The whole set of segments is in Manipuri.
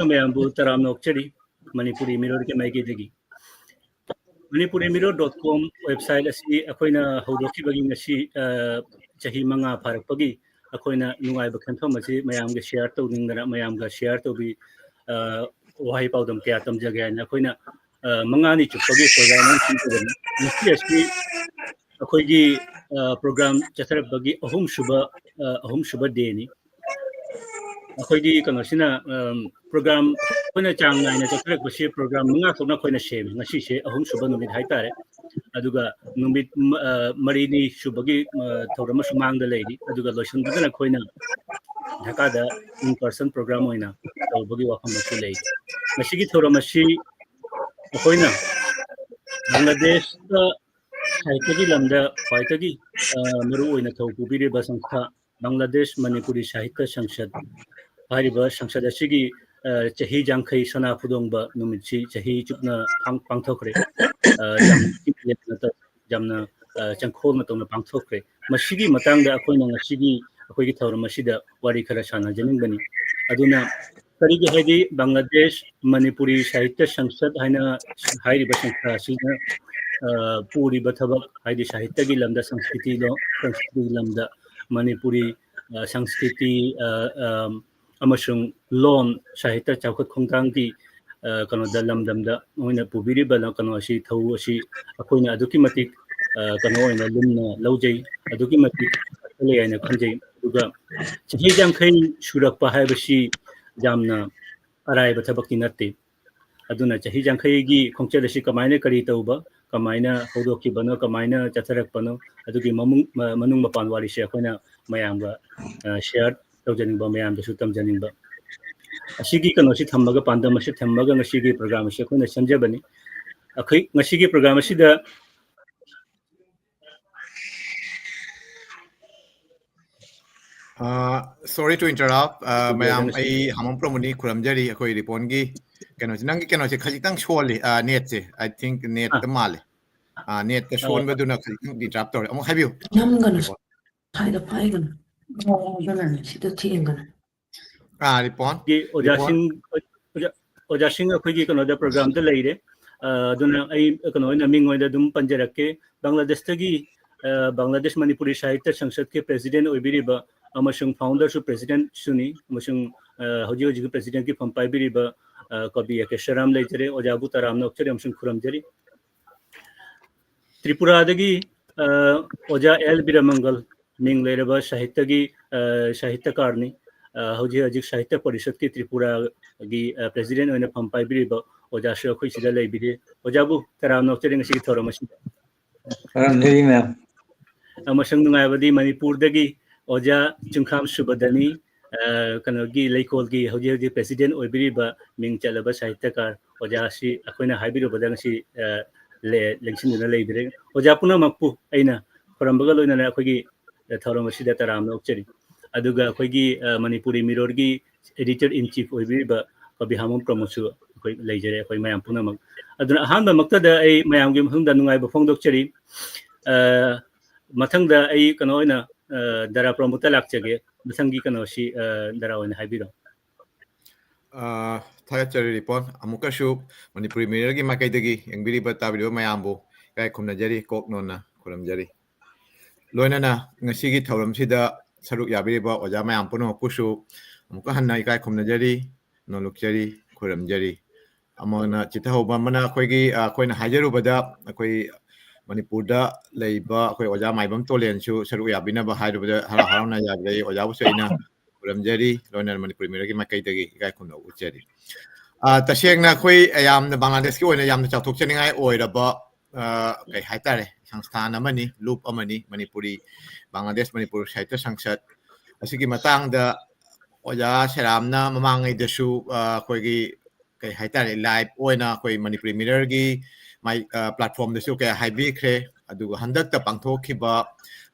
Membu Taram Nokcheri, Manipuri Mirror Maiki. Manipurimirror.com website asi akoina haudoki bagi ngasi chahi manga pharak pagi akoina nungai ba khanthom asi mayam ga share to ningdara mayam ga share to bi wahai paudam kya tam jaga na akoina manga ni chupagi program sin ngasi asi akoigi program chathar bagi ahum shuba day ni akoigi kanasina program koina chang naina chathar basi program manga thona koina shame ngasi she ahum shuba numit haitare aduga numit marini shubagi thorama sumangda leidi aduga loisundana koina Dhaka da in person program oina tawbagi wafam asu leidi masigi thorama shi koina Bangladesh da sahitya lamda khwaitagi maru oina thawpubiri ba sangkha Bangladesh Manipuri Sahitya Sanshad hariba Sanshad asigi chahi jangkhai sana phudongba numitsi chahi chupna pangthokre jamna changkhol na tongna pangthokre masigi matangda akoina ngasigi akoigi thawra masida wari khara sana janingani aduna karigi haidi Bangladesh Manipuri Sahitya Sanshad haina hairiba sangkha sina puri bathabak haidi sahitya gi lamda sanskriti lamda Manipuri sanskriti amasung lon sahitya chawkhat khongtanggi kano da lamdamda oina pubiri bala kano asi thau asi akoina aduki matik kano oina lumna laujai aduki matik le aina khanjai duga chahi jangkhai surakpa haibasi jamna arai bathabakti natte aduna chahi jangkhai gi khongchal asi kamaina kari tauba kamaina hodoki bano kamaina chatharak bano adugi manung mapan wari se akoina mayamga share tawjaning ba mayam da sutam janing ba asigi kano si thammaga pandam asi thammaga ngasigi program asi akoina samjabani akhoi ngasigi program asi da sorry to interrupt mayam ai hamam promuni kuramjari akoi ripongi kano nangi kano se khajitang sholi net se I think net the male net ka shon baduna khajitang interrupt tor amo habiu namgana haida paigana gana sita thingana ripon gi ojasing akhoi kano da program da leire aduna ai kano ina mingoi da dum panjarakke Bangladesh tagi Bangladesh Manipuri Sahitya Sanshad ke president oibiriba amasung founder su president suni amasung hoji president ki phampai biriba kabi akesharam leijare ojabu taram nokchari amasung khuramjari Tripura dagi oja L Biramangal ming leiraba sahitya gi sahityakarni hoji sahitya parishad ki Tripura gi president oina phampai biriba oja shu khoi sida leibiri ojabu taram nokchari ngasi thoramasi Neri ma'am amasung nungaibadi Manipur dagi oja chungkham subadani kanogi lekolgi hoji president oibiriba ming chalaba sahityakar oja si akoina haibiru badang si lengsin na leibire oja puna makpu aina korambaga loina na akogi thoramasi da taram nokchari aduga akogi Manipuri Mirror gi editor in chief oibiriba kabi hamam promosu akoi leijare akoi mayam puna mak aduna ahanba maktada ai mayam gi hungda nungaiba phongdokchari mathangda ai kano oina dara promoter lakchage masangi kano si dara oina haibiro thayachari ripon amukashu Manipuri Mirror gi makaidagi yangbiriba tabiriba mayambu kai khumnajari koknona khuramjari loinana ngasigi thauramsida saruk yabiriba oja mayam puno kushu amuka hanna kai khumnajari nolukjari khuramjari amona chithahoba mana khoigi khoina hajarubada akoi Manipurda leiba akoi oja maibam tolen su saruk yabina ba hairubada hara harana yabai oja busaina kuramjari loina Manipuri Mirror gi makaidagi kai khumna uchari tasengna khoi ayamna Bangladesh ki oina yamna chawthok chaningai oiraba kai haitare sangsthana mani loop amani Manipuri Bangladesh Manipur Sahitya Sanshad asigi matangda oja seramna mamangai dasu khoigi kai haitare live oina khoi Manipuri Mirror gi my platform dasu kai haibi kre aduga handakta pangthokhiba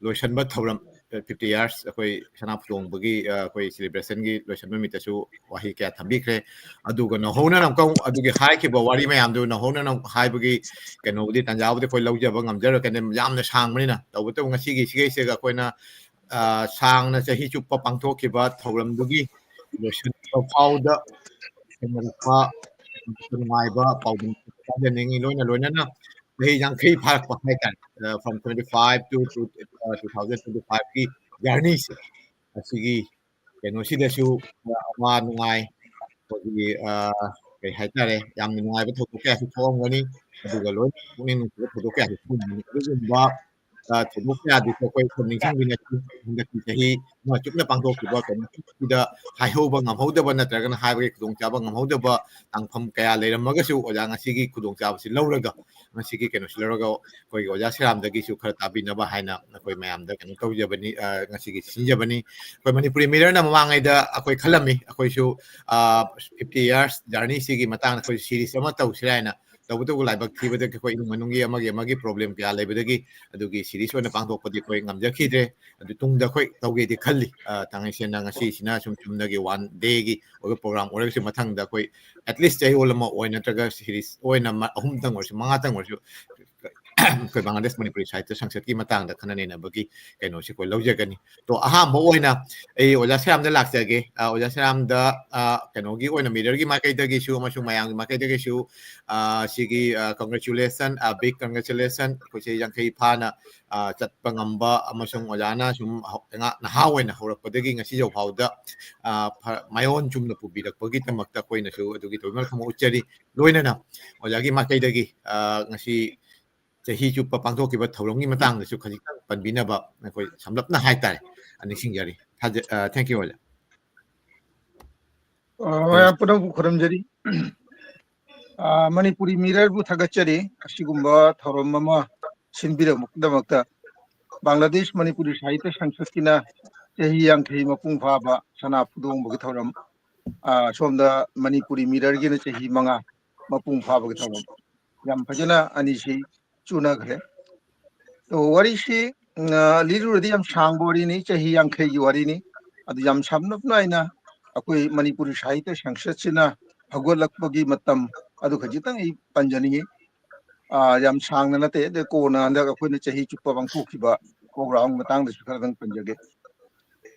loisanba thoram 50 years khoi sanaphlong bagi khoi celebration gi loisanba mitasu wahi kya thambi kre aduga na hona nam kong adugi hai khiba wari mayam du na hona nam hai bagi keno di tanjawde khoi laujaba ngamjar kan yamna sangmani na tawbuto ngasi gi sege sega khoina sangna chahi chuppa pangthokhiba thoram dugi ꯂꯣꯏꯁꯤꯟꯕ ꯐꯥꯎꯗ ꯊꯦꯡꯅꯔꯛꯄ ꯅꯨꯡꯉꯥꯏꯕ ꯄꯥꯎꯗꯝ ꯊꯥꯖꯅꯤꯡꯉꯤ ꯂꯣꯏꯅꯅ ꯆꯍꯤ ꯌꯥꯡꯈꯩ ꯐꯥꯔꯛꯄ ꯍꯥꯏꯇꯥꯔꯦ ꯐ꯭ꯔꯣꯝ 25 to 2025ꯒꯤ ꯖꯔꯅꯤꯁꯦ ꯑꯁꯤꯒꯤ ꯀꯩꯅꯣꯁꯤꯗꯁꯨ ꯑꯋꯥ ꯅꯨꯡꯉꯥꯏ ꯑꯩꯈꯣꯏꯒꯤ ꯀꯩ ꯍꯥꯏꯇꯥꯔꯦ ꯌꯥꯝꯅ ꯅꯨꯡꯉꯥꯏꯕ ꯊꯧꯗꯣꯛ ꯀꯌꯥꯁꯨ ꯊꯣꯛꯑꯝꯒꯅꯤ ꯑꯗꯨꯒ ꯂꯣꯏꯅ ꯄꯨꯛꯅꯤꯡ ꯅꯨꯡꯁꯤꯕ ꯊꯧꯗꯣꯛ ꯀꯌꯥꯁꯨ ꯊꯣꯛꯑꯝꯒꯅꯤ ꯑꯗꯨꯒꯨꯝꯕ ꯊꯧꯗꯣꯛ ꯀꯌꯥꯗꯨꯁꯨ ꯑꯩꯈꯣꯏ ꯁꯨꯝ ꯅꯤꯡꯁꯤꯡꯃꯤꯟꯅꯁꯤ ꯍꯟꯗꯛꯀꯤ ꯆꯍꯤ ꯑꯃ ꯆꯨꯞꯅ ꯄꯥꯡꯊꯣꯛꯈꯤꯕ ꯀꯩꯅꯣꯁꯤꯗ ꯍꯥꯏꯍꯧꯕ ꯉꯝꯍꯧꯗꯕ ꯅꯠꯇ꯭ꯔꯒꯅ ꯍꯥꯏꯕꯒꯤ ꯈꯨꯗꯣꯡꯆꯥꯕ ꯉꯝꯍꯧꯗꯕ ꯇꯥꯡꯐꯝ kaya ꯂꯩꯔꯝꯃꯒꯁꯨ ꯑꯣꯖꯥ ꯉꯁꯤꯒꯤ ꯈꯨꯗꯣꯡꯆꯥꯕꯁꯤ ꯂꯧꯔꯒ ꯉꯁꯤꯒꯤ ꯀꯩꯅꯣꯁꯤ ꯂꯧꯔꯒ ꯑꯩꯈꯣꯏꯒꯤ ꯑꯣꯖꯥ ꯁꯦꯔꯥꯝꯗꯒꯤꯁꯨ ꯈꯔ ꯇꯥꯕꯤꯅꯕ ꯍꯥꯏꯅ ꯑꯩꯈꯣꯏ ꯃꯌꯥꯝꯗ ꯀꯩꯅꯣ ꯇꯧꯖꯕꯅꯤ ꯉꯁꯤꯒꯤ ꯁꯤꯟꯖꯕꯅꯤ ꯑꯩꯈꯣꯏ ꯃꯅꯤꯄꯨꯔꯤ ꯃꯤꯔꯔꯅ ꯃꯃꯥꯡꯉꯩꯗ ꯑꯩꯈꯣꯏ ꯈꯜꯂꯝꯃꯤ ꯑꯩꯈꯣꯏꯁꯨ 50 years ꯖꯔꯅꯤꯁꯤꯒꯤ ꯃꯇꯥꯡꯗ ꯑꯩꯈꯣꯏ ꯁꯤꯔꯤꯁ ꯑꯃ ꯇꯧꯁꯤꯔꯥ ꯍꯥꯏꯅ ꯇꯧꯕꯇꯕꯨ ꯂꯥꯏꯕꯛ ꯊꯤꯕꯗꯒꯤ ꯑꯩꯈꯣꯏ ꯏꯃꯨꯡ ꯃꯅꯨꯡꯒꯤ ꯑꯃꯒꯤ ꯄ꯭ꯔꯣꯕ꯭ꯂꯦꯝ kaya ꯂꯩꯕꯗꯒꯤ ꯑꯗꯨꯒꯤ ꯁꯤꯔꯤꯁ ꯑꯣꯏꯅ ꯄꯥꯡꯊꯣꯛꯄꯗꯤ ꯑꯩꯈꯣꯏ ꯉꯝꯖꯈꯤꯗ꯭ꯔꯦ ꯑꯗꯨ ꯇꯨꯡꯗ ꯑꯩꯈꯣꯏ ꯇꯧꯒꯦꯗꯤ ꯈꯜꯂꯤ ꯇꯥꯡꯉꯩꯁꯦꯟꯅ ꯉꯁꯤꯁꯤꯅ ꯁꯨꯝ ꯆꯨꯝꯅꯒꯤ 1 dayꯒꯤ ꯑꯣꯏꯕ ꯄ꯭ꯔꯣꯒ꯭ꯔꯥꯝ ꯑꯣꯏꯔꯒꯁꯨ ꯃꯊꯪꯗ ꯑꯩꯈꯣꯏ ꯑꯦꯠꯂꯤꯁ ꯆꯌꯣꯜ ꯑꯃ ꯑꯣꯏ ꯅꯠꯇ꯭ꯔꯒ ꯁꯤꯔꯤꯁ ꯑꯣꯏꯅ 3 ꯑꯣꯏꯔꯁꯨ 5 ꯑꯣꯏꯔꯁꯨ ꯑꯩꯈꯣꯏ ꯕꯪꯒ꯭ꯂꯥꯗꯦꯁ ꯃꯅꯤꯄꯨꯔꯤ ꯁꯥꯍꯤꯇ꯭ꯌ ꯁꯪꯁꯠꯀꯤ ꯃꯇꯥꯡꯗ ꯈꯟꯅ ꯅꯩꯅꯕꯒꯤ ꯀꯩꯅꯣꯁꯤ ꯑꯩꯈꯣꯏ ꯂꯧꯖꯒꯅꯤ ꯇꯣ ꯑꯍꯥꯟꯕ ꯑꯣꯏꯅ ꯑꯩ ꯑꯣꯖꯥ ꯁꯦꯔꯥꯝꯗ ꯂꯥꯛꯆꯒꯦ ꯑꯣꯖꯥ ꯁꯦꯔꯥꯝꯗ ꯀꯩꯅꯣꯒꯤ ꯑꯣꯏꯅ ꯃꯤꯔꯔꯒꯤ ꯃꯥꯏꯀꯩꯗꯒꯤꯁꯨ ꯑꯃꯁꯨꯡ ꯃꯌꯥꯝꯒꯤ ꯃꯥꯏꯀꯩꯗꯒꯤꯁꯨ ꯁꯤꯒꯤ ꯀꯪꯒ꯭ꯔꯦꯆꯨꯂꯦꯁꯟ ꯕꯤग ꯀꯪꯒ꯭ꯔꯦꯆꯨꯂꯦꯁꯟ ꯑꯩꯈꯣꯏ ꯆꯍꯤ ꯌꯥꯡꯈꯩ ꯐꯥꯅ ꯆꯠꯄ ꯉꯝꯕ ꯑꯃꯁꯨꯡ ꯑꯣꯖꯥꯅ ꯁꯨꯝ ꯅꯍꯥ ꯑꯣꯏꯅ ꯍꯧꯔꯛꯄꯗꯒꯤ ꯉꯁꯤꯐꯥꯎ ꯐꯥꯎꯗ ꯃꯥꯏꯑꯣꯟ ꯆꯨꯝꯅ ꯄꯨꯕꯤꯔꯛꯄꯒꯤꯗꯃꯛꯇ ꯑꯩꯈꯣꯏꯅꯁꯨ ꯑꯗꯨꯒꯤ ꯊꯧꯔꯝ उच्चरी लोइनना ओजागी माकैदगी ngasi chahi chupa pangthokkiba thawrongni matangdasu khajik panbinaba nakoi samlapna haitare anishingjari thank you oja पुनः खुरमजरी मणिपुरी मिरर बु थगचरी असिगुम्बा थौरम अमा सिनबिरमुक्दमक्ता बांग्लादेश मणिपुरी साहित्य संसदकिना चही यांखै मपुंग फाबा सना फुदोंबगी थौरम सोमदा मणिपुरी मिरर गिना चही मंगा मपुंग फाबगी थौरम याम फजना अनिसी चुनाग्रे तो वरिसी लिरुदी याम सांगबोरीनी चही यांखै gi warini adu yam samnapna aina akoi manipuri sahitya sangsad sina hagolakpagi matam adu khajitang I panjani yam sangna nate de kona anda akoi na chahi chuppa bangthokhiba program matang da sukharadang panjage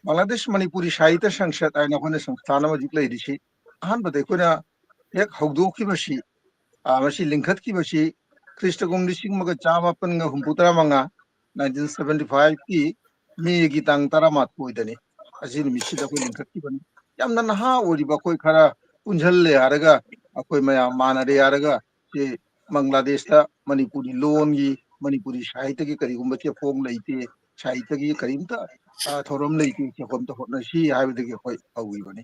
Bangladesh Manipuri Sahitya Sangsad aina khona samsthana ma jiklai disi ahan bade kona ek hawdokhi basi masi lingkhat ki basi Krista gong lising maga chama pan nga humputara manga 1975 ki me gi tang taramat poidani azin misida ko lingkhat ki ban yamna naha oriba koi khara punjhalle haraga akoi maya manare haraga je Bangladesh ta Manipuri loan gi Manipuri Sahitya ki kari gumba che form leite Sahitya ki karimta thorom leite che form ta hotna si haibadagi koi awi bani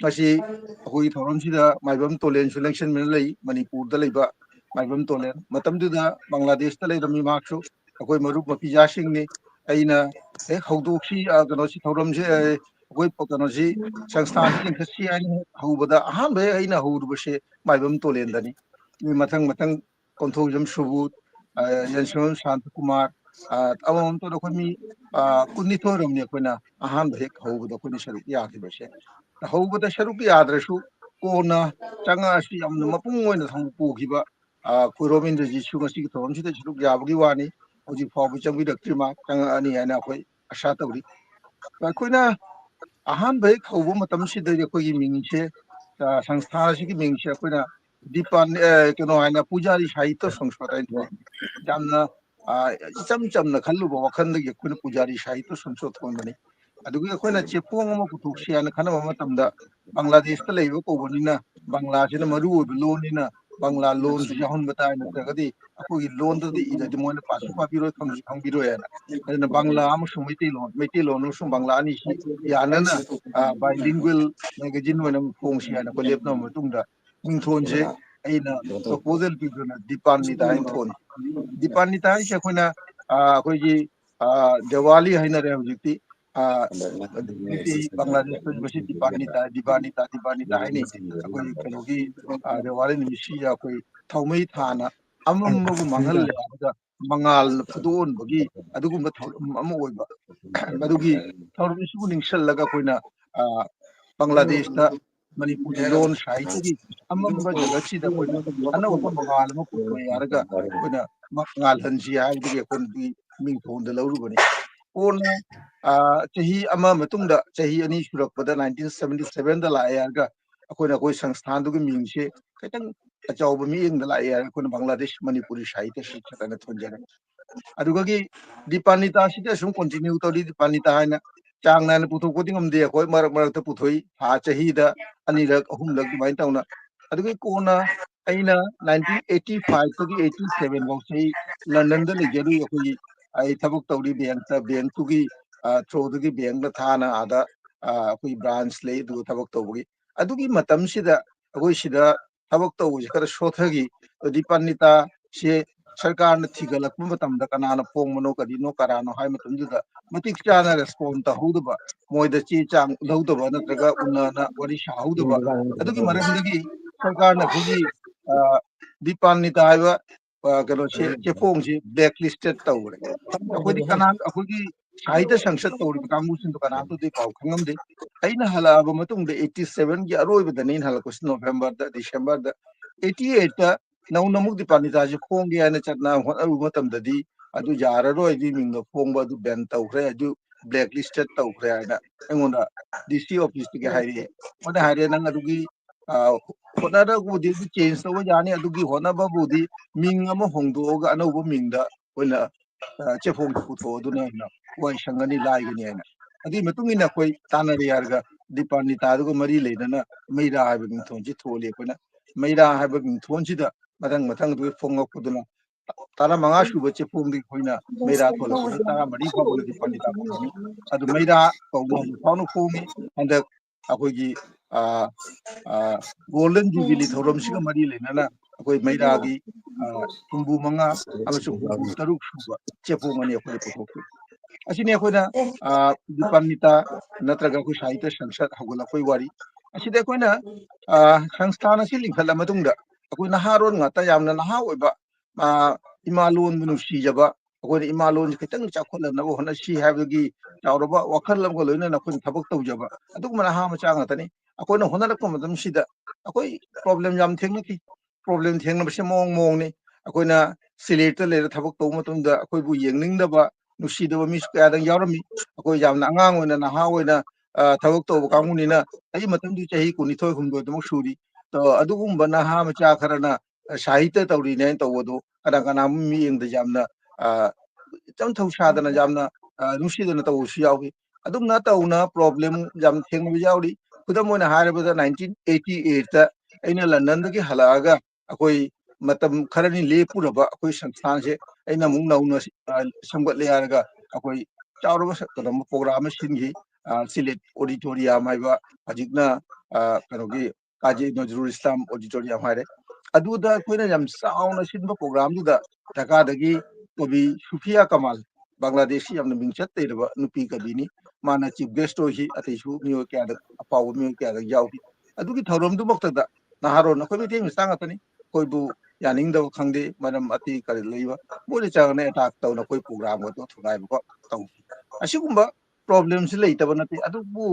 masi akoi thorom sida maibam tolen selection min lei Manipur da leiba maibam tolen matam du da Bangladesh ta leirami maksu akoi marup mapija sing ni aina hawdokhi kano si thorom se akoi kano si संस्थान लिंखसी हौबदा अहान भे अइना हौरबसे माइबम तोलेंदनी मथंग मथंग कोंथोजम सुबुत यनसम शांत कुमार अमम तो रखमी कुन्निथोरम ने कोना अहान भे हौबदा कोनि सरुक याखिबसे हौबदा सरुक याद्रसु कोना चंगा असि यमन मपुंग ओइना थंग पोखिबा कुरोमिंद्र जी सुगसी थोरम सिदा सरुक याबगी वानी होजि फावबि चंगबि दक्त्रिमा चंगा अनि हैना कोइ आशा तौरी कोइना अहान भाई खौबो मतम सिदा अखोगी मिंगसे संस्था सिगी मिंगसे अखोना दीपान केनो हाइना पुजारी साहित्य संस्था ताइन जामना इचम चमना खल्लुबो वखंदगी अखोना पुजारी साहित्य संस्था थोंबनी अदुगी अखोना चेपोंग अमा पुथोक्सी हाना खनबा मतमदा बांग्लादेश ता लेबो कोबनिना बांग्ला सिना मरु ओबो लोनिना बांग्ला लोन सु याहुन बताय नत्रगदी अखोगी लोन ददि इदि मोना पासु पाबिरो खंगसु खंबिरो याना अदना बांग्ला अमसुं मैते लोन अमसुं बांग्ला अनि सि यानना bilingual magazine wana phongsi ana ko lepna matungda mingthonse aina proposal piduna dipan ni tain thon dipan ni tain se khona koi ji diwali haina re hujiti diti bangladesh to basi dipan ni ta haini koi kanogi diwali ni si ya koi thaumai thana amam mabu mangal le aga mangal fudon bagi adugumba thaurum ama oiba madugi thaurum isu ningshallaga koina Bangladesh ta Manipuri loan sahitya ki amamba jagasida koina anawba mangal ama putoi yaraga koina mangal hansi haibdigi koina di mingthonda laurubani कोना चाही अमा मतुंगदा चाही अनि सुरकपदा 1977 दा लाए यारगा अकोना कोई संस्थान दुगी मिंगसे खैतंग अचाउब मिंग दा लाए यार कोना बांग्लादेश मणिपुरी साहित्य शिक्षक थोंजरे अदुगगी दीपानिता सिदा सुम कंटिन्यू तौरी दीपानिता हाइना चांग नान पुथोक कोदिंग हमदे कोई मरक मरक पुथोई था चाहीदा अनिरक अहुमलक दुबाइन तौना अदुगी कोना अइना 1985 तगी 87 बाउ सही लंदन दा लेजरु यकोई आई थबक तौरी बैंक तुगी थ्रोदगी बैंक थाना आदा अकोई ब्रांच ले दु थबक तौबगी अदुगी मतम सिदा अकोई सिदा थबक तौबजी खर सोथगी दीपानिता से सरकार ने थिगलक मतमदा कनाना फोंगमनो कदिनो करानो हाय मतमदुदा मतिक चाना रेस्पॉन्ड तहौदबा मोइदा ची चांग लौदबा नत्रगा उन्नाना वरी शाहौदबा अदुगी मरमदगी सरकार ने खुगी दीपानिता हायबा कनो से चेफोंगजी ब्लैक लिस्टेड तौरे अखोदी कनान अखोगी साहित्य संसद तौरी कांगुसिन कनान तो दे पाउ खंगमदे अइना हलाबा मतुंग 87 की अरोइबदा नेन हलकोस नवंबर दा दिसंबर दा 88 दा नौ नमुक दीपानिता से फोंगे आने चटना होनरु मतमददी अदु याररोय दी मिंग फोंबा अदु बैन तौखरे अदु ब्लैक लिस्टेड तौखरे आना एंगोंदा डीसी ऑफिस के हाइरे ओदा हाइरे नंग अदुगी होनरा बुदी चेंज तव जानी अदुगी होनबा बुदी मिंग अमा होंदोगा अनौबो मिंगदा ओइना चेफोंग पुथो अदुना ना वाइ संगनी लाइगनी आना अदि मतुंगिना कोई तानरे यारगा दीपानिता अदुगा मरी लेदना मैरा हाइबा मिंथोंजी थोले कोना मैरा हाइबा मिंथोंजिदा मथंग मथंग दु फोंगकुदुना तारा मंगा सुबा चेफोंदी खोइना मैरा थोलकुदा तारा मरी फाबुना दीपानिता फोंगी अदु मैरा कौना फाउनु फोंगी हंदक अखोगी गोल्डन जुबिली थौरमसिगा मरी लेनना अखोई मैरागी हुंबु मंगा अमसुंग हुंबु तरुक सुबा चेफोंगनी अखोई पुथोक्ति असिने अखोइना दीपानिता नत्रगा अखोई साहित्य संसद हगुला अखोई वारी असिदे अखोइना संस्थान असि लिंखला मतुंगदा अखोई नहारोन ngata yamna naha oiba imalon bu nuksijaba अखोई इमालोन खितंग चाखोलनब होना सी हाबगी चावरबा वखल लमगो लोइना नखोन थबक तौजबा अदुग मना हा मचा ngata ni अखोइना होनरक मदम सिदा अखोई प्रॉब्लम जाम थेंगनकी प्रॉब्लम थेंगनबसे मोंग मोंगनी अखोइना सिलेक्ट लेर थबक तौ मतुंगदा अखोई बु येंगनिंगदबा नुसीदबा मिस कयादंग यावरमी अखोई जामना अंगांग ओइना नहा ओइना थबक तौ कांगुनिना अई मतंदु चाही कुनिथोय हुमदो दम सूरी तो अदुगुम्बा नहा मचा खरना साहित्य तौरीने तौबदो कना कना मी इंद जामना चम थौ सादना जामना नुसीदना तौसु यावगी अदुमना तौना प्रॉब्लम जाम थेंगबि यावरी खुदम मोइना हारबदा 1988 ता अइना लंदन दगी हलागा अखोई मतम खरनी लेपुरबा अखोई संस्थान से अइना मुंग नौना संगतले यारगा अखोई चावरबा सकदम प्रोग्राम सिनगी सिलेट ऑडिटोरियम हाइबा हजिकना कनोगी काजी नजरुल इस्लाम ऑडिटोरियम हाइरे अदुदा अखोइना जाम साउना सिनबा प्रोग्राम दुदा ढाकादगी कवि सुफिया कमाल बांग्लादेशी यामना मिंगचत तेरबा नुपी कविनी माना चीफ गेस्ट होही अतैसु मियो क्यादा अपाव मियो क्यादा यावही अदुगी थौरम दु मक्तदा नहारो नखोइ मिते मिस्तांगतनी कोइबु यानिंगदब खंगदे मरम अति करि लैबा बोले चागने अटैक तौना कोइ प्रोग्राम गतो थुगाइबको तौ असिगुम्बा प्रॉब्लम से लेतब नते अदुबु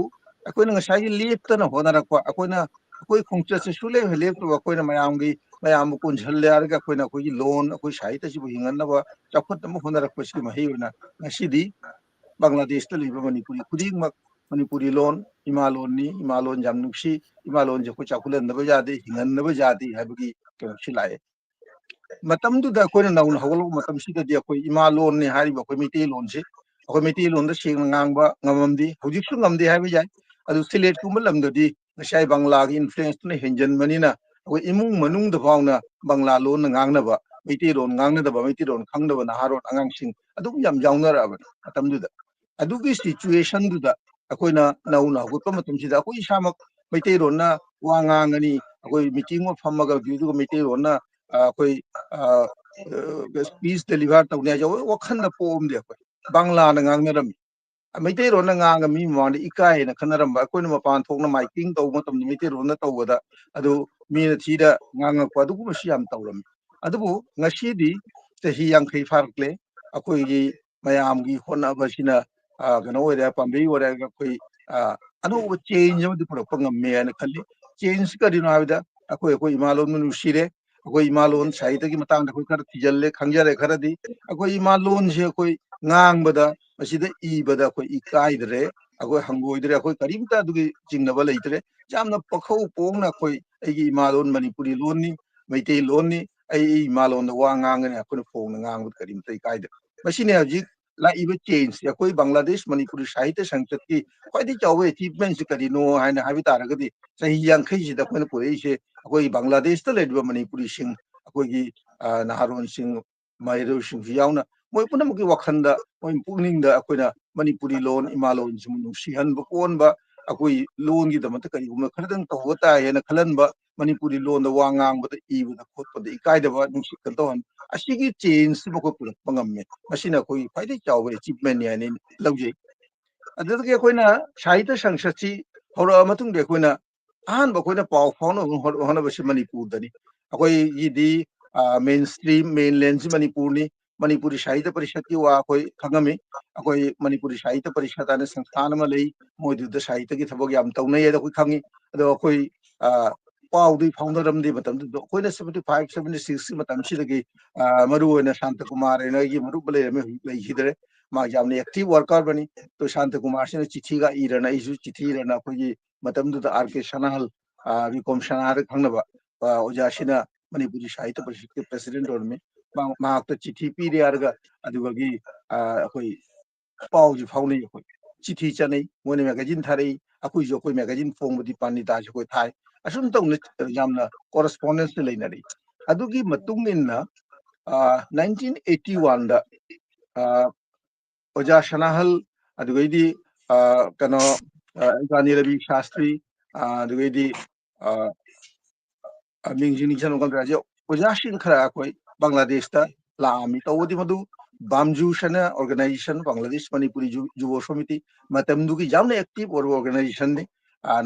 अखोइना ngसाई लेप्तना होनारकवा अखोइना अखोइ खोंचसे सुले लेप्तबा अखोइना मयामगी मयाम कुंझल यारगा अखोइना अखोइ लोन अखोइ साहित्य सिबु हिंगनबा चखुतम होनारकपसिगी मही ओइना ngसीदी बांग्लादेश ता लेबा मणिपुरी खुदिंगमक मणिपुरी लोन इमालोन जाम नुक्सी इमालोन जे को चाकुलनबा जादे हिंगनबा जादे हाबगी केनोसि लाए मतमदुदा अखोइना नौन हगलो मतमसिददी अखोइ इमालोन ने हारिबा अखोइ मिते लोन से अखोइ मिते लोन दा Seng ngang ngamamdi hujiksu ngamde हाबि जाय अदु सिलेट कुंबा लमददी ngसाई बांग्लागी इन्फ्लुएंस ने हेंजनमनिना अखोइ इमुंग मनुंग द फावना बांग्ला लोन ngangnaba मिते लोन ngangnदबा मिते लोन खंगदबा नहारोन अंगांसिंग अदुम याम जाउनराबन मतमदुदा अदुगी सिचुएशन दुदा अखोइना नौना हगुतपा मतमसिदा अखोइ इसामक मिते लोनना वा nganगनी अखोइ मीटिंग में फमगा दुदुगा मिते लोनना अखोइ स्पीच डिलीवर तौने जो वखन पोमदे अखोइ बांग्ला ngangnरम मैते रोन ngang मी मांड इकाय न खनरम अखोइना मपान थोकना माइकिंग तौ मतम मिते रोन तौबदा अदु मीना थीदा ngang को अदुगु मसि याम तौरम अदुबु ngसीदी चही यांखै फारकले अखोइगी मयामगी होनाबसिना कनो ओइरा पाम्बे ओइरा अखोइ अनोब चेंज अमदि पुरक ngmme ana खल्ली चेंज करिनो हाबिदा अखोइ अखोइ इमालोन मनु सिरे अखोइ इमालोन साहित्य की मतंग अखोइ खर थिजल्ले खंजरे खरदी अखोइ इमालोन से अखोइ ngang बदा ꯃꯁꯤꯗ ꯏꯕꯗ ꯑꯩꯈꯣꯏ ꯏꯀꯥꯏꯗ꯭ꯔꯦ ꯑꯩꯈꯣꯏ ꯍꯪꯒꯣꯏꯗ꯭ꯔꯦ ꯑꯩꯈꯣꯏ ꯀꯔꯤꯝꯇ ꯑꯗꯨꯒꯤ ꯆꯤꯡꯅꯕ ꯂꯩꯇ꯭ꯔꯦ ꯌꯥꯝꯅ ꯄꯥꯈꯧ ꯄꯣꯡꯅ ꯑꯩꯈꯣꯏ ꯑꯩꯒꯤ ꯏꯃꯥꯂꯣꯟ ꯃꯅꯤꯄꯨꯔꯤ ꯂꯣꯟꯅꯤ ꯃꯩꯇꯩ ꯂꯣꯟꯅꯤ ꯑꯩ ꯏꯃꯥꯂꯣꯟꯗ ꯋꯥ ꯉꯥꯡꯒꯅꯤ ꯑꯩꯈꯣꯏꯅ ꯐꯣꯡꯅ ꯉꯥꯡꯕꯗ ꯀꯔꯤꯝꯇ ꯏꯀꯥꯏꯗ꯭ꯔꯦ ꯃꯁꯤꯅꯦ ꯍꯧꯖꯤꯛ ꯂꯥꯛꯏꯕ ꯆꯦꯟꯖꯁꯦ ꯑꯩꯈꯣꯏ ꯕꯪꯒ꯭ꯂꯥꯗꯦꯁ ꯃꯅꯤꯄꯨꯔꯤ ꯁꯥꯍꯤꯇ꯭ꯌ ꯁꯪꯁꯠꯀꯤ ꯈ꯭ꯋꯥꯏꯗꯒꯤ ꯆꯥꯎꯕ ꯑꯦꯆꯤꯞꯃꯦꯟꯁꯤ ꯀꯔꯤꯅꯣ ꯍꯥꯏꯅ ꯍꯥꯏꯕ ꯇꯥꯔꯒꯗꯤ ꯆꯍꯤ 50ꯁꯤꯗ ꯑꯩꯈꯣꯏꯅ ꯄꯨꯔꯛꯏꯁꯦ ꯑꯩꯈꯣꯏ ꯕꯪꯒ꯭ꯂꯥꯗꯦꯁꯇ ꯂꯩꯔꯤꯕ ꯃꯅꯤꯄꯨꯔꯤꯁꯤꯡ ꯑꯩꯈꯣꯏꯒꯤ ꯅꯍꯥꯔꯣꯟꯁꯤꯡ ꯃꯍꯩꯔꯣꯏꯁꯤꯡꯁꯨ ꯌꯥꯎꯅ ꯃꯣꯏ ꯄꯨꯝꯅꯃꯛꯀꯤ ꯋꯥꯈꯜꯗ ꯃꯣꯏ ꯄꯨꯛꯅꯤꯡꯗ ꯑꯩꯈꯣꯏꯅ ꯃꯅꯤꯄꯨꯔꯤ ꯂꯣꯟ ꯏꯃꯥꯂꯣꯟꯁꯤꯡ ꯅꯨꯡꯁꯤꯍꯟꯕ ꯀꯣꯟꯕ ꯑꯩꯈꯣꯏ ꯂꯣꯟꯒꯤꯗꯃꯛꯇ ꯀꯔꯤꯒꯨꯝꯕ ꯈꯔꯗꯪ ꯇꯧꯕ ꯇꯥꯏ ꯍꯥꯏꯅ ꯈꯜꯍꯟꯕ ꯃꯅꯤꯄꯨꯔꯤ ꯂꯣꯟꯗ ꯋꯥ ꯉꯥꯡꯕꯗ ꯏꯕꯗ ꯈꯣꯠꯄꯗ ꯏꯀꯥꯏꯗꯕ ꯅꯨꯡꯁꯤꯠ ꯇꯧꯍꯟꯕ ꯑꯁꯤꯒꯤ ꯆꯦꯟꯖꯁꯤ ꯑꯩꯈꯣꯏ ꯄꯨꯔꯛꯄ ꯉꯝꯃꯦ ꯃꯁꯤꯅ ꯑꯩꯈꯣꯏꯒꯤ ꯈ꯭ꯋꯥꯏꯗꯒꯤ ꯆꯥꯎꯕ ꯑꯦꯆꯤꯞꯃꯦꯟꯅꯤ ꯍꯥꯏꯅ ꯂꯧꯖꯩ ꯑꯗꯨꯗꯒꯤ ꯑꯩꯈꯣꯏꯅ ꯁꯥꯍꯤꯇ꯭ꯌ ꯁꯪꯁꯠꯁꯤ ꯍꯧꯔꯛꯑ ꯃꯇꯨꯡꯗ ꯑꯩꯈꯣꯏꯅ ꯑꯍꯥꯟꯕ ꯑꯩꯈꯣꯏꯅ ꯄꯥꯎ ꯐꯥꯎꯅꯕ ꯍꯣꯠꯅꯕꯁꯤ ꯃꯅꯤꯄꯨꯔꯗꯅꯤ ꯑꯩꯈꯣꯏꯒꯤꯗꯤ ꯃꯦꯟ ꯁ꯭ꯇ꯭ꯔꯤꯝ ꯃꯦꯟꯂꯦꯟꯁꯤ ꯃꯅꯤꯄꯨꯔꯅꯤ ꯃꯅꯤꯄꯨꯔꯤ ꯁꯥꯍꯤꯇ꯭य ꯄꯔꯤषꯠꯀꯤ ꯋꯥ ꯑꯩꯈꯣꯏ ꯈꯪꯉꯝꯃꯤ ꯑꯩꯈꯣꯏ ꯃꯅꯤꯄꯨꯔꯤ ꯁꯥꯍꯤꯇ꯭य ꯄꯔꯤषꯠ ꯍꯥꯏꯅ ꯁꯪꯁꯊꯥꯟ ꯑꯃ ꯂꯩ ꯃꯣꯏꯗꯨꯗ ꯁꯥꯍꯤꯇ꯭ꯌꯒꯤ ꯊꯕꯛ ꯌꯥꯝ ꯇꯧꯅꯩ ꯍꯥꯏꯅ ꯑꯩꯈꯣꯏ ꯈꯪꯉꯤ ꯑꯗꯣ ꯑꯩꯈꯣꯏ ꯄꯥꯎꯗꯤ ꯐꯥꯎꯅꯔꯝꯗꯦ ꯃꯇꯝꯗꯨꯗ ꯑꯩꯈꯣꯏꯅ 75 76ꯀꯤ ꯃꯇꯝꯁꯤꯗꯒꯤ ꯃꯔꯨꯑꯣꯏꯅ ꯁꯥꯟꯇꯀꯨꯃꯥꯔ ꯍꯥꯏꯅ ꯑꯩꯒꯤ ꯃꯔꯨꯞ ꯂꯩꯔꯝꯃꯤ ꯍꯧꯖꯤꯛ ꯂꯩꯈꯤꯗ꯭ꯔꯦ ꯃꯥ ꯌꯥꯝꯅ ꯑꯦꯛꯇꯤꯚ ꯋꯥꯔꯀꯔꯕꯅꯤ ꯇꯣ ꯁꯥꯟꯇꯀꯨꯃꯥꯔꯁꯤꯅ ꯆꯤꯊꯤꯒ ꯏꯔꯅ ꯑꯩꯁꯨ ꯆꯤꯊꯤ ꯏꯔꯅ ꯑꯩꯈꯣꯏꯒꯤ ꯃꯇꯝꯗꯨꯗ ꯀꯦ ꯁꯅꯥꯍꯜ ꯕꯤꯀꯣꯝ ꯁꯅꯥꯍꯜ ꯈꯪꯅꯕ ꯑꯣꯖꯥꯁꯤꯅ ꯃꯅꯤꯄꯨꯔꯤ ꯁꯥꯍꯤꯇ꯭य ꯄꯔꯤषꯠꯀꯤ ꯄ꯭ꯔꯦꯁꯤꯗꯦꯟꯠ ꯑꯣꯏꯔꯝꯃꯤ ꯃꯍꯥꯛꯇ ꯆꯤꯊꯤ ꯄꯤꯔꯦ ꯍꯥꯏꯔꯒ ꯑꯗꯨꯒꯤ ꯑꯩꯈꯣꯏ ꯄꯥꯎꯁꯤ ꯐꯥꯎꯅꯩ ꯑꯩꯈꯣꯏ ꯆꯤꯊꯤ ꯆꯠꯅꯩ ꯃꯣꯏꯅ ꯃꯦꯒꯥꯖꯤꯟ ꯊꯥꯔꯛꯏ ꯑꯩꯈꯣꯏꯁꯨ ꯑꯩꯈꯣꯏ ꯃꯦꯒꯥꯖꯤꯟ ꯐꯣꯡꯕꯗꯤ ꯄꯥꯅꯤꯇꯥꯁꯨ ꯑꯩꯈꯣꯏ ꯊꯥꯏ ꯑꯁꯨꯝ ꯇꯧꯅ ꯌꯥꯝꯅ ꯀꯣꯔꯁꯄꯣꯟꯗꯦꯟꯁꯇ ꯂꯩꯅꯔꯤ ꯑꯗꯨꯒꯤ ꯃꯇꯨꯡ ꯏꯟꯅ 1981ꯗ ꯑꯣꯖꯥ ꯁꯅꯥꯍꯜ ꯑꯗꯨꯒꯩꯗꯤ ꯀꯩꯅꯣ ꯏꯕꯥꯅꯤ ꯔꯕꯤ ꯁꯥꯁꯇ꯭ꯔꯤ ꯑꯗꯨꯒꯩꯗꯤ ꯃꯤꯡꯁꯤ ꯅꯤꯡꯁꯤꯡꯕ ꯑꯣꯖꯥꯁꯤꯡ ꯈꯔ ꯑꯩꯈꯣꯏ ꯕꯪꯒ꯭ꯂꯥꯗꯦꯁꯇ ꯂꯥꯛꯑꯝꯃꯤ ꯇꯧꯕꯗꯤ ꯃꯗꯨ ꯕꯥꯝꯖꯨꯁꯅ ꯑꯣꯔꯒꯅꯥꯏꯖꯦꯁꯟ ꯕꯪꯒ꯭ꯂꯥꯗꯦश ꯃꯅꯤꯄꯨꯔꯤ ꯌꯨꯕ ꯁꯣꯃꯤꯇꯤ ꯃꯇꯝꯗꯨꯒꯤ ꯌꯥꯝꯅ ꯑꯦꯛꯇꯤꯚ ꯑꯣꯏꯕ ꯑꯣꯔꯒꯅꯥꯏꯖꯦꯁꯟꯅꯤ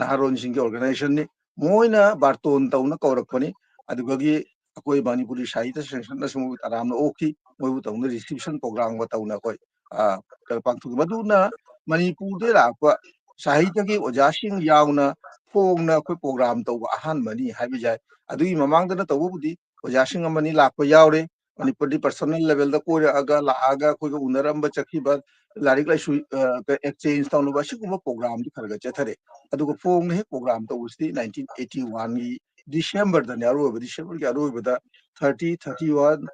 ꯅꯍꯥꯔꯣꯟꯁꯤꯡꯒꯤ ꯑꯣꯔꯒꯅꯥꯏꯖꯦꯁꯟꯅꯤ ꯃꯣꯏꯅ ꯕꯥꯔꯇꯣꯟ ꯇꯧꯅ ꯀꯧꯔꯛꯄꯅꯤ ꯑꯗꯨꯒꯤ ꯑꯩꯈꯣꯏ ꯃꯅꯤꯄꯨꯔꯤ ꯁꯥꯍꯤꯇ꯭य ꯁꯪꯁꯠꯅꯁꯨ ꯇꯔꯥꯝꯅ ꯑꯣꯛꯈꯤ ꯃꯣꯏꯕꯨ ꯇꯧꯅ ꯔꯤꯁꯤꯞꯁꯟ ꯄ꯭ꯔꯣꯒ꯭ꯔꯥꯝꯒ ꯇꯧꯅ ꯑꯩꯈꯣꯏ ꯄꯥꯡꯊꯣꯛꯈꯤ ꯃꯗꯨꯅ ꯃꯅꯤꯄꯨꯔꯗ ꯂꯥꯛꯄ ꯁꯥꯍꯤꯇ꯭ꯌꯒꯤ ꯑꯣꯖꯥꯁꯤꯡ ꯌꯥꯎꯅ ꯐꯣꯡꯅ ꯑꯩꯈꯣꯏ ꯄ꯭ꯔꯣꯒ꯭ꯔꯥꯝ ꯇꯧꯕ ꯑꯍꯥꯟꯕꯅꯤ ꯍꯥꯏꯕ ꯌꯥꯏ ꯑꯗꯨꯒꯤ ꯃꯃꯥꯡꯗꯅ ꯇꯧꯕꯕꯨꯗꯤ ꯑꯣꯖꯥꯁꯤꯡ ꯑꯃꯅꯤ ꯂꯥꯛꯄ ꯌꯥꯎꯔꯦ ꯃꯅꯤꯄꯨꯔꯗꯤ ꯄꯔꯁꯣꯅꯦꯜ ꯂꯦꯚꯦꯜꯗ ꯀꯣꯏꯔꯛꯑꯒ ꯂꯥꯛꯑꯒ ꯑꯩꯈꯣꯏꯒ ꯎꯅꯔꯝꯕ ꯆꯠꯈꯤꯕ ꯂꯥꯏꯔꯤꯛ ꯂꯥꯏꯁꯨ ꯑꯦꯛꯆꯦꯟꯖ ꯇꯧꯅꯕ ꯑꯁꯤꯒꯨꯝꯕ ꯄ꯭ꯔꯣꯒ꯭ꯔꯥꯝꯗꯤ ꯈꯔ ꯈꯔ ꯆꯠꯊꯔꯦ ꯑꯗꯨꯒ ꯐꯣꯡꯅ ꯍꯦꯛ ꯄ꯭ꯔꯣꯒ꯭ꯔꯥꯝ ꯇꯧꯕꯁꯤꯗꯤ 1981ꯒꯤ ꯗꯤꯁꯦꯝꯕꯔꯗꯅꯤ ꯑꯔꯣꯏꯕ ꯗꯤꯁꯦꯝꯕꯔꯒꯤ ꯑꯔꯣꯏꯕꯗ 30 31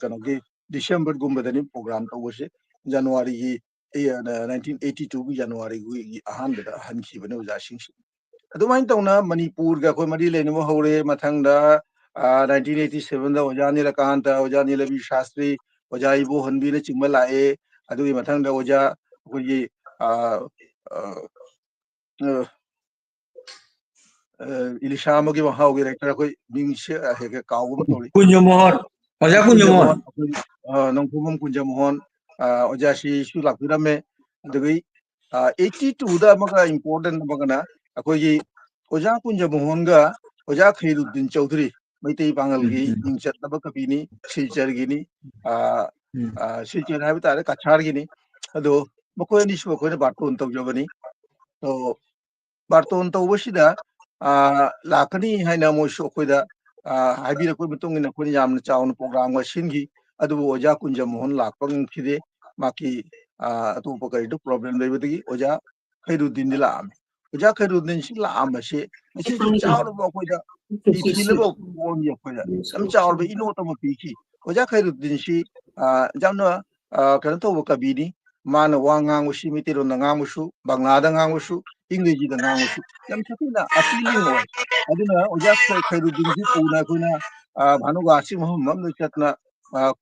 ꯀꯩꯅꯣꯒꯤ ꯗꯤꯁꯦꯝꯕꯔꯒꯨꯝꯕꯗꯅꯤ ꯄ꯭ꯔꯣꯒ꯭ꯔꯥꯝ ꯇꯧꯕꯁꯦ ꯖꯅꯋꯥꯔꯤꯒꯤ 1982ꯒꯤ ꯖꯅꯋꯥꯔꯤꯒꯤ ꯑꯍꯥꯟꯕꯗ ꯍꯟꯈꯤꯕꯅꯦ ꯑꯣꯖꯥꯁꯤꯡꯁꯦ ꯑꯗꯨꯃꯥꯏꯅ ꯇꯧꯅ ꯃꯅꯤꯄꯨꯔꯒ ꯑꯩꯈꯣꯏ ꯃꯔꯤ ꯂꯩꯅꯕ ꯍꯧꯔꯦ ꯃꯊꯪꯗ 1987ꯗ ꯑꯣꯖꯥ ꯅꯤꯂꯀꯥꯟꯇ ꯑꯣꯖꯥ ꯅꯤꯂꯕꯤ ꯁꯥꯁꯇ꯭ꯔꯤ ꯑꯣꯖꯥ ꯏꯕꯣꯍꯟꯕꯤꯅ ꯆꯤꯡꯕ ꯂꯥꯛꯑꯦ ꯑꯗꯨꯒꯤ ꯃꯊꯪꯗ ꯑꯣꯖꯥ ꯑꯩꯈꯣꯏꯒꯤ इलिशा अमगी महावगी रेक्टर अखोई मिंगसे हेगे कावगम तोली कुंजमोहन ओजा कुंजमोहन कुंजमोहन अखोई नंगफुमम कुंजमोहन ओजासी सु लाखिरमे अदुगी 82 दा मगा इंपोर्टेंट मगना अखोई ओजा कुंजमोहनगा ओजा खैरुद्दीन चौधरी मैतै बांगलगी मिंगचत लब कबिनी सिलचरगिनी सिलचर हाबि तारे कछारगिनी अदो मखोय नि सु अखोय बाटोन तौजबनी तो बाटोन तौबसिदा लाकनी हाइना मोइसु अखोयदा हाइबिरकोय मतुंग इन अखोय यामना चावना प्रोग्राम गा सिनगी अदुबो ओजा कुंजमोहन लाकपा ngखिदे माकी अतोप करिदो प्रॉब्लम लेबदगी ओजा खैरुद्दीन दि लाम ओजा खैरुद्दीन सि लाम से मसिसु चावरबो अखोयदा इथिलबो पोंगी अखोयदा यम चावरबो इनोट अम पीखी ओजा खैरुद्दीन सि जामना कनो तोबो कबिनी माना वा ngangusi मितिरोना ngangusu bangada ngangusu इंग्रेजी दा ngangusu यम सकिना अपीलिंग ओय अदुना ओजा खैरुद्दीन सि पुना खुना भानुगासी मोहम्मद चतना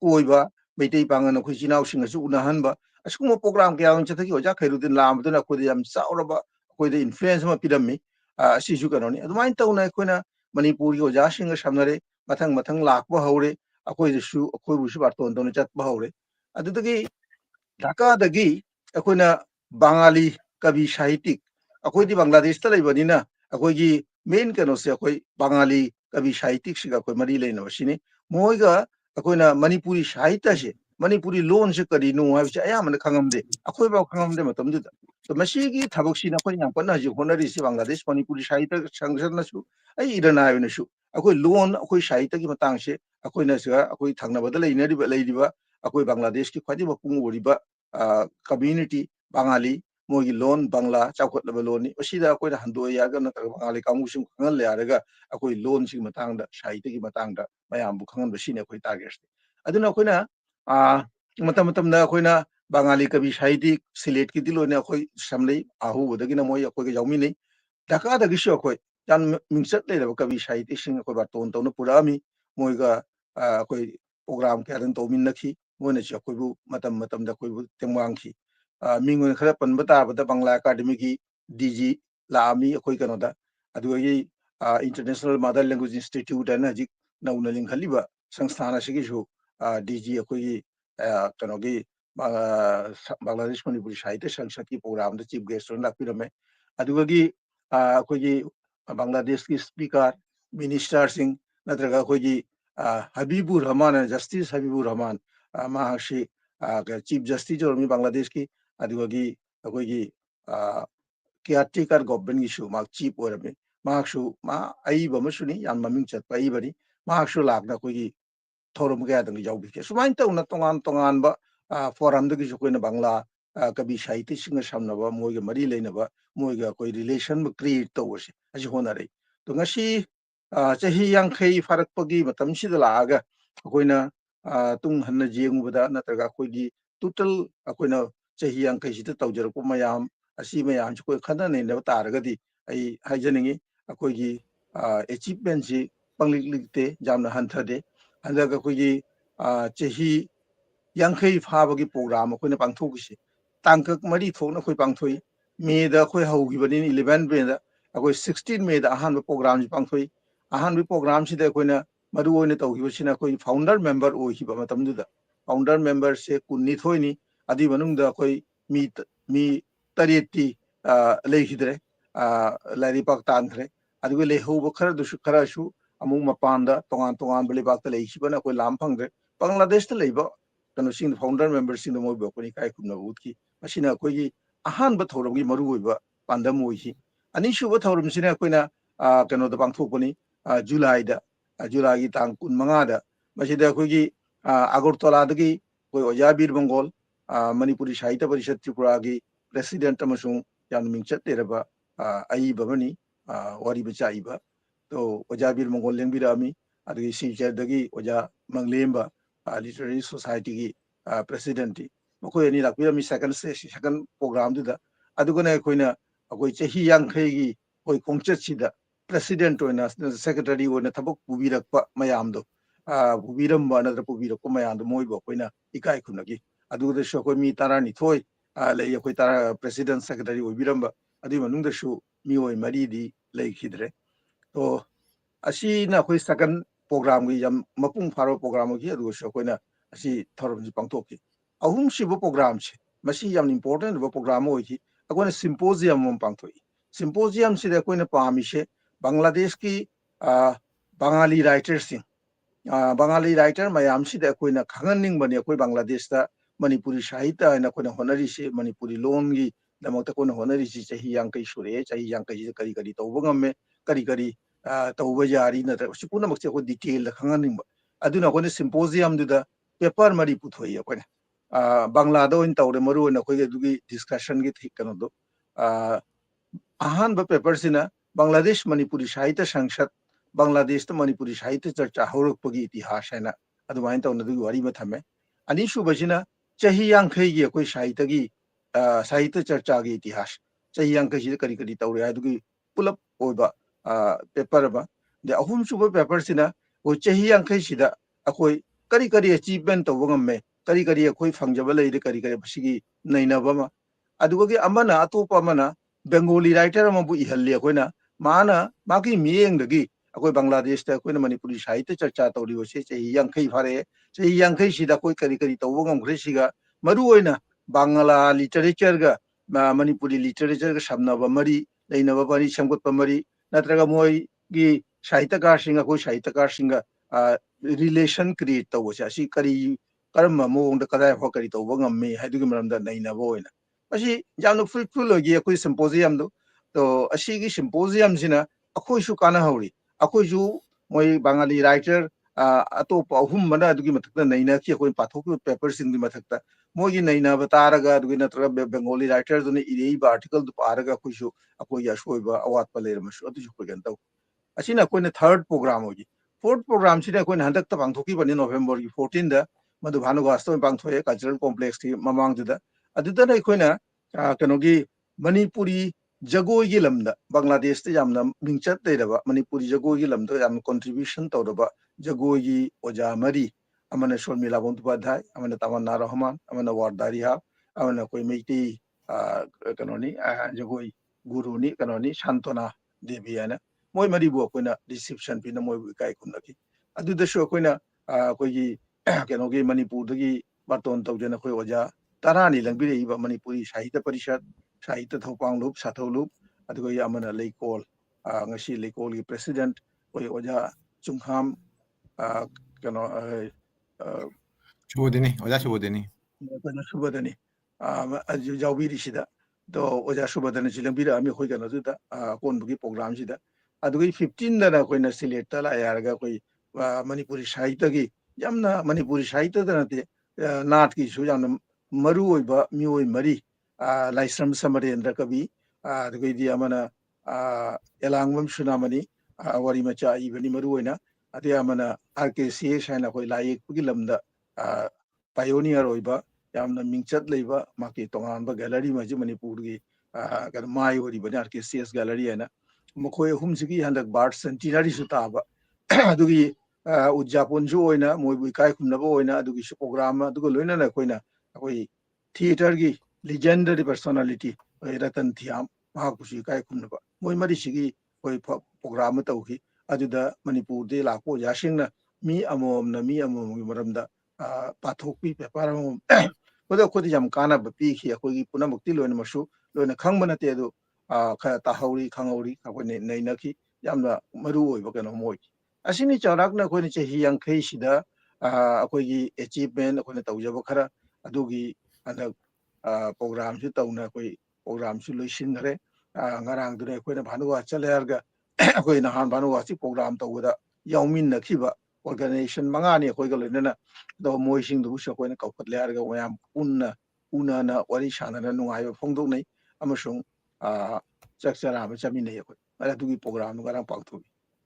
कोइबा मैतै पांगन अखोय चिनाव सिंगसु उनाहनबा असकुम प्रोग्राम के आवन चथकी ओजा खैरुद्दीन लामदुना अखोय यम चावरबा अखोय द इन्फ्लुएंस मा पिरम्मी असिसु कनोनी अदुमाइन तौना अखोयना मणिपुर की ओजा सिंग सामनरे मथंग मथंग लाकबा हौरे अखोयदसु अखोयबुसु बाटोन तौना चतबा हौरे अदुदगी ढाकादगी अखोयना बंगाली कवि साहित्यिक अखोयदी बांग्लादेश ता लेबनिना अखोयगी मेन कनोसे अखोय बंगाली कवि साहित्यिक सिगा अखोय मरी लेनबसिनी मोयगा अखोयना मणिपुरी साहित्य से मणिपुरी लोन से करिनो हाबिसे अयामना खंगमदे अखोय बाव खंगमदे मतमदुदा तो मसीगी थबकसिना अखोय याम कन्ना हजि होनरिसि बांग्लादेश मणिपुरी साहित्य संगठनसु अई इरनायनसु अखोय लोन अखोय साहित्य की मतंग से अखोयना सिगा अखोय थंगनबदा लेनरिबा अखोय बांग्लादेश की ख्वादि मपुंग ओरिबा community Bangali mogi loan Bangla chakot level loan osida akoi da hando yaga na Bangali kamu sing kangal le araga akoi loan sing matang da shahite ki matang da mayam bu kangal basine akoi target aduna akoi na matam na akoi na Bangali kabi shahidi select ki dilo ne akoi samlei ahu bodagi na moi akoi ga yaumi nei Dhaka da gisho akoi yan mingsat le da kabi shahidi sing akoi ba ton na purami moi ga akoi program ke adan to min nakhi moi na chi akoi bu matam da akoi bu tengwang ki mingun khara pan bata bata Bangla Academy ki DG Lami akoi kano da adugi International Mother Language Institute and hajik nauna ling khaliba sangsthana sigi ju DG akoi ki kano ki Bangladesh Manipuri Sahitya Sangsad ki program da chief guest ron lakpirame adugi akoi ki Bangladesh ki speaker minister sing natraga akoi ki Habibur Rahman Justice Habibur Rahman mahashi chief justice jormi Bangladesh ki adugi akoi ki caretaker government gi shu mak chief orame mak shu ma ai ba masuni yan maming chat pai bari mak shu lak na koi gi thorum ga dang jau bi ke sumain ta una tongan ba forum da gi shu koi na Bangla kabi shahiti sing samna ba moi ga mari leina ba moi ga koi relation ba create to wase aji hona re to ngasi chahi yang khai farak pagi matam si da la ga koi na tung hanna jeng bada na tra ga koi gi total koi na chahi yang khai si ta tawjar ko mayam asi mayam chi koi khana nei na ta ra di ai hai janingi akoi gi achievement si panglik likte jamna hanthade handa ga koi gi chahi yankhai phaba gi program akoi na pangthok si tangkak mari thokna koi pangthoi me da koi haugi bani 11 me da akoi 16 me da ahan program ji pangthoi ahan program si da koi na maru oina tawgi basina koi founder member o hi ba matam du da founder member se kunni thoi ni adi manung da koi mi tareti lekhidre lari pak tantre adugo leho khara du khara shu amung mapanda tongan beli bak le khibana koi lam phangre Bangladesh ta leiba kanu sing founder member sing mo ba koni kai kumna utki masina koi gi ahan ba thoram gi maru oiba pandam oi hi ani shu ba thoram sina koi na kanu da bangthok poni July gi tang kun manga da masida koi gi Agartala da gi koi Ojabir Bengal Manipuri Sahitya Parishad Tripura gi president amasung yan mingchat teraba ai babani wari bacha iba to Ojabir Mongol lengbirami adi silchar dagi oja manglemba literary society gi president mako ni lakbirami second program da adugona koina akoi chahi yankhai gi koi kongchat sida president oina secretary oina thabak pubirakpa mayamdo pubiram na pubirakpa mayamdo moibo koina ikai khunagi aduda sho koi mi tarani thoi lei akoi tara president secretary oibiramba adi manungda shu mi oi mari di lei khidre to asi na koi second program gi yam mapung pharo program gi adu sho koi na asi thorom ji pangthok ki ahum sibo program che masi yam important bo program oi ki akoi symposium mom pangthoi symposium si de koi na pami she Bangladesh ki Bangali writers sing Bangali writer mayam si de koi na khangan ning bani koi Bangladesh ta Manipuri Sahitya na koi na honari se Manipuri loan gi damakta koi na honari si chahi yang kai shure chahi yang kai kari tawba ngamme kari tawba jari na si puna makse ko detail da khangan ning ba aduna koi na symposium du da paper mari puthoi koi na Bangla da oin tawre maru na koi gi discussion gi thik kano do ahan ba paper sina Bangladesh Manipuri Sahitya Sangsad Bangladesh ta Manipuri Sahitya Charcha horok pagi itihas hai na adumain tawna du wari ma thame ani shu bajina chahi yankhai gi koi sahitya gi sahitya charcha gi itihas chahi yankhai ji kari tawre adugi pulap oiba paper ba de ahum shu ba paper sina o chahi yankhai sida akoi kari achievement tawba ngamme kari akoi phangjaba leide kari basigi nainaba ma adugi amana atopa amana Bengali writer ama bu ihalli akoi na mana maki mieng dagi akoi Bangladesh ta akoi na Manipuri Sahitya Charcha tawri wase chahi yankhai phare chahi yankhai sida koi kari tawba ngamkhre siga maru oina Bangla literature ga Manipuri literature ga samnaba mari leinaba bari samgotpa mari natraga moi gi Sahityakar singa koi Sahityakar singa relation create tawse asi kari karma mawong da kadai ho kari tawba ngamme haidugi maramda nainaba oina masi jamno fruitful ogi akoi symposium do to asi gi symposium sina akoi su kana hauri akoi ju moi Bangali writer atop ahum mana adugi mathakta naina ki akoi pathok paper sing di mathakta मोगी नैनाब तारगा दुगी नत्रगा बेंगोली राइटर दुने इरेइबा आर्टिकल दु पारगा कुइसु अकोई अशोइबा अवातपा लेरमसु अदुसु कोइगन तौ असिना कोइने थर्ड प्रोग्राम होगी फोर्थ प्रोग्राम सिदा कोइने हंदक ता पांगथोकी बनि नवंबर की 14 दा मधु भानुगास तो पांगथोए कल्चरल कॉम्प्लेक्स की ममांग दुदा अदुदा नै कोइना कनोगी मणिपुरी जगोई की लमदा बांग्लादेश ते यामना मिंगचत लेरबा मणिपुरी जगोई की लमदा याम कंट्रीब्यूशन तौरबा जगोई की ओजा मरी अमने शर्मिला बंदोपाध्याय अमने तमन्ना रहमान अमने वारदारी हाब अमने कोई मेटी कनोनी जगोई गुरुनी कनोनी शांतना देवी है मोई मरी बु कोइना रिसेप्शन पिना मोई बु काय कुनकी अदुदसु कोइना कोई कनोगी मणिपुर दगी बातोन तौजना कोई ओजा तरानी लंबिरे इबा मणिपुरी साहित्य परिषद साहित्य थौपांगलुप साथौलुप अदुगई अमना लेकोल ngasi लेकोल की प्रेसिडेंट कोई ओजा चुंखाम कनो शुभोदिनी ओजा शुभोदिनी कोइना सुबदनी अजु जाउबिरी सिदा तो ओजा सुबदनी सिलंबिरा आमी खोइ कनो जुदा कोन बुगी प्रोग्राम सिदा अदुगई 15 दना कोइना सिलेक्ट तला यारगा कोई मणिपुरी साहित्य की यामना मणिपुरी साहित्य दनते नाट की सु यामना मरु ओइबा मिओइ मरी लाइस्रम समरेंद्र कवि अदुगई दि अमना एलांगम सुनामनी वारी मचा इबनी मरु ओइना अते अमना आरकेसीएस हाइना कोइ लाइक पुगी लमदा पायोनियर ओइबा यामना मिंगचत लेबा माकी तोंगानबा गैलरी मजि मणिपुर की कन माय ओरी बने आरकेसीएस गैलरी हैना मखोय हुमसिगी हंदक बार्ट सेंटिनरी सुताबा अदुगी उज्जापुन जु ओइना मोइबु काय खुमनबा ओइना अदुगी प्रोग्राम अदुगो लोइना ना कोइना कोई थिएटर की लेजेंडरी पर्सनालिटी रतन थियाम महाकुशी काय खुमनबा मोइ मरी सिगी कोई प्रोग्राम तौखी अदुदा मणिपुर दे लाको यासिंगना मी अमोमना मी अमोमगी मरमदा पाथोकपी पेपर अमोम ओदा खोदि जाम काना बपीखी अखोगी पुनमुक्ति लोइन मसु लोइन खंगब नते अदु खा ताहौरी खंगौरी अखोने नैनखी यामना मरु ओइबा कनो मोइ असिनी चौराकना अखोने चही यांखै सिदा अखोगी अचीवमेंट अखोने तौजबा खरा अदुगी हंदक प्रोग्राम सु तौना कोई प्रोग्राम सु लोइसिनरे ngarang dune koina bhanuwa chale arga koina han bhanuwa chi program tawda yaumin nakhiba organization mangani koi ga lena do moising du so koina kauphat le arga wayam una na wari shana na nungai phongdok nei amasung chakchara ba chami nei ko ala dugi program ngarang pakthu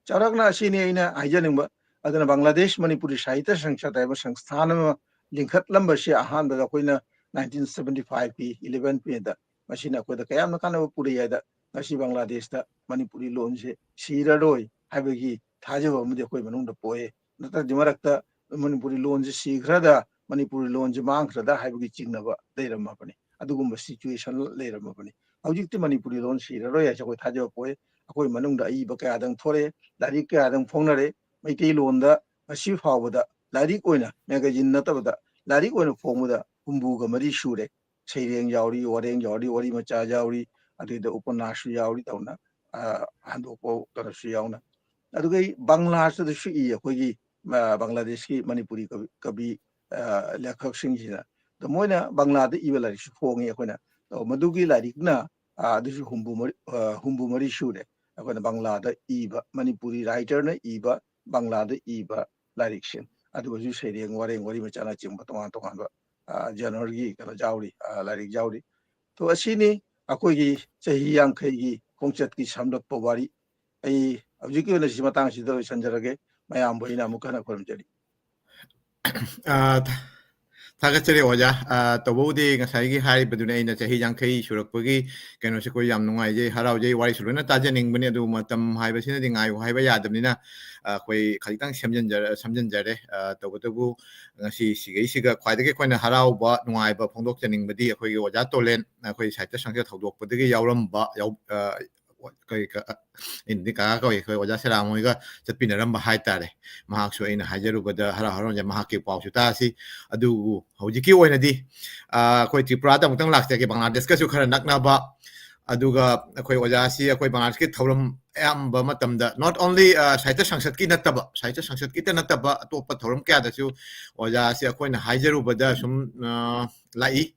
charakna asini aina haijaningba adana bangladesh manipuri sahitya sangsad aiba sangsthana lingkhat lamba se ahan da koina 1975 ki 11 pe da machina ko da kayam kana puri ya da ngasi bangladesh da manipuri lon se siraroi habegi thajaba mu de koi manung da poe nata dimarakta manipuri lon se sigrada manipuri lon je mangkrada habegi chingnaba leiramma pani adugumba situation leiramma pani hojikti manipuri lon siraroi ya koi thajaba poe akoi manung da ai ba kaya dang thore dari kaya dang phongnare maitei lon da asi phawada larik oina magazine natabada larik oina phongmuda humbuga mari shure seireng yauri wareng yauri wari macha yauri adida upanashu yauri tauna handoko karasu yauna adugai bangla su da shi akogi bangladesh ki manipuri kabi lekhak sing jina da moina bangla da ibelari su phongi akoina madugi larik na adusu humbu mari shure akoina bangla da iba manipuri writer na iba bangla da iba larik shin adugo ju seireng wareng wari macha na chimba tongan ba जनवरी कनो जाउरी लारिक जाउरी तो असिनी अकोगी चही यांखैगी खोंचत की समलप पवारी आई हजिकी ओना सि मतांग सिदा संजरगे मयाम बहिना मुखना खरमजरी थागचरे ओजा तबोदे ngसाइगी हारिबदुने ina chahi yankhai surakpagi keno se koi yam nungai je harau je wari suluna tajaning bani adu matam haiba sina dingai haiba yadamnina koi khalitang samjanjare tabotabu ngasi sigei siga khwaidagi koina harau ba nungai ba phongdok chaning badi khoi oja tolen khoi saita sangja thodok padagi yauram ba yau kai ka indi ka ko khoi oja sera moiga chatpinaram ba hai tare mahak so ina hajaru bada hara haron ja mahak ke pau su ta si adu hojiki oina di khoi tripura da mutang lakse ke bangladesh ka su khara nakna ba aduga khoi oja si khoi bangladesh ke thoram am ba matam da not only saita sangsad ki nataba saita sangsad ki ta nataba atopa thoram kya da su oja si khoi na hajaru bada sum lai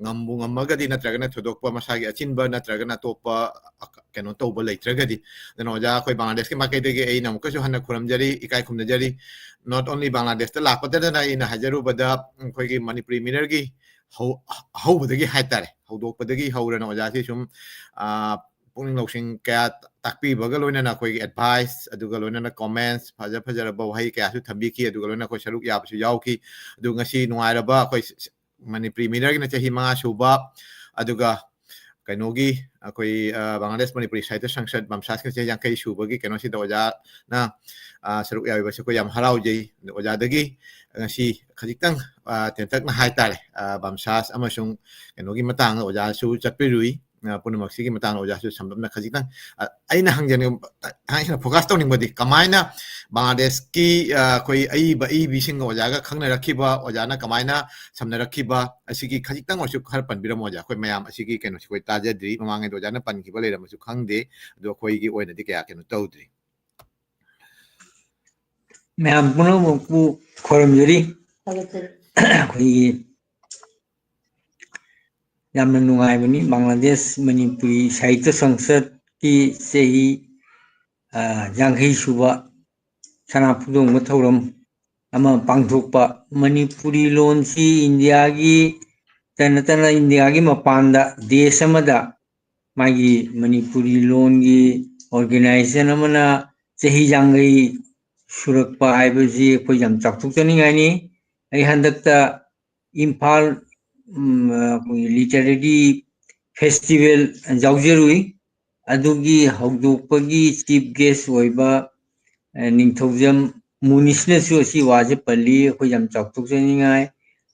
ngambu ngamagadi natragana thodokpa masagi achinba natragana topa keno toba leitragadi dano ja khoi bangladesh ke makai de ge ei nam kasu hanna khuramjari ikai khumnajari not only bangladesh ta lakpata na ina hajaru bada khoi gi manipuri minor gi hꯧꯕꯗꯒꯤ ꯍꯥꯏꯇꯥꯔꯦ ꯍꯧꯗꯣꯛꯄꯗꯒꯤ ꯍꯧꯔꯅ ꯑꯣꯖꯥꯁꯤ ꯁꯨꯝ ꯄꯨꯛꯅꯤꯡ ꯂꯧꯁꯤꯡ ꯀꯌꯥ ꯇꯥꯛꯄꯤꯕꯒ ꯂꯣꯏꯅꯅ ꯑꯩꯈꯣꯏꯒꯤ ꯑꯦꯗꯚꯥꯏꯁ ꯑꯗꯨꯒ ꯂꯣꯏꯅꯅ ꯀꯣꯃꯦꯟꯁ ꯐꯖꯔꯕ ꯋꯥꯍꯩ ꯀꯌꯥꯁꯨ ꯊꯝꯕꯤꯈꯤ ꯑꯗꯨꯒ ꯂꯣꯏꯅꯅ ꯑꯩꯈꯣꯏ ꯁꯔꯨꯛ ꯌꯥꯕꯁꯨ ꯌꯥꯎꯈꯤ ꯑꯗꯨ ꯉꯁꯤ ꯅꯨꯡꯉꯥꯏꯔꯕ ꯑꯩꯈꯣꯏ ꯃꯅꯤꯄꯨꯔꯤ ꯃꯤꯔꯔꯒꯤꯅ ꯆꯍꯤ 5 ꯁꯨꯕ ꯑꯗꯨꯒ ꯀꯩꯅꯣꯒꯤ ꯑꯩꯈꯣꯏ ꯕꯪꯒ꯭ꯂꯥꯗꯦꯁ ꯃꯅꯤꯄꯨꯔꯤ ꯁꯥꯍꯤꯇ꯭ꯌ ꯁꯪꯁꯠ ꯕꯝꯁꯥꯁꯀꯤ ꯆꯍꯤ 50 ꯁꯨꯕꯒꯤ ꯀꯩꯅꯣꯁꯤꯗ ꯑꯣꯖꯥꯅ ꯁꯔꯨꯛ ꯌꯥꯕꯤꯕꯁꯤ ꯑꯩꯈꯣꯏ ꯌꯥꯝ ꯍꯔꯥꯎꯖꯩ ꯑꯣꯖꯥꯗꯒꯤ ꯉꯁꯤ ꯈꯖꯤꯛꯇꯪ ꯇꯦꯟꯇꯛꯅ ꯍꯥꯏꯇꯥꯔꯦ ꯕꯝꯁꯥꯁ ꯑꯃꯁꯨꯡ ꯀꯩꯅꯣꯒꯤ ꯃꯇꯥꯡꯗ ꯑꯣꯖꯥꯁꯨ ꯆꯠꯄꯤꯔꯨꯏ ꯄꯨꯝꯅꯃꯛꯁꯤꯒꯤ ꯃꯇꯥꯡꯗ ꯑꯣꯖꯥꯁꯨ ꯁꯝꯂꯞꯅ ꯈꯖꯤꯛꯇꯪ ꯑꯩꯅ ꯍꯪꯖꯅꯤꯡꯕ ꯊꯥꯏꯅ ꯐꯣꯀꯁ ꯇꯧꯅꯤꯡꯕꯗꯤ ꯀꯃꯥꯏꯅ ꯕꯪꯒ꯭ꯂꯥꯗꯦꯁꯀꯤ ꯑꯩꯈꯣꯏ ꯑꯏꯕ ꯑꯏꯕꯤꯁꯤꯡꯒ ꯑꯣꯖꯥꯒ ꯈꯪꯅꯔꯛꯈꯤꯕ ꯑꯣꯖꯥꯅ ꯀꯃꯥꯏꯅ ꯁꯝꯅꯔꯛꯈꯤꯕ ꯑꯁꯤꯒꯤ ꯈꯖꯤꯛꯇꯪ ꯑꯣꯏꯔꯁꯨ ꯈꯔ ꯄꯟꯕꯤꯔꯝꯃꯣ ꯑꯣꯖꯥ ꯑꯩꯈꯣꯏ ꯃꯌꯥꯝ ꯑꯁꯤꯒꯤ ꯀꯩꯅꯣꯁꯤ ꯑꯩꯈꯣꯏ ꯇꯥꯖꯗ꯭ꯔꯤ ꯃꯃꯥꯡꯉꯩꯗ ꯑꯣꯖꯥꯅ ꯄꯟꯈꯤꯕ ꯂꯩꯔꯝꯃꯁꯨ ꯈꯪꯗꯦ ꯑꯗꯣ ꯑꯩꯈꯣꯏꯒꯤ ꯑꯣꯏꯅꯗꯤ ꯀꯌꯥ ꯀꯩꯅꯣ ꯇꯧꯗ꯭ꯔꯤ मैम पुनमकु खोरमजरी अखोई यामना नुंगाइबनी बांग्लादेश मणिपुरी साहित्य संसद की चही यांखई सुबा सनाफुदोंग थौरम अमा पांगथोकपा मणिपुरी लोनसी इंडिया की तनतना इंडिया की मपानदा देश अमदा मागी मणिपुरी लोन की ऑर्गेनाइजेशन अमना चही यांगई सुरक्पा हाइबजी अखोई याम चाकथोकचनिंगाइनी अई हंदकता इम्फाल लिटरेरी फेस्टिवल जाउजरुई अदुगी हौदोकपगी चीफ गेस्ट ओइबा निंगथौजम मुनिसनेसु असि वाजे पल्ली अखोई याम चाकथोकचनिंगाइ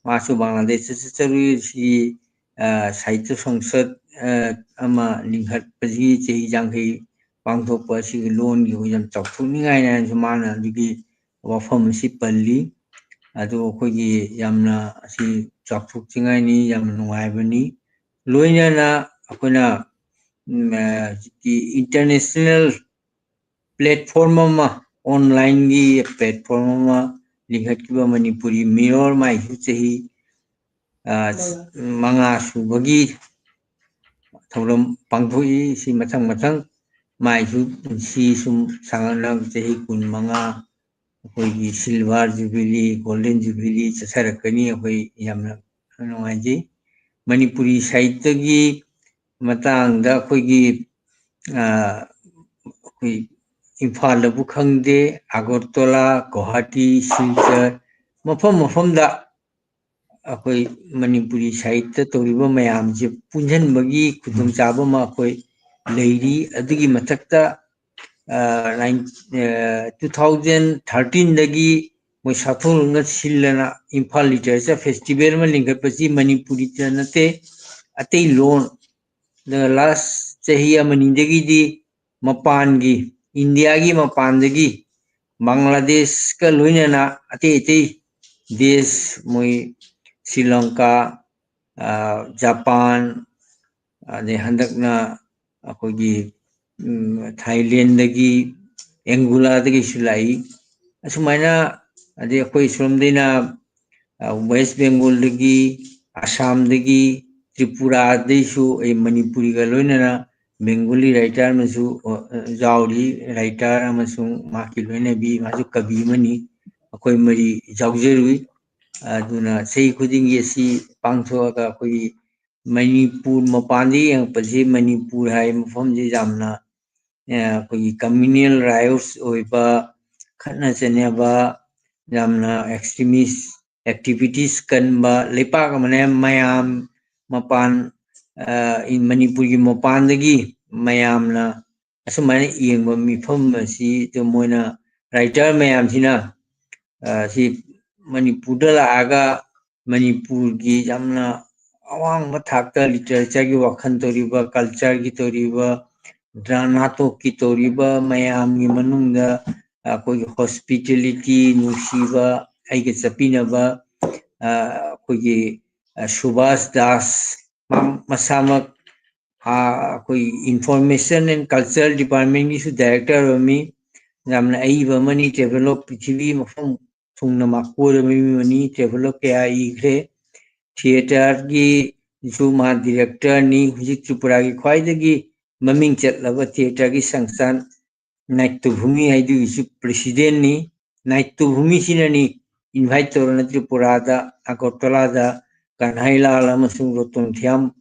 मासु बांग्लादेश चरुई सि साहित्य संसद अमा लिंहटपजी चही यांखई पांगथोकपा सि लोन की याम चाकथोकनिंगाइ नासु माना दुगी वफम सि पल्ली अदो अखोई यामना असि चाकथोकचिंगाइनी याम नुंगाइबनी लोइनाना अखोइना इंटरनेशनल प्लेटफॉर्म अमा ऑनलाइन की प्लेटफॉर्म अमा लिंहटकिबा मणिपुरी मिरर माइसु चही मंगा सुबगी थौरम पांगथोई सि मथंग मथंग माइसु सि सुम सांगलग चही 15 अखोई सिल्वर जुबिली गोल्डन जुबिली चसरकनी अखोई यामना नुंगाइजी मणिपुरी साहित्य की मतांगदा अखोई अखोई इम्फालदबु खंगदे आगरतला गुवाहाटी सिलचर मफम मफमदा अखोई मणिपुरी साहित्य तौरिबा मयामजे पुंजनबगी खुदुंचाबा मा अखोई लेरी अदुगी मथक्ता 2013 दगी मोइ साथोलंगा सिलना इम्फाल लिटरेचर फेस्टिवल में लिंगपची मणिपुरी नते अतै लोन द लास्ट चही अमनिदगी दी मपानगी इंडिया की मपानदगी बांग्लादेश का लोइनना अतै अतै देश मोइ श्रीलंका जापान अदे हंदकना अखोगी थाईलैंड दगी एंगोला दगी सुलाई असुमाइना अदे अखोई सोमदेना वेस्ट बेंगल दगी असम दगी त्रिपुरा देशु ए मणिपुरी का लोइनना बेंगोली राइटर मसु जाउरी राइटर अमसुंग माकी लोइनबी मासु कवि मनी अखोई मरी जाउजरुई अदुना सही खुदिंगी असि पांगथोका अखोई मणिपुर मपांदी यंगपजी मणिपुर हाई मफमजे जामना अखोई कम्युनल राइट्स ओइबा खतना चनेबा जामना एक्सट्रीमिस्ट एक्टिविटीज कनबा लेपाक मने मयाम मपान इन मणिपुर की मपानदगी मयामना असुमाइना येंगबा मिफम असि तो मोइना राइटर मयामसिना सि मणिपुर लागा मणिपुर की जामना अवांग थाकता लिटरेचर की वखन तोरिबा कल्चर की तोरिबा नाटक की तोरिबा मयाम की मनुंगदा कोई हॉस्पिटलिटी नुसीबा आइगे चपिनबा कोई सुभाष दास मसामक कोई इंफॉर्मेशन एंड कल्चरल डिपार्टमेंट की डायरेक्टर रमी जामना अईबा मनी डेवलप पृथ्वी मफम थुंगना माकोर मनी डेवलप क्या इग्रे थिएटर की जो मा डायरेक्टर नी हुजिक त्रिपुरा की ख्वाइदगी ममिंग चटलबा थिएटर की संस्थान नाट्यभूमि हाइदुगिसु president knee नाट्यभूमि सिनानी invite तौरना त्रिपुरादा अगरतलादा Kanhailal amasung Rotongthiam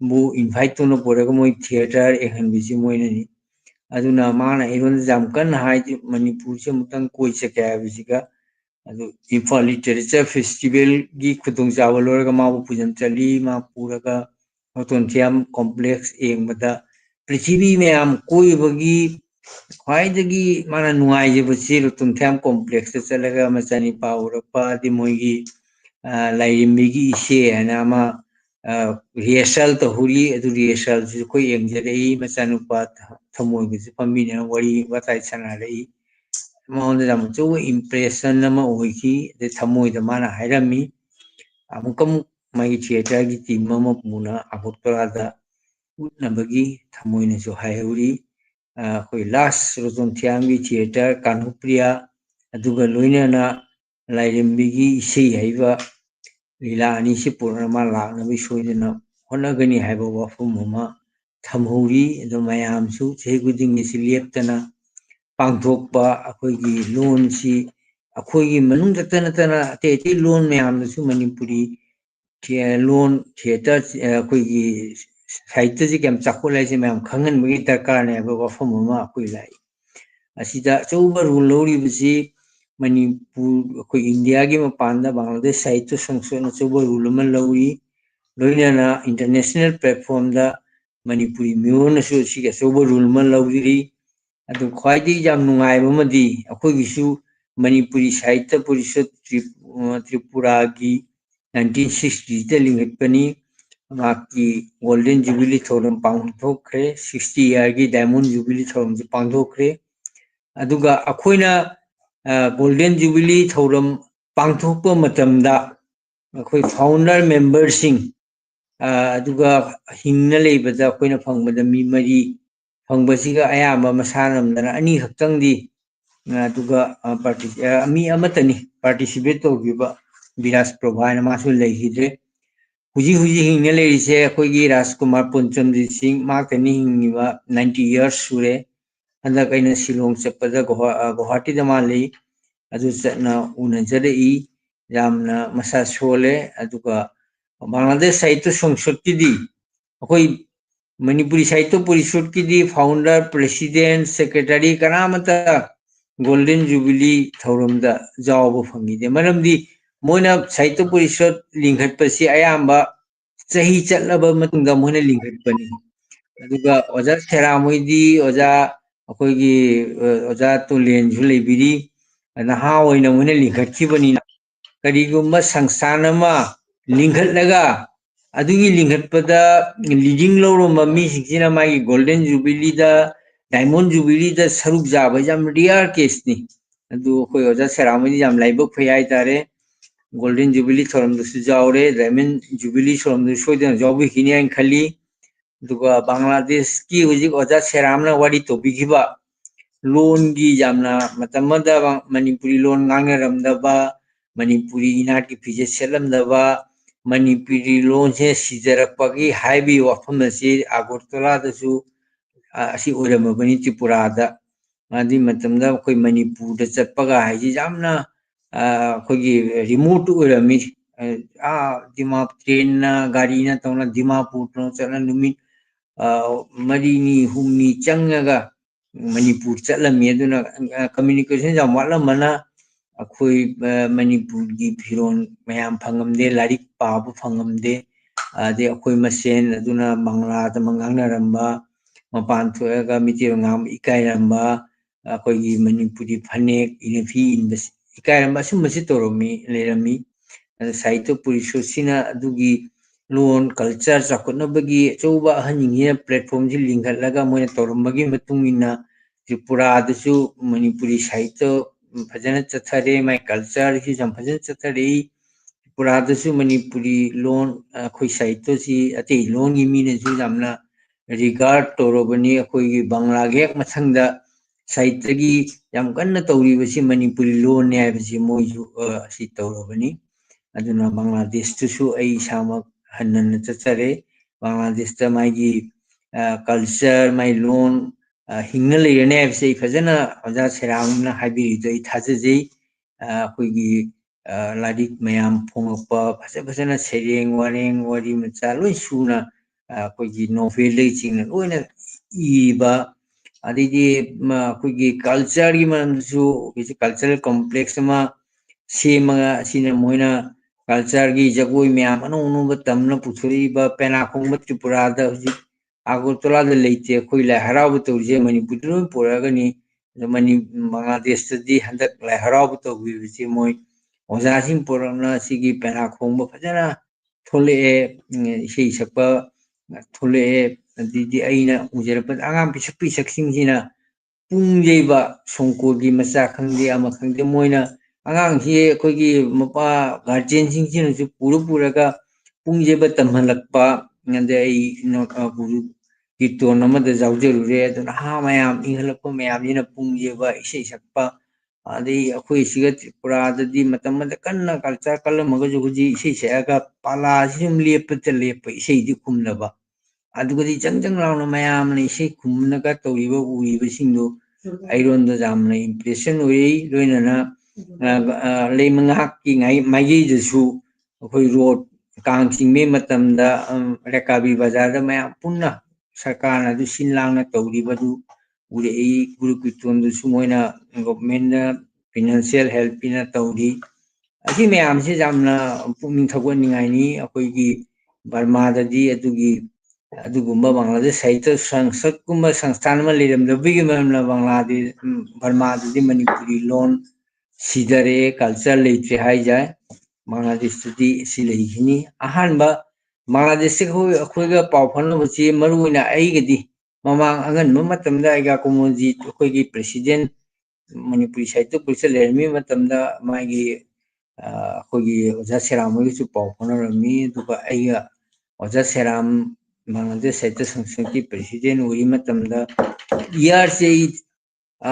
bu invite to no poraga moi theater ehanbisi moinani aduna mana iron jamkan hai Manipur se mutang koi se kya bisika adu Imphal Literature Festival gi khudung jawalor ga ma bu pujan chali ma puraga Rotongthiam complex engmada prithvi meam koi bagi khwaidagi mana nungai je basi Rotongthiam complex se chalaga machani paurapa di moigi lairimbigi ise ana ama rehearsal to huri adu rehearsal ju koi engjari machanupa thamoi gi pamina wari watai chana rei maonda jam chu impression nama oiki de thamoi da mana hairami amukam mai theater gi team ma puna agotora da utnabagi thamoi na jo haihuri koi last Rotongthiam gi theater Kanupriya aduga loina na lairimbi ise haiba lila ani si purnama lakna bi soidena honagani haiba wafum ma thamhuri do mayam su cheguding ni silieptana pangthokpa akoigi loan si akoigi manung tana te loan mayam su Manipuri ke loan theater akoigi sahitya ji kem chakolai si mayam khangan bagi darkar ne ba wafum ma akoi lai asida chauba rule lori bisi Manipur akoi India gi mapanda Bangladesh Sahitya Sangsad na chauba rule man lori loina na international platform da Manipuri myo na su si chauba rule man lori adu khwaidi jam nungai ba madi akoi gi su Manipuri Sahitya Parishad Tripura gi 1960 da lingit pani maki golden jubilee thoram pangthokre 60 year gi diamond jubilee thoram ji pangthokre aduga akoina golden jubilee thoram pangthokpa matamda akoi founder member sing aduga hingna leibada akoina phangbada mi mari phangbasiga ayamba masanamdana ani khaktangdi aduga mi amatani participate togiba Viras Prabha na masu leihidre huji hingna leirise akoigi Rajkumar Ponchamjit Singh maktani hingiba 90 years sure anda kaina Shillong chappada Guwahati da malei adu chatna unajari yamna masa sole aduga Bangladesh Sahitya Sangsad ki di akoi Manipuri Sahitya Parishad ki di founder president secretary kanamata golden jubilee thoram da jawba phangi de maramdi moina Sahitya Parishad linghat pasi ayamba chahi chatlaba matungda moina linghat pani aduga oja Seramoi di oja akoigi oja Tulen ju leibiri naha oina moina linghat kibani karigumba sangsana ma linghat laga adugi linghat pada leading loromba mi siksina magi golden jubilee da diamond jubilee da saruk jaba jam rare case ni adu koi oja Seramoi jam laibak phai tare golden jubilee thoram du jaure diamond jubilee thoram du soidena jobi kini an khali duga Bangladesh ki hujik oja Seramna wari topikiba loan gi jamna matamada Manipuri loan ngangnaramdaba Manipuri inat ki phije selamdaba Manipuri loan se sijarakpagi haibi wafam asi Agartala da su asi oramabani Tripura da adi matamda koi Manipur da chatpaga haiji jamna kogi remote orami Dimapur train na gari na tawna Dimapur no chatna numit marini humni changaga Manipur chatlami aduna communication jam watlamana akoi Manipur gi phiron mayam phangamde larik pabu phangamde ade akoi masen aduna Bangla da mangangnaramba mapan thoyaga mitir ngam ikairamba akoi gi Manipuri phanek inafi inbas ikairamba sumasi toromi lerami Sahitya Parishad sina adugi loan culture chakotnabagi chauba ahaningina platform ji linghatlaga moina torambagi matungina Tripura dasu Manipuri Sahitya phajana chathare mai culture hi jam phajana chathare Tripura dasu Manipuri loan khoi Sahitya si ate loan gi mina ju jamna regard torobani khoi gi Bangla gek mathangda Sahitya gi jam kanna tori basi Manipuri loan ne basi moju si torobani aduna Bangladesh tu ai sama hanan chathare Bangladesh ta mai gi culture mai loan hingna leirane basi phajana oja Seramna habi doi thajaji khoi gi ꯂꯥꯏꯔꯤꯛ ꯃꯌꯥꯝ ꯐꯣꯡꯉꯛꯄ ꯐꯖꯅ ꯁꯩꯔꯦꯡ ꯋꯥꯔꯦꯡ ꯋꯥꯔꯤ ꯃꯆꯥ ꯂꯣꯏ ꯁꯨꯅ ꯑꯩꯈꯣꯏꯒꯤ ꯅꯣꯚꯦꯜꯗꯒꯤ ꯆꯤꯡꯅ ꯂꯣꯏꯅ ꯏꯕ ꯑꯗꯩꯗꯤ ꯑꯩꯈꯣꯏꯒꯤ ꯀꯜꯆꯔꯒꯤ ꯃꯔꯝꯗꯁꯨ ꯀꯜꯆꯔꯦꯜ ꯀꯣꯝꯄ꯭ꯂꯦꯛꯁ ꯑꯃ ꯁꯦꯝꯃꯒ ꯑꯁꯤꯅ ꯃꯣꯏꯅ ꯀꯜꯆꯔꯒꯤ ꯖꯒꯣꯏ ꯃꯌꯥꯝ ꯑꯅꯧ ꯑꯅꯧꯕ ꯇꯝꯅ ꯄꯨꯊꯣꯔꯛꯏꯕ ꯄꯦꯅꯥ ꯈꯣꯡꯕ ꯇ꯭ꯔꯤꯄꯨꯔꯥꯗ ꯍꯧꯖꯤꯛ ꯑꯒꯔꯇꯂꯥꯗ ꯂꯩꯇꯦ ꯑꯩꯈꯣꯏ ꯂꯥꯏ ꯍꯔꯥꯎꯕ ꯇꯧꯔꯤꯁꯦ ꯃꯅꯤꯄꯨꯔꯗ ꯂꯣꯏ ꯄꯨꯔꯛꯑꯒꯅꯤ ꯕꯪꯒ꯭ꯂꯥꯗꯦꯁꯇꯗꯤ ꯍꯟꯗꯛ ꯂꯥꯏ ꯍꯔꯥꯎꯕ ꯇꯧꯈꯤꯕꯁꯤ ꯃꯣꯏ ꯑꯣꯖꯥꯁꯤꯡ ꯄꯨꯔꯛꯅ ꯁꯤꯒꯤ ꯄꯦꯅꯥ ꯈꯣꯡꯕ ꯐꯖꯅ ꯊꯣꯛꯂꯛꯑꯦ ꯏꯁꯩ ꯁꯛꯄ ꯊꯣꯛꯂꯛꯑꯦ ꯑꯗꯩꯗꯤ ꯑꯩꯅ ꯎꯖꯔꯛꯄꯗ ꯑꯉꯥꯡ ꯄꯤꯁꯛ ꯄꯤꯁꯛꯁꯤꯡꯁꯤꯅ ꯄꯨꯡ ꯌꯩꯕ ꯁꯣꯡꯀꯣꯜꯒꯤ ꯃꯆꯥ ꯈꯪꯗꯦ ꯑꯃ ꯈꯪꯗꯦ ꯃꯣꯏꯅ ꯑꯉꯥꯡꯁꯤ ꯑꯩꯈꯣꯏꯒꯤ ꯃꯄꯥ ꯒꯥꯔꯖꯤꯌꯟꯁꯤꯡꯁꯤꯅꯁꯨ ꯄꯨꯔꯒ ꯄꯨꯡ ꯌꯩꯕ ꯇꯝꯍꯜꯂꯛꯄ ꯑꯗꯩ ꯑꯩ ꯒꯨꯔꯨ ꯀꯤꯔꯇꯣꯟ ꯑꯃꯗ ꯌꯥꯎꯖꯔꯨꯔꯦ ꯑꯗꯨ ꯅꯍꯥ ꯃꯌꯥꯝ ꯏꯟꯈꯠꯂꯛꯄ ꯃꯌꯥꯝꯁꯤꯅ ꯄꯨꯡ ꯌꯩꯕ ꯏꯁꯩ ꯁꯛꯄ ꯑꯗꯩ ꯑꯩꯈꯣꯏ ꯁꯤꯒ ꯇ꯭ꯔꯤꯄꯨꯔꯥꯗꯗꯤ ꯃꯇꯝ ꯑꯃꯗ ꯀꯟꯅ ꯀꯜꯆꯔ ꯀꯜꯂꯝꯃꯒꯁꯨ ꯍꯧꯖꯤꯛ ꯏꯁꯩ ꯁꯛꯑꯒ ꯄꯥꯂꯥꯁꯤ ꯁꯨꯝ ꯂꯦꯞꯄ ꯏꯁꯩꯗꯤ ꯈꯨꯝꯅꯕ ꯑꯗꯨꯒꯗꯤ ꯖꯪ ꯂꯥꯎꯅ ꯃꯌꯥꯝꯅ ꯏꯁꯩ ꯈꯨꯝꯅꯒ ꯇꯧꯔꯤꯕ ꯎꯔꯤꯕꯁꯤꯡꯗꯨ ꯑꯩꯉꯣꯟꯗ ꯌꯥꯝꯅ ꯏꯝꯄ꯭ꯔꯦꯁꯟ ꯑꯣꯏ ꯂꯣꯏꯅꯅ ꯂꯩꯃꯉꯥꯛꯀꯤ ꯃꯥꯏꯀꯩꯗꯁꯨ ꯑꯩꯈꯣꯏ ꯔꯣꯗ ꯀꯥꯡ ꯆꯤꯡꯕꯩ ꯃꯇꯝꯗ ꯔꯦꯀꯥꯕꯤ ꯕꯖꯥꯔꯗ ꯃꯌꯥꯝ ꯄꯨꯟꯅ ꯁꯔꯀꯥꯔꯅ ꯑꯗꯨ ꯁꯤꯟ ꯂꯥꯡꯅ ꯇꯧꯔꯤꯕꯗꯨ ꯎꯔꯛꯏ ꯒꯨꯔꯨ ꯀꯤꯔꯇꯣꯟꯗꯨꯁꯨ ꯃꯣꯏꯅ ꯒꯣꯚꯔꯟꯃꯦꯟꯠꯅ ꯐꯤꯅꯥꯟꯁꯤꯌꯦꯜ ꯍꯦꯜꯞ ꯄꯤꯅ ꯇꯧꯔꯤ ꯑꯁꯤ ꯃꯌꯥꯝꯁꯤ ꯌꯥꯝꯅ ꯄꯨꯛꯅꯤꯡ ꯊꯧꯒꯠꯅꯤꯡꯉꯥꯏꯅꯤ ꯑꯩꯈꯣꯏꯒꯤ ꯕꯔꯃꯥꯗꯗꯤ ꯑꯗꯨꯒꯨꯝꯕ ꯕꯪꯒ꯭ꯂꯥꯗꯦꯁ ꯁꯥꯍꯤꯇ꯭ꯌ ꯁꯪꯁꯠꯀꯨꯝꯕ ꯁꯪꯁꯊꯥꯟ ꯑꯃ ꯂꯩꯔꯝꯗꯕꯒꯤ ꯃꯔꯝꯅ ꯕꯔꯃꯥꯗꯗꯤ ꯃꯅꯤꯄꯨꯔꯤ ꯂꯣꯟ ꯁꯤꯊꯔꯛꯑꯦ ꯀꯜꯆꯔ ꯂꯩꯇ꯭ꯔꯦ ꯍꯥꯏꯖꯥꯏ ꯕꯪꯒ꯭ꯂꯥꯗꯦꯁꯇꯗꯤ ꯁꯤ ꯂꯩꯈꯤꯅꯤ ꯑꯍꯥꯟꯕ ꯕꯪꯒ꯭ꯂꯥꯗꯦꯁꯁꯤꯒ ꯑꯩꯈꯣꯏꯒ ꯄꯥꯎ ꯐꯥꯎꯅꯕꯁꯤ ꯃꯔꯨꯑꯣꯏꯅ ꯑꯩꯒꯗꯤ ꯃꯃꯥꯡ ꯑꯉꯟꯕ ꯃꯇꯝꯗ ꯑꯩꯒ ꯀꯣꯃꯣꯜꯖꯤ ꯑꯩꯈꯣꯏꯒꯤ ꯄ꯭ꯔꯦꯁꯤꯗꯦꯟ ꯃꯅꯤꯄꯨꯔꯤ ꯁꯥꯍꯤꯇ꯭ꯌ ꯄꯔꯤꯁꯠ ꯂꯩꯔꯝꯃꯤ ꯃꯇꯝꯗ ꯃꯥꯒꯤ ꯑꯩꯈꯣꯏꯒꯤ ꯑꯣꯖꯥ ꯁꯦꯔꯥꯝ ꯍꯣꯏꯒꯁꯨ ꯄꯥꯎ ꯐꯥꯎꯅꯔꯝꯃꯤ ꯑꯗꯨꯒ ꯑꯩꯒ ꯑꯣꯖꯥ ꯁꯦꯔꯥꯝ ꯕꯪꯒ꯭ꯂꯥꯗꯦꯁ ꯁꯥꯍꯤꯇ꯭ꯌ ꯁꯪꯁꯊꯥꯟꯒꯤ ꯄ꯭ꯔꯦꯁꯤꯗꯦꯟ ꯑꯣꯏꯔꯤ ꯃꯇꯝꯗ ꯏꯌꯥꯔꯁꯦ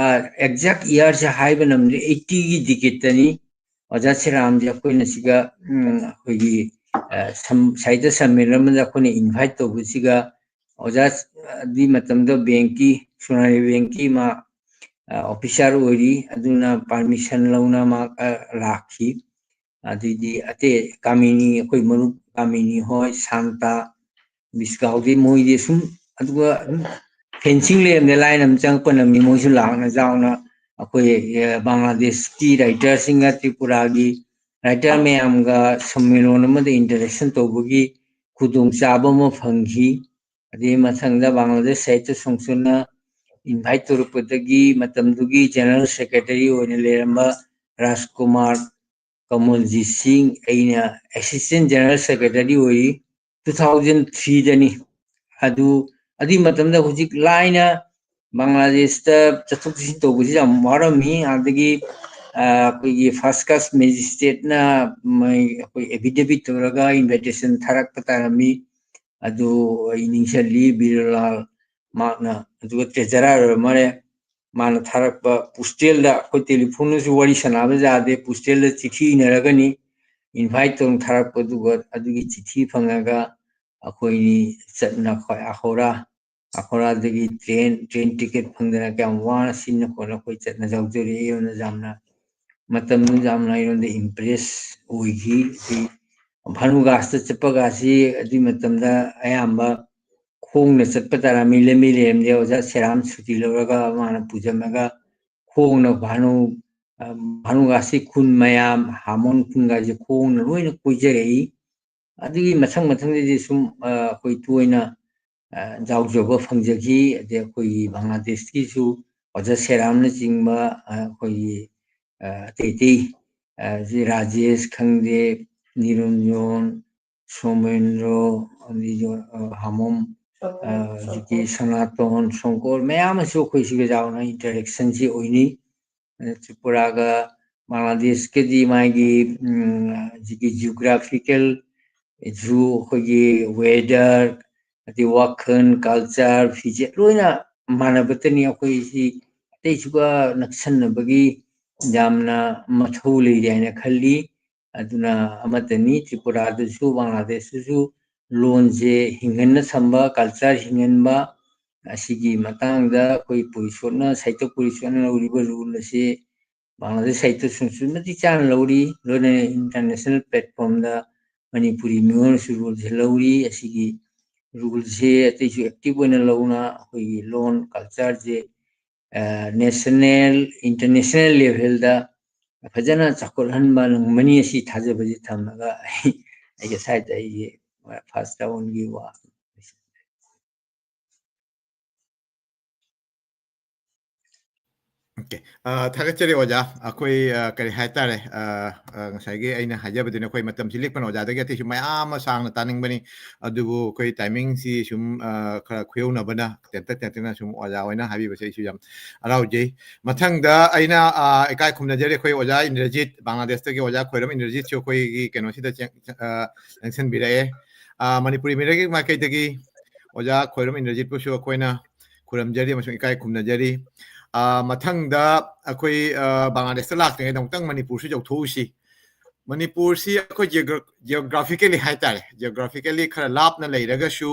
ꯑꯦꯛꯖꯦꯛ ꯏꯌꯥꯔꯁꯦ ꯍꯥꯏꯕ ꯉꯝꯗ꯭ꯔꯦ 80ꯒꯤ ꯗꯤꯀꯦꯠꯇꯅꯤ ꯑꯣꯖꯥ ꯁꯦꯔꯥꯝꯁꯦ ꯑꯩꯈꯣꯏꯅ ꯁꯤꯒ ꯑꯩꯈꯣꯏꯒꯤ ꯁꯥꯍꯤꯇ꯭ꯌ ꯁꯝꯃꯦꯂꯟ ꯑꯃꯗ ꯑꯩꯈꯣꯏꯅ ꯏꯟꯚꯥꯏꯠ ꯇꯧꯕꯁꯤꯒ ꯑꯣꯖꯥ ꯑꯗꯨꯒꯤ ꯃꯇꯝꯗ ꯕꯦꯡꯀꯤ ꯁꯣꯅꯥꯂꯤ ꯕꯦꯡꯀꯤ ꯃꯥ ꯑꯣꯐꯤꯁꯥꯔ ꯑꯣꯏꯔꯤ ꯑꯗꯨꯅ ꯄꯥꯔꯃꯤꯁꯟ ꯂꯧꯅ ꯃꯥ ꯂꯥꯛꯈꯤ ꯑꯗꯩꯗꯤ ꯑꯇꯩ ꯀꯥꯃꯤꯅꯤ ꯑꯩꯈꯣꯏ ꯃꯔꯨꯞ ꯀꯥꯃꯤꯅꯤ ꯍꯣꯏ ꯁꯥꯟꯇꯥ ꯕꯤꯁꯀꯥꯎꯗꯤ ꯃꯣꯏꯗꯤ ꯁꯨꯝ ꯑꯗꯨꯒ ꯐꯦꯟꯁꯤꯡ ꯂꯩꯔꯝꯗꯦ ꯂꯥꯏꯟ ꯑꯃ ꯆꯪꯉꯛꯄ ꯅꯝꯃꯤ ꯃꯣꯏꯁꯨ ꯂꯥꯛꯅ ꯆꯥꯎꯅ ꯑꯩꯈꯣꯏ ꯕꯪꯒ꯭ꯂꯥꯗꯦꯁꯀꯤ ꯔꯥꯏꯇꯔꯁꯤꯡꯒ ꯇ꯭ꯔꯤꯄꯨꯔꯥꯒꯤ ꯔꯥꯏꯇꯔ ꯃꯌꯥꯝꯒ ꯁꯝꯃꯦꯂꯣꯟ ꯑꯃꯗ ꯏꯟꯇꯔꯦꯛꯁꯟ ꯇꯧꯕꯒꯤ ꯈꯨꯗꯣꯡꯆꯥꯕ ꯑꯃ ꯐꯪꯈꯤ ꯑꯗꯩ ꯃꯊꯪꯗ ꯕꯪꯒ꯭ꯂꯥꯗꯦꯁ ꯁꯥꯍꯤꯇ꯭ꯌ ꯁꯪꯁꯊꯥꯟꯅ ꯏꯟꯚꯥꯏꯠ ꯇꯧꯔꯛꯄꯗꯒꯤ ꯃꯇꯝꯗꯨꯒꯤ ꯖꯦꯅꯔꯦꯜ ꯁꯦꯀ꯭ꯔꯦꯇꯔꯤ ꯑꯣꯏꯅ ꯂꯩꯔꯝꯕ ꯔꯥꯖꯀꯨꯃꯥꯔ ꯀꯃꯜꯖꯤꯠ ꯁꯤꯡ ꯑꯩꯅ ꯑꯦꯁꯤꯁꯇꯦꯟ ꯖꯦꯅꯔꯦꯜ ꯁꯦꯀ꯭ꯔꯦꯇꯔꯤ ꯑꯣꯏꯔꯤ 2003ꯗꯅꯤ ꯑꯗꯨꯒꯤ ꯃꯇꯝꯗ ꯍꯧꯖꯤꯛ ꯂꯥꯏꯅ ꯕꯪꯒ꯭ꯂꯥꯗꯦꯁꯇ ꯆꯠꯊꯣꯛ ꯆꯠꯁꯤꯟ ꯇꯧꯕꯁꯤ ꯌꯥꯝ ꯋꯥꯔꯝꯃꯤ ꯑꯗꯒꯤ ꯑꯩꯈꯣꯏꯒꯤ ꯐꯥꯔꯁ ꯀ꯭ꯂꯥꯁ ꯃꯦꯖꯤꯁꯇ꯭ꯔꯦꯠꯅ ꯑꯩꯈꯣꯏ ꯑꯦꯐꯤꯗꯦꯕꯤꯠ ꯇꯧꯔꯒ ꯏꯟꯚꯥꯏꯇꯦꯁꯟ ꯊꯥꯔꯛꯄ ꯇꯥꯔꯝꯃꯤ ꯑꯗꯨ ꯑꯩ ꯅꯤꯡꯁꯤꯡꯂꯤ ꯕꯤꯔꯂꯥꯜ ꯃꯍꯥꯛꯅ ꯑꯗꯨꯒ ꯇ꯭ꯔꯦꯖꯔꯔ ꯑꯣꯏꯔꯝꯃꯔꯦ ꯃꯥꯅ ꯊꯥꯔꯛꯄ ꯄꯨꯁꯇꯦꯜꯗ ꯑꯩꯈꯣꯏ ꯇꯦꯂꯤꯐꯣꯟꯗꯁꯨ ꯋꯥꯔꯤ ꯁꯥꯟꯅꯕ ꯌꯥꯗꯦ ꯄꯨꯁꯇꯦꯜꯗ ꯆꯤꯊꯤ ꯏꯅꯔꯒꯅꯤ ꯏꯟꯚꯥꯏꯠ ꯇꯧꯅ ꯊꯥꯔꯛꯄ ꯑꯗꯨꯒ ꯑꯗꯨꯒꯤ ꯆꯤꯊꯤ ꯐꯪꯉꯒ ꯑꯩꯈꯣꯏꯅꯤ ꯆꯠꯅ ꯑꯈꯧꯔꯥꯗꯒꯤ ꯇ꯭ꯔꯦꯟ ꯇꯤꯀꯦꯠ ꯐꯪꯗꯅ ꯀꯌꯥꯝ ꯋꯥꯅ ꯁꯤꯟꯅ ꯈꯣꯠꯅ ꯑꯩꯈꯣꯏ ꯆꯠꯅ ꯌꯥꯎꯖꯔꯛꯏ ꯑꯩꯉꯣꯟꯗ ꯌꯥꯝꯅ ꯃꯇꯝꯗꯨꯗ ꯌꯥꯝꯅ ꯑꯩꯉꯣꯟꯗ ꯏꯝꯄ꯭ꯔꯦꯁ ꯑꯣꯏꯈꯤ ꯚꯥꯅꯨꯒꯥꯁꯇ ꯆꯠꯄꯒꯁꯤ ꯑꯗꯨꯒꯤ ꯃꯇꯝꯗ ꯑꯌꯥꯝꯕ ꯈꯣꯡꯅ ꯆꯠꯄ ꯇꯥꯔꯝꯃꯤ ꯂꯝꯕꯤ ꯂꯩꯔꯝꯗꯦ ꯑꯣꯖꯥ ꯁꯦꯔꯥꯝ ꯁꯨꯇꯤ ꯂꯧꯔꯒ ꯃꯥꯅ ꯄꯨꯖꯝꯃꯒ ꯈꯣꯡꯅ ꯚꯥꯅꯨꯒꯥꯁꯤ ꯈꯨꯟ ꯃꯌꯥꯝ ꯍꯥꯃꯣꯟ ꯈꯨꯟꯒꯥꯁꯦ ꯈꯣꯡꯅ ꯂꯣꯏꯅ ꯀꯣꯏꯖꯔꯛꯏ ꯑꯗꯨꯒꯤ ꯃꯊꯪꯗꯗꯤ ꯁꯨꯝ ꯑꯩꯈꯣꯏ ꯇꯣꯏꯅ ꯌꯥꯎꯖꯕ ꯐꯪꯖꯈꯤ ꯑꯗꯩ ꯑꯩꯈꯣꯏꯒꯤ ꯕꯪꯒ꯭ꯂꯥꯗꯦꯁꯀꯤꯁꯨ ꯑꯣꯖꯥ ꯁꯦꯔꯥꯝꯅꯆꯤꯡꯕ ꯑꯩꯈꯣꯏꯒꯤ ꯑꯇꯩ ꯔꯥꯖꯦꯁ ꯈꯪꯗꯦ ꯅꯤꯔꯟꯖꯣꯟ ꯁꯣꯃꯦꯟꯗ꯭ꯔꯣ ꯑꯗꯩ ꯍꯥꯃꯣꯝ ꯍꯧꯖꯤꯛꯀꯤ ꯁꯅꯥꯇꯣꯟ ꯁꯣꯡꯀꯣꯔ ꯃꯌꯥꯝ ꯑꯃꯁꯨ ꯑꯩꯈꯣꯏ ꯁꯤꯒ ꯌꯥꯎꯅ ꯏꯟꯇꯔꯦꯛꯁꯟꯁꯤ ꯑꯣꯏꯅꯤ ꯇ꯭ꯔꯤꯄꯨꯔꯥꯒ ꯕꯪꯒ꯭ꯂꯥꯗꯦꯁꯀꯗꯤ ꯃꯥꯒꯤ ꯍꯧꯖꯤꯛꯀꯤ ꯖꯤꯑꯣꯒ꯭ꯔꯥꯐꯤꯀꯦꯜ ꯁꯨ ꯑꯩꯈꯣꯏꯒꯤ ꯋꯦꯗꯔ ꯑꯗꯩ ꯋꯥꯈꯜ ꯀꯜꯆꯔ ꯐꯤꯖꯦꯠ ꯂꯣꯏꯅ ꯃꯥꯟꯅꯕꯇꯅꯤ ꯑꯩꯈꯣꯏꯁꯤ ꯑꯇꯩꯁꯨꯒ ꯅꯛꯁꯟꯅꯕꯒꯤ ꯌꯥꯝꯅ ꯃꯊꯧ ꯂꯩꯔꯤ ꯍꯥꯏꯅ ꯈꯜꯂꯤ ꯑꯗꯨꯅ ꯑꯃꯠꯇꯅꯤ ꯇ꯭ꯔꯤꯄꯨꯔꯥꯗꯁꯨ ꯕꯪꯒ꯭ꯂꯥꯗꯦꯁꯇꯁꯨ ꯂꯣꯟꯁꯦ ꯍꯤꯡꯍꯟꯅ ꯊꯝꯕ ꯀꯜꯆꯔ ꯍꯤꯡꯍꯟꯕ ꯑꯁꯤꯒꯤ ꯃꯇꯥꯡꯗ ꯑꯩꯈꯣꯏ ꯄꯨꯔꯤꯁꯣꯠꯅ ꯁꯥꯍꯤꯇ꯭ꯌ ꯄꯨꯔꯤꯁꯣꯠꯅ ꯂꯧꯔꯤꯕ ꯔꯨꯜ ꯑꯁꯤ Bangladesh Sahitya Sangsad mati chan lauri lone international platform da Manipuri miwar su rules lauri asigi rules se ate active oina launa hoi loan culture je national international level da fajana chakol hanba mani asi thaja baji thamaga ai side ai first down gi wa Okay. Thakachari oja akoi kari haitare ngasai aina hajabadina akoi matam silikpan oja dagi ati mayam sang taning bani adubu koi timing si sum kara khuyuna bana tenta sum oja oina habi base isu jam arau je mathang da aina ekai khumna jare koi oja Indrajit Bangladesh tagi oja khoiram Indrajit cho koi gi keno sida sanction birae Manipuri miragi makai tagi oja khoiram Indrajit pu shu koina khuram jari masung ekai khumna jari mathangda akoi Bangladesh lak tengai dongtang Manipur su jau thusi Manipur si akoi geographically haitare geographically khara lapna leiraga shu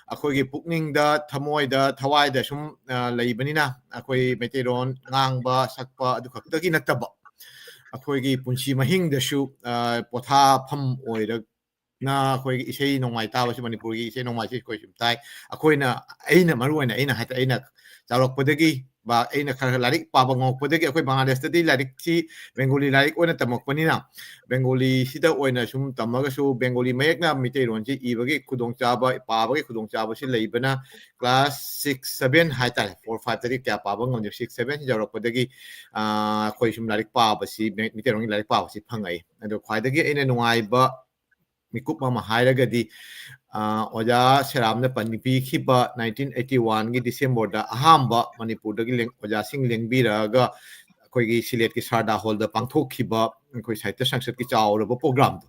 akoi gi pukning da thamoi da thawai da sum leibanina akoi meteron ngangba sakpa adu khaktagi nataba akoi gi punchi mahing da shu potha pham oira na akoi gi isei nongmai ta ba Manipur gi isei nongmai si koi sum tai akoi na aina maruina aina haita aina charok padagi ba aina khara larik pa bangok podagi akoi Bangladesh tadi larik si Bengali larik oina tamak panina Bengali sida oina sum tamaga su Bengali mayek na mitei ron si ibagi khudong chaba pa bagi khudong chaba si leibana class 6 7 haita 4 5 tadi kya pa bang ngom 6 7 si jarok podagi akoi sum larik pa ba si mitei ron larik pa ba si phangai ado khwaidagi aina nungai ba mikup ma hairagadi oja seramna panipi khiba 1981 gi December da ahamba Manipur dagi leng oja sing lengbiraga koi gi silet ki sarda hall da pangthok khiba koi Sahitya Sangsad ki chawraba program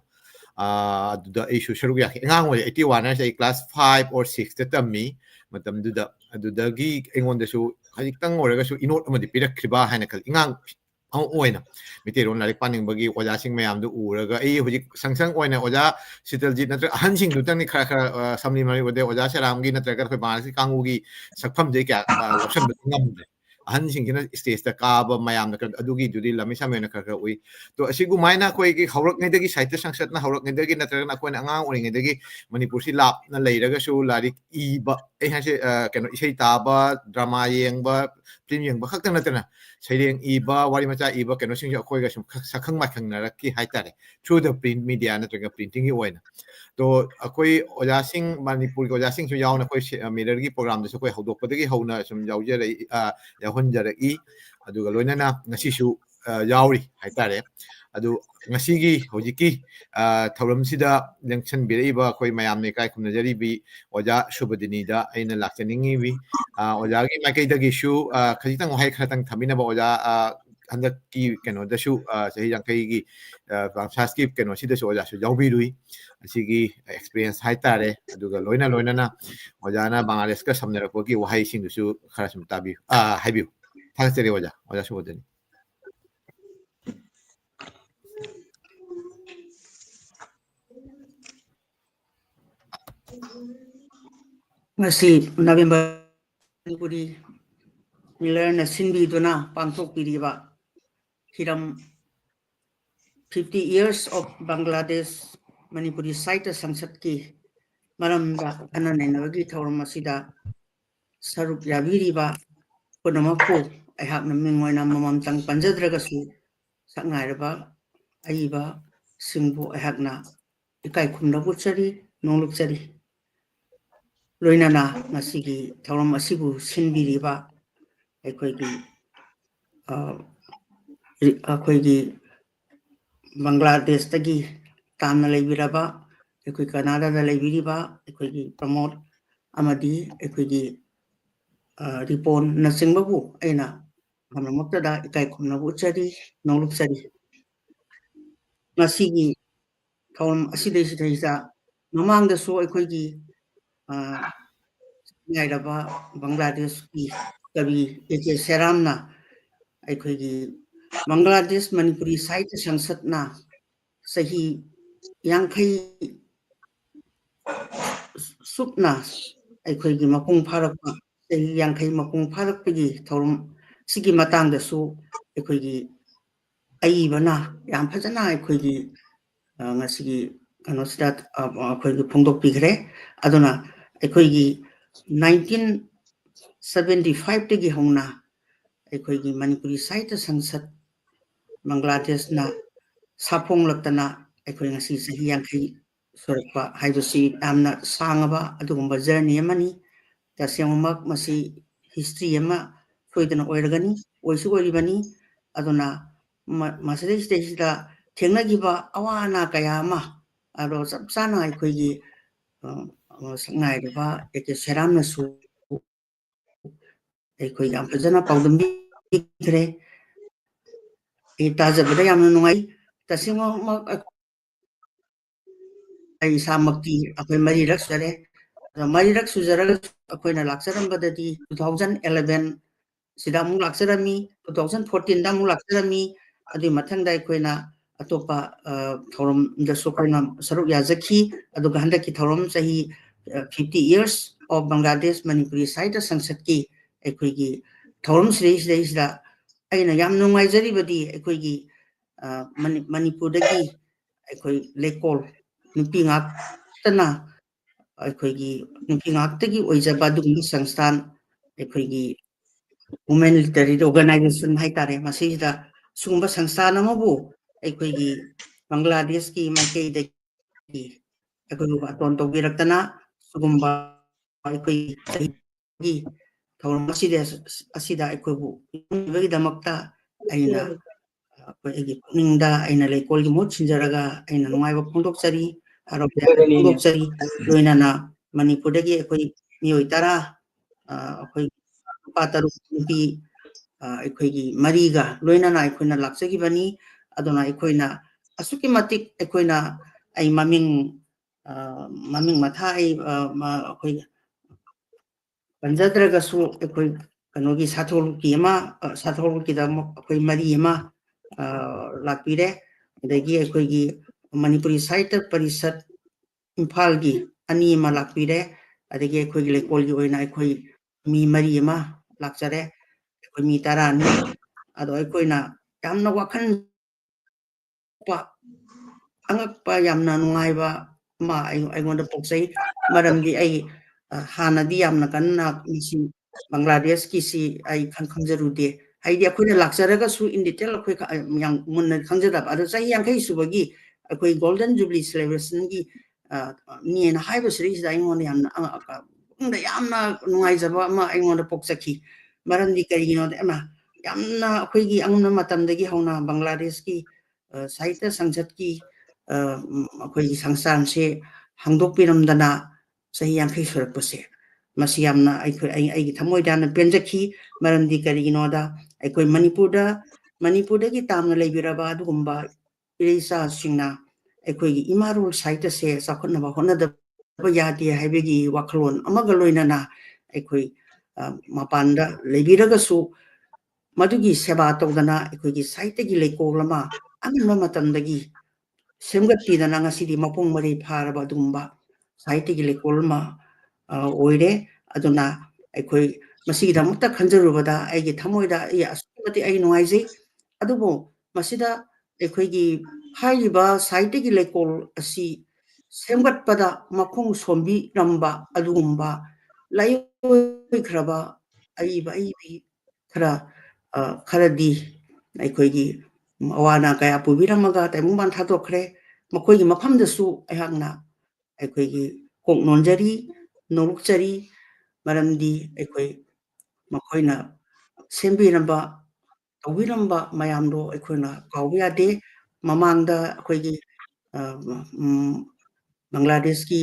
da issue sharu ya ngang oi 81 na sei class 5 or 6 ta tammi matam du da gi engon da su hajik tang oraga su inot amadi pirak khiba haina kal ngang oina miteron larik paning bagi oja sing mayam du uraga ei hujik sangsang oina oja Sitaljit natra ahan sing du tang ni khara samni mari ode oja saram gi natra kar khoi bangasi kangu gi sakpham je kya option ngam ahan sing kina stage ta ka ba mayam na adugi dudi lami samena khara ui to asigu maina koi gi haurak ngai dagi Sahitya Sangsad na haurak ngai dagi natra na koina angang ori ngai dagi Manipur si lap na leiraga su larik I ba ei hase keno isei ta ba drama yeng ba film yeng ba khakta natra Saireng iba wari macha iba keno sing khoi ga sum sakhang ma khang na ki haitare through the print media na traga printing gi oina to akoi oja sing Manipur oja sing su yaw na koi mirror gi program da su koi hodok padagi hauna sum yaw jare ya hon jare I aduga loina na ngasi su yawri haitare adu ngasi gi hojiki thauram sida lengchan biraiba koi mayam ne kai khumna jari bi oja Shubadini da aina lakchaningi bi oja gi makai da gi shu khajitang wahai khatang thamina ba oja handak ki keno da shu sahi jangkai gi bangsaski keno sida su oja su jawbi rui asigi experience haitare aduga loina na oja na Bangladesh ka samnera ko gi wahai sing su khara sum tabi haibi thangcheri oja Shubadini ngasi November Manipuri Miller na sinbi duna pangthok piriba hiram 50 years of Bangladesh Manipuri Sahitya Sangsad ki maramda ananenagi thauram asida sarup yabiriba punamapu aihak na mingoina mamamtang panjadragasu sangairaba aiba singbu aihak na ikai khumna buchari nonglukchari loinana ngasigi thauram asibu sinbiriba aikoigi Bangladesh tagi tamna leibiraba aikoi Canada da leibiriba aikoigi promote amadi aikoigi ripon na singbabu aina hamamokta da ikai khumna buchari nonglukchari ngasigi thauram asidai sidaisa mamangda so aikoigi ngairaba Bangladesh ki kabi J.K. Seramna aikoigi Bangladesh Manipuri Sahitya Sangsad na sahi yangkai supna aikoigi mapung pharakpa sahi yangkai mapung pharakpagi thauram sigi matangda su aikoigi ꯑꯏꯕꯅ ꯌꯥꯝ ꯐꯖꯅ ꯑꯩꯈꯣꯏꯒꯤ ꯉꯁꯤꯒꯤ ꯀꯩꯅꯣꯁꯤꯗ ꯑꯩꯈꯣꯏꯒꯤ ꯐꯣꯡꯗꯣꯛꯄꯤꯈ꯭ꯔꯦ ꯑꯗꯨꯅ ꯑꯩꯈꯣꯏꯒꯤ 1975 ꯍꯧꯅ ꯑꯩꯈꯣꯏꯒꯤ ꯃꯅꯤꯄꯨꯔꯤ ꯁꯥꯍꯤꯇ꯭ꯌ ꯁꯪꯁꯠ ꯕꯪꯒ꯭ꯂꯥꯗꯦꯁꯅ ꯁꯥꯐꯣꯡꯂꯛꯇꯅ ꯑꯩꯈꯣꯏ ꯉꯁꯤ ꯆꯍꯤ 50 ꯁꯨꯔꯛꯄ ꯍꯥꯏꯕꯁꯤ ꯌꯥꯝꯅ ꯁꯥꯡꯉꯕ ꯑꯗꯨꯒꯨꯝꯕ ꯖꯔꯅꯤ ꯑꯃꯅꯤ ꯇꯁꯦꯡꯃꯛ ꯃꯁꯤ ꯍꯤꯁꯇ꯭ꯔꯤ ꯑꯃ ꯁꯣꯏꯗꯅ ꯑꯣꯏꯔꯒꯅꯤ ꯑꯣꯏꯁꯨ ꯑꯣꯏꯔꯤꯕꯅꯤ ꯑꯗꯨꯅ ꯃꯁꯤꯗꯩꯁꯤꯗ ꯊꯦꯡꯅꯈꯤꯕ ꯑꯋꯥ ꯑꯅꯥ ꯀꯌꯥ ꯑꯃ ꯑꯗꯣ ꯆꯞ ꯆꯥꯅ ꯑꯩꯈꯣꯏꯒꯤ ꯁꯛꯅꯥꯏꯔꯤꯕ ꯑꯦ.ꯀꯦ. ꯁꯦꯔꯥꯝꯅꯁꯨ ꯑꯩꯈꯣꯏ ꯌꯥꯝ ꯐꯖꯅ ꯄꯥꯎꯗꯝꯕꯤꯈ꯭ꯔꯦ ꯑꯩ ꯇꯥꯖꯕꯗ ꯌꯥꯝꯅ ꯅꯨꯡꯉꯥꯏ ꯇꯁꯦꯡꯃꯛ ꯑꯩ ꯏꯁꯥꯃꯛꯇꯤ ꯑꯩꯈꯣই ꯃꯔꯤꯔꯛ ꯁꯨꯖꯔꯦ ꯃꯔꯤꯔꯛ ꯁꯨꯖꯔꯒꯁꯨ ꯑꯩꯈꯣꯏꯅ ꯂꯥꯛꯆꯔꯝꯕꯗꯗꯤ 2011 ꯁꯤꯗ ꯑꯃꯨꯛ ꯂꯥꯛꯆꯔꯝꯃꯤ 2014ꯗ ꯑꯃꯨꯛ ꯂꯥꯛꯆꯔꯝꯃꯤ ꯑꯗꯨꯒꯤ ꯃꯊꯪꯗ ꯑꯩꯈꯣꯏꯅ ꯑꯇꯣꯞꯄ ꯊꯧꯔꯝꯗꯁꯨ ꯑꯩꯈꯣꯏꯅ ꯁꯔꯨꯛ ꯌꯥꯖꯈꯤ ꯑꯗꯨꯒ ꯍꯟꯗꯛꯀꯤ ꯊꯧꯔꯝ ꯆꯍꯤ 50 years of Bangladesh Manipuri Sahitya Sangsatki ꯑꯩꯈꯣꯏꯒꯤ ꯊꯧꯔꯝ ꯁꯤꯗꯩꯁꯤꯗ ꯑꯩꯅ ꯌꯥꯝ ꯅꯨꯡꯉꯥꯏꯖꯔꯤꯕꯗꯤ ꯑꯩꯈꯣꯏꯒꯤ ꯃꯅꯤꯄꯨꯔꯗꯒꯤ ꯑꯩꯈꯣꯏ ꯂꯩꯀꯣꯜ ꯅꯨꯄꯤ ꯉꯥꯛꯇꯅ ꯑꯩꯈꯣꯏꯒꯤ ꯅꯨꯄꯤ ꯉꯥꯛꯇꯒꯤ ꯑꯣꯏꯖꯕ ꯑꯗꯨꯒꯨꯝꯕ ꯁꯪꯁꯊꯥꯟ ꯑꯩꯈꯣꯏꯒꯤ ꯋꯨꯃꯦꯟ ꯂꯤꯇꯔꯦꯔꯤ ꯑꯣꯔꯒꯅꯥꯏꯖꯦꯁꯟ ꯍꯥꯏꯇꯥꯔꯦ ꯃꯁꯤꯗ ꯁꯤꯒꯨꯝꯕ ꯁꯪꯁꯊꯥꯟ ꯑꯃꯕꯨ ꯑꯩꯈꯣꯏꯒꯤ ꯕꯪꯒ꯭ꯂꯥꯗꯦꯁꯀꯤ ꯃꯥꯏꯀꯩꯗꯒꯤ ꯑꯩꯈꯣꯏꯕꯨ ꯕꯥꯇꯣꯟ ꯇꯧꯕꯤꯔꯛꯇꯅ ꯁꯤꯒꯨꯝꯕ ꯑꯩꯈꯣꯏ ꯆꯍꯤꯒꯤ ꯊꯧꯔꯝ ꯑꯁꯤꯗ ꯑꯩꯈꯣꯏꯕꯨ ꯌꯥꯎꯕꯒꯤꯗꯃꯛꯇ ꯑꯩꯅ ꯑꯩꯒꯤ ꯄꯨꯛꯅꯤꯡꯗ ꯑꯩꯅ ꯂꯩꯀꯣꯜꯒꯤ ꯃꯍꯨꯠ ꯁꯤꯟꯖꯔꯒ ꯑꯩꯅ ꯅꯨꯡꯉꯥꯏꯕ ꯐꯣꯡꯗꯣꯛꯆꯔꯤ ꯍꯔꯥꯎꯕ ꯐꯣꯡꯗꯣꯛꯆꯔꯤ ꯂꯣꯏꯅꯅ ꯃꯅꯤꯄꯨꯔꯗꯒꯤ ꯑꯩꯈꯣꯏ ꯃꯤꯑꯣꯏ 10 ꯑꯩꯈꯣꯏ ꯅꯨꯄꯥ 6 ꯅꯨꯄꯤ ꯑꯩꯈꯣꯏꯒꯤ 4ꯒ ꯂꯣꯏꯅꯅ ꯑꯩꯈꯣꯏꯅ ꯂꯥꯛꯆꯈꯤꯕꯅꯤ ꯑꯗꯨꯅ ꯑꯩꯈꯣꯏꯅ ꯑꯁꯨꯛꯀꯤ ꯃꯇꯤꯛ ꯑꯩꯈꯣꯏꯅ ꯑꯩ ꯃꯃꯤꯡ ꯃꯊꯥ ꯑꯩꯈꯣꯏ ꯄꯟꯖꯗ꯭ꯔꯒꯁꯨ ꯑꯩꯈꯣꯏ ꯀꯩꯅꯣꯒꯤ ꯁꯥꯊꯣꯔꯂꯨꯛꯀꯤꯗ ꯑꯩꯈꯣꯏ 4 ꯑꯃ ꯂꯥꯛꯄꯤꯔꯦ ꯑꯗꯒꯤ ꯑꯩꯈꯣꯏꯒꯤ ꯃꯅꯤꯄꯨꯔꯤ ꯁꯥꯍꯤꯇ꯭ꯌ ꯄꯔꯤꯁꯠ ꯏꯝꯐꯥꯜꯒꯤ 2 ꯑꯃ ꯂꯥꯛꯄꯤꯔꯦ ꯑꯗꯒꯤ ꯑꯩꯈꯣꯏꯒꯤ ꯂꯩꯀꯣꯜꯒꯤ ꯑꯣꯏꯅ ꯑꯩꯈꯣꯏ ꯃꯤ 4 ꯑꯃ ꯂꯥꯛꯆꯔꯦ ꯑꯩꯈꯣꯏ ꯃꯤ 10ꯅꯤ ꯑꯗꯣ ꯑꯩꯈꯣꯏꯅ ꯌꯥꯝꯅ ꯋꯥꯈꯜ ꯑꯉꯛꯄ ꯌꯥꯝꯅ ꯅꯨꯡꯉꯥꯏꯕ ꯑꯃ ꯑꯩꯉꯣꯟꯗ ꯄꯣꯛꯆꯩ ꯃꯔꯝꯗꯤ ꯑꯩ ꯍꯥꯟꯅꯗꯤ ꯌꯥꯝꯅ ꯀꯟꯅ ꯃꯁꯤ ꯕꯪꯒ꯭ꯂꯥꯗꯦꯁꯀꯤꯁꯤ ꯑꯩ ꯈꯪꯖꯔꯨꯗꯦ ꯍꯥꯏꯗꯤ ꯑꯩꯈꯣꯏꯅ ꯂꯥꯛꯆꯔꯒꯁꯨ ꯏꯟ ꯗꯤꯇꯦꯜ ꯑꯩꯈꯣꯏ ꯌꯥꯝ ꯃꯨꯟꯅ ꯈꯪꯖꯗꯕ ꯑꯗꯣ ꯆꯍꯤ 50 ꯁꯨꯕꯒꯤ ꯑꯩꯈꯣই ꯒꯣꯜꯗꯟ ꯖꯨꯕ꯭ꯂꯤ ꯁꯦꯂꯦꯕ꯭ꯔꯦꯁꯟꯒꯤ ꯅꯦꯅ ꯍꯥꯏꯕꯁꯤꯗꯩꯁꯤꯗ ꯑꯩꯉꯣꯟꯗ ꯌꯥꯝꯅ ꯄꯨꯛꯅꯤꯡꯗ ꯌꯥꯝꯅ ꯅꯨꯡꯉꯥꯏꯖꯕ ꯑꯃ ꯑꯩꯉꯣꯟꯗ ꯄꯣꯛꯆꯈꯤ ꯃꯔꯝꯗꯤ ꯀꯔꯤꯒꯤꯅꯣꯗ ꯌꯥꯝꯅ ꯑꯩꯈꯣꯏꯒꯤ ꯑꯉꯟꯕ ꯃꯇꯝꯗꯒꯤ ꯍꯧꯅ ꯕꯪꯒ꯭ꯂꯥꯗꯦꯁꯀꯤ ꯁꯥꯍꯤꯇ꯭ꯌ ꯁꯪꯁꯠꯀꯤ ꯑꯩꯈꯣꯏꯒꯤ ꯁꯪꯁꯊꯥꯟꯁꯦ ꯍꯥꯡꯗꯣꯛꯄꯤꯔꯝꯗꯅ ꯆꯍꯤ 50 ꯁꯨꯔꯛꯄꯁꯦ ꯃꯁꯤ ꯌꯥꯝꯅ ꯑꯩꯒꯤ ꯊꯃꯣꯏꯗ ꯌꯥꯝꯅ ꯄꯦꯟꯖꯈꯤ ꯃꯔꯝꯗꯤ ꯀꯔꯤꯒꯤꯅꯣꯗ ꯑꯩꯈꯣꯏ ꯃꯅꯤꯄꯨꯔꯗꯒꯤ ꯇꯥꯝꯅ ꯂꯩꯕꯤꯔꯕ ꯑꯗꯨꯒꯨꯝꯕ ꯏꯔꯩꯆꯥꯁꯤꯡꯅ ꯑꯩꯈꯣꯏꯒꯤ ꯏꯃꯥꯔꯣꯜ ꯁꯥꯍꯤꯇ꯭ꯌꯁꯦ ꯆꯥꯎꯈꯠꯅꯕ ꯍꯣꯠꯅꯗꯕ ꯌꯥꯗꯦ ꯍꯥꯏꯕꯒꯤ ꯋꯥꯈꯜꯂꯣꯟ ꯑꯃꯒ ꯂꯣꯏꯅꯅ ꯑꯩꯈꯣꯏ ꯃꯄꯥꯟꯗ ꯂꯩꯕꯤꯔꯒꯁꯨ ꯃꯗꯨꯒꯤ ꯁꯦꯕꯥ ꯇꯧꯗꯅ ꯑꯩꯈꯣꯏꯒꯤ ꯁꯥꯍꯤꯇ꯭ꯌꯒꯤ ꯂꯩꯀꯣꯜ ꯑꯃ ꯑꯉꯟꯕ ꯃꯇꯝꯗꯒꯤ ꯁꯦꯝꯒꯠꯄꯤꯗꯅ ꯉꯁꯤꯗꯤ ꯃꯄꯨꯡ ꯃꯔꯩ ꯐꯥꯔꯕ ꯑꯗꯨꯒꯨꯝꯕ ꯁꯥꯍꯤꯇ꯭ꯌꯒꯤ ꯂꯩꯀꯣꯜ ꯑꯃ ꯑꯣꯏꯔꯦ ꯑꯗꯨꯅ ꯑꯩꯈꯣꯏ ꯃꯁꯤꯒꯤꯗꯃꯛꯇ ꯈꯟꯖꯔꯨꯕꯗ ꯑꯩꯒꯤ ꯊꯃꯣꯏꯗ ꯑꯁꯨꯛꯀꯤ ꯃꯇꯤꯛ ꯑꯩ ꯅꯨꯡꯉꯥꯏꯖꯩ ꯑꯗꯨꯕꯨ ꯃꯁꯤꯗ ꯑꯩꯈꯣꯏꯒꯤ ꯍꯥꯏꯔꯤꯕ ꯁꯥꯍꯤꯇ꯭ꯌꯒꯤ ꯂꯩꯀꯣꯜ ꯑꯁꯤ ꯁꯦꯝꯒꯠꯄꯗ ꯃꯈꯣꯡ ꯁꯣꯝꯕꯤꯔꯝꯕ ꯑꯗꯨꯒꯨꯝꯕ ꯂꯥꯏꯑꯣꯏꯈ꯭ꯔꯕ ꯑꯏꯕꯤ ꯈꯔꯗꯤ ꯑꯩꯈꯣꯏꯒꯤ ꯑꯋꯥ ꯑꯅꯥ ꯀꯌꯥ ꯄꯨꯕꯤꯔꯝꯃꯒ ꯇꯥꯏꯕꯪꯄꯥꯟ ꯊꯥꯗꯣꯛꯈ꯭ꯔꯦ ꯃꯈꯣꯏꯒꯤ ꯃꯐꯝꯗꯁꯨ ꯑꯩꯍꯥꯛꯅ ꯑꯩꯈꯣꯏꯒꯤ ꯀꯣꯛ ꯅꯣꯟꯖꯔꯤ ꯅꯣꯛꯆꯔꯤ ꯃꯔꯝꯗꯤ ꯑꯩꯈꯣꯏ ꯃꯈꯣꯏꯅ ꯁꯦꯝꯕꯤꯔꯝꯕ ꯇꯧꯕꯤꯔꯝꯕ ꯃꯌꯥꯝꯗꯣ ꯑꯩꯈꯣꯏꯅ ꯀꯥꯎꯕ ꯌꯥꯗꯦ ꯃꯃꯥꯡꯗ ꯑꯩꯈꯣꯏꯒꯤ ꯕꯪꯒ꯭ꯂꯥꯗꯦꯁꯀꯤ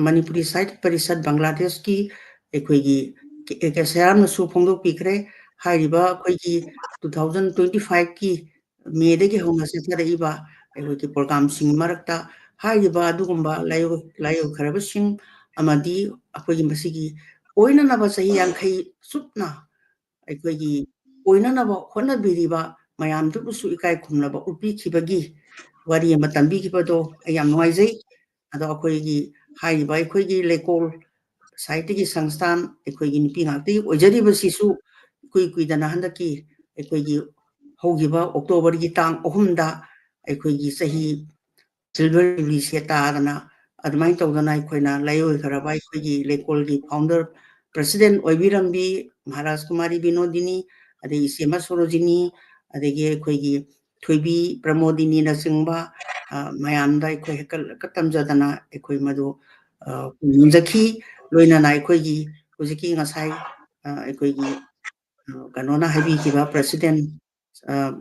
ꯃꯅꯤꯄꯨꯔꯤ ꯁꯥꯍꯤꯇ꯭ꯌ ꯄꯔꯤꯁꯠ ꯕꯪꯒ꯭ꯂꯥꯗꯦꯁꯀꯤ ꯑꯩꯈꯣꯏꯒꯤ ꯑꯦ.ꯀꯦ. ꯁꯦꯔꯥꯝꯅꯁꯨ ꯐꯣꯡꯗꯣꯛꯄꯤꯈ꯭ꯔꯦ ꯍꯥꯏꯔꯤꯕ ꯑꯩꯈꯣꯏꯒꯤ 2025ꯀꯤ ꯃꯦꯗꯒꯤ ꯍꯧꯅ ꯆꯠꯊꯔꯛꯏꯕ ꯑꯩꯈꯣꯏꯒꯤ ꯄ꯭ꯔꯣꯒ꯭ꯔꯥꯝꯁꯤꯡꯒꯤ ꯃꯔꯛꯇ ꯍꯥꯏꯔꯤꯕ ꯑꯗꯨꯒꯨꯝꯕ ꯂꯥꯏꯑꯣꯏꯈ꯭ꯔꯕꯁꯤꯡ ꯑꯃꯗꯤ ꯑꯩꯈꯣꯏꯒꯤ ꯃꯁꯤꯒꯤ ꯑꯣꯏꯅꯅꯕ ꯆꯍꯤ 50 ꯆꯨꯞꯅ ꯑꯩꯈꯣꯏꯒꯤ ꯑꯣꯏꯅꯅꯕ ꯍꯣꯠꯅꯕꯤꯔꯤꯕ ꯃꯌꯥꯝꯗꯨꯕꯨꯁꯨ ꯏꯀꯥꯏ ꯈꯨꯝꯅꯕ ꯎꯠꯄꯤꯈꯤꯕꯒꯤ ꯋꯥꯔꯤ ꯑꯃ ꯇꯝꯕꯤꯈꯤꯕꯗꯣ ꯑꯩ ꯌꯥꯝ ꯅꯨꯡꯉꯥꯏꯖꯩ ꯑꯗꯣ ꯑꯩꯈꯣꯏꯒꯤ ꯍꯥꯏꯔꯤꯕ ꯑꯩꯈꯣꯏꯒꯤ ꯂꯩꯀꯣꯜ ꯁꯥꯍꯤꯇ꯭ꯌꯒꯤ ꯁꯪꯁꯊꯥꯟ ꯑꯩꯈꯣꯏꯒꯤ ꯅꯨꯄꯤ ꯉꯥꯛꯇꯒꯤ ꯑꯣꯏꯖꯔꯤꯕꯁꯤꯁꯨ ꯏꯀꯨꯏ ꯀꯨꯏꯗꯅ ꯍꯟꯗꯛꯀꯤ ꯑꯩꯈꯣꯏꯒꯤ ꯍꯧꯈꯤꯕ ꯑꯣꯛꯇꯣꯕꯔꯒꯤ ꯇꯥꯡ 3ꯗ ꯑꯩꯈꯣꯏꯒꯤ ꯆꯍꯤ ꯁꯤꯜꯚꯔ ꯖꯨꯕꯤꯂꯤꯁꯦ ꯇꯥꯗꯅ ꯑꯗꯨꯃꯥꯏꯅ ꯇꯧꯗꯅ ꯑꯩꯈꯣꯏꯅ ꯂꯩꯑꯣꯏꯈ꯭ꯔꯕ ꯑꯩꯈꯣꯏꯒꯤ ꯂꯩꯀꯣꯜꯒꯤ ꯐꯥꯎꯟꯗꯔ ꯄ꯭ꯔꯁꯤꯗꯦꯟ ꯑꯣꯏꯕꯤꯔꯝꯕꯤ ꯃꯍꯥꯔꯥꯖ ꯀꯨꯃꯥꯔꯤ ꯕꯤꯅꯣꯗꯤꯅꯤ ꯑꯗꯒꯤ ꯏꯆꯦꯃ ꯁꯣꯔꯣꯖꯤꯅꯤ ꯑꯗꯒꯤ ꯑꯩꯈꯣꯏꯒꯤ ꯊꯣꯏꯕꯤ ꯄ꯭ꯔꯃꯣꯗꯤꯅꯤꯅꯆꯤꯡꯕ ꯃꯌꯥꯝꯗ ꯑꯩꯈꯣꯏ ꯍꯦꯛꯀꯠ ꯇꯝꯖꯗꯅ ꯑꯩꯈꯣꯏ ꯃꯗꯨ ꯌꯦꯡꯖꯈꯤ ꯂꯣꯏꯅꯅ ꯑꯩꯈꯣꯏꯒꯤ ꯍꯧꯖꯤꯛꯀꯤ ꯉꯁꯥꯏ ꯑꯩꯈꯣꯏꯒꯤ ꯀꯩꯅꯣꯅ ꯍꯥꯏꯕꯤꯈꯤꯕ ꯄ꯭ꯔꯁꯤꯗꯦꯟ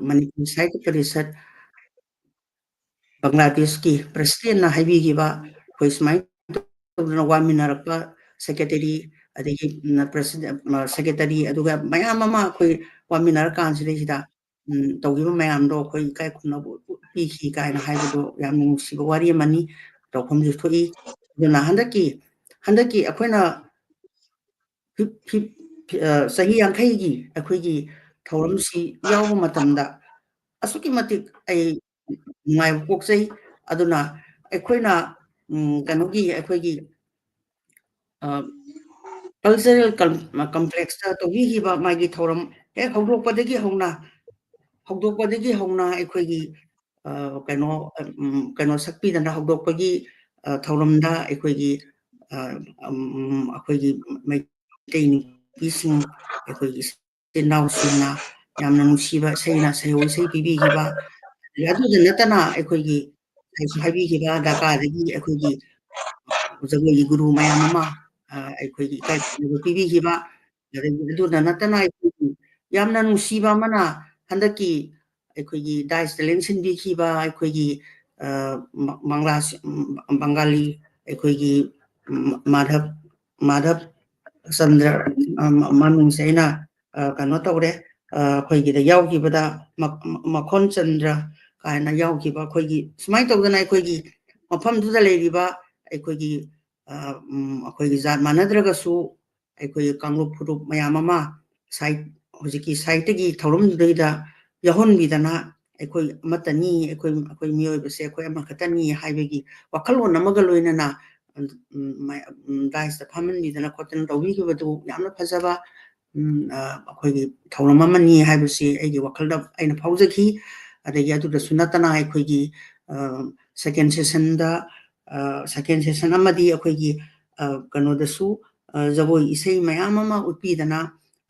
ꯃꯅꯤꯄꯨꯔ ꯁꯥꯍꯤꯇ꯭ꯌ ꯄꯔꯤꯁꯠ ꯕꯪꯒ꯭ꯂꯥꯗꯦꯁꯀꯤ ꯄ꯭ꯔꯁꯤꯗꯦꯟꯅ ꯍꯥꯏꯕꯤꯈꯤꯕ ꯑꯩꯈꯣꯏ ꯁꯨꯃꯥꯏꯅ ꯇꯧꯗꯅ ꯋꯥꯃꯤꯟꯅꯔꯛꯄ ꯁꯦꯀ꯭ꯔꯦꯇꯔꯤ ꯑꯗꯒꯤ ꯁꯦꯀ꯭ꯔꯦꯇꯔꯤ ꯑꯗꯨꯒ ꯃꯌꯥꯝ ꯑꯃ ꯑꯩꯈꯣꯏ ꯋꯥꯃꯤꯟꯅꯔꯀꯥꯟꯁꯤꯗꯩꯁꯤꯗ ꯇꯧꯈꯤꯕ ꯃꯌꯥꯝꯗꯣ ꯑꯩꯈꯣꯏ ꯏꯀꯥꯏ ꯈꯨꯝꯅꯕ ꯄꯤꯈꯤ ꯀꯥꯏꯅ ꯍꯥꯏꯕꯗꯣ ꯌꯥꯝ ꯅꯨꯡꯁꯤꯕ ꯋꯥꯔꯤ ꯑꯃꯅꯤ ꯇꯧꯐꯝꯁꯨ ꯊꯣꯛꯏ ꯑꯗꯨꯅ ꯍꯟꯗꯛꯀꯤ ꯑꯩꯈꯣꯏꯅ ꯆꯍꯤ 50ꯒꯤ ꯑꯩꯈꯣꯏꯒꯤ ꯊꯧꯔꯝꯁꯤ ꯌꯥꯎꯕ ꯃꯇꯝꯗ ꯑꯁꯨꯛꯀꯤ ꯃꯇꯤꯛ ꯑꯩ ꯅꯨꯡꯉꯥꯏꯕ ꯄꯣꯛꯆꯩ ꯑꯗꯨꯅ ꯑꯩꯈꯣꯏꯅ ꯀꯩꯅꯣꯒꯤ ꯑꯩꯈꯣꯏꯒꯤ ꯀꯜꯆꯔꯦꯜ ꯀꯝꯄ꯭ꯂꯦꯛꯁꯇ ꯇꯧꯕꯤꯈꯤꯕ ꯃꯥꯒꯤ ꯊꯧꯔꯝ ꯍꯦꯛ ꯍꯧꯗꯣꯛꯄꯗꯒꯤ ꯍꯧꯅ ꯑꯩꯈꯣꯏꯒꯤ ꯀꯩꯅꯣ ꯁꯛꯄꯤꯗꯅ ꯍꯧꯗꯣꯛꯄꯒꯤ ꯊꯧꯔꯝꯗ ꯑꯩꯈꯣꯏꯒꯤ ꯃꯩꯇꯩ ꯅꯨꯄꯤꯁꯤꯡ ꯑꯩꯈꯣꯏꯒꯤ ꯏꯆꯤꯜ ꯏꯅꯥꯎꯁꯤꯡꯅ ꯌꯥꯝꯅ ꯅꯨꯡꯁꯤꯕ ꯁꯩꯍꯧ ꯏꯁꯩ ꯄꯤꯕꯤꯈꯤꯕ ꯑꯗꯨꯗ ꯅꯠꯇꯅ ꯑꯩꯈꯣꯏꯒꯤ ꯍꯥꯏꯕꯤꯈꯤꯕ ꯙꯥꯀꯥꯗꯒꯤ ꯑꯩꯈꯣꯏꯒꯤ ꯖꯒꯣꯏꯒꯤ ꯒꯨꯔꯨ ꯃꯌꯥꯝ ꯑꯃ ꯑꯩꯈꯣꯏꯒꯤ ꯏꯀꯥꯏ ꯈꯨꯝꯅꯕ ꯄꯤꯕꯤꯈꯤꯕ ꯑꯗꯒꯤ ꯑꯗꯨꯗ ꯅꯠꯇꯅ ꯑꯩꯈꯣꯏꯒꯤ ꯌꯥꯝꯅ ꯅꯨꯡꯁꯤꯕ ꯑꯃꯅ ꯍꯟꯗꯛꯀꯤ ꯑꯩꯈꯣꯏꯒꯤ ꯗꯥꯏꯁ ꯇꯦꯂꯦꯟ ꯁꯤꯟꯕꯤꯈꯤꯕ ꯑꯩꯈꯣꯏꯒꯤ ꯕꯪꯒꯥꯂꯤ ꯑꯩꯈꯣꯏꯒꯤ ꯃꯥꯙꯕ ꯆꯟꯗ꯭ꯔ ꯃꯃꯤꯡꯁꯦ ꯑꯩꯅ ꯀꯩꯅꯣ ꯇꯧꯔꯦ ꯑꯩꯈꯣꯏꯒꯤꯗ ꯌꯥꯎꯈꯤꯕꯗ ꯃꯈꯣꯟ ꯆꯟꯗ꯭ꯔ ꯀꯥꯏꯅ ꯌꯥꯎꯈꯤꯕ ꯑꯩꯈꯣꯏꯒꯤ ꯁꯨꯃꯥꯏꯅ ꯇꯧꯗꯅ ꯑꯩꯈꯣꯏꯒꯤ ꯃꯐꯝꯗꯨꯗ ꯂꯩꯔꯤꯕ ꯑꯩꯈꯣꯏꯒꯤ ꯖꯥꯠ ꯃꯥꯟꯅꯗ꯭ꯔꯒꯁꯨ ꯑꯩꯈꯣꯏꯒꯤ ꯀꯥꯡꯂꯨꯞ ꯐꯨꯔꯨꯞ ꯃꯌꯥꯝ ꯑꯃ ꯍꯧꯖꯤꯛꯀꯤ ꯁꯥꯍꯤꯇ꯭ꯌꯒꯤ ꯊꯧꯔꯝꯗꯨꯗꯩꯗ ꯌꯥꯎꯍꯟꯕꯤꯗꯅ ꯑꯩꯈꯣই ꯑꯃꯠꯇꯅꯤ ꯑꯩꯈꯣই ꯃꯤꯑꯣꯏꯕꯁꯦ ꯑꯩꯈꯣই ꯑꯃꯈꯛꯇꯅꯤ ꯍꯥꯏꯕꯒꯤ ꯋꯥꯈꯜꯂꯣꯟ ꯑꯃꯒ ꯂꯣꯏꯅꯅ ꯗꯥꯏꯁꯇ ꯐꯝꯍꯟꯕꯤꯗꯅ ꯈꯣꯠꯇꯅ ꯇꯧꯕꯤꯈꯤꯕꯗꯨ ꯌꯥꯝꯅ ꯐꯖꯕ ꯑꯩꯈꯣꯏꯒꯤ ꯊꯧꯔꯝ ꯑꯃꯅꯤ ꯍꯥꯏꯕꯁꯤ ꯑꯩꯒꯤ ꯋꯥꯈꯜꯗ ꯑꯩꯅ ꯐꯥꯎꯖꯈꯤ ꯑꯗꯒꯤ ꯑꯗꯨꯗꯁꯨ ꯅꯠꯇꯅ ꯑꯩꯈꯣꯏꯒꯤ ꯁꯦꯀꯦꯟ ꯁꯦꯁꯟ ꯑꯃꯗꯤ ꯑꯩꯈꯣꯏꯒꯤ ꯀꯩꯅꯣꯗꯁꯨ ꯖꯒꯣꯏ ꯏꯁꯩ ꯃꯌꯥꯝ ꯑꯃ ꯎꯠꯄꯤꯗꯅ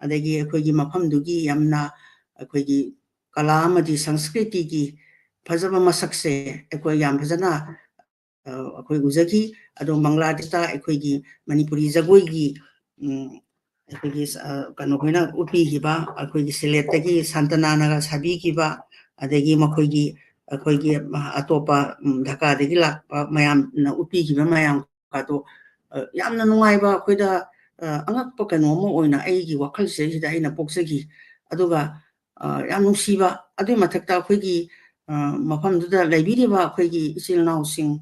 ꯑꯗꯒꯤ ꯑꯩꯈꯣꯏꯒꯤ ꯃꯐꯝꯗꯨꯒꯤ ꯌꯥꯝꯅ ꯑꯩꯈꯣꯏꯒꯤ ꯀꯂꯥ ꯑꯃꯗꯤ ꯁꯪꯁꯀ꯭ꯔꯤꯇꯤꯒꯤ ꯐꯖꯕ ꯃꯁꯛꯁꯦ ꯑꯩꯈꯣꯏ ꯌꯥꯝ ꯐꯖꯅ ꯑꯩꯈꯣꯏ ꯎꯖꯈꯤ ꯑꯗꯣ ꯕꯪꯒ꯭ꯂꯥꯗꯦꯁꯇ ꯑꯩꯈꯣꯏꯒꯤ ꯃꯅꯤꯄꯨꯔꯤ ꯖꯒꯣꯏꯒꯤ ꯑꯩꯈꯣꯏꯒꯤ ꯀꯩꯅꯣꯈꯣꯏꯅ ꯎꯠꯄꯤꯈꯤꯕ ꯑꯩꯈꯣꯏꯒꯤ ꯁꯤꯂꯦꯠꯇꯒꯤ ꯁꯥꯟꯇꯅꯥꯅꯒ ꯁꯥꯕꯤꯈꯤꯕ ꯑꯗꯒꯤ ꯃꯈꯣꯏꯒꯤ ꯑꯩꯈꯣꯏꯒꯤ ꯑꯇꯣꯞꯄ ꯙꯥꯀꯥꯗꯒꯤ ꯂꯥꯛꯄ ꯃꯌꯥꯝꯅ ꯎꯠꯄꯤꯈꯤꯕ ꯃꯌꯥꯝ ꯑꯗꯣ ꯌꯥꯝꯅ ꯅꯨꯡꯉꯥꯏꯕ ꯑꯩꯈꯣꯏꯗ ꯑꯉꯛꯄ ꯀꯩꯅꯣ ꯑꯃ ꯑꯣꯏꯅ ꯑꯩꯒꯤ ꯋꯥꯈꯜꯁꯤꯗꯩꯁꯤꯗ ꯑꯩꯅ ꯄꯣꯛꯆꯈꯤ ꯑꯗꯨꯒ ꯌꯥꯝ ꯅꯨꯡꯁꯤꯕ ꯑꯗꯨꯏ ꯃꯊꯛꯇ ꯑꯩꯈꯣꯏꯒꯤ ꯃꯐꯝꯗꯨꯗ ꯂꯩꯕꯤꯔꯤꯕ ꯑꯩꯈꯣꯏꯒꯤ ꯏꯆꯤꯜ ꯏꯅꯥꯎꯁꯤꯡ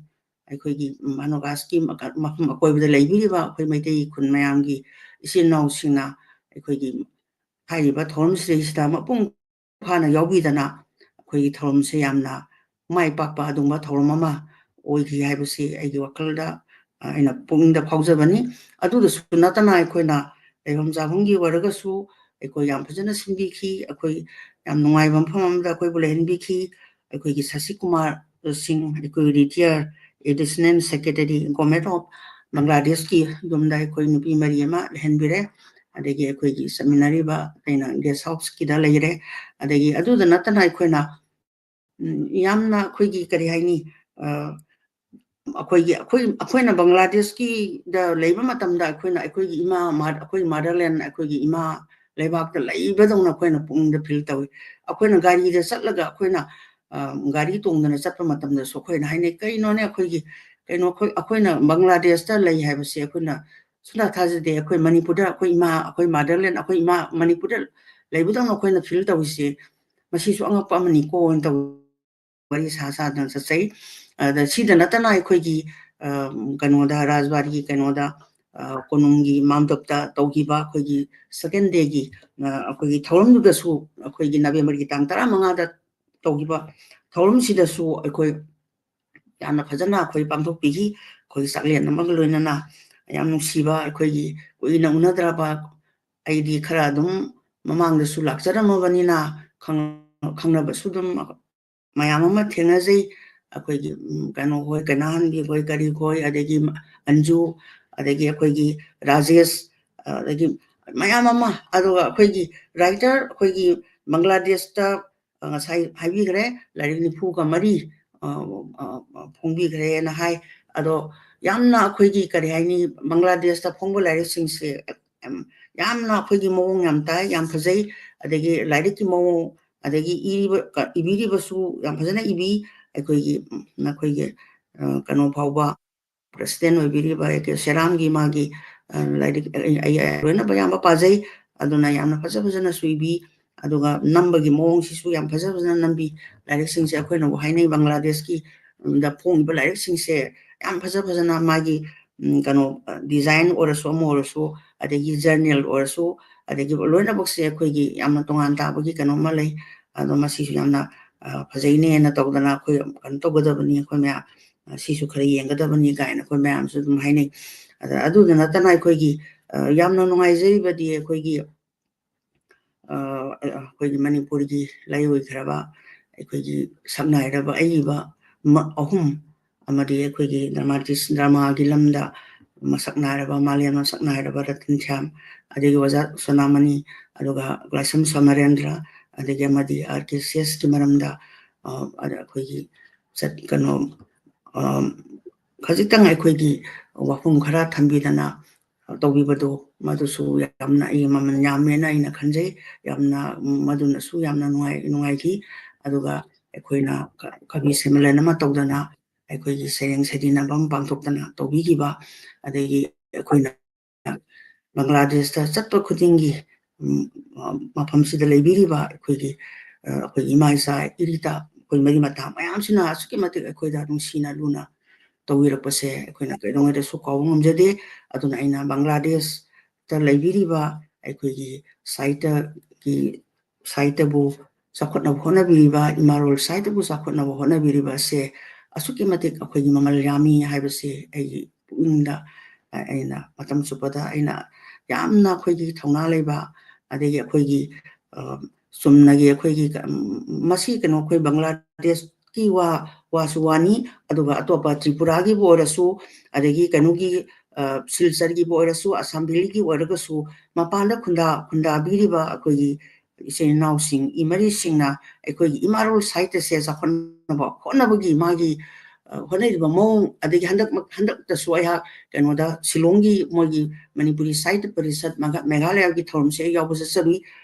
ꯑꯩꯈꯣꯏꯒꯤ ꯃꯅꯣꯒꯥꯁꯀꯤ ꯃꯐꯝ ꯑꯀꯣꯏꯕꯗ ꯂꯩꯕꯤꯔꯤꯕ ꯑꯩꯈꯣꯏ ꯃꯩꯇꯩ ꯈꯨꯟ ꯃꯌꯥꯝꯒꯤ ꯏꯆꯤꯜ ꯏꯅꯥꯎꯁꯤꯡꯅ ꯑꯩꯈꯣꯏꯒꯤ ꯍꯥꯏꯔꯤꯕ ꯊꯧꯔꯝꯁꯤꯗꯩꯁꯤꯗ ꯃꯄꯨꯡ ꯐꯥꯅ ꯌꯥꯎꯕꯤꯗꯅ ꯑꯩꯈꯣꯏꯒꯤ ꯊꯧꯔꯝꯁꯦ ꯌꯥꯝꯅ ꯃꯥꯏ ꯄꯥꯛꯄ ꯑꯗꯨꯒꯨꯝꯕ ꯊꯧꯔꯝ ꯑꯃ ꯑꯣꯏꯈꯤ ꯍꯥꯏꯕꯁꯤ ꯑꯩꯒꯤ ꯋꯥꯈꯜꯗ ꯑꯩꯅ ꯄꯨꯛꯅꯤꯡꯗ ꯐꯥꯎꯖꯕꯅꯤ ꯑꯗꯨꯗꯁꯨ ꯅꯠꯇꯅ ꯑꯩꯈꯣꯏꯅ ꯂꯩꯐꯝ ꯆꯥꯐꯝꯒꯤ ꯑꯣꯏꯔꯒꯁꯨ ꯑꯩꯈꯣꯏ ꯌꯥꯝ ꯐꯖꯅ ꯁꯤꯟꯕꯤꯈꯤ ꯑꯩꯈꯣꯏ ꯌꯥꯝ ꯅꯨꯡꯉꯥꯏꯕ ꯃꯐꯝ ꯑꯃꯗ ꯑꯩꯈꯣꯏꯕꯨ ꯂꯩꯍꯟꯕꯤꯈꯤ ꯑꯩꯈꯣꯏꯒꯤ ꯁꯁꯤꯀꯨꯃꯥꯔ ꯁꯤꯡ ꯑꯩꯈꯣꯏ ꯔꯤꯇꯤꯌꯔ ꯑꯦꯗꯤꯁꯅꯦꯜ ꯁꯦꯀ꯭ꯔꯦꯇꯔꯤ ꯒꯣꯔꯃꯦꯟꯠ ꯑꯣꯐ ꯕꯪꯒ꯭ꯂꯥꯗꯦꯁꯀꯤ ꯌꯨꯝꯗ ꯑꯩꯈꯣꯏ ꯅꯨꯄꯤ ꯃꯔꯤ ꯑꯃ ꯂꯩꯍꯟꯕꯤꯔꯦ ꯑꯗꯒꯤ ꯑꯩꯈꯣꯏꯒꯤ ꯆꯠꯃꯤꯟꯅꯔꯤꯕ ꯑꯩꯅ ꯒꯦꯁ ꯍꯥꯎꯁꯀꯤꯗ ꯂꯩꯔꯦ ꯑꯗꯒꯤ ꯑꯗꯨꯗ ꯅꯠꯇꯅ ꯑꯩꯈꯣꯏꯅ ꯌꯥꯝꯅ ꯑꯩꯈꯣꯏꯒꯤ ꯀꯔꯤ ꯍꯥꯏꯅꯤ ꯑꯩꯈꯣꯏꯅ ꯕꯪꯒ꯭ꯂꯥꯗꯦꯁꯀꯤꯗ ꯂꯩꯕ ꯃꯇꯝꯗ ꯑꯩꯈꯣꯏꯒꯤ ꯑꯩꯈꯣꯏ ꯃꯥꯗꯔꯂꯦꯟ ꯑꯩꯈꯣꯏꯒꯤ ꯏꯃꯥ ꯂꯩꯕꯥꯛꯇ ꯂꯩꯕꯗꯧꯅ ꯑꯩꯈꯣꯏꯅ ꯄꯨꯛꯅꯤꯡꯗ ꯐꯤꯜ ꯇꯧꯏ ꯑꯩꯈꯣꯏꯅ ꯒꯥꯔꯤꯗ ꯆꯠꯂꯒ ꯑꯩꯈꯣꯏꯅ ꯒꯥꯔꯤ ꯇꯣꯡꯗꯅ ꯆꯠꯄ ꯃꯇꯝꯗꯁꯨ ꯑꯩꯈꯣꯏꯅ ꯍꯥꯏꯅꯩ ꯀꯩꯅꯣꯅꯦ ꯑꯩꯈꯣꯏꯅ ꯕꯪꯒ꯭ꯂꯥꯗꯦꯁꯇ ꯂꯩ ꯍꯥꯏꯕꯁꯦ ꯑꯩꯈꯣꯏꯅ ꯁꯨꯡꯊꯥ ꯊꯥꯖꯗꯦ ꯑꯩꯈꯣꯏ ꯃꯅꯤꯄꯨꯔꯗ ꯑꯩꯈꯣꯏ ꯃꯥꯗꯔꯂꯦꯟ ꯑꯩꯈꯣꯏ ꯏꯃꯥ ꯃꯅꯤꯄꯨꯔꯗ ꯂꯩꯕꯗꯧꯅ ꯑꯩꯈꯣꯏꯅ ꯐꯤꯜ ꯇꯧꯔꯤꯁꯦ ꯃꯁꯤꯁꯨ ꯑꯉꯛꯄ ꯑꯃꯅꯤꯀꯣ ꯍꯥꯏꯅ ꯇꯧ ꯋꯥꯔꯤ ꯁꯥꯗꯅ ꯆꯠꯆꯩ ꯑꯗ ꯁꯤꯗ ꯅꯠꯇꯅ ꯑꯩꯈꯣꯏꯒꯤ ꯀꯩꯅꯣꯗ ꯔꯥꯖꯕꯥꯔꯤꯒꯤ ꯀꯩꯅꯣꯗ ꯀꯣꯅꯨꯡꯒꯤ ꯃꯥꯝꯗꯣꯞꯇ ꯇꯧꯈꯤꯕ ꯑꯩꯈꯣꯏꯒꯤ ꯁꯦꯀꯦꯟ ꯗꯦꯒꯤ ꯑꯩꯈꯣꯏꯒꯤ ꯊꯧꯔꯝꯗꯨꯗꯁꯨ ꯑꯩꯈꯣꯏꯒꯤ ꯅꯕꯦꯝꯕꯔꯒꯤ ꯇꯥꯡ 15ꯗ ꯇꯧꯈꯤꯕ ꯊꯧꯔꯝꯁꯤꯗꯁꯨ ꯑꯩꯈꯣꯏ ꯌꯥꯝꯅ ꯐꯖꯅ ꯑꯩꯈꯣꯏ ꯄꯥꯡꯊꯣꯛꯄꯤꯈꯤ ꯑꯩꯈꯣꯏ ꯆꯥꯛꯂꯦꯟ ꯑꯃꯒ ꯂꯣꯏꯅꯅ ꯌꯥꯝ ꯅꯨꯡꯁꯤꯕ ꯑꯩꯈꯣꯏꯒꯤ ꯀꯨꯏꯅ ꯎꯅꯗ꯭ꯔꯕ ꯑꯩꯗꯤ ꯈꯔ ꯑꯗꯨꯝ ꯃꯃꯥꯡꯗꯁꯨ ꯂꯥꯛꯆꯔꯝꯃꯕꯅꯤꯅ ꯈꯪꯅꯕꯁꯨ ꯑꯗꯨꯝ ꯃꯌꯥꯝ ꯑꯃ ꯊꯦꯡꯅꯖꯩ ꯑꯩꯈꯣꯏꯒꯤ ꯀꯩꯅꯣ ꯍꯣꯏ ꯀꯩꯅꯥꯍꯟꯒꯤ ꯍꯣꯏ ꯀꯔꯤ ꯍꯣꯏ ꯑꯗꯒꯤ ꯑꯟꯖꯨ ꯑꯗꯒꯤ ꯑꯩꯈꯣꯏꯒꯤ ꯔꯥꯖꯦꯁ ꯑꯗꯒꯤ ꯃꯌꯥꯝ ꯑꯃ ꯑꯗꯨꯒ ꯑꯩꯈꯣꯏꯒꯤ ꯔꯥꯏꯇꯔ ꯑꯩꯈꯣꯏꯒꯤ ꯕꯪꯒ꯭ꯂꯥꯗꯦꯁꯇ ꯉꯁꯥꯏ ꯍꯥꯏꯕꯤꯈ꯭ꯔꯦ ꯂꯥꯏꯔꯤꯛ 94 ꯐꯣꯡꯕꯤꯈ꯭ꯔꯦꯅ ꯍꯥꯏ ꯑꯗꯣ ꯌꯥꯝꯅ ꯑꯩꯈꯣꯏꯒꯤ ꯀꯔꯤ ꯍꯥꯏꯅꯤ ꯕꯪꯒ꯭ꯂꯥꯗꯦꯁꯇ ꯐꯣꯡꯕ ꯂꯥꯏꯔꯤꯛꯁꯤꯡꯁꯦ ꯌꯥꯝꯅ ꯑꯩꯈꯣꯏꯒꯤ ꯃꯑꯣꯡ ꯌꯥꯝ ꯇꯥꯏ ꯌꯥꯝ ꯐꯖꯩ ꯑꯗꯒꯤ ꯂꯥꯏꯔꯤꯛꯀꯤ ꯃꯑꯣꯡ ꯑꯗꯒꯤ 이비리버수 ꯌꯥꯝ ꯐꯖꯅ 이비 ꯑꯩꯈꯣꯏꯒꯤ ꯅꯈꯣꯏꯒꯤ ꯀꯩꯅꯣ ꯐꯥꯎꯕ ꯄ꯭ꯔꯦꯁꯤꯗꯦꯟ ꯑꯣꯏꯕꯤꯔꯤꯕ ꯁꯦꯔꯥꯝꯒꯤ ꯃꯥꯒꯤ ꯂꯥꯏꯔꯤꯛ ꯂꯣꯏꯅ ꯑꯌꯥꯝꯕ ꯄꯥꯖꯩ ꯑꯗꯨꯅ ꯌꯥꯝꯅ ꯐꯖꯅꯁꯨ 이비 ꯑꯗꯨꯒ ꯅꯝꯕꯒꯤ ꯃꯑꯣꯡꯁꯤꯁꯨ ꯌꯥꯝ ꯐꯖꯅ ꯅꯝꯕꯤ ꯂꯥꯏꯔꯤꯛꯁꯤꯡꯁꯦ ꯑꯩꯈꯣꯏꯅꯕꯨ ꯍꯥꯏꯅꯩ ꯕꯪꯒ꯭ꯂꯥꯗꯦꯁꯀꯤ ꯗ ꯐꯣꯡꯉꯤꯕ ꯂꯥꯏꯔꯤꯛꯁꯤꯡꯁꯦ ꯌꯥꯝ ꯐꯖꯅ ꯃꯥꯒꯤ ꯀꯩꯅꯣ ꯗꯤꯖꯥꯏꯟ ꯑꯣꯏꯔꯁꯨ ꯑꯃ ꯑꯣꯏꯔꯁꯨ ꯑꯗꯒꯤ ꯖꯔꯅꯦꯜ ꯑꯣꯏꯔꯁꯨ ꯑꯗꯒꯤ ꯂꯣꯏꯅꯃꯛꯁꯦ ꯑꯩꯈꯣꯏꯒꯤ ꯌꯥꯝꯅ ꯇꯣꯉꯥꯟ ꯇꯥꯕꯒꯤ ꯀꯩꯅꯣꯝꯃ ꯂꯩ ꯑꯗꯣ ꯃꯁꯤꯁꯨ ꯌꯥꯝꯅ ꯐꯖꯩꯅꯦꯅ ꯇꯧꯗꯅ ꯑꯩꯈꯣꯏ ꯀꯩꯅꯣ ꯇꯧꯒꯗꯕꯅꯤ ꯑꯩꯈꯣꯏ ꯃꯌꯥꯝ ꯁꯤꯁꯨ ꯈꯔ ꯌꯦꯡꯒꯗꯕꯅꯤ ꯀꯥꯏꯅ ꯑꯩꯈꯣꯏ ꯃꯌꯥꯝꯁꯨ ꯑꯗꯨꯝ ꯍꯥꯏꯅꯩ ꯑꯗꯨꯗ ꯅꯠꯇꯅ ꯑꯩꯈꯣꯏꯒꯤ ꯌꯥꯝꯅ ꯅꯨꯡꯉꯥꯏꯖꯔꯤꯕꯗꯤ ꯑꯩꯈꯣꯏꯒꯤ ꯃꯅꯤꯄꯨꯔꯒꯤ ꯂꯩꯔꯣꯏꯈ꯭ꯔꯕ ꯑꯩꯈꯣꯏꯒꯤ ꯁꯛꯅꯥꯏꯔꯕ ꯑꯏꯕ ꯑꯍꯨꯝ ꯑꯃꯗꯤ ꯑꯩꯈꯣꯏꯒꯤ ꯗ꯭ꯔꯃꯥꯒꯤ ꯂꯝꯗ ꯃꯁꯛ ꯅꯥꯏꯔꯕ ꯃꯥꯂꯦꯝ ꯃꯁꯛ ꯅꯥꯏꯔꯕ ꯔꯇꯟ ꯁ꯭ꯌꯥꯝ ꯑꯗꯒꯤ ꯑꯣꯖꯥ ꯁꯣꯅꯥꯃꯅꯤ ꯑꯗꯨꯒ ꯂꯥꯏꯁ꯭ꯔꯝ ꯁꯃꯔꯦꯟꯗ꯭ꯔ ꯑꯗꯒꯤ ꯑꯃꯗꯤ RKCSꯀꯤ ꯃꯔꯝꯗ ꯑꯩꯈꯣꯏꯒꯤ ꯀꯩꯅꯣ ꯈꯖꯤꯛꯇꯪ ꯑꯩꯈꯣꯏꯒꯤ ꯋꯥꯐꯝ ꯈꯔ ꯊꯝꯕꯤꯗꯅ ꯇꯧꯕꯤꯕꯗꯣ ꯃꯗꯨꯁꯨ ꯌꯥꯝꯅ ꯑꯩ ꯃꯃꯜ ꯌꯥꯝꯃꯦꯅ ꯑꯩꯅ ꯈꯟꯖꯩ ꯌꯥꯝꯅ ꯃꯗꯨꯅꯁꯨ ꯌꯥꯝꯅ ꯅꯨꯡꯉꯥꯏꯈꯤ ꯑꯗꯨꯒ ꯑꯩꯈꯣꯏꯅ ꯀꯕꯤ ꯁꯦꯃꯤꯂꯦꯟ ꯑꯃ ꯇꯧꯗꯅ ꯑꯩꯈꯣꯏꯒꯤ ꯁꯩꯔꯦꯡ ꯁꯩꯗꯤꯅꯕ ꯑꯃ ꯄꯥꯡꯊꯣꯛꯇꯅ ꯇꯧꯕꯤꯈꯤꯕ ꯑꯗꯒꯤ ꯑꯩꯈꯣꯏꯅ ꯕꯪꯒ꯭ꯂꯥꯗꯦꯁꯇ ꯆꯠꯄ ꯈꯨꯗꯤꯡꯒꯤ ꯃꯐꯝꯁꯤꯗ ꯂꯩꯕꯤꯔꯤꯕ ꯑꯩꯈꯣꯏꯒꯤ ꯏꯃꯥ ꯏꯆꯥ ꯏꯔꯤꯇ ꯑꯩꯈꯣꯏ ꯃꯔꯤ ꯃꯇꯥ ꯃꯌꯥꯝꯁꯤꯅ ꯑꯁꯨꯛꯀꯤ ꯃꯇꯤꯛ ꯑꯩꯈꯣꯏꯗ ꯅꯨꯡꯁꯤꯅ ꯂꯨꯅ ꯇꯧꯕꯤꯔꯛꯄꯁꯦ ꯑꯩꯈꯣꯏꯅ ꯀꯩꯗꯧꯉꯩꯗꯁꯨ ꯀꯥꯎꯕ ꯉꯝꯖꯗꯦ ꯑꯗꯨꯅ ꯑꯩꯅ ꯕꯪꯒ꯭ꯂꯥꯗꯦꯁꯇ ꯂꯩꯕꯤꯔꯤꯕ ꯑꯩꯈꯣꯏꯒꯤ ꯁꯥꯍꯤꯇ꯭ꯌꯕꯨ ꯆꯥꯎꯈꯠꯅꯕ ꯍꯣꯠꯅꯕꯤꯔꯤꯕ ꯏꯃꯥꯔꯣꯜ ꯁꯥꯍꯤꯇ꯭ꯌꯕꯨ ꯆꯥꯎꯈꯠꯅꯕ ꯍꯣꯠꯅꯕꯤꯔꯤꯕ ꯑꯁꯦ ꯑꯁꯨꯛꯀꯤ ꯃꯇꯤꯛ ꯑꯩꯈꯣꯏꯒꯤ ꯃꯃꯜ ꯌꯥꯝꯃꯤ ꯍꯥꯏꯕꯁꯤ ꯑꯩꯒꯤ ꯄꯨꯛꯅꯤꯡꯗ ꯑꯩꯅ ꯃꯇꯝ ꯆꯨꯞꯄꯗ ꯑꯩꯅ ꯌꯥꯝꯅ ꯑꯩꯈꯣꯏꯒꯤ ꯊꯧꯅꯥ ꯂꯩꯕ ꯑꯗꯒꯤ ꯑꯩꯈꯣꯏꯒꯤ ꯆꯨꯝꯅꯒꯤ ꯑꯩꯈꯣꯏꯒꯤ ꯃꯁꯤ ꯀꯩꯅꯣ ꯑꯩꯈꯣꯏ ꯕꯪꯒ꯭ꯂꯥꯗꯦꯁꯀꯤ ꯋꯥꯁꯨ ꯋꯥꯅꯤ ꯑꯗꯨꯒ ꯑꯇꯣꯞꯄ ꯇ꯭ꯔꯤꯄꯨꯔꯥꯒꯤꯕꯨ ꯑꯣꯏꯔꯁꯨ ꯑꯗꯒꯤ ꯀꯩꯅꯣꯒꯤ ꯁꯤꯜꯆꯔꯒꯤꯕꯨ ꯑꯣꯏꯔꯁꯨ ꯑꯁꯥꯝ ꯚꯦꯂꯤꯒꯤ ꯑꯣꯏꯔꯒꯁꯨ ꯃꯄꯥꯟꯗ ꯈꯨꯟꯗꯥꯕꯤꯔꯤꯕ ꯑꯩꯈꯣꯏꯒꯤ ꯏꯆꯤꯟ ꯏꯅꯥꯎꯁꯤꯡ ꯏꯃꯔꯤꯁꯤꯡꯅ ꯑꯩꯈꯣꯏꯒꯤ ꯏꯃꯥꯔꯣꯜ ꯁꯥꯍꯤꯇ꯭ꯌꯁꯦ ꯆꯥꯎꯈꯠꯅꯕ ꯍꯣꯠꯅꯕꯒꯤ ꯃꯥꯒꯤ ꯍꯣꯠꯅꯔꯤꯕ ꯃꯑꯣꯡ ꯑꯗꯒꯤ ꯍꯟꯗꯛꯇꯁꯨ ꯑꯩꯍꯥꯛ ꯀꯩꯅꯣꯗ ꯁꯤꯂꯣꯡꯒꯤ ꯃꯣꯏꯒꯤ ꯃꯅꯤꯄꯨꯔꯤ ꯁꯥꯍꯤꯇ꯭य ꯄꯔꯤꯁꯠ ꯃꯦꯘꯥꯂꯌꯥꯒꯤ ꯊꯧꯔꯝꯁꯦ ꯑꯩ ꯌꯥꯎꯕ ꯆꯠꯆꯔꯨꯏ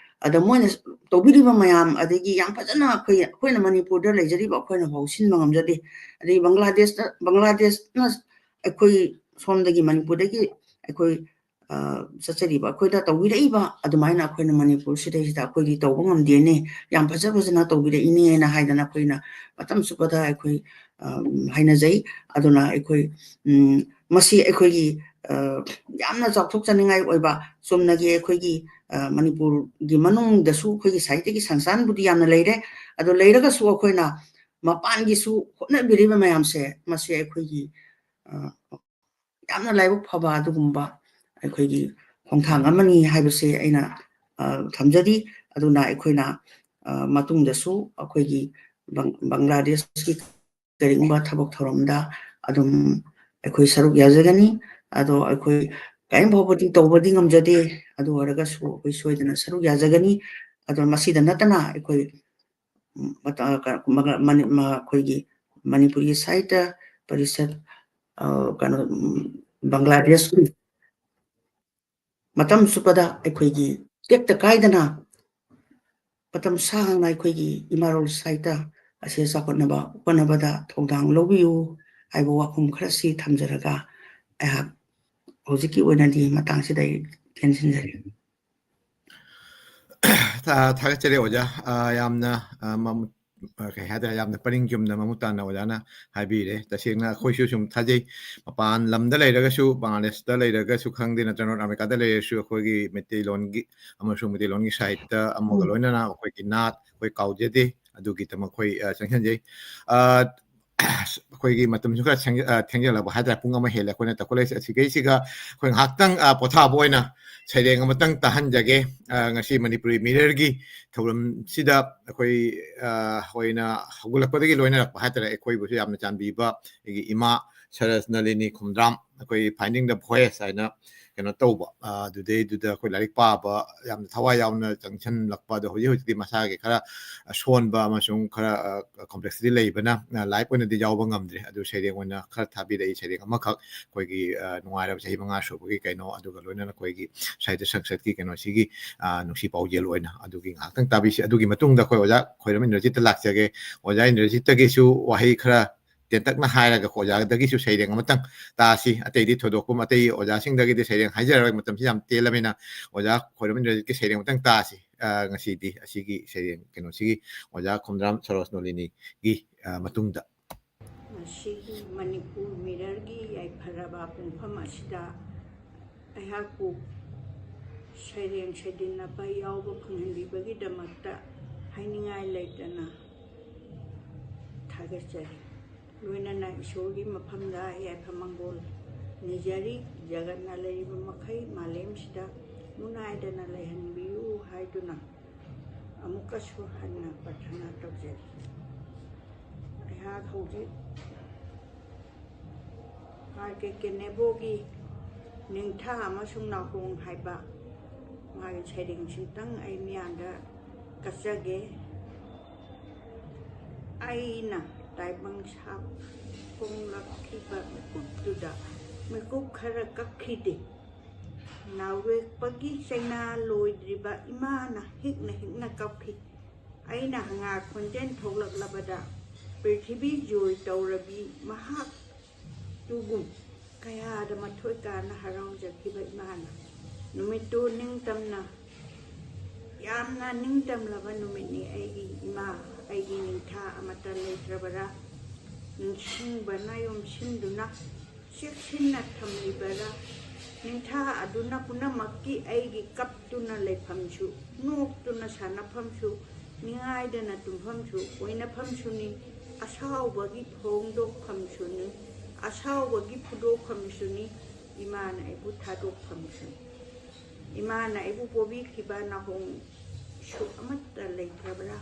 ꯑꯗ ꯃꯣꯏꯅ ꯇꯧꯕꯤꯔꯤꯕ ꯃꯌꯥꯝ ꯑꯗꯒꯤ ꯌꯥꯝ ꯐꯖꯅ ꯑꯩꯈꯣꯏꯅ ꯃꯅꯤꯄꯨꯔꯗ ꯂꯩꯖꯔꯤꯕ ꯑꯩꯈꯣꯏꯅ ꯐꯥꯎ ꯁꯤꯟꯕ ꯉꯝꯖꯗꯦ ꯑꯗꯒꯤ ꯕꯪꯒ꯭ꯂꯥꯗꯦꯁꯅ ꯑꯩꯈꯣই ꯁꯣꯝꯗꯒꯤ ꯃꯅꯤꯄꯨꯔꯗꯒꯤ ꯑꯩꯈꯣই ꯆꯠꯆꯔꯤꯕ ꯑꯩꯈꯣꯏꯗ ꯇꯧꯕꯤꯔꯛꯏꯕ ꯑꯗꯨꯃꯥꯏꯅ ꯑꯩꯈꯣꯏꯅ ꯃꯅꯤꯄꯨꯔꯁꯤꯗꯩꯁꯤꯗ ꯑꯩꯈꯣꯏꯒꯤ ꯇꯧꯕ ꯉꯝꯗꯦꯅꯦ ꯌꯥꯝ ꯐꯖꯅ ꯇꯧꯕꯤꯔꯛꯏꯅꯦꯅ ꯍꯥꯏꯗꯅ ꯑꯩꯈꯣꯏꯅ ꯃꯇꯝ ꯆꯨꯞꯄꯗ ꯑꯩꯈꯣꯏ ꯍꯥꯏꯅꯖꯩ ꯑꯗꯨꯅ ꯑꯩꯈꯣꯏ ꯃꯁꯤ ꯑꯩꯈꯣꯏꯒꯤ ꯌꯥꯝꯅ ꯆꯥꯎꯊꯣꯛꯆꯅꯤꯡꯉꯥꯏ ꯑꯣꯏꯕ ꯆꯨꯝꯅꯒꯤ ꯑꯩꯈꯣꯏꯒꯤ ꯃꯅꯤꯄꯨꯔꯒꯤ ꯃꯅꯨꯡꯗꯁꯨ ꯑꯩꯈꯣꯏꯒꯤ ꯁꯥꯍꯤꯇ꯭ꯌꯒꯤ ꯁꯪꯁꯊꯥꯟꯕꯨꯗꯤ ꯌꯥꯝꯅ ꯂꯩꯔꯦ ꯑꯗꯣ ꯂꯩꯔꯒꯁꯨ ꯑꯩꯈꯣꯏꯅ ꯃꯄꯥꯟꯒꯤꯁꯨ ꯍꯣꯠꯅꯕꯤꯔꯤꯕ ꯃꯌꯥꯝꯁꯦ ꯃꯁꯤ ꯑꯩꯈꯣꯏꯒꯤ ꯌꯥꯝꯅ ꯂꯥꯏꯕꯛ ꯐꯕ ꯑꯗꯨꯒꯨꯝꯕ ꯑꯩꯈꯣꯏꯒꯤ ꯈꯣꯡꯊꯥꯡ ꯑꯃꯅꯤ ꯍꯥꯏꯕꯁꯦ ꯑꯩꯅ ꯊꯝꯖꯔꯤ ꯑꯗꯨꯅ ꯑꯩꯈꯣꯏꯅ ꯃꯇꯨꯡꯗꯁꯨ ꯑꯩꯈꯣꯏꯒꯤ ꯕꯪꯒ꯭ꯂꯥꯗꯦꯁꯀꯤ ꯀꯔꯤꯒꯨꯝꯕ ꯊꯕꯛ ꯊꯧꯔꯝꯗ ꯑꯗꯨꯝ ꯑꯩꯈꯣꯏ ꯁꯔꯨꯛ ꯌꯥꯖꯒꯅꯤ ꯑꯗꯣ ꯑꯩꯈꯣꯏ ꯀꯔꯤꯝ ꯐꯥꯎꯕꯗꯤ ꯇꯧꯕꯗꯤ ꯉꯝꯖꯗꯦ ꯑꯗꯨ ꯑꯣꯏꯔꯒꯁꯨ ꯑꯩꯈꯣই ꯁꯣꯏꯗꯅ ꯁꯔꯨꯛ ꯌꯥꯖꯒꯅꯤ ꯑꯗꯣ ꯃꯁꯤꯗ ꯅꯠꯇꯅ ꯑꯩꯈꯣꯏ ꯑꯩꯈꯣꯏꯒꯤ ꯃꯅꯤꯄꯨꯔꯤ ꯁꯥꯍꯤꯇ꯭य ꯄꯔꯤꯁꯠ ꯀꯩꯅꯣ ꯕꯪꯒ꯭ꯂꯥꯗꯦꯁꯀꯤ ꯃꯇꯝ ꯆꯨꯞꯄꯗ ꯑꯩꯈꯣꯏꯒꯤ ꯇꯦꯛꯇ ꯀꯥꯏꯗꯅ ꯃꯇꯝ ꯁꯥꯡꯅ ꯑꯩꯈꯣꯏꯒꯤ ꯏꯃꯥꯔꯣꯜ ꯁꯥꯍꯤꯇ꯭ꯌ ꯑꯁꯤ ꯆꯥꯎꯈꯠꯅꯕ ꯍꯣꯠꯅꯕꯗ ꯊꯧꯗꯥꯡ ꯂꯧꯕꯤꯌꯨ ꯍꯥꯏꯕ ꯋꯥꯐꯝ ꯈꯔꯁꯤ ꯊꯝꯖꯔꯒ ꯑꯩꯍꯥꯛ ꯍꯧꯖꯤꯛꯀꯤ ꯑꯣꯏꯅꯗꯤ ꯃꯇꯥꯡꯁꯤꯗ ꯑꯩ ꯇꯦꯟꯁꯤꯟꯖꯔꯤ ꯊꯥꯒꯠꯆꯔꯤ ꯑꯣꯖꯥ ꯌꯥꯝꯅ ꯀꯩ ꯍꯥꯏꯇꯥꯔꯦ ꯌꯥꯝꯅ ꯄꯔꯤꯡ ꯆꯨꯝꯅ ꯃꯃꯨꯠ ꯇꯥꯅ ꯑꯣꯖꯥꯅ ꯍꯥꯏꯕꯤꯔꯦ ꯇꯁꯦꯡꯅ ꯑꯩꯈꯣꯏꯁꯨ ꯁꯨꯝ ꯊꯥꯖꯩ ꯃꯄꯥꯟ ꯂꯝꯗ ꯂꯩꯔꯒꯁꯨ ꯕꯪꯒ꯭ꯂꯥꯗꯦꯁꯇ ꯂꯩꯔꯒꯁꯨ ꯈꯪꯗꯦ ꯅꯠꯇ꯭ꯔꯒ ꯅꯣꯔꯠ ꯑꯃꯦꯔꯤꯀꯥꯗ ꯂꯩꯔꯁꯨ ꯑꯩꯈꯣꯏꯒꯤ ꯃꯩꯇꯩꯂꯣꯟꯒꯤ ꯑꯃꯁꯨꯡ ꯃꯩꯇꯩꯂꯣꯟꯒꯤ ꯁꯥꯍꯤꯇ꯭ꯌ ꯑꯃꯒ ꯂꯣꯏꯅꯅ ꯑꯩꯈꯣꯏꯒꯤ ꯅꯥꯠ ꯑꯩꯈꯣꯏ ꯀꯥꯎꯖꯗꯦ ꯑꯗꯨꯒꯤꯗꯃꯛ ꯑꯩꯈꯣꯏ ꯆꯪꯁꯤꯟꯖꯩ ꯑꯩꯈꯣꯏꯒꯤ ꯃꯇꯝꯁꯨ ꯈꯔ ꯊꯦꯡꯖꯜꯂꯛꯄ ꯍꯥꯏꯇꯥꯔꯦ ꯄꯨꯡ ꯑꯃ ꯍꯦꯜꯂꯦ ꯑꯩꯈꯣꯏꯅ ꯇꯧꯈꯠꯂꯛꯏꯁꯦ ꯑꯁꯤꯒꯩꯁꯤꯒ ꯑꯩꯈꯣꯏ ꯉꯥꯏꯍꯥꯛꯇꯪ ꯄꯣꯊꯥꯕ ꯑꯣꯏꯅ ꯁꯩꯔꯦꯡ ꯑꯃꯇꯪ ꯇꯥꯍꯟꯖꯒꯦ ꯉꯁꯤ ꯃꯅꯤꯄꯨꯔꯤ ꯃꯤꯔꯔꯒꯤ ꯊꯧꯔꯝꯁꯤꯗ ꯑꯩꯈꯣꯏ ꯑꯣꯏꯅ ꯍꯧꯒꯠꯂꯛꯄꯗꯒꯤ ꯂꯣꯏꯅꯔꯛꯄ ꯍꯥꯏꯇꯥꯔꯦ ꯑꯩꯈꯣꯏꯕꯨꯁꯨ ꯌꯥꯝꯅ ꯆꯥꯟꯕꯤꯕ ꯑꯩꯒꯤ ꯏꯃꯥ ꯁꯔꯁ ꯅꯂꯤꯅꯤ ꯈꯨꯝꯗ꯭ꯔꯥꯝ ꯑꯩꯈꯣꯏ ꯐꯥꯏꯟꯗꯤꯡ ꯗ ꯚꯣꯏꯁ ꯍꯥꯏꯅ ꯀꯩꯅꯣ ꯇꯧꯕ ꯑꯗꯨꯗꯩꯗꯨꯗ ꯑꯩꯈꯣꯏ ꯂꯥꯏꯔꯤꯛ ꯄꯥꯕ ꯌꯥꯝꯅ ꯊꯋꯥꯏ ꯌꯥꯎꯅ ꯆꯪꯁꯤꯜꯂꯛꯄ ꯑꯗꯣ ꯍꯧꯖꯤꯛꯇꯤ ꯃꯁꯥꯒꯤ ꯈꯔ ꯁꯣꯟꯕ ꯑꯃꯁꯨꯡ ꯈꯔ ꯀꯣꯝꯄ꯭ꯂꯦꯛꯁꯤꯇꯤ ꯂꯩꯕꯅ ꯂꯥꯏꯚ ꯑꯣꯏꯅꯗꯤ ꯌꯥꯎꯕ ꯉꯝꯗ꯭ꯔꯦ ꯑꯗꯨ ꯁꯩꯔꯦꯡ ꯑꯣꯏꯅ ꯈꯔ ꯊꯥꯕꯤꯔꯛꯏ ꯁꯩꯔꯦꯡ ꯑꯃꯈꯛ ꯑꯩꯈꯣꯏꯒꯤ ꯅꯨꯡꯉꯥꯏꯔꯕ ꯆꯍꯤ 5 ꯁꯨꯕꯒꯤ ꯀꯩꯅꯣ ꯑꯗꯨꯒ ꯂꯣꯏꯅꯅ ꯑꯩꯈꯣꯏꯒꯤ ꯁꯥꯍꯤꯇ꯭ꯌ ꯁꯪꯁꯠꯀꯤ ꯀꯩꯅꯣꯁꯤꯒꯤ ꯅꯨꯡꯁꯤ ꯄꯥꯎꯖꯦꯜ ꯑꯣꯏꯅ ꯑꯗꯨꯒꯤ ꯉꯥꯏꯍꯥꯛꯇꯪ ꯇꯥꯕꯤꯁꯤ ꯑꯗꯨꯒꯤ ꯃꯇꯨꯡꯗ ꯑꯩꯈꯣꯏ ꯑꯣꯖꯥ ꯈꯣꯏꯔꯝ ꯏꯟꯗ꯭ꯔꯖꯤꯠꯇ ꯂꯥꯛꯆꯒꯦ ꯑꯣꯖꯥ ꯏꯟꯗ꯭ꯔꯖꯤꯠꯇꯒꯤꯁꯨ ꯋꯥꯍꯩ ꯈꯔ ꯇꯦꯟꯇꯛꯅ ꯍꯥꯏꯔꯒ ꯑꯣꯖꯥꯗꯒꯤꯁꯨ ꯁꯩꯔꯦꯡ ꯑꯃꯇꯪ ꯇꯥꯁꯤ ꯑꯇꯩꯗꯤ ꯊꯣꯏꯗꯣꯛꯄ ꯑꯇꯩ ꯑꯣꯖꯥꯁꯤꯡꯗꯒꯤꯗꯤ ꯁꯩꯔꯦꯡ ꯍꯥꯏꯖꯔꯔꯣꯏ ꯃꯇꯝꯁꯤ ꯌꯥꯝ ꯇꯦꯜꯂꯕꯅꯤꯅ ꯑꯣꯖꯥ ꯈꯣꯏꯔꯝ ꯏꯟꯗ꯭ꯔꯖꯤꯠꯀꯤ ꯁꯩꯔꯦꯡ ꯑꯃꯇꯪ ꯇꯥꯁꯤ ꯉꯁꯤꯗꯤ ꯑꯁꯤꯒꯤ ꯁꯩꯔꯦꯡ ꯀꯩꯅꯣꯁꯤꯒꯤ ꯑꯣꯖꯥ ꯈꯨꯝꯗ꯭ꯔꯥꯝ ꯁꯔꯣꯖ ꯅꯣꯂꯤꯅꯤꯒꯤ ꯃꯇꯨꯡꯗ ꯃꯁꯤꯒꯤ ꯃꯅꯤꯄꯨꯔ ꯃꯤꯔꯔꯒꯤ ꯌꯥꯏꯐꯔꯕ ꯄꯨꯡꯐꯝ ꯑꯁꯤꯗ ꯑꯩꯍꯥꯛꯄꯨ ꯁꯩꯔꯦꯡ ꯁꯩꯗꯤꯟꯅꯕ ꯌꯥꯎꯕ ꯐꯪꯍꯟꯕꯤꯕꯒꯤꯗꯃꯛꯇ ꯍꯥꯏꯅꯤꯡꯉꯥꯏ ꯂꯩꯇꯅ ꯊꯥꯒꯠꯆꯔꯤ ꯂꯣꯏꯅꯅ ꯏꯁꯣꯔꯒꯤ ꯃꯐꯝꯗ ꯌꯥꯏꯐ ꯃꯪꯒꯣꯜ ꯅꯤꯖꯔꯤ ꯖꯒꯠꯅ ꯂꯩꯔꯤꯕ ꯃꯈꯩ ꯃꯥꯂꯦꯝꯁꯤꯗ ꯅꯨꯡꯉꯥꯏꯗꯅ ꯂꯩꯍꯟꯕꯤꯌꯨ ꯍꯥꯏꯗꯨꯅ ꯑꯃꯨꯛꯀꯁꯨ ꯍꯟꯅ ꯄ꯭ꯔꯊꯅꯥ ꯇꯧꯖꯔꯤ ꯑꯩꯍꯥꯛ ꯍꯧꯖꯤꯛ R.K. ꯀꯦꯅꯦꯕꯣꯒꯤ ꯅꯤꯡꯊꯥ ꯑꯃꯁꯨꯡ ꯅꯥꯍꯣꯡ ꯍꯥꯏꯕ ꯃꯥꯒꯤ ꯁꯩꯔꯦꯡꯁꯤꯡꯇꯪ ꯑꯩ ꯃꯤꯌꯥꯝꯗ ꯀꯠꯆꯒꯦ ꯑꯩꯅ ꯇꯥꯏꯕꯪ ꯁꯥꯐꯣꯡꯂꯛꯈꯤꯕ ꯃꯤꯀꯨꯞꯇꯨꯗ ꯃꯤꯀꯨꯞ ꯈꯔ ꯀꯛꯈꯤꯗꯦ ꯅꯥꯎꯔꯦꯛꯄꯒꯤ ꯆꯩꯅꯥ ꯂꯣꯏꯗ꯭ꯔꯤꯕ ꯏꯃꯥꯅ ꯍꯤꯛꯅ ꯍꯤꯛꯅ ꯀꯞꯈꯤ ꯑꯩꯅ ꯍꯪꯒꯥ ꯈꯣꯟꯖꯦꯜ ꯊꯣꯛꯂꯛꯂꯕꯗ ꯄ꯭ꯔꯤꯊꯤꯕꯤ ꯖꯣꯏ ꯇꯧꯔꯕꯤ ꯃꯍꯥꯛ ꯇꯨꯒꯨꯝ ꯀꯌꯥꯗ ꯃꯊꯣꯏ ꯀꯥꯅ ꯍꯔꯥꯎꯖꯈꯤꯕ ꯏꯃꯥꯅ ꯅꯨꯃꯤꯠꯇꯨ ꯅꯤꯡꯇꯝꯅ ꯌꯥꯝꯅ ꯅꯤꯡꯇꯝꯂꯕ ꯅꯨꯃꯤꯠꯅꯤ ꯑꯩꯒꯤ ꯏꯃꯥ ꯑꯩꯒꯤ ꯅꯤꯡꯊꯥ ꯑꯃꯠꯇ ꯂꯩꯇ꯭ꯔꯕꯔꯥ ꯅꯤꯡꯁꯤꯡꯕꯅ ꯌꯣꯝꯁꯤꯟꯗꯨꯅ ꯆꯦꯛꯁꯤꯟꯅ ꯊꯝꯂꯤꯕꯔꯥ ꯅꯤꯡꯊꯥ ꯑꯗꯨꯅ ꯄꯨꯝꯅꯃꯛꯀꯤ ꯑꯩꯒꯤ ꯀꯞꯇꯨꯅ ꯂꯩꯐꯝꯁꯨ ꯅꯣꯛꯇꯨꯅ ꯁꯥꯟꯅꯐꯝꯁꯨ ꯅꯤꯡꯉꯥꯏꯗꯅ ꯇꯨꯝꯐꯝꯁꯨ ꯑꯣꯏꯅꯐꯝꯁꯨꯅꯤ ꯑꯁꯥꯎꯕꯒꯤ ꯐꯣꯡꯗꯣꯛꯐꯝꯁꯨꯅꯤ ꯑꯁꯥꯎꯕꯒꯤ ꯐꯨꯗꯣꯛꯐꯝꯁꯨꯅꯤ ꯏꯃꯥꯅ ꯑꯩꯕꯨ ꯊꯥꯗꯣꯛꯐꯝꯁꯨꯅꯤ ꯏꯃꯥꯅ ꯑꯩꯕꯨ ꯄꯣꯕꯤꯈꯤꯕ ꯅꯥꯍꯣꯡꯁꯨ ꯑꯃꯠꯇ ꯂꯩꯇ꯭ꯔꯕꯔꯥ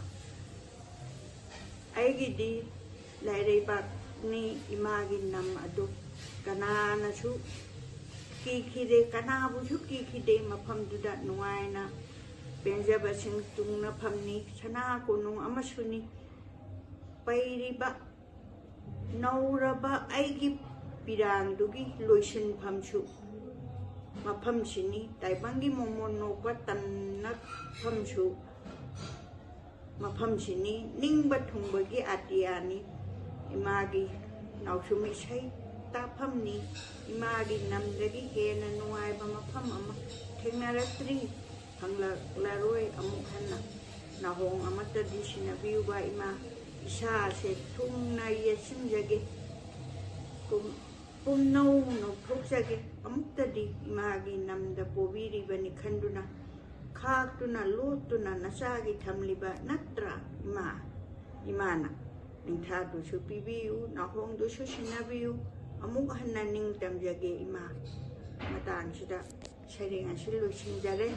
ꯑꯩꯒꯤꯗꯤ ꯂꯥꯏꯔꯩꯕꯥꯛꯅꯤ ꯏꯃꯥꯒꯤ ꯅꯝ ꯑꯗꯨ ꯀꯅꯥꯅꯁꯨ ꯀꯤꯈꯤꯗꯦ ꯀꯅꯥꯕꯨꯁꯨ ꯀꯤꯈꯤꯗꯦ ꯃꯐꯝꯗꯨꯗ ꯅꯨꯡꯉꯥꯏꯅ ꯄꯦꯟꯖꯕꯁꯤꯡ ꯇꯨꯡꯅꯐꯝꯅꯤ ꯁꯅꯥ ꯀꯣꯅꯨꯡ ꯑꯃꯁꯨꯅꯤ ꯄꯩꯔꯤꯕ ꯅꯧꯔꯕ ꯑꯩꯒꯤ ꯄꯤꯔꯥꯡꯗꯨꯒꯤ ꯂꯣꯏꯁꯤꯟꯐꯝꯁꯨ ꯃꯐꯝꯁꯤꯅꯤ ꯇꯥꯏꯕꯪꯒꯤ ꯃꯣꯃꯣꯟ ꯅꯣꯛꯄ ꯇꯝꯅꯐꯝꯁꯨ ꯃꯐꯝꯁꯤꯅꯤ ꯅꯤꯡꯕ ꯊꯨꯡꯕꯒꯤ ꯑꯇꯤꯌꯥꯅꯤ ꯏꯃꯥꯒꯤ ꯅꯥꯎꯁꯨꯝ ꯏꯁꯩ ꯇꯥꯐꯝꯅꯤ ꯏꯃꯥꯒꯤ ꯅꯝꯗꯒꯤ ꯍꯦꯟꯅ ꯅꯨꯡꯉꯥꯏꯕ ꯃꯐꯝ ꯑꯃ ꯊꯦꯡꯅꯔꯛꯇ꯭ꯔꯤ ꯐꯪꯂꯛꯂꯔꯣꯏ ꯑꯃꯨꯛ ꯍꯟꯅ ꯅꯥꯍꯣꯡ ꯑꯃꯠꯇꯗꯤ ꯁꯤꯟꯅꯕꯤꯌꯨꯕ ꯏꯃꯥ ꯏꯁꯥꯁꯦ ꯊꯨꯡꯅ ꯌꯦꯠꯁꯤꯟꯖꯒꯦ ꯄꯨꯝꯅꯧ ꯅꯧꯊꯣꯛꯆꯒꯦ ꯑꯃꯨꯛꯇꯗꯤ ꯏꯃꯥꯒꯤ ꯅꯝꯗ ꯄꯣꯕꯤꯔꯤꯕꯅꯤ ꯈꯟꯗꯨꯅ ꯈꯥꯛꯇꯨꯅ ꯂꯣꯠꯇꯨꯅ ꯅꯆꯥꯒꯤ ꯊꯝꯂꯤꯕ ꯅꯠꯇ꯭ꯔꯥ ꯏꯃꯥꯅ ꯅꯤꯡꯊꯥꯗꯨꯁꯨ ꯄꯤꯕꯤꯌꯨ ꯅꯥꯍꯣꯡꯗꯨꯁꯨ ꯁꯤꯟꯅꯕꯤꯌꯨ ꯑꯃꯨꯛ ꯍꯟꯅ ꯅꯤꯡꯇꯝꯖꯒꯦ ꯏꯃꯥ ꯃꯇꯥꯡꯁꯤꯗ ꯁꯩꯔꯦꯡ ꯑꯁꯤ ꯂꯣꯏꯁꯤꯟꯖꯔꯦ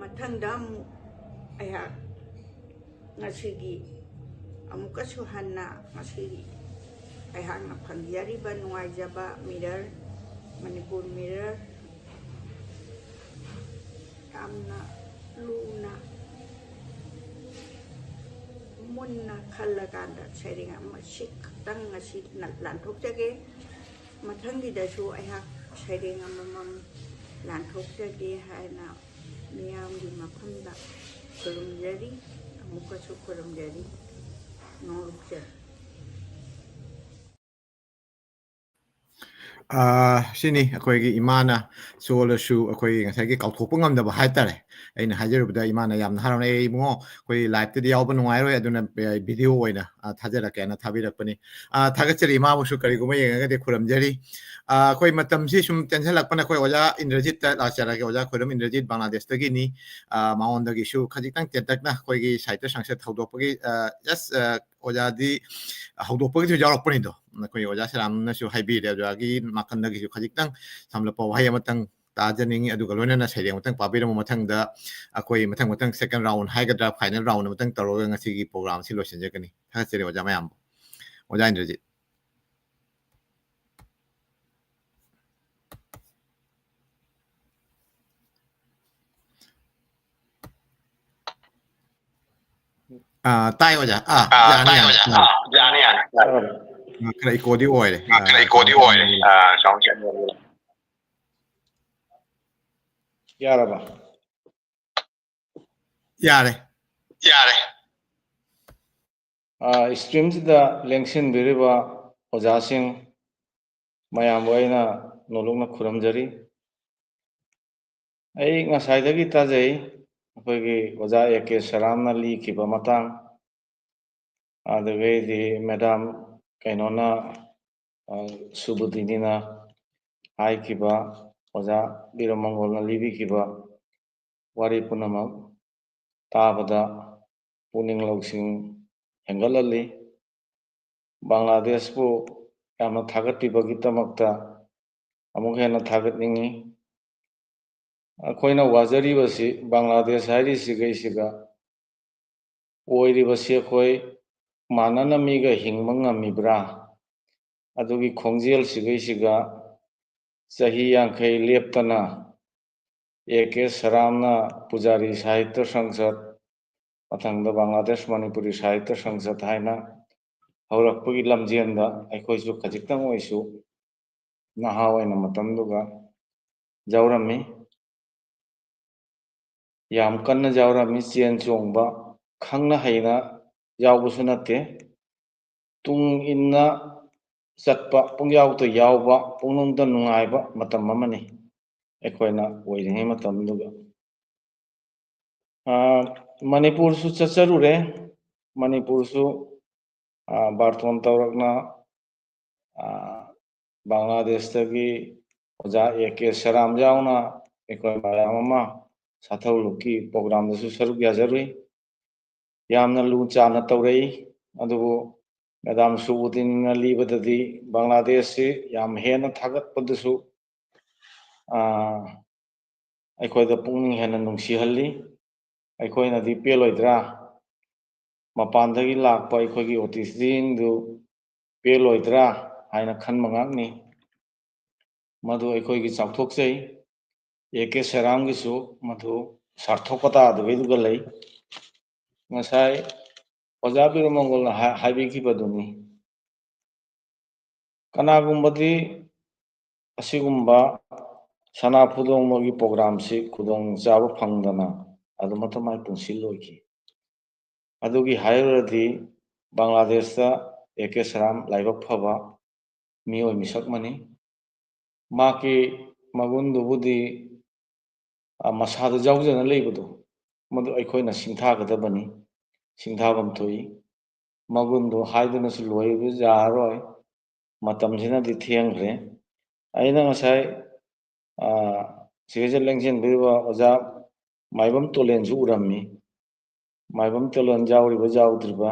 ꯃꯊꯪꯗ ꯑꯃꯨꯛ ꯑꯩꯍꯥꯛ ꯉꯁꯤꯒꯤ ꯑꯃꯨꯛꯀꯁꯨ ꯍꯟꯅ ꯉꯁꯤꯒꯤ ꯑꯩꯍꯥꯛꯅ ꯐꯪꯖꯔꯤꯕ ꯅꯨꯡꯉꯥꯏꯖꯕ ꯃꯤꯔꯔ ꯃꯅꯤꯄꯨꯔ ꯃꯤꯔꯔ ꯌꯥꯝꯅ ꯂꯨꯅ ꯃꯨꯟꯅ ꯈꯜꯂꯀꯥꯟꯗ ꯁꯩꯔꯦꯡ ꯑꯃ ꯈꯛꯇꯪ ꯉꯁꯤ ꯂꯥꯟꯊꯣꯛꯆꯒꯦ ꯃꯊꯪꯒꯤꯗꯁꯨ ꯑꯩꯍꯥꯛ ꯁꯩꯔꯦꯡ ꯑꯃꯃꯝ ꯂꯥꯟꯊꯣꯛꯆꯒꯦ ꯍꯥꯏꯅ ꯃꯤꯌꯥꯝꯒꯤ ꯃꯐꯝꯗ ꯈꯨꯔꯨꯝꯖꯔꯤ ꯑꯃꯨꯛꯀꯁꯨ ꯈꯨꯔꯨꯝꯖꯔꯤ ꯅꯣꯡꯂꯨꯛꯆꯔꯤ ꯁꯤꯅꯤ ꯑꯩꯈꯣꯏꯒꯤ ꯏꯃꯥꯅ ꯁꯣꯜꯂꯁꯨ ꯑꯩꯈꯣꯏ ꯉꯁꯥꯏꯒꯤ ꯀꯥꯎꯊꯣꯛꯄ ꯉꯝꯗꯕ ꯍꯥꯏꯇꯥꯔꯦ ꯑꯩꯅ ꯍꯥꯏꯖꯔꯨꯕꯗ ꯏꯃꯥꯅ ꯌꯥꯝꯅ ꯍꯔꯥꯎꯅ ꯏꯕꯨꯡꯉꯣ ꯑꯩꯈꯣꯏ ꯂꯥꯏꯚꯇꯗꯤ ꯌꯥꯎꯕ ꯅꯨꯡꯉꯥꯏꯔꯣꯏ ꯑꯗꯨꯅ ꯚꯤꯗꯤꯑꯣ ꯑꯣꯏꯅ ꯊꯥꯖꯔꯛꯀꯦꯅ ꯊꯥꯕꯤꯔꯛꯄꯅꯤ ꯊꯥꯒꯠꯆꯔꯤ ꯏꯃꯥꯕꯨꯁꯨ ꯀꯔꯤꯒꯨꯝꯕ ꯌꯦꯡꯉꯒꯗꯤ ꯈꯨꯔꯨꯝꯖꯔꯤ ꯑꯩꯈꯣꯏ ꯃꯇꯝꯁꯤ ꯁꯨꯝ ꯇꯦꯟꯁꯤꯜꯂꯛꯄꯅ ꯑꯩꯈꯣꯏ ꯑꯣꯖꯥ ꯏꯟꯗ꯭ꯔꯖꯤꯠꯇ ꯂꯥꯛꯆꯔꯒꯦ ꯑꯣꯖꯥ ꯈꯣꯏꯔꯝ ꯏꯟꯗ꯭ꯔꯖꯤꯠ ꯕꯪꯒ꯭ꯂꯥꯗꯦꯁꯇꯒꯤꯅꯤ ꯃꯉꯣꯟꯗꯒꯤꯁꯨ ꯈꯖꯤꯛꯇꯪ ꯇꯦꯟꯇꯛꯅ ꯑꯩꯈꯣꯏꯒꯤ ꯁꯥꯍꯤꯇ꯭ꯌ ꯁꯪꯁꯠ ꯍꯧꯗꯣꯛꯄꯒꯤ ꯖꯁ ꯑꯣꯖꯥꯗꯤ ꯍꯧꯗꯣꯛꯄꯒꯤꯁꯨ ꯌꯥꯎꯔꯛꯄꯅꯤꯗꯣ ꯑꯩꯈꯣꯏ ꯑꯣꯖꯥ ꯁꯦꯔꯥꯝꯅꯁꯨ ꯍꯥꯏꯕꯤꯔꯦ ꯑꯣꯖꯥꯒꯤ ꯅꯥꯀꯟꯗꯒꯤꯁꯨ ꯈꯖꯤꯛꯇꯪ ꯁꯝꯂꯞꯄ ꯋꯥꯍꯩ ꯑꯃꯇꯪ ꯇꯥꯖꯅꯤꯡꯉꯤ ꯑꯗꯨꯒ ꯂꯣꯏꯅꯅ ꯁꯩꯔꯦꯡ ꯃꯇꯪ ꯄꯥꯕꯤꯔꯝꯕ ꯃꯊꯪꯗ ꯑꯩꯈꯣꯏ ꯃꯊꯪ ꯁꯦꯀꯦꯟ ꯔꯥꯎꯟ ꯍꯥꯏꯒꯗ꯭ꯔꯥ ꯐꯥꯏꯅꯦꯜ ꯔꯥꯎꯟ ꯑꯃꯇꯪ ꯇꯧꯔꯒ ꯉꯁꯤꯒꯤ ꯄ꯭ꯔꯣꯒ꯭ꯔꯥꯝꯁꯤ ꯂꯣꯏꯁꯤꯟꯖꯒꯅꯤ ꯊꯥꯒꯠꯆꯔꯤ ꯑꯣꯖꯥ ꯃꯌꯥꯝ ꯑꯣꯖꯥ ꯏꯟꯗ꯭ꯔꯖꯤꯠ ꯇꯥꯏ ꯑꯣꯖꯥ ꯌꯥꯅꯤ ꯈꯔ ꯏꯀꯣꯗꯤ ꯑꯣꯏꯔꯦ ꯌꯥꯔꯕ ꯌꯥꯔꯦ ꯏꯁꯇ꯭ꯔꯤꯝꯁꯤꯗ ꯂꯦꯡꯁꯤꯟꯕꯤꯔꯤꯕ ꯑꯣꯖꯥꯁꯤꯡ ꯃꯌꯥꯝꯕꯨ ꯑꯩꯅ ꯅꯣꯂꯨꯛꯅ ꯈꯨꯔꯨꯝꯖꯔꯤ ꯑꯩ ꯉꯁꯥꯏꯗꯒꯤ ꯇꯥꯖꯩ ꯑꯩꯈꯣꯏꯒꯤ ꯑꯣꯖꯥ A.K. ꯁꯔꯥꯝꯅ ꯂꯤꯈꯤꯕ ꯃꯇꯥꯡ ꯑꯗꯨꯗꯒꯤꯗꯤ ꯃꯦꯗꯥꯝ ꯀꯩꯅꯣꯅ ꯁꯨꯕꯨꯗꯤꯅꯤꯅ ꯍꯥꯏꯈꯤꯕ ꯑꯣꯖꯥ ꯕꯤꯔꯃꯪꯒꯣꯜꯅ ꯂꯤꯕꯤꯈꯤꯕ ꯋꯥꯔꯤ ꯄꯨꯝꯅꯃꯛ ꯇꯥꯕꯗ ꯄꯨꯛꯅꯤꯡ ꯂꯧꯁꯤꯡ ꯍꯦꯟꯒꯠꯍꯜꯂꯤ ꯕꯪꯒ꯭ꯂꯥꯗꯦꯁꯄꯨ ꯌꯥꯝꯅ ꯊꯥꯒꯠꯄꯤꯕꯒꯤꯗꯃꯛꯇ ꯑꯃꯨꯛ ꯍꯦꯟꯅ ꯊꯥꯒꯠꯅꯤꯡꯉꯤ ꯑꯩꯈꯣꯏꯅ ꯋꯥꯖꯔꯤꯕꯁꯤ ꯕꯪꯒ꯭ꯂꯥꯗꯦꯁ ꯍꯥꯏꯔꯤꯁꯤꯒꯩꯁꯤꯒ ꯑꯣꯏꯔꯤꯕꯁꯤ ꯑꯩꯈꯣই ꯃꯥꯟꯅꯅ ꯃꯤꯒ ꯍꯤꯡꯕ ꯉꯝꯃꯤꯕ꯭ꯔꯥ ꯑꯗꯨꯒꯤ ꯈꯣꯡꯖꯦꯜꯁꯤꯒꯩꯁꯤꯒ ꯆꯍꯤ 50 ꯂꯦꯞꯇꯅ A.K. ꯁꯔꯥꯝꯅ ꯄꯨꯖꯥꯔꯤ ꯁꯥꯍꯤꯇ꯭ꯌ ꯁꯪꯁꯠ ꯃꯊꯪꯗ ꯕꯪꯒ꯭ꯂꯥꯗꯦꯁ ꯃꯅꯤꯄꯨꯔꯤ ꯁꯥꯍꯤꯇ꯭ꯌ ꯁꯪꯁꯠ ꯍꯥꯏꯅ ꯍꯧꯔꯛꯄꯒꯤ ꯂꯝꯖꯦꯟꯗ ꯑꯩꯈꯣꯏꯁꯨ ꯈꯖꯤꯛꯇꯪ ꯑꯣꯏꯁꯨ ꯅꯍꯥ ꯑꯣꯏꯅ ꯃꯇꯝꯗꯨꯒ ꯌꯥꯎꯔꯝꯃꯤ ꯌꯥꯝ ꯀꯟꯅ ꯌꯥꯎꯔꯝꯃꯤ ꯆꯦꯟ ꯆꯣꯡꯕ ꯈꯪꯅ ꯍꯩꯅ ꯌꯥꯎꯕꯁꯨ ꯅꯠꯇꯦ ꯇꯨꯡ ꯏꯟꯅ ꯆꯠꯄ ꯄꯨꯡꯌꯥꯎꯇ ꯌꯥꯎꯕ ꯄꯨꯡꯅꯨꯡꯗ ꯅꯨꯡꯉꯥꯏꯕ ꯃꯇꯝ ꯑꯃꯅꯤ ꯑꯩꯈꯣꯏꯅ ꯑꯣꯏꯔꯤꯉꯩ ꯃꯇꯝꯗꯨꯒ ꯃꯅꯤꯄꯨꯔꯁꯨ ꯆꯠꯆꯔꯨꯔꯦ ꯃꯅꯤꯄꯨꯔꯁꯨ ꯕꯥꯔꯇꯣꯟ ꯇꯧꯔꯛꯅ ꯕꯪꯒ꯭ꯂꯥꯗꯦꯁꯇꯒꯤ ꯑꯣꯖꯥ A.K. ꯁꯔꯥꯝ ꯌꯥꯎꯅ ꯑꯩꯈꯣꯏ ꯃꯌꯥꯝ ꯑꯃ ꯁꯥꯊꯧꯂꯨꯞꯀꯤ ꯄ꯭ꯔꯣꯒ꯭ꯔꯥꯝꯗꯁꯨ ꯁꯔꯨꯛ ꯌꯥꯖꯔꯨꯏ ꯌꯥꯝꯅ ꯂꯨ ꯆꯥꯟꯅ ꯇꯧꯔꯛꯏ ꯑꯗꯨꯕꯨ ꯃꯦꯗꯥꯝ ꯁꯨꯕꯨꯗꯤꯟꯅ ꯂꯤꯕꯗꯗꯤ ꯕꯪꯒ꯭ꯂꯥꯗꯦꯁꯁꯤ ꯌꯥꯝ ꯍꯦꯟꯅ ꯊꯥꯒꯠꯄꯗꯨꯁꯨ ꯑꯩꯈꯣꯏꯗ ꯄꯨꯛꯅꯤꯡ ꯍꯦꯟꯅ ꯅꯨꯡꯁꯤꯍꯜꯂꯤ ꯑꯩꯈꯣꯏꯅꯗꯤ ꯄꯦꯜꯂꯣꯏꯗ꯭ꯔꯥ ꯃꯄꯥꯟꯗꯒꯤ ꯂꯥꯛꯄ ꯑꯩꯈꯣꯏꯒꯤ ꯑꯣꯇꯤꯁꯁꯤꯡꯗꯨ ꯄꯦꯜꯂꯣꯏꯗ꯭ꯔꯥ ꯍꯥꯏꯅ ꯈꯟꯕ ꯉꯥꯛꯅꯤ ꯃꯗꯨ ꯑꯩꯈꯣꯏꯒꯤ ꯆꯥꯎꯊꯣꯛꯆꯩ A.K. ꯁꯔꯥꯝꯒꯤꯁꯨ ꯃꯗꯨ ꯁꯥꯔꯊꯣꯛꯄ ꯇꯥꯗꯕꯩꯗꯨꯒ ꯂꯩ ꯉꯁꯥꯏ ꯑꯣꯖꯥ ꯕꯤꯔꯃꯪꯒꯣꯜꯅ ꯍꯥꯏꯕꯤꯈꯤꯕꯗꯨꯅꯤ ꯀꯅꯥꯒꯨꯝꯕꯗꯤ ꯑꯁꯤꯒꯨꯝꯕ ꯁꯅꯥꯄꯨꯗꯣꯡꯕꯒꯤ ꯄ꯭ꯔꯣꯒ꯭ꯔꯥꯝꯁꯤ ꯈꯨꯗꯣꯡ ꯆꯥꯕ ꯐꯪꯗꯅ ꯑꯗꯨꯃꯛꯇ ꯃꯥꯏ ꯄꯨꯟꯁꯤ ꯂꯣꯏꯈꯤ ꯑꯗꯨꯒꯤ ꯍꯥꯏꯔꯨꯔꯗꯤ ꯕꯪꯒ꯭ꯂꯥꯗꯦꯁꯇ A.K. ꯁꯔꯥꯝ ꯂꯥꯏꯕꯛ ꯐꯕ ꯃꯤꯑꯣꯏ ꯃꯤꯁꯛ ꯑꯃꯅꯤ ꯃꯍꯥꯛꯀꯤ ꯃꯒꯨꯟꯗꯨꯕꯨꯗꯤ ꯃꯁꯥꯗ ꯌꯥꯎꯖꯅ ꯂꯩꯕꯗꯣ ꯃꯗꯨ ꯑꯩꯈꯣꯏꯅ ꯁꯤꯡꯊꯥꯒꯗꯕꯅꯤ ꯁꯤꯡꯊꯥꯐꯝ ꯊꯣꯛꯏ ꯃꯒꯨꯟꯗꯣ ꯍꯥꯏꯗꯨꯅꯁꯨ ꯂꯣꯏꯕ ꯌꯥꯔꯔꯣꯏ ꯃꯇꯝꯁꯤꯅꯗꯤ ꯊꯦꯡꯈ꯭ꯔꯦ ꯑꯩꯅ ꯉꯁꯥꯏ ꯁꯤꯒꯩꯁꯤꯗ ꯂꯦꯡꯁꯤꯟꯕꯤꯔꯤꯕ ꯑꯣꯖꯥ ꯃꯥꯏꯕꯝ ꯇꯣꯂꯦꯟꯁꯨ ꯎꯔꯝꯃꯤ ꯃꯥꯏꯕꯝ ꯇꯣꯂꯦꯟ ꯌꯥꯎꯔꯤꯕ ꯌꯥꯎꯗ꯭ꯔꯤꯕ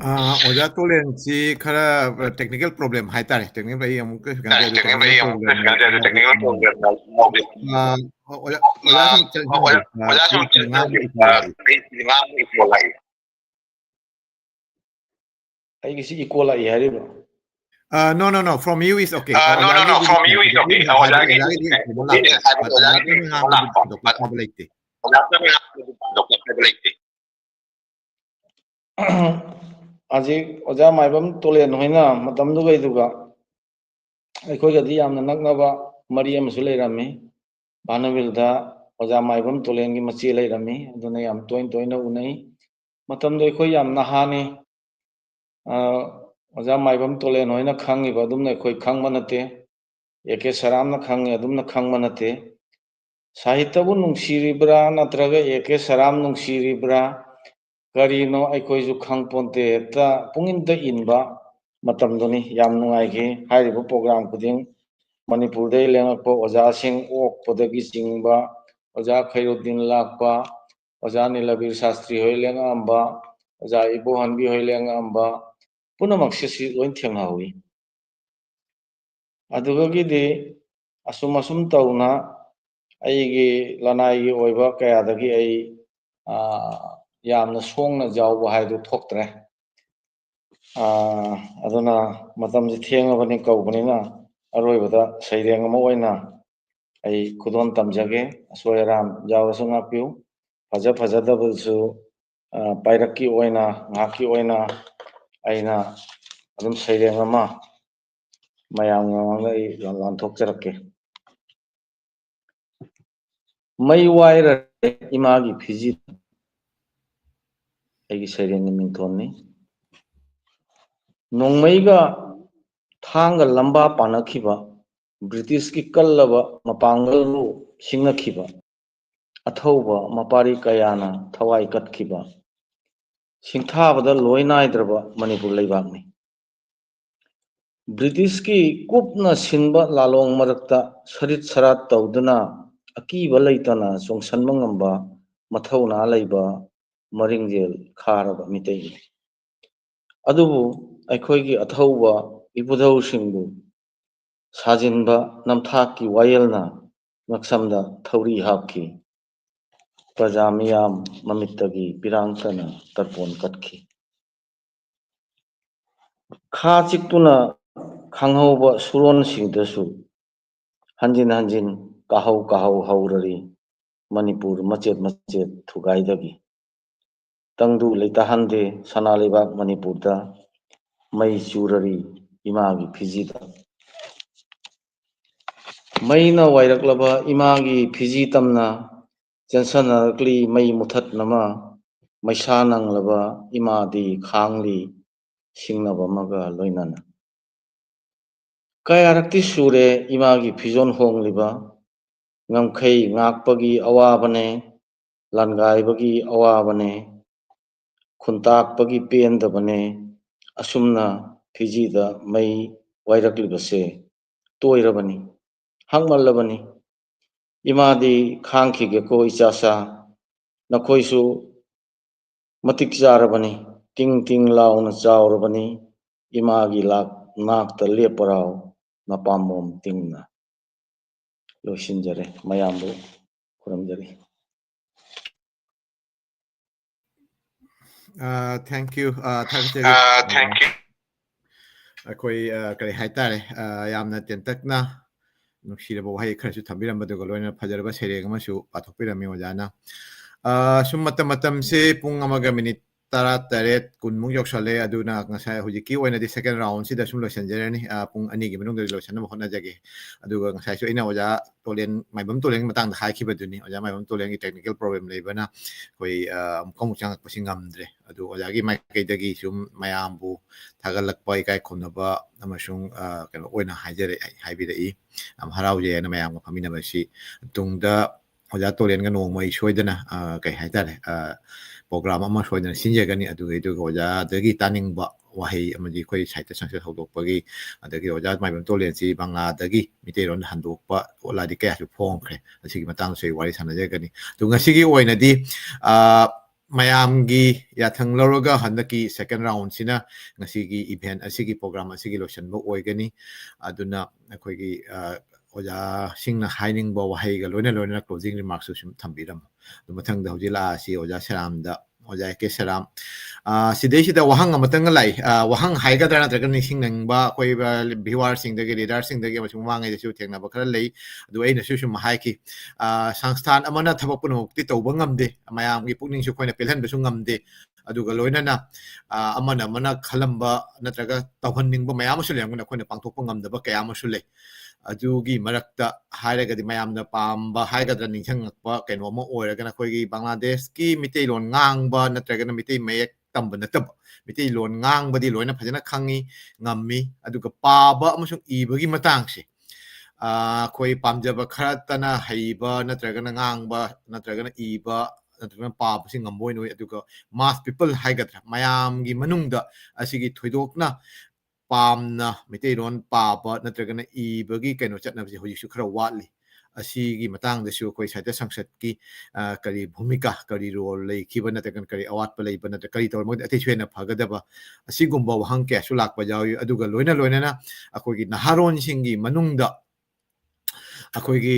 ꯑꯣꯖꯥ ꯇꯣꯂꯦꯟꯁꯤ ꯈꯔ ꯇꯦꯛꯅꯤꯀꯦꯜ ꯄ꯭ꯔꯣꯕ꯭ꯂꯦꯝ ꯍꯥꯏꯇꯥꯔꯦ ꯇꯦꯛꯅꯤꯀꯦꯜ ꯑꯩ ꯑꯃꯨꯛꯀ ꯑꯩꯒꯤꯁꯤ ꯏꯀꯣ ꯂꯥꯛꯏ ꯍꯥꯏꯔꯤꯕ꯭ꯔꯣ No, from you is okay. From you is okay. ꯍꯧꯖꯤꯛ ꯑꯣꯖꯥ ꯃꯥꯏꯕꯝ ꯇꯣꯂꯦꯟ ꯍꯣꯏꯅ ꯃꯇꯝꯗꯨꯒꯩꯗꯨꯒ ꯑꯩꯈꯣꯏꯒꯗꯤ ꯌꯥꯝꯅ ꯅꯛꯅꯕ ꯃꯔꯤ ꯑꯃꯁꯨ ꯂꯩꯔꯝꯃꯤ ꯚꯥꯅꯨꯚꯤꯜꯗ ꯑꯣꯖꯥ ꯃꯥꯏꯕꯝ ꯇꯣꯂꯦꯟꯒꯤ ꯃꯆꯦ ꯂꯩꯔꯝꯃꯤ ꯑꯗꯨꯅ ꯌꯥꯝ ꯇꯣꯏꯅ ꯎꯅꯩ ꯃꯇꯝꯗꯣ ꯑꯩꯈꯣꯏ ꯌꯥꯝ ꯅꯍꯥꯅꯤ ꯑꯣꯖꯥ ꯃꯥꯏꯕꯝ ꯇꯣꯂꯦꯟ ꯍꯣꯏꯅ ꯈꯪꯉꯤꯕ ꯑꯗꯨꯝꯅ ꯑꯩꯈꯣꯏ ꯈꯪꯕ ꯅꯠꯇꯦ A.K. ꯁꯔꯥꯝꯅ ꯈꯪꯉꯤ ꯑꯗꯨꯝꯅ ꯈꯪꯕ ꯅꯠꯇꯦ ꯁꯥꯍꯤꯇ꯭ꯌꯕꯨ ꯅꯨꯡꯁꯤꯔꯤꯕ꯭ꯔꯥ ꯅꯠꯇ꯭ꯔꯒ A.K. ꯁꯔꯥꯝ ꯅꯨꯡꯁꯤꯔꯤꯕ꯭ꯔꯥ ꯀꯔꯤꯅꯣ ꯑꯩꯈꯣꯏꯁꯨ ꯈꯪꯄꯣꯟꯇꯦ ꯍꯦꯛꯇ ꯄꯨꯡꯏꯟꯇ ꯏꯟꯕ ꯃꯇꯝꯗꯨꯅꯤ ꯌꯥꯝ ꯅꯨꯡꯉꯥꯏꯈꯤ ꯍꯥꯏꯔꯤꯕ ꯄ꯭ꯔꯣꯒ꯭ꯔꯥꯝ ꯈꯨꯗꯤꯡ ꯃꯅꯤꯄꯨꯔꯗꯒꯤ ꯂꯦꯡꯉꯛꯄ ꯑꯣꯖꯥꯁꯤꯡ ꯑꯣꯛꯄꯗꯒꯤ ꯆꯤꯡꯕ ꯑꯣꯖꯥ ꯈꯩꯔꯨꯗꯤꯟ ꯂꯥꯛꯄ ꯑꯣꯖꯥ ꯅꯤꯂꯕꯤꯔ ꯁꯥꯁꯇ꯭ꯔꯤ ꯍꯣꯏ ꯂꯦꯡꯉꯛꯑꯝꯕ ꯑꯣꯖꯥ ꯏꯕꯣꯍꯟꯕꯤ ꯍꯣꯏ ꯂꯦꯡꯉꯛꯑꯝꯕ ꯄꯨꯝꯅꯃꯛꯁꯤ ꯂꯣꯏ ꯊꯦꯡꯅꯍꯧꯏ ꯑꯗꯨꯒꯒꯤꯗꯤ ꯑꯁꯨꯝ ꯇꯧꯅ ꯑꯩꯒꯤ ꯂꯅꯥꯏꯒꯤ ꯑꯣꯏꯕ ꯀꯌꯥꯗꯒꯤ ꯑꯩ ꯌꯥꯝꯅ ꯁꯣꯡꯅ ꯌꯥꯎꯕ ꯍꯥꯏꯗꯨ ꯊꯣꯛꯇ꯭ꯔꯦ ꯑꯗꯨꯅ ꯃꯇꯝꯁꯤ ꯊꯦꯡꯉꯕꯅꯤ ꯀꯧꯕꯅꯤꯅ ꯑꯔꯣꯏꯕꯗ ꯁꯩꯔꯦꯡ ꯑꯃ ꯑꯣꯏꯅ ꯑꯩ ꯈꯨꯗꯣꯟ ꯇꯝꯖꯒꯦ ꯑꯁꯣꯏ ꯑꯔꯥꯝ ꯌꯥꯎꯔꯁꯨ ꯉꯥꯛꯄꯤꯌꯨ ꯐꯖꯗꯕꯁꯨ ꯄꯥꯏꯔꯛꯀꯤ ꯑꯣꯏꯅ ꯉꯥꯏꯍꯥꯛꯀꯤ ꯑꯣꯏꯅ ꯑꯩꯅ ꯑꯗꯨꯝ ꯁꯩꯔꯦꯡ ꯑꯃ ꯃꯌꯥꯝꯒꯤ ꯃꯃꯥꯡꯗ ꯑꯩ ꯂꯥꯟꯊꯣꯛꯆꯔꯛꯀꯦ ꯃꯩ ꯋꯥꯏꯔ ꯏꯃꯥꯒꯤ ꯐꯤꯖꯤ ꯑꯩꯒꯤ ꯁꯩꯔꯦꯡꯒꯤ ꯃꯤꯡꯊꯣꯟꯅꯤ ꯅꯣꯡꯃꯩꯒ ꯊꯥꯡꯒ ꯂꯝꯕꯥ ꯄꯥꯅꯈꯤꯕ ꯕ꯭ꯔꯤꯇꯤꯁꯀꯤ ꯀꯜꯂꯕ ꯃꯄꯥꯡꯒꯜꯕꯨ ꯁꯤꯡꯅꯈꯤꯕ ꯑꯊꯧꯕ ꯃꯄꯥꯔꯤ ꯀꯌꯥꯅ ꯊꯋꯥꯏ ꯀꯠꯈꯤꯕ ꯁꯤꯡꯊꯥꯕꯗ ꯂꯣꯏ ꯅꯥꯏꯗ꯭ꯔꯕ ꯃꯅꯤꯄꯨꯔ ꯂꯩꯕꯥꯛꯅꯤ ꯕ꯭ꯔꯤꯇꯤꯁꯀꯤ ꯀꯨꯞꯅ ꯁꯤꯟꯕ ꯂꯥꯂꯣꯡ ꯃꯔꯛꯇ ꯁꯔꯤꯠ ꯁꯔꯥꯠ ꯇꯧꯗꯨꯅ ꯑꯀꯤꯕ ꯂꯩꯇꯅ ꯆꯣꯡꯁꯟꯕ ꯉꯝꯕ ꯃꯊꯧꯅꯥ ꯂꯩꯕ ꯃꯔꯤꯡꯖꯦꯜ ꯈꯥꯔꯕ ꯃꯤꯇꯩꯅꯤ ꯑꯗꯨꯕꯨ ꯑꯩꯈꯣꯏꯒꯤ ꯑꯊꯧꯕ ꯏꯄꯨꯙꯧꯁꯤꯡꯕꯨ ꯁꯥꯖꯤꯟꯕ ꯅꯝꯊꯥꯛꯀꯤ ꯋꯥꯌꯦꯜꯅ ꯉꯛꯁꯝꯗ ꯊꯧꯔꯤ ꯍꯥꯞꯈꯤ ꯄ꯭ꯔꯖꯥ ꯃꯤꯌꯥꯝ ꯃꯃꯤꯠꯇꯒꯤ ꯄꯤꯔꯥꯡꯇꯅ ꯇꯔꯄꯣꯟ ꯀꯠꯈꯤ ꯈꯥ ꯆꯤꯛꯇꯨꯅ ꯈꯥꯡꯍꯧꯕ ꯁꯨꯔꯣꯟꯁꯤꯡꯗꯁꯨ ꯍꯟꯖꯤꯟ ꯍꯟꯖꯤꯟ ꯀꯥꯍꯧ ꯍꯧꯔꯔꯤ ꯃꯅꯤꯄꯨꯔ ꯃꯆꯦꯠ ꯊꯨꯒꯥꯏꯗꯒꯤ ꯇꯪꯗꯨ ꯂꯩꯇꯥꯍꯟꯗꯦ ꯁꯅꯥ ꯂꯩꯕꯥꯛ ꯃꯅꯤꯄꯨꯔꯗ ꯃꯩ ꯆꯨꯔꯔꯤ ꯏꯃꯥꯒꯤ ꯐꯤꯖꯤꯗ ꯃꯩꯅ ꯋꯥꯏꯔꯛꯂꯕ ꯏꯃꯥꯒꯤ ꯐꯤꯖꯤ ꯇꯝꯅ ꯆꯦꯟꯁꯟꯅꯔꯛꯂꯤ ꯃꯩ ꯃꯨꯊꯠꯅꯃ ꯃꯩꯁꯥ ꯅꯪꯂꯕ ꯏꯃꯥꯗꯤ ꯈꯥꯡꯂꯤ ꯁꯤꯡꯅꯕ ꯑꯃꯒ ꯂꯣꯏꯅꯅ ꯀꯌꯥꯔꯛꯇꯤ ꯁꯨꯔꯦ ꯏꯃꯥꯒꯤ ꯐꯤꯖꯣꯜ ꯍꯣꯡꯂꯤꯕ ꯉꯝꯈꯩ ꯉꯥꯛꯄꯒꯤ ꯑꯋꯥꯕꯅꯦ ꯂꯥꯟꯒꯥꯏꯕꯒꯤ ꯑꯋꯥꯕꯅꯦ ꯈꯨꯟꯇꯥꯛꯄꯒꯤ ꯄꯦꯟꯗꯕꯅꯦ ꯑꯁꯨꯝꯅ ꯐꯤꯖꯤꯗ ꯃꯩ ꯋꯥꯏꯔꯛꯂꯤꯕꯁꯦ ꯇꯣꯏꯔꯕꯅꯤ ꯍꯛꯃꯜꯂꯕꯅꯤ ꯏꯃꯥꯗꯤ ꯈꯥꯡꯈꯤꯒꯦꯀꯣ ꯏꯆꯥꯆꯥ ꯅꯈꯣꯏꯁꯨ ꯃꯇꯤꯛ ꯆꯥꯔꯕꯅꯤ ꯇꯤꯡ ꯇꯤꯡ ꯂꯥꯎꯅ ꯆꯥꯎꯔꯕꯅꯤ ꯏꯃꯥꯒꯤ ꯅꯥꯛꯇ ꯂꯦꯞꯄꯔꯥꯎ ꯃꯄꯥꯝꯕꯣꯝ ꯇꯤꯡꯅ ꯂꯣꯏꯁꯤꯟꯖꯔꯦ ꯃꯌꯥꯝꯕꯨ ꯈꯨꯔꯨꯝꯖꯔꯤ ꯊꯦꯡꯛ ꯌꯨ ꯊꯥꯒꯠꯆꯔꯤ ꯑꯩꯈꯣꯏ ꯀꯔꯤ ꯍꯥꯏꯇꯥꯔꯦ ꯌꯥꯝꯅ ꯇꯦꯟꯇꯛꯅ ꯅꯨꯡꯁꯤꯔꯕ ꯋꯥꯍꯩ ꯈꯔꯁꯨ ꯊꯝꯕꯤꯔꯝꯕꯗꯨꯒ ꯂꯣꯏꯅꯅ ꯐꯖꯔꯕ ꯁꯩꯔꯦꯡ ꯑꯃꯁꯨ ꯄꯥꯊꯣꯛꯄꯤꯔꯝꯃꯤ ꯑꯣꯖꯥꯅ ꯁꯨꯝ ꯃꯇꯝꯁꯦ ꯄꯨꯡ ꯑꯃꯒ ꯃꯤꯅꯤꯠ 18 20 ꯌꯧꯁꯜꯂꯦ ꯑꯗꯨꯅ ꯉꯁꯥꯏ ꯍꯧꯖꯤꯛꯀꯤ ꯑꯣꯏꯅꯗꯤ ꯁꯦꯀꯦꯟ ꯔꯥꯎꯟꯁꯤꯗ ꯁꯨꯝ ꯂꯣꯏꯁꯤꯟꯖꯔꯅꯤ ꯄꯨꯡ 2ꯒꯤ ꯃꯅꯨꯡꯗ ꯂꯣꯏꯁꯤꯟꯅꯕ ꯍꯣꯠꯅꯖꯒꯦ ꯑꯗꯨꯒ ꯉꯁꯥꯏꯁꯨ ꯑꯩꯅ ꯑꯣꯖꯥ ꯇꯣꯂꯦꯟ ꯃꯥꯏꯕꯝ ꯇꯣꯂꯦꯟꯒꯤ ꯃꯇꯥꯡꯗ ꯍꯥꯏꯈꯤꯕꯗꯨꯅꯤ ꯑꯣꯖꯥ ꯃꯥꯏꯕꯝ ꯇꯣꯂꯦꯟꯒꯤ ꯇꯦꯛꯅꯤꯀꯦल ꯄ꯭ꯔꯣꯕ꯭ꯂꯦꯝ ꯂꯩꯕꯅ ꯑꯩꯈꯣꯏ ꯑꯃꯨꯛ ꯆꯪꯉꯛꯄꯁꯤ ꯉꯝꯗ꯭ꯔꯦ ꯑꯗꯨ ꯑꯣꯖꯥꯒꯤ ꯃꯥꯏꯀꯩꯗꯒꯤ ꯁꯨꯝ ꯃꯌꯥꯝꯕꯨ ꯊꯥꯒꯠꯂꯛꯄ ꯏꯀꯥꯏ ꯈꯨꯝꯅꯕ ꯑꯃꯁꯨꯡ ꯀꯩꯅꯣ ꯑꯣꯏꯅ ꯍꯥꯏꯕꯤꯔꯛꯏ ꯌꯥꯝ ꯍꯔꯥꯎꯖꯩꯅ ꯃꯌꯥꯝꯒ ꯐꯝꯃꯤꯟꯅꯕꯁꯤ ꯇꯨꯡꯗ ꯑꯣꯖꯥ ꯇꯣꯂꯦꯟꯒ ꯅꯣꯡꯃ ꯑꯩ ꯁꯣꯏꯗꯅ ꯀꯩ ꯍꯥꯏꯇꯥꯔꯦ ꯄ꯭ꯔꯣꯒ꯭ꯔꯥꯝ ꯑꯃ ꯁꯣꯏꯗꯅ ꯁꯤꯟꯖꯒꯅꯤ ꯑꯗꯨꯒ ꯑꯣꯖꯥꯗꯒꯤ ꯇꯥꯅꯤꯡꯕ ꯋꯥꯍꯩ ꯑꯃꯗꯤ ꯑꯩꯈꯣꯏ ꯁꯥꯍꯤꯇ꯭ꯌ ꯁꯪꯁꯠ ꯍꯧꯗꯣꯛꯄꯒꯤ ꯑꯗꯒꯤ ꯑꯣꯖꯥ ꯃꯥꯏꯕꯝ ꯇꯣꯂꯦꯟꯁꯤ ꯕꯪꯂꯥꯗꯒꯤ ꯃꯤꯇꯩꯔꯣꯟ ꯍꯟꯗꯣꯛꯄ ꯂꯥꯏꯔꯤꯛ ꯀꯌꯥꯁꯨ ꯐꯣꯡꯈ꯭ꯔꯦ ꯑꯁꯤꯒꯤ ꯃꯇꯥꯡꯗꯁꯨ ꯑꯩ ꯋꯥꯔꯤ ꯁꯥꯟꯅꯖꯒꯅꯤ ꯑꯗꯨ ꯉꯁꯤꯒꯤ ꯑꯣꯏꯅꯗꯤ ꯃꯌꯥꯝꯒꯤ ꯌꯥꯊꯪ ꯂꯧꯔꯒ ꯍꯟꯗꯛꯀꯤ ꯁꯦꯀꯦꯟ ꯔꯥꯎꯟꯁꯤꯅ ꯉꯁꯤꯒꯤ ꯏꯚꯦꯟꯠ ꯑꯁꯤꯒꯤ ꯄ꯭ꯔꯣꯒ꯭ꯔꯥꯝ ꯑꯁꯤꯒꯤ ꯂꯣꯏꯁꯤꯟꯕ ꯑꯣꯏꯒꯅꯤ ꯑꯗꯨꯅ ꯑꯩꯈꯣꯏꯒꯤ ꯑꯣꯖꯥꯁꯤꯡꯅ ꯍꯥꯏꯅꯤꯡꯕ ꯋꯥꯍꯩꯒ ꯂꯣꯏꯅꯅ ꯀ꯭ꯂꯣꯖꯤꯡ ꯔꯤꯃꯥꯔꯛꯁꯨ ꯁꯨꯝ ꯊꯝꯕꯤꯔꯝꯃꯨ ꯑꯗꯨ ꯃꯊꯪꯗ ꯍꯧꯖꯤꯛ ꯂꯥꯛꯑꯁꯤ ꯑꯣꯖꯥ ꯁꯦꯔꯥꯝꯗ ꯑꯣꯖꯥ ꯑꯦ.ꯀꯦ. ꯁꯦꯔꯥꯝ ꯁꯤꯗꯩꯁꯤꯗ ꯋꯥꯍꯪ ꯑꯃꯇꯪꯒ ꯂꯥꯛꯏ ꯋꯥꯍꯪ ꯍꯥꯏꯒꯗ꯭ꯔꯥ ꯅꯠꯇ꯭ꯔꯒ ꯅꯤꯡꯁꯤꯡꯅꯤꯡꯕ ꯑꯩꯈꯣꯏ ꯚꯤꯋꯥꯔꯁꯤꯡꯗꯒꯤ ꯔꯤꯗꯔꯁꯤꯡꯗꯒꯤ ꯑꯃꯁꯨꯡ ꯃꯃꯥꯡꯉꯩꯗꯁꯨ ꯊꯦꯡꯅꯕ ꯈꯔ ꯂꯩ ꯑꯗꯨ ꯑꯩꯅꯁꯨ ꯁꯨꯝ ꯍꯥꯏꯈꯤ ꯁꯪꯁꯊꯥꯟ ꯑꯃꯅ ꯊꯕꯛ ꯄꯨꯝꯅꯃꯛꯇꯤ ꯇꯧꯕ ꯉꯝꯗꯦ ꯃꯌꯥꯝꯒꯤ ꯄꯨꯛꯅꯤꯡꯁꯨ ꯑꯩꯈꯣꯏꯅ ꯄꯦꯜꯍꯟꯕꯁꯨ ꯉꯝꯗꯦ ꯑꯗꯨꯒ ꯂꯣꯏꯅꯅ ꯑꯃꯅ ꯈꯜꯂꯝꯕ ꯅꯠꯇ꯭ꯔꯒ ꯇꯧꯍꯟꯅꯤꯡꯕ ꯃꯌꯥꯝ ꯑꯃꯁꯨ ꯂꯩꯔꯝꯒꯅꯤ ꯑꯩꯈꯣꯏꯅ ꯄꯥꯡꯊꯣꯛꯄ ꯉꯝꯗꯕ ꯀꯌꯥ ꯑꯃꯁꯨ ꯂꯩ ꯑꯗꯨꯒꯤ ꯃꯔꯛꯇ ꯍꯥꯏꯔꯒꯗꯤ ꯃꯌꯥꯝꯅ ꯄꯥꯝꯕ ꯍꯥꯏꯒꯗ꯭ꯔꯥ ꯅꯤꯡꯁꯤꯡꯉꯛꯄ ꯀꯩꯅꯣ ꯑꯃ ꯑꯣꯏꯔꯒꯅ ꯑꯩꯈꯣꯏꯒꯤ ꯕꯪꯒ꯭ꯂꯥꯗꯦꯁꯀꯤ ꯃꯤꯇꯩꯂꯣꯟ ꯉꯥꯡꯕ ꯅꯠꯇ꯭ꯔꯒꯅ ꯃꯤꯇꯩ ꯃꯌꯦꯛ ꯇꯝꯕ ꯅꯠꯇꯕ ꯃꯤꯇꯩꯂꯣꯟ ꯉꯥꯡꯕꯗꯤ ꯂꯣꯏꯅ ꯐꯖꯅ ꯈꯪꯉꯤ ꯉꯝꯃꯤ ꯑꯗꯨꯒ ꯄꯥꯕ ꯑꯃꯁꯨꯡ ꯏꯕꯒꯤ ꯃꯇꯥꯡꯁꯦ ꯑꯩꯈꯣꯏ ꯄꯥꯝꯖꯕ ꯈꯔꯇꯅ ꯍꯩꯕ ꯅꯠꯇ꯭ꯔꯒꯅ ꯉꯥꯡꯕ ꯅꯠꯇ꯭ꯔꯒꯅ ꯏꯕ ꯅꯠꯇ꯭ꯔꯒꯅ ꯄꯥꯕꯁꯤ ꯉꯝꯕ ꯑꯣꯏꯅ ꯑꯣꯏ ꯑꯗꯨꯒ ꯃꯥꯁ ꯄꯤꯄꯜ ꯍꯥꯏꯒꯗ꯭ꯔꯥ ꯃꯌꯥꯝꯒꯤ ꯃꯅꯨꯡꯗ ꯑꯁꯤꯒꯤ ꯊꯣꯏꯗꯣꯛꯅ ꯄꯥꯝꯅ ꯃꯩꯇꯩꯂꯣꯟ ꯄꯥꯕ ꯅꯠꯇ꯭ꯔꯒꯅ ꯏꯕꯒꯤ ꯀꯩꯅꯣ ꯆꯠꯅꯕꯁꯦ ꯍꯧꯖꯤꯛꯁꯨ ꯈꯔ ꯋꯥꯠꯂꯤ ꯑꯁꯤꯒꯤ ꯃꯇꯥꯡꯗꯁꯨ ꯑꯩꯈꯣꯏ ꯁꯥꯍꯤꯇ꯭ꯌ ꯁꯪꯁꯠꯀꯤ ꯀꯔꯤ ꯚूमिका ꯀꯔꯤ ꯔꯣꯜ ꯂꯩꯈꯤꯕ ꯅꯠꯇ꯭ꯔꯒ ꯀꯔꯤ ꯑꯋꯥꯠꯄ ꯂꯩꯕ ꯅꯠꯇ꯭ꯔꯒ ꯀꯔꯤ ꯇꯧꯔꯒꯗꯤ ꯑꯇꯩꯁꯨ ꯍꯦꯟꯅ ꯐꯒꯗꯕ ꯑꯁꯤꯒꯨꯝꯕ ꯋꯥꯍꯪ ꯀꯌꯥꯁꯨ ꯂꯥꯛꯄ ꯌꯥꯎꯏ ꯑꯗꯨꯒ ꯂꯣꯏꯅꯅ ꯑꯩꯈꯣꯏꯒꯤ ꯅꯍꯥꯔꯣꯟꯁꯤꯡꯒꯤ ꯃꯅꯨꯡꯗ ꯑꯩꯈꯣꯏꯒꯤ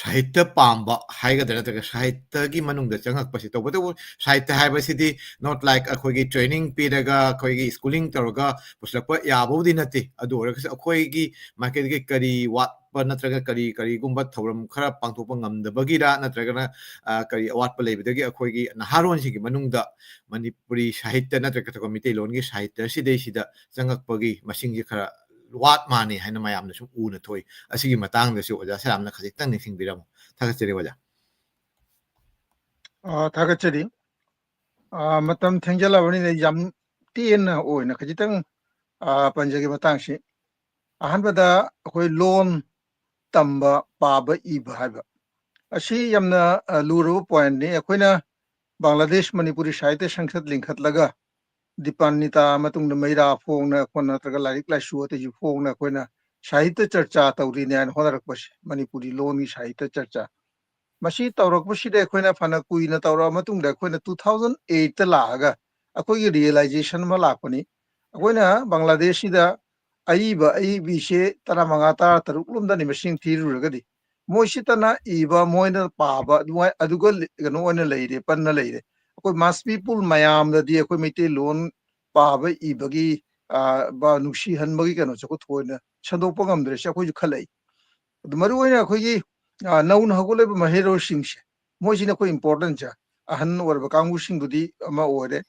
ꯁꯥꯍꯤꯇ꯭ꯌ ꯄꯥꯝꯕ ꯍꯥꯏꯒꯗ꯭ꯔꯥ ꯅꯠꯇ꯭ꯔꯒ ꯁꯥꯍꯤꯇ꯭ꯌꯒꯤ ꯃꯅꯨꯡꯗ ꯆꯪꯉꯛꯄꯁꯤ ꯇꯧꯕꯇꯕꯨ ꯁꯥꯍꯤꯇ꯭ಯ ꯍꯥꯏꯕꯁꯤꯗꯤ ꯅꯣꯠ ꯂꯥꯏꯛ ꯑꯩꯈꯣꯏꯒꯤ ꯇ꯭ꯔꯦꯅꯤꯡ ꯄꯤꯔꯒ ꯑꯩꯈꯣꯏꯒꯤ ꯁ꯭ꯀꯨꯂꯤꯡ ꯇꯧꯔꯒ ꯄꯨꯁꯤꯜꯂꯛꯄ ꯌꯥꯕꯕꯨꯗꯤ ꯅꯠꯇꯦ ꯑꯗꯨ ꯑꯣꯏꯔꯒꯁꯨ ꯑꯩꯈꯣꯏꯒꯤ ꯃꯥꯏꯀꯩꯗꯒꯤ ꯀꯔꯤ ꯋꯥꯠꯄ ꯅꯠꯇ꯭ꯔꯒ ꯀꯔꯤꯒꯨꯝꯕ ꯊꯧꯔꯝ ꯈꯔ ꯄꯥꯡꯊꯣꯛꯄ ꯉꯝꯗꯕꯒꯤꯔ ꯅꯠꯇ꯭ꯔꯒꯅ ꯀꯔꯤ ꯑꯋꯥꯠꯄ ꯂꯩꯕꯗꯒꯤ ꯑꯩꯈꯣꯏꯒꯤ ꯅꯍꯥꯔꯣꯟꯁꯤꯡꯒꯤ ꯃꯅꯨꯡꯗ ꯃꯅꯤꯄꯨꯔꯤ ꯁꯥꯍꯤꯇ꯭ಯ ꯅꯠꯇ꯭ꯔꯒ ꯃꯩꯇꯩꯂꯣꯟꯒꯤ ꯁꯥꯍꯤꯇ꯭ꯌꯁꯤꯗꯩꯁꯤꯗ ꯆꯪꯉꯛꯄꯒꯤ ꯃꯁꯤꯡꯁꯤ ꯈꯔ ꯋꯥꯠ ꯃꯥꯅꯤ ꯍꯥꯏꯅ ꯃꯌꯥꯝꯅ ꯁꯨꯝ ꯎꯅ ꯊꯣꯛꯏ ꯑꯁꯤꯒꯤ ꯃꯇꯥꯡꯗꯁꯨ ꯑꯣꯖꯥ ꯁꯔꯥꯝꯅ ꯈꯖꯤꯛꯇꯪ ꯅꯤꯡꯁꯤꯡꯕꯤꯔꯝꯃꯨ ꯊꯥꯒꯠꯆꯔꯤ ꯑꯣꯖꯥ ꯊꯥꯒꯠꯆꯔꯤ ꯃꯇꯝ ꯊꯦꯡꯖꯜꯂꯕꯅꯤꯅ ꯌꯥꯝ ꯇꯦꯟꯅ ꯑꯣꯏꯅ ꯈꯖꯤꯛꯇꯪ ꯄꯟꯖꯒꯤ ꯃꯇꯥꯡꯁꯤ ꯑꯍꯥꯟꯕꯗ ꯑꯩꯈꯣꯏ ꯂꯣꯟ ꯇꯝꯕ ꯄꯥꯕ ꯏꯕ ꯍꯥꯏꯕ ꯑꯁꯤ ꯌꯥꯝꯅ ꯂꯨꯔꯕ ꯄꯣꯏꯟꯠꯅꯤ ꯑꯩꯈꯣꯏꯅ ꯕꯪꯒ꯭ꯂꯥꯗꯦश ꯃꯅꯤꯄꯨꯔꯤ ꯁꯥꯍꯤꯇ꯭य ꯁꯪꯁꯠ ꯂꯤꯡꯈꯠꯂꯒ ꯗꯤꯄꯥꯟꯅꯤꯇꯥ ꯃꯇꯨꯡꯗ ꯃꯩꯔꯥ ꯐꯣꯡꯅ ꯑꯩꯈꯣꯏ ꯅꯠꯇ꯭ꯔꯒ ꯂꯥꯏꯔꯤꯛ ꯂꯥꯏꯁꯨ ꯑꯇꯩꯁꯨ ꯐꯣꯡꯅ ꯑꯩꯈꯣꯏꯅ ꯁꯥꯍꯤꯇ꯭य ꯆꯔꯆꯥ ꯇꯧꯔꯤꯅꯦ ꯍꯥꯏꯅ ꯍꯣꯠꯅꯔꯛꯄꯁꯦ ꯃꯅꯤꯄꯨꯔꯤ ꯂꯣꯟꯒꯤ ꯁꯥꯍꯤꯇ꯭य ꯆꯔꯆꯥ ꯃꯁꯤ ꯇꯧꯔꯛꯄꯁꯤꯗ ꯑꯩꯈꯣꯏꯅ ꯐꯅ ꯀꯨꯏꯅ ꯇꯧꯔꯛꯑ ꯃꯇꯨꯡꯗ ꯑꯩꯈꯣꯏꯅ 2008ꯇ ꯂꯥꯛꯑꯒ ꯑꯩꯈꯣꯏꯒꯤ ꯔꯤꯌꯦꯂꯥꯏꯖꯦꯁꯟ ꯑꯃ ꯂꯥꯛꯄꯅꯤ ꯑꯩꯈꯣꯏꯅ ꯕꯪꯒ꯭ꯂꯥꯗꯦशꯁꯤꯗ ꯑꯏꯕꯤꯁꯦ 15 13 ꯂꯣꯝꯗꯅꯤ ꯃꯁꯤꯡ ꯊꯤꯔꯨꯔꯒꯗꯤ ꯃꯣꯏꯁꯤꯇꯅ ꯏꯕ ꯃꯣꯏꯅ ꯄꯥꯕ ꯑꯗꯨꯒ ꯀꯩꯅꯣ ꯑꯣꯏꯅ ꯂꯩꯔꯦ ꯄꯟꯅ ꯂꯩꯔꯦ ꯑꯩꯈꯣꯏ ꯃꯥꯁ ꯄꯤꯄꯨꯜ ꯃꯌꯥꯝꯗꯗꯤ ꯑꯩꯈꯣꯏ ꯃꯩꯇꯩꯂꯣꯟ ꯄꯥꯕ ꯏꯕꯒꯤ ꯅꯨꯡꯁꯤꯍꯟꯕꯒꯤ ꯀꯩꯅꯣꯁꯦ ꯑꯩꯈꯣꯏ ꯊꯣꯏꯅ ꯁꯟꯗꯣꯛꯄ ꯉꯝꯗ꯭ꯔꯦꯁꯦ ꯑꯩꯈꯣꯏꯁꯨ ꯈꯜꯂꯛꯏ ꯑꯗꯨ ꯃꯔꯨꯑꯣꯏꯅ ꯑꯩꯈꯣꯏꯒꯤ ꯅꯧꯅ ꯍꯧꯒꯠꯂꯛꯏꯕ ꯃꯍꯩꯔꯣꯏꯁꯤꯡꯁꯦ ꯃꯣꯏꯁꯤꯅ ꯑꯩꯈꯣꯏ ꯏꯝꯄꯣꯔꯇꯦꯟꯁꯦ ꯑꯍꯟ ꯑꯣꯏꯔꯕ ꯀꯥꯡꯕꯨꯁꯤꯡꯗꯨꯗꯤ ꯑꯃ ꯑꯣꯏꯔꯦ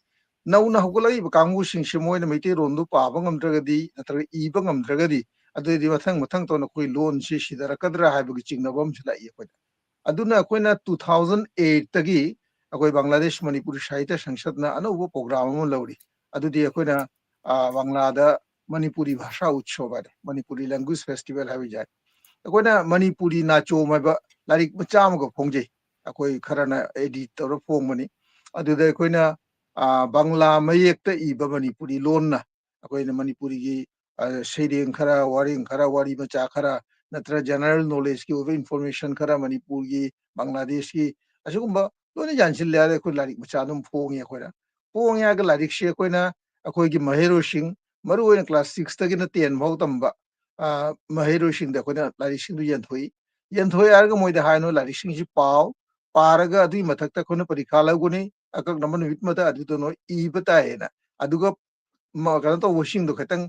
ꯅꯧꯅ ꯍꯧꯒꯠꯂꯛꯏꯕ ꯀꯥꯡꯕꯨꯁꯤꯡꯁꯦ ꯃꯣꯏꯅ ꯃꯩꯇꯩꯂꯣꯟꯗꯨ ꯄꯥꯕ ꯉꯝꯗ꯭ꯔꯒꯗꯤ ꯅꯠꯇ꯭ꯔꯒ ꯏꯕ ꯉꯝꯗ꯭ꯔꯒꯗꯤ ꯑꯗꯨꯗꯤ ꯃꯊꯪ ꯇꯧꯅ ꯑꯩꯈꯣꯏ ꯂꯣꯟꯁꯤ ꯁꯤꯙꯔꯛꯀꯗ꯭ꯔꯥ ꯍꯥꯏꯕꯒꯤ ꯆꯤꯡꯅꯕ ꯑꯃꯁꯨ ꯂꯥꯛꯏ ꯑꯩꯈꯣꯏꯗ ꯑꯗꯨꯅ ꯑꯩꯈꯣꯏꯅ 2008ꯇꯒꯤ ꯑꯩꯈꯣꯏ ꯕꯪꯒ꯭ꯂꯥꯗꯦश ꯃꯅꯤꯄꯨꯔꯤ ꯁꯥꯍꯤꯇ꯭य ꯁꯪꯁꯠꯅ ꯑꯅꯧꯕ ꯄ꯭ꯔꯣꯒ꯭ꯔꯥꯝ ꯑꯃ ꯂꯧꯔꯤ ꯑꯗꯨꯗꯤ ꯑꯩꯈꯣꯏꯅ ꯕꯪꯒ꯭ꯂꯥꯗ ꯃꯅꯤꯄꯨꯔꯤ ꯚꯥꯁꯥ ꯎꯠꯁꯣꯕ ꯍꯥꯏꯔꯦ ꯃꯅꯤꯄꯨꯔꯤ ꯂꯦꯡꯒ꯭ꯋꯦꯖ ꯐꯦꯁꯇꯤꯚꯦꯜ ꯍꯥꯏꯕ ꯌꯥꯏ ꯑꯩꯈꯣꯏꯅ ꯃꯅꯤꯄꯨꯔꯤ ꯅꯥꯆꯣꯝ ꯍꯥꯏꯕ ꯂꯥꯏꯔꯤꯛ ꯃꯆꯥ ꯑꯃꯒ ꯐꯣꯡꯖꯩ ꯑꯩꯈꯣꯏ ꯈꯔꯅ ꯑꯦꯗꯤꯠ ꯇꯧꯔ ꯐꯣꯡꯕꯅꯤ ꯑꯗꯨꯗ ꯑꯩꯈꯣꯏꯅ ꯕꯪꯒ꯭ꯂꯥ ꯃꯌꯦꯛꯇ ꯏꯕ ꯃꯅꯤꯄꯨꯔꯤ ꯂꯣꯟꯅ ꯑꯩꯈꯣꯏꯅ ꯃꯅꯤꯄꯨꯔꯤꯒꯤ ꯁꯩꯔꯦꯡ ꯈꯔ ꯋꯥꯔꯦꯡ ꯈꯔ ꯋꯥꯔꯤ ꯃꯆꯥ ꯈꯔ ꯅꯠꯇ꯭ꯔꯒ ꯖꯦꯅꯔꯦꯜ ꯅꯣꯂꯦꯖꯀꯤ ꯑꯣꯏꯕ ꯏꯟꯐꯣꯔꯃꯦꯁꯟ ꯈꯔ ꯃꯅꯤꯄꯨꯔꯒꯤ ꯕꯪꯒ꯭ꯂꯥꯗꯦशꯀꯤ ꯑꯁꯤꯒꯨꯝꯕ ꯂꯣꯏꯅ ꯌꯥꯟꯁꯤꯜꯂꯦ ꯍꯥꯏꯔꯒ ꯑꯩꯈꯣꯏ ꯂꯥꯏꯔꯤꯛ ꯃꯆꯥ ꯑꯗꯨꯝ ꯐꯣꯡꯉꯤ ꯑꯩꯈꯣꯏꯅ ꯐꯣꯡꯉꯦ ꯍꯥꯏꯔꯒ ꯂꯥꯏꯔꯤꯛꯁꯤ ꯑꯩꯈꯣꯏꯅ ꯑꯩꯈꯣꯏꯒꯤ ꯃꯍꯩꯔꯣꯏꯁꯤꯡ ꯃꯔꯨꯑꯣꯏꯅ ꯀ꯭ꯂꯥꯁ 6ꯇꯒꯤꯅ 10 ꯐꯥꯎ ꯇꯝꯕ ꯃꯍꯩꯔꯣꯏꯁꯤꯡꯗ ꯑꯩꯈꯣꯏꯅ ꯂꯥꯏꯔꯤꯛꯁꯤꯡꯗꯨ ꯌꯦꯟꯊꯣꯛꯏ ꯍꯥꯏꯔꯒ ꯃꯣꯏꯗ ꯍꯥꯏꯅꯣ ꯂꯥꯏꯔꯤꯛꯁꯤꯡꯁꯤ ꯄꯥꯔꯒ ꯑꯗꯨꯒꯤ ꯃꯊꯛꯇ ꯑꯩꯈꯣꯏꯅ ꯄꯔꯤꯈꯥ ꯂꯧꯒꯅꯤ ꯑꯀꯛꯅꯕ ꯅꯨꯃꯤꯠ ꯑꯃꯗ ꯑꯗꯨꯗ ꯅꯣꯏ ꯏꯕ ꯇꯥꯏꯌꯦꯅ ꯑꯗꯨꯒ ꯀꯩꯅꯣ ꯇꯧꯕꯁꯤꯡꯗꯣ ꯈꯤꯇꯪ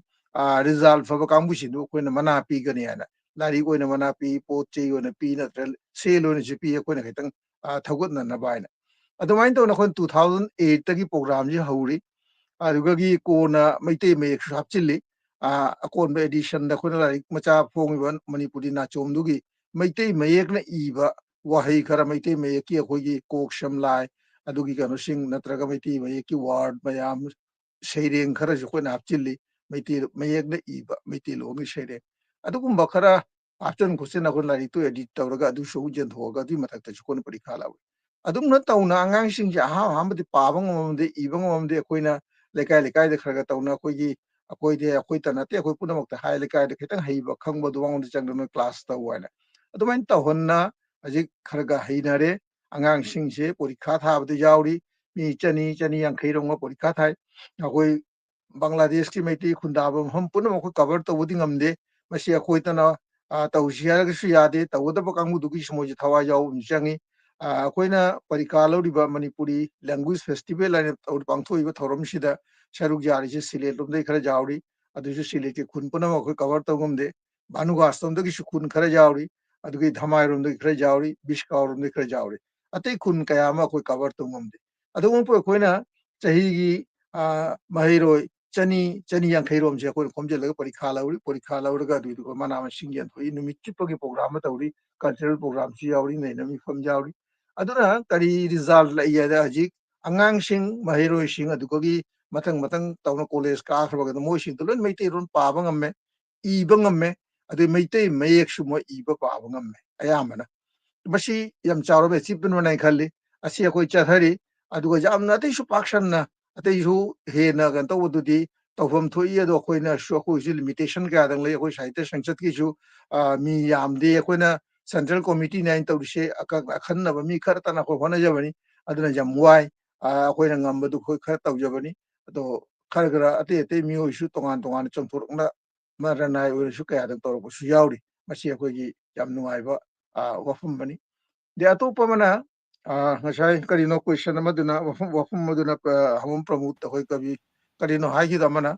ꯔꯤꯖꯜ ꯐꯕ ꯀꯥꯡꯕꯨꯁꯤꯡꯗꯨ ꯑꯩꯈꯣꯏꯅ ꯃꯅꯥ ꯄꯤꯒꯅꯤ ꯍꯥꯏꯅ ꯂꯥꯏꯔꯤꯛ ꯑꯣꯏꯅ ꯃꯅꯥ ꯄꯤ ꯄꯣꯠ ꯆꯩ ꯑꯣꯏꯅ ꯄꯤ ꯅꯠꯇ꯭ꯔꯒ ꯁꯦꯜ ꯑꯣꯏꯅꯁꯨ ꯄꯤ ꯑꯩꯈꯣꯏꯅ ꯈꯤꯇꯪ ꯊꯧꯒꯠꯅꯅꯕ ꯍꯥꯏꯅ ꯑꯗꯨꯃꯥꯏꯅ ꯇꯧꯅ ꯑꯩꯈꯣꯏꯅ 2008ꯇꯒꯤ ꯄ꯭ꯔꯣꯒ꯭ꯔꯥꯝꯁꯤ ꯍꯧꯔꯤ ꯑꯗꯨꯒꯤ ꯀꯣꯟꯅ ꯃꯩꯇꯩ ꯃꯌꯦꯛꯁꯨ ꯍꯥꯞꯆꯤꯜꯂꯤ ꯑꯀꯣꯟꯕ ꯑꯦꯗꯤꯁꯟꯗ ꯑꯩꯈꯣꯏꯅ ꯂꯥꯏꯔꯤꯛ ꯃꯆꯥ ꯐꯣꯡꯉꯤꯕ ꯃꯅꯤꯄꯨꯔꯤ ꯅꯥꯆꯣꯝꯗꯨꯒꯤ ꯃꯩꯇꯩ ꯃꯌꯦꯛꯅ ꯏꯕ ꯋꯥꯍꯩ ꯈꯔ ꯃꯩꯇꯩ ꯃꯌꯦꯛꯀꯤ ꯑꯩꯈꯣꯏꯒꯤ ꯀꯣꯛ ꯁꯝ ꯂꯥꯏ ꯑꯗꯨꯒꯤ ꯀꯩꯅꯣꯁꯤꯡ ꯅꯠꯇ꯭ꯔꯒ ꯃꯩꯇꯩ ꯃꯌꯦꯛꯀꯤ ꯋꯥꯔꯗ ꯃꯌꯥꯝ ꯁꯩꯔꯦꯡ ꯈꯔꯁꯨ ꯑꯩꯈꯣꯏꯅ ꯍꯥꯞꯆꯤꯜꯂꯤ ꯃꯩꯇꯩ ꯃꯌꯦꯛꯅ ꯏꯕ ꯃꯩꯇꯩꯂꯣꯟꯒꯤ ꯁꯩꯔꯦꯡ ꯑꯗꯨꯒꯨꯝꯕ ꯈꯔ ꯍꯥꯞꯆꯤꯟ ꯈꯣꯠꯆꯤꯟ ꯑꯩꯈꯣꯏ ꯂꯥꯏꯔꯤꯛꯇꯨ ꯑꯦꯗꯤꯠ ꯇꯧꯔꯒ ꯑꯗꯨꯁꯨ ꯌꯦꯟꯊꯣꯛꯑꯒ ꯑꯗꯨꯒꯤ ꯃꯊꯛꯇꯁꯨ ꯑꯩꯈꯣꯏꯅ ꯄꯔꯤꯈꯥ ꯂꯧꯏ ꯑꯗꯨꯝꯅ ꯇꯧꯅ ꯑꯉꯥꯡꯁꯤꯡꯁꯦ ꯑꯍꯥꯟꯕꯗꯤ ꯄꯥꯕ ꯉꯝꯃꯝꯗꯦ ꯏꯕ ꯉꯝꯃꯝꯗꯦ ꯑꯩꯈꯣꯏꯅ ꯂꯩꯀꯥꯏꯗ ꯈꯔ ꯇꯧꯅ ꯑꯩꯈꯣꯏꯇ ꯅꯠꯇꯦ ꯑꯩꯈꯣꯏ ꯄꯨꯝꯅꯃꯛꯇ ꯍꯥꯏ ꯂꯩꯀꯥꯏꯗ ꯈꯤꯇꯪ ꯍꯩꯕ ꯈꯪꯕꯗꯨ ꯃꯉꯣꯟꯗ ꯆꯪꯗꯅ ꯀ꯭ꯂꯥꯁ ꯇꯧ ꯍꯥꯏꯅ ꯑꯗꯨꯃꯥꯏꯅ ꯇꯧꯍꯟꯅ ꯍꯧꯖꯤꯛ ꯈꯔ ꯍꯩꯅꯔꯦ ꯑꯉꯥꯡꯁꯤꯡꯁꯦ ꯄꯔꯤꯈꯥ ꯊꯥꯕꯗ ꯌꯥꯎꯔꯤ ꯃꯤ 100-150ꯔꯣꯝꯒ ꯄꯔꯤꯈꯥ ꯊꯥꯏ ꯑꯩꯈꯣꯏ ꯕꯪꯒ꯭ꯂꯥꯗꯦशꯀꯤ ꯃꯩꯇꯩ ꯈꯨꯟꯗꯥꯕ ꯃꯐꯝ ꯄꯨꯝꯅꯃꯛ ꯑꯩꯈꯣꯏ ꯀꯚꯔ ꯇꯧꯕꯗꯤ ꯉꯝꯗꯦ ꯃꯁꯤ ꯑꯩꯈꯣꯏꯇꯅ ꯇꯧꯁꯤ ꯍꯥꯏꯔꯒꯁꯨ ꯌꯥꯗꯦ ꯇꯧꯒꯗꯕ ꯀꯥꯡꯕꯨꯗꯨꯒꯤꯁꯨ ꯃꯣꯏꯁꯦ ꯊꯋꯥꯏ ꯌꯥꯎꯕ ꯑꯃꯁꯨ ꯆꯪꯉꯤ ꯑꯩꯈꯣꯏꯅ ꯄꯔꯤꯈꯥ ꯂꯧꯔꯤꯕ ꯃꯅꯤꯄꯨꯔꯤ ꯂꯦꯡꯒ꯭ꯋꯦꯖ ꯐꯦꯁꯇꯤꯚꯦꯜ ꯍꯥꯏꯅ ꯄꯥꯡꯊꯣꯛꯏꯕ ꯊꯧꯔꯝꯁꯤꯗ ꯁꯔꯨꯛ ꯌꯥꯔꯤꯁꯦ ꯁꯤꯂꯦꯠ ꯂꯣꯝꯗꯒꯤ ꯈꯔ ꯌꯥꯎꯔꯤ ꯑꯗꯨꯁꯨ ꯁꯤꯂꯦꯠꯀꯤ ꯈꯨꯟ ꯄꯨꯝꯅꯃꯛ ꯑꯩꯈꯣꯏ ꯀꯚꯔ ꯇꯧ ꯉꯝꯗꯦ ꯚꯥꯅꯨꯒꯥꯁꯂꯣꯝꯗꯒꯤꯁꯨ ꯈꯨꯟ ꯈꯔ ꯌꯥꯎꯔꯤ ꯑꯗꯨꯒꯤ ꯙꯃꯥꯏꯔꯣꯝꯗꯒꯤ ꯈꯔ ꯌꯥꯎꯔꯤ ꯕꯤꯁꯀꯥꯎꯔꯣꯝꯗꯒꯤ ꯈꯔ ꯌꯥꯎꯔꯤ ꯑꯇꯩ ꯈꯨꯟ ꯀꯌꯥ ꯑꯃ ꯑꯩꯈꯣꯏ ꯀꯚꯔ ꯇꯧ ꯉꯝꯗꯦ ꯑꯗꯨꯒꯨꯝꯕ ꯑꯩꯈꯣꯏꯅ ꯆꯍꯤꯒꯤ ꯃꯍꯩꯔꯣꯏ 100-150ꯔꯣꯝꯁꯦ ꯑꯩꯈꯣꯏꯅ ꯈꯣꯝꯖꯤꯜꯂꯒ ꯄꯔꯤꯈꯥ ꯂꯧꯔꯤ ꯄꯔꯤꯈꯥ ꯂꯧꯔꯒ ꯑꯗꯨꯏꯗꯨꯒ ꯃꯅꯥ ꯃꯁꯤꯡ ꯌꯦꯟꯊꯣꯛꯏ ꯅꯨꯃꯤꯠ ꯆꯨꯞꯄꯒꯤ ꯄ꯭ꯔꯣꯒ꯭ꯔꯥꯝ ꯑꯃ ꯇꯧꯔꯤ ꯀꯜꯆꯔꯦꯜ ꯄ꯭ꯔꯣꯒ꯭ꯔꯥꯝꯁꯨ ꯌꯥꯎꯔꯤ ꯅꯩꯅꯕ ꯃꯤꯐꯝ ꯌꯥꯎꯔꯤ ꯑꯗꯨꯅ ꯀꯔꯤ ꯔꯤꯖꯜ ꯂꯩ ꯍꯥꯏꯗ ꯍꯧꯖꯤꯛ ꯑꯉꯥꯡꯁꯤꯡ ꯃꯍꯩꯔꯣꯏꯁꯤꯡ ꯑꯗꯨꯒꯤ ꯃꯊꯪ ꯇꯧꯅ ꯀꯣꯂꯦꯖ ꯀꯥꯈ꯭ꯔꯕꯒꯗ ꯃꯣꯏꯁꯤꯡꯗꯣ ꯂꯣꯏꯅ ꯃꯩꯇꯩꯂꯣꯟ ꯄꯥꯕ ꯉꯝꯃꯦ ꯏꯕ ꯉꯝꯃꯦ ꯑꯗꯨ ꯃꯩꯇꯩ ꯃꯌꯦꯛꯁꯨ ꯃꯣꯏ ꯏꯕ ꯄꯥꯕ ꯉꯝꯃꯦ ꯑꯌꯥꯝꯕꯅ ꯃꯁꯤ ꯌꯥꯝ ꯆꯥꯎꯔꯕ ꯑꯦꯆꯤꯞꯃꯦꯟ ꯑꯩ ꯈꯜꯂꯤ ꯑꯁꯤ ꯑꯩꯈꯣꯏ ꯆꯠꯊꯔꯤ ꯑꯗꯨꯒ ꯌꯥꯝꯅ ꯑꯇꯩꯁꯨ ꯄꯥꯛꯁꯟꯅ ꯑꯇꯩꯁꯨ ꯍꯦꯟꯅ ꯀꯩꯅꯣ ꯇꯧꯕꯗꯨꯗꯤ ꯇꯧꯐꯝ ꯊꯣꯛꯏ ꯑꯗꯣ ꯑꯩꯈꯣꯏꯁꯨ ꯂꯤꯃꯤꯇꯦꯁꯟ ꯀꯌꯥꯗꯪ ꯂꯩ ꯑꯩꯈꯣꯏ ꯁꯥꯍꯤꯇ꯭య ꯁꯪꯁꯠꯀꯤꯁꯨ ꯃꯤ ꯌꯥꯝꯗꯦ ꯑꯩꯈꯣꯏꯅ ꯁꯦꯟꯇ꯭ꯔꯦꯜ ꯀꯣꯃꯤꯇꯤꯅ ꯑꯩꯅ ꯇꯧꯔꯤꯁꯦ ꯑꯈꯟꯅꯕ ꯃꯤ ꯈꯔ ꯇꯅ ꯑꯩꯈꯣꯏ ꯍꯣꯠꯅꯖꯕꯅꯤ ꯑꯗꯨꯅ ꯌꯥꯝ ꯋꯥꯏ ꯑꯩꯈꯣꯏꯅ ꯉꯝꯕꯗꯨ ꯑꯩꯈꯣꯏ ꯈꯔ ꯇꯧꯖꯕꯅꯤ ꯑꯗꯣ ꯈꯔ ꯑꯇꯩ ꯃꯤꯑꯣꯏꯁꯨ ꯇꯣꯉꯥꯟ ꯇꯣꯉꯥꯟꯅ ꯆꯣꯡꯊꯣꯔꯛꯅ ꯔꯅꯥꯏ ꯑꯣꯏꯔꯁꯨ ꯀꯌꯥꯗ ꯇꯧꯔꯛꯄꯁꯨ ꯌꯥꯎꯔꯤ ꯃꯁꯤ ꯑꯩꯈꯣꯏꯒꯤ ꯌꯥꯝ ꯅꯨꯡꯉꯥꯏꯕ ꯋꯥꯐꯝ ꯑꯃꯅꯤ ꯗꯦ ꯑꯇꯣꯞꯄ ꯑꯃꯅ ꯉꯁꯥꯏ ꯀꯔꯤꯅꯣ ꯀ꯭ꯋꯦꯁꯟ ꯑꯃꯗꯨꯅ ꯋꯥꯐꯝ ꯑꯗꯨꯅ ꯍꯝ ꯄ꯭ꯔꯃꯣꯗ ꯑꯩꯈꯣꯏ ꯀꯕꯤ ꯀꯔꯤꯅꯣ ꯍꯥꯏꯈꯤꯗ ꯑꯃꯅ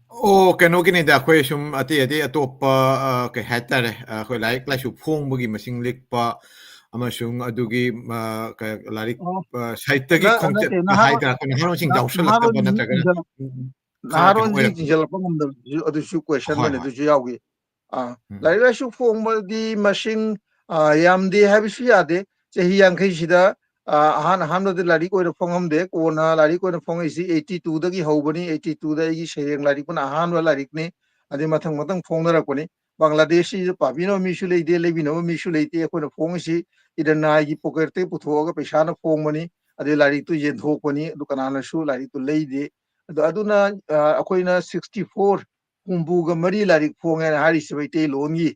ꯑꯣ ꯀꯩꯅꯣꯒꯤꯅꯤꯗ ꯑꯩꯈꯣꯏ ꯁꯨꯝ ꯑꯇꯩ ꯑꯇꯣꯞꯄ ꯀꯩ ꯍꯥꯏꯇꯥꯔꯦ ꯑꯩꯈꯣꯏ ꯂꯥꯏꯔꯤꯛ ꯂꯥꯏꯁꯨ ꯐꯣꯡꯕꯒꯤ ꯃꯁꯤꯡ ꯂꯤꯛꯄ ꯑꯃꯁꯨꯡ ꯑꯗꯨꯒꯤ ꯂꯥꯏꯔꯤꯛ ꯁꯥꯍꯤꯇ꯭ꯌꯒꯤ ꯈꯣꯡꯆꯠ ꯅꯠꯇꯦ ꯍꯥꯏꯇꯥꯔꯦ ꯑꯩꯈꯣꯏ ꯅꯍꯥꯔꯣꯟꯁꯤꯡ ꯌꯥꯎꯁꯜꯂꯛꯇꯕ ꯅꯠꯇ꯭ꯔꯒꯅ ꯈꯔ ꯀꯩꯅꯣ ꯅꯍꯥꯔꯣꯟꯁꯤꯡ ꯑꯣꯏꯔꯛꯄ ꯆꯤꯡꯁꯤꯜꯂꯛꯄ ꯉꯝꯗꯕꯁꯨ ꯑꯗꯨꯁꯨ ꯀ꯭ꯋꯦꯁꯟ ꯍꯣꯏ ꯑꯃꯅꯤ ꯍꯣꯏ ꯑꯗꯨꯁꯨ ꯌꯥꯎꯈꯤ ꯎꯝ ꯂꯥꯏꯔꯤꯛ ꯂꯥꯏꯁꯨ ꯐꯣꯡꯕꯗꯤ ꯃꯁꯤꯡ ꯌꯥꯝꯗꯦ ꯍꯥꯏꯕꯁꯨ ꯌꯥꯗꯦ ꯆꯍꯤ ꯌꯥꯡꯈꯩꯁꯤꯗ ꯑꯍꯥꯟꯕꯗ ꯂꯥꯏꯔꯤꯛ ꯑꯣꯏꯅ ꯐꯣꯡꯉꯝꯗꯦ ꯀꯣꯟꯅ ꯂꯥꯏꯔꯤꯛ ꯑꯣꯏꯅ ꯐꯣꯡꯉꯛꯏꯁꯤ 82ꯗꯒꯤ ꯍꯧꯕꯅꯤ 82ꯗ ꯑꯩꯒꯤ ꯁꯩꯔꯦꯡ ꯂꯥꯏꯔꯤꯛꯄꯨꯅ ꯑꯍꯥꯟꯕ ꯂꯥꯏꯔꯤꯛꯅꯤ ꯑꯗꯩ ꯃꯊꯪ ꯐꯣꯡꯅꯔꯛꯄꯅꯤ ꯕꯪꯒ꯭ꯂꯥꯗꯦꯁꯁꯤꯗ ꯄꯥꯕꯤꯅꯕ ꯃꯤꯁꯨ ꯂꯩꯇꯦ ꯂꯩꯕꯤꯅꯕ ꯃꯤꯁꯨ ꯂꯩꯇꯦ ꯑꯩꯈꯣꯏꯅ ꯐꯣꯡꯉꯤꯁꯤ ꯏꯔꯟꯅꯥꯏꯒꯤ ꯄꯣꯀꯦꯠꯇꯒꯤ ꯄꯨꯊꯣꯛꯑꯒ ꯄꯩꯁꯥꯅ ꯐꯣꯡꯕꯅꯤ ꯑꯗꯩ ꯂꯥꯏꯔꯤꯛꯇꯨ ꯌꯦꯟꯊꯣꯛꯄꯅꯤ ꯑꯗꯨ ꯀꯅꯥꯅꯁꯨ ꯂꯥꯏꯔꯤꯛꯇꯨ ꯂꯩꯗꯦ ꯑꯗꯨꯅ ꯑꯩꯈꯣꯏꯅ 64 ꯍꯨꯝꯐꯨꯒ ꯃꯔꯤ ꯂꯥꯏꯔꯤꯛ ꯐꯣꯡꯉꯦꯅ ꯍꯥꯏꯔꯤꯁꯤ ꯃꯩꯇꯩꯂꯣꯟꯒꯤ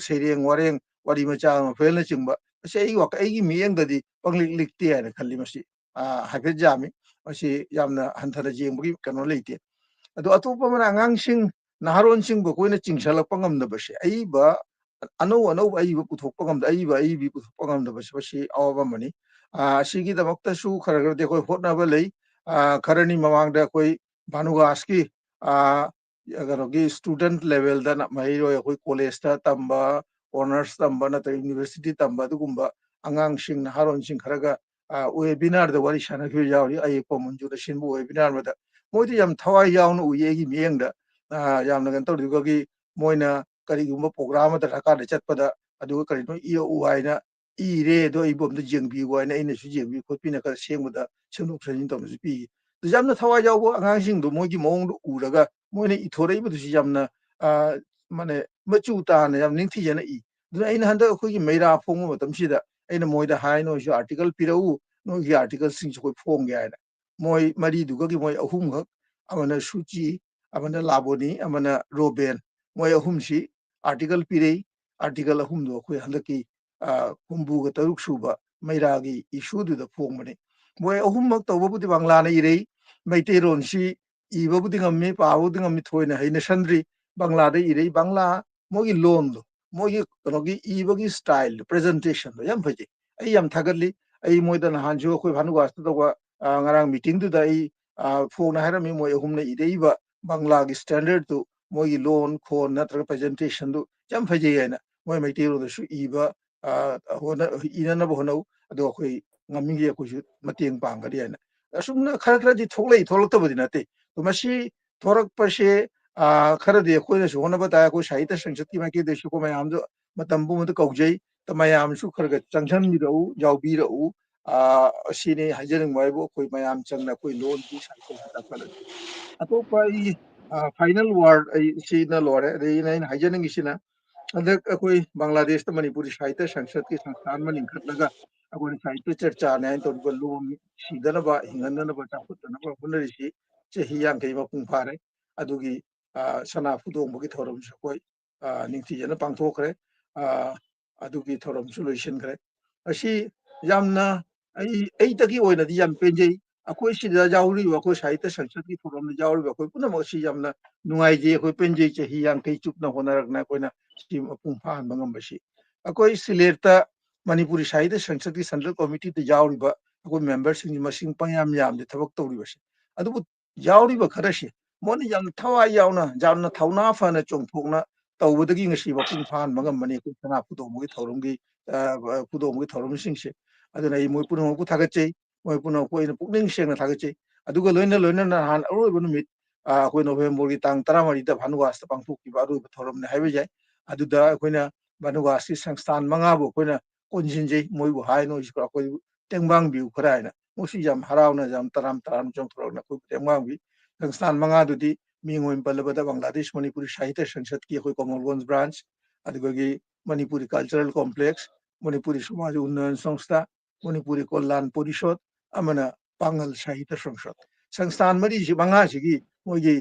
ꯁꯩꯔꯦꯡ ꯋꯥꯔꯦꯡ ꯋꯥꯔꯤ ꯃꯆꯥ ꯅꯣꯚꯦꯜꯅꯆꯤꯡꯕ ꯃꯁꯤ ꯑꯩꯒꯤ ꯃꯤꯠꯌꯦꯡꯗꯗꯤ ꯄꯪꯂꯤꯛ ꯂꯤꯛꯇꯦ ꯍꯥꯏꯅ ꯈꯜꯂꯤ ꯃꯁꯤ ꯍꯥꯏꯐꯦꯠ ꯌꯥꯝꯃꯤ ꯃꯁꯤ ꯌꯥꯝꯅ ꯍꯟꯊꯅ ꯌꯦꯡꯕꯒꯤ ꯀꯩꯅꯣ ꯂꯩꯇꯦ ꯑꯗꯣ ꯑꯇꯣꯞꯄ ꯑꯃꯅ ꯑꯉꯥꯡꯁꯤꯡ ꯅꯍꯥꯔꯣꯟꯁꯤꯡꯕꯨ ꯑꯩꯈꯣꯏꯅ ꯆꯤꯡꯁꯤꯜꯂꯛꯄ ꯉꯝꯗꯕꯁꯦ ꯑꯏꯕ ꯑꯅꯧꯕ ꯑꯏꯕ ꯄꯨꯊꯣꯛꯄ ꯉꯝꯗ ꯑꯏꯕꯤ ꯄꯨꯊꯣꯛꯄ ꯉꯝꯗꯕꯁꯦ ꯃꯁꯤ ꯑꯋꯥꯕ ꯑꯃꯅꯤ ꯑꯁꯤꯒꯤꯗꯃꯛꯇꯁꯨ ꯈꯔꯗꯤ ꯑꯩꯈꯣꯏ ꯍꯣꯠꯅꯕ ꯂꯩ ꯈꯔꯅꯤ ꯃꯃꯥꯡꯗ ꯑꯩꯈꯣꯏ ꯚꯥꯅꯨꯒꯥꯁꯀꯤ ꯀꯩꯅꯣꯒꯤ ꯁ꯭ꯇꯨꯗꯦꯟꯠ ꯂꯦꯚꯦꯜꯗ ꯃꯍꯩꯔꯣꯏ ꯑꯩꯈꯣꯏ ꯀꯣꯂꯦꯖꯇ ꯇꯝꯕ ꯑꯣꯅꯔꯁ ꯇꯝꯕ ꯅꯠꯇ꯭ꯔꯒ ꯌꯨꯅꯤꯚꯔꯁꯤꯇꯤ ꯇꯝꯕ ꯑꯗꯨꯒꯨꯝꯕ ꯑꯉꯥꯡꯁꯤꯡ ꯅꯍꯥꯔꯣꯟꯁꯤꯡ ꯈꯔꯒ ꯋꯦꯕꯤꯅꯥꯔꯗ ꯋꯥꯔꯤ ꯁꯥꯟꯅꯈꯤꯕ ꯌꯥꯎꯔꯤ ꯑꯌꯦꯛꯄ ꯃꯟꯖꯨꯗ ꯁꯤꯟꯕ ꯋꯦꯕꯤꯅꯥꯔ ꯑꯃꯗ ꯃꯣꯏꯗꯤ ꯌꯥꯝ ꯊꯋꯥꯏ ꯌꯥꯎꯅ ꯎꯏ ꯑꯩꯒꯤ ꯃꯤꯠꯌꯦꯡꯗ ꯌꯥꯝꯅ ꯀꯩꯅꯣ ꯇꯧꯔꯤꯕꯒꯤ ꯃꯣꯏꯅ ꯀꯔꯤꯒꯨꯝꯕ ꯄ꯭ꯔꯣꯒ꯭ꯔꯥꯝ ꯑꯃꯗ ꯁꯔꯀꯥꯔꯗ ꯆꯠꯄꯗ ꯑꯗꯨꯒ ꯀꯔꯤꯅꯣ ꯏꯔꯛꯎ ꯍꯥꯏꯅ ꯏꯔꯦ ꯑꯗꯣ ꯑꯩꯕꯨ ꯑꯝꯇ ꯌꯦꯡꯕꯤꯌꯨ ꯍꯥꯏꯅ ꯑꯩꯅꯁꯨ ꯌꯦꯡꯕꯤ ꯈꯣꯠꯄꯤꯅ ꯈꯔ ꯁꯦꯝꯕꯗ ꯁꯦꯝꯗꯣꯛ ꯁꯦꯝꯖꯤꯟ ꯇꯧꯅꯁꯨ ꯄꯤ ꯑꯗꯨ ꯌꯥꯝꯅ ꯊꯋꯥꯏ ꯌꯥꯎꯕ ꯑꯉꯥꯡꯁꯤꯡꯗꯣ ꯃꯣꯏꯒꯤ ꯃꯑꯣꯡꯗꯣ ꯎꯔꯒ ꯃꯣꯏꯅ ꯏꯊꯣꯔꯛꯏꯕꯗꯨꯁꯨ ꯌꯥꯝꯅ ꯃꯥꯅꯦ ꯃꯆꯨ ꯇꯥꯅ ꯌꯥꯝ ꯅꯤꯡꯊꯤꯖꯅ ꯑꯗꯨꯅ ꯑꯩꯅ ꯍꯟꯗꯛ ꯑꯩꯈꯣꯏꯒꯤ ꯃꯩꯔꯥ ꯐꯣꯡꯕ ꯃꯇꯝꯁꯤꯗ ꯑꯩꯅ ꯃꯣꯏꯗ ꯍꯥꯏ ꯅꯣꯏꯁꯨ ꯑꯥꯔꯇꯤꯀꯜ ꯄꯤꯔꯛꯎ ꯅꯣꯏꯒꯤ ꯑꯥꯔꯇꯤꯀꯜꯁꯤꯡꯁꯨ ꯑꯩꯈꯣꯏ ꯐꯣꯡꯒꯦ ꯍꯥꯏꯅ ꯃꯣꯏ ꯃꯔꯤꯗꯨꯒꯤ ꯃꯣꯏ ꯑꯍꯨꯝꯈꯛ ꯑꯃꯅ ꯁꯨꯆꯤ ꯑꯃꯅ ꯂꯥꯕꯣꯅꯤ ꯑꯃꯅ ꯔꯣꯕꯦꯟ ꯃꯣꯏ ꯑꯍꯨꯝꯁꯤ ꯑꯥꯔꯇꯤꯀꯜ ꯄꯤꯔꯛꯏ ꯑꯥꯔꯇꯤꯀꯜ ꯑꯍꯨꯝꯗꯣ ꯑꯩꯈꯣꯏ ꯍꯟꯗꯛꯀꯤ 63 ꯁꯨꯕ ꯃꯩꯔꯥꯒꯤ ꯏꯁꯨꯗꯨꯗ ꯐꯣꯡꯕꯅꯤ ꯃꯣꯏ ꯑꯍꯨꯝꯃꯛ ꯇꯧꯕꯕꯨꯗꯤ ꯕꯪꯂꯥꯅ ꯏꯔꯩ ꯃꯩꯇꯩꯔꯣꯟꯁꯤ ꯏꯕꯕꯨꯗꯤ ꯉꯝꯃꯤ ꯄꯥꯕꯕꯨꯗꯤ ꯉꯝꯃꯤ ꯊꯣꯏꯅ ꯍꯩꯅꯁꯟꯗ꯭ꯔꯤ ꯕꯪꯂꯥꯗ ꯏꯔꯩ ꯕꯪꯂꯥ ꯃꯣꯏꯒꯤ ꯂꯣꯟꯗꯣ ꯃꯣꯏꯒꯤ ꯀꯩꯅꯣꯒꯤ ꯏꯕꯒꯤ ꯁ꯭ꯇꯥꯏꯜ ꯄ꯭ꯔꯖꯦꯟꯇꯦꯁꯟꯗꯣ ꯌꯥꯝ ꯐꯖꯩ ꯑꯩ ꯌꯥꯝ ꯊꯥꯒꯠꯂꯤ ꯑꯩ ꯃꯣꯏꯗ ꯅꯍꯥꯟꯁꯨ ꯑꯩꯈꯣꯏ ꯚꯥꯅꯨꯒꯥꯁꯇ ꯇꯧꯕ ꯉꯔꯥꯡ ꯃꯤꯇꯤꯡꯗꯨꯗ ꯑꯩ ꯐꯣꯡꯅ ꯍꯥꯏꯔꯝꯃꯤ ꯃꯣꯏ ꯑꯍꯨꯝꯅ ꯏꯔꯛꯏꯕ ꯕꯪꯂꯥꯒꯤ ꯁ꯭ꯇꯦꯟꯗꯔꯗꯇꯨ ꯃꯣꯏꯒꯤ ꯂꯣꯟ ꯈꯣꯟ ꯅꯠꯇ꯭ꯔꯒ ꯄ꯭ꯔꯖꯦꯟꯇꯦꯁꯟꯗꯨ ꯌꯥꯝ ꯐꯖꯩ ꯍꯥꯏꯅ ꯃꯣꯏ ꯃꯩꯇꯩꯔꯣꯟꯗꯁꯨ ꯏꯅꯅꯕ ꯍꯣꯠꯅꯧ ꯑꯗꯣ ꯑꯩꯈꯣꯏ ꯉꯝꯃꯤꯉꯩ ꯑꯩꯈꯣꯏꯁꯨ ꯃꯇꯦꯡ ꯄꯥꯡꯒꯅꯤ ꯍꯥꯏꯅ ꯑꯁꯨꯝꯅ ꯈꯔꯗꯤ ꯊꯣꯛꯂꯛꯇꯕꯗꯤ ꯅꯠꯇꯦ ꯃꯁꯤ ꯊꯣꯔꯛꯄꯁꯦ ꯈꯔꯗꯤ ꯑꯩꯈꯣꯏꯅꯁꯨ ꯍꯣꯠꯅꯕ ꯇꯥꯏ ꯑꯩꯈꯣꯏ ꯁꯥꯍꯤꯇ꯭ꯌ ꯁꯪꯁꯠꯀꯤ ꯃꯥꯏꯀꯩꯗꯁꯨ ꯑꯩꯈꯣꯏ ꯃꯌꯥꯝꯗꯣ ꯃꯇꯝ ꯄꯨꯝꯕꯗ ꯀꯧꯖꯩ ꯃꯌꯥꯝꯁꯨ ꯈꯔ ꯆꯪꯁꯤꯟꯕꯤꯔꯛꯎ ꯌꯥꯎꯕꯤꯔꯛꯎ ꯑꯁꯤꯅꯤ ꯍꯥꯏꯖꯅꯤꯡꯕ ꯍꯥꯏꯕꯨ ꯑꯩꯈꯣꯏ ꯃꯌꯥꯝ ꯆꯪꯅ ꯑꯩꯈꯣꯏ ꯂꯣꯟꯒꯤ ꯁꯥꯍꯤꯇ꯭ꯌꯁꯤ ꯆꯥꯎꯈꯠꯂꯁꯤ ꯑꯇꯣꯞꯄ ꯑꯩ ꯐꯥꯏꯅꯦꯜ ꯋꯥꯔꯗ ꯑꯩ ꯁꯤꯅ ꯂꯣꯏꯔꯦ ꯑꯗꯩ ꯑꯩꯅ ꯍꯥꯏꯖꯅꯤꯡꯉꯤꯁꯤꯅ ꯍꯟꯗꯛ ꯑꯩꯈꯣꯏ ꯕꯪꯒ꯭ꯂꯥꯗꯦꯁꯇ ꯃꯅꯤꯄꯨꯔꯤ ꯁꯥꯍꯤꯇ꯭ꯌ ꯁꯪꯁꯠꯀꯤ ꯁꯪꯁꯊꯥꯟ ꯑꯃ ꯂꯤꯡꯈꯠꯂꯒ ꯑꯩꯈꯣꯏꯅ ꯁꯥꯍꯤꯇ꯭ꯌ ꯆꯔꯆꯥꯅꯤ ꯍꯥꯏꯅ ꯇꯧꯔꯤꯕ ꯂꯣꯟ ꯁꯤꯗꯅꯕ ꯍꯤꯡꯍꯟꯅꯅꯕ ꯆꯥꯎꯈꯠꯇꯅꯕ ꯍꯣꯠꯅꯔꯤꯁꯤ ꯆꯍꯤ 50 ꯃꯄꯨꯡ ꯐꯥꯔꯦ ꯑꯗꯨꯒꯤ ꯁꯅꯥ ꯐꯨꯗꯣꯡꯕꯒꯤ ꯊꯧꯔꯝꯁꯨ ꯑꯩꯈꯣꯏ ꯅꯤꯡꯊꯤꯖꯅ ꯄꯥꯡꯊꯣꯛꯈ꯭ꯔꯦ ꯑꯗꯨꯒꯤ ꯊꯧꯔꯝꯁꯨ ꯂꯣꯏꯁꯤꯟꯈ꯭ꯔꯦ ꯑꯁꯤ ꯌꯥꯝꯅ ꯑꯩꯇꯒꯤ ꯑꯣꯏꯅꯗꯤ ꯌꯥꯝ ꯄꯦꯟꯖꯩ ꯑꯩꯈꯣꯏ ꯁꯤꯗ ꯌꯥꯎꯔꯤꯕ ꯑꯩꯈꯣꯏ ꯁꯥꯍꯤꯇ꯭ꯌ ꯁꯪꯁꯠꯀꯤ ꯊꯧꯔꯝꯗ ꯌꯥꯎꯔꯤꯕ ꯑꯩꯈꯣꯏ ꯄꯨꯝꯅꯃꯛ ꯑꯁꯤ ꯌꯥꯝꯅ ꯅꯨꯡꯉꯥꯏꯖꯩ ꯑꯩꯈꯣꯏ ꯄꯦꯟꯖꯩ ꯆꯍꯤ 50 ꯆꯨꯞꯅ ꯍꯣꯠꯅꯔꯛꯅ ꯑꯩꯈꯣꯏꯅ ꯁꯤ ꯃꯄꯨꯡ ꯐꯥꯍꯟꯕ ꯉꯝꯕꯁꯤ ꯑꯩꯈꯣꯏ ꯁꯤꯂꯦꯠꯇ ꯃꯅꯤꯄꯨꯔꯤ ꯁꯥꯍꯤꯇ꯭ꯌ ꯁꯪꯁꯠꯀꯤ ꯁꯦꯟꯇ꯭ꯔꯦꯜ ꯀꯣꯃꯤꯇꯤꯗ ꯌꯥꯎꯔꯤꯕ ꯑꯩꯈꯣꯏ ꯃꯦꯝꯕꯔꯁꯤꯡꯒꯤ ꯃꯁꯤꯡ ꯌꯥꯝꯗꯦ ꯊꯕꯛ ꯇꯧꯔꯤꯕꯁꯦ ꯑꯗꯨꯕꯨ ꯌꯥꯎꯔꯤꯕ ꯈꯔꯁꯤ ꯃꯣꯏꯅ ꯌꯥꯝꯅ ꯊꯋꯥꯏ ꯌꯥꯎꯅ ꯌꯥꯝꯅ ꯊꯧꯅꯥ ꯐꯅ ꯆꯣꯡꯊꯣꯛꯅ ꯇꯧꯕꯗꯒꯤ ꯉꯁꯤ ꯃꯄꯨꯡ ꯐꯥꯍꯟꯕ ꯉꯝꯕꯅꯤ ꯑꯩꯈꯣই ꯁꯅꯥ ꯐꯨꯗꯣꯡꯕꯒꯤ ꯊꯧꯔꯝꯁꯤꯡꯁꯦ ꯑꯗꯨꯅ ꯑꯩ ꯃꯣꯏ ꯄꯨꯝꯅꯃꯛꯄꯨ ꯊꯥꯒꯠꯆꯩ ꯃꯣꯏ ꯄꯨꯝꯅꯃꯛꯄꯨ ꯑꯩꯅ ꯄꯨꯛꯅꯤꯡ ꯁꯦꯡꯅ ꯊꯥꯒꯠꯆꯩ ꯑꯗꯨꯒ ꯂꯣꯏꯅꯅ ꯅꯍꯥꯟ ꯑꯔꯣꯏꯕ ꯅꯨꯃꯤꯠ ꯑꯩꯈꯣꯏ ꯅꯣꯚꯦꯝꯕꯔꯒꯤ ꯇꯥꯡ 14ꯗ ꯚꯥꯅꯨꯒꯥꯁꯇ ꯄꯥꯡꯊꯣꯛꯈꯤꯕ ꯑꯔꯣꯏꯕ ꯊꯧꯔꯝꯅꯤ ꯍꯥꯏꯕ ꯌꯥꯏ ꯑꯗꯨꯗ ꯑꯩꯈꯣꯏꯅ ꯚꯥꯅꯨꯒꯥꯁꯀꯤ ꯁꯪꯁꯊꯥꯟ 5ꯕꯨ ꯑꯩꯈꯣꯏꯅ ꯀꯣꯟꯁꯤꯟꯖꯩ ꯃꯣꯏꯕꯨ ꯍꯥꯏ ꯅꯣꯏꯁꯨ ꯑꯩꯈꯣꯏꯕꯨ ꯇꯦꯡꯕꯥꯡꯕꯤꯌꯨ ꯈꯔ ꯍꯥꯏꯅ ꯃꯣꯏꯁꯨ ꯌꯥꯝ ꯍꯔꯥꯎꯅ ꯌꯥꯝ ꯇꯔꯥꯝꯅ ꯆꯣꯡꯊꯣꯔꯛꯅ ꯑꯩꯈꯣꯏꯕꯨ ꯇꯦꯡꯕꯥꯡꯕꯤ ꯁꯪꯁꯊꯥꯟ 5ꯗꯨꯗꯤ ꯃꯤꯡ ꯑꯣꯏꯅ ꯄꯜꯂꯕꯗ ꯕꯪꯒ꯭ꯂꯥꯗꯦꯁ ꯃꯅꯤꯄꯨꯔꯤ ꯁꯥꯍꯤꯇ꯭ꯌ ꯁꯪꯁꯠꯀꯤ ꯑꯩꯈꯣꯏ ꯀꯣꯃꯜꯒꯣꯟꯖ ꯕ꯭ꯔꯥꯟꯆ ꯑꯗꯨꯒꯤ ꯃꯅꯤꯄꯨꯔꯤ ꯀꯜꯆꯔꯦꯜ ꯀꯣꯝꯄ꯭ꯂꯦꯛꯁ ꯃꯅꯤꯄꯨꯔꯤ ꯁꯃꯥꯖ उन्नयन संस्था मणिपुरी कल्याण परिषद अमना पांगल साहित्य संसद संस्थान मरीसी 5 सिगी मोगी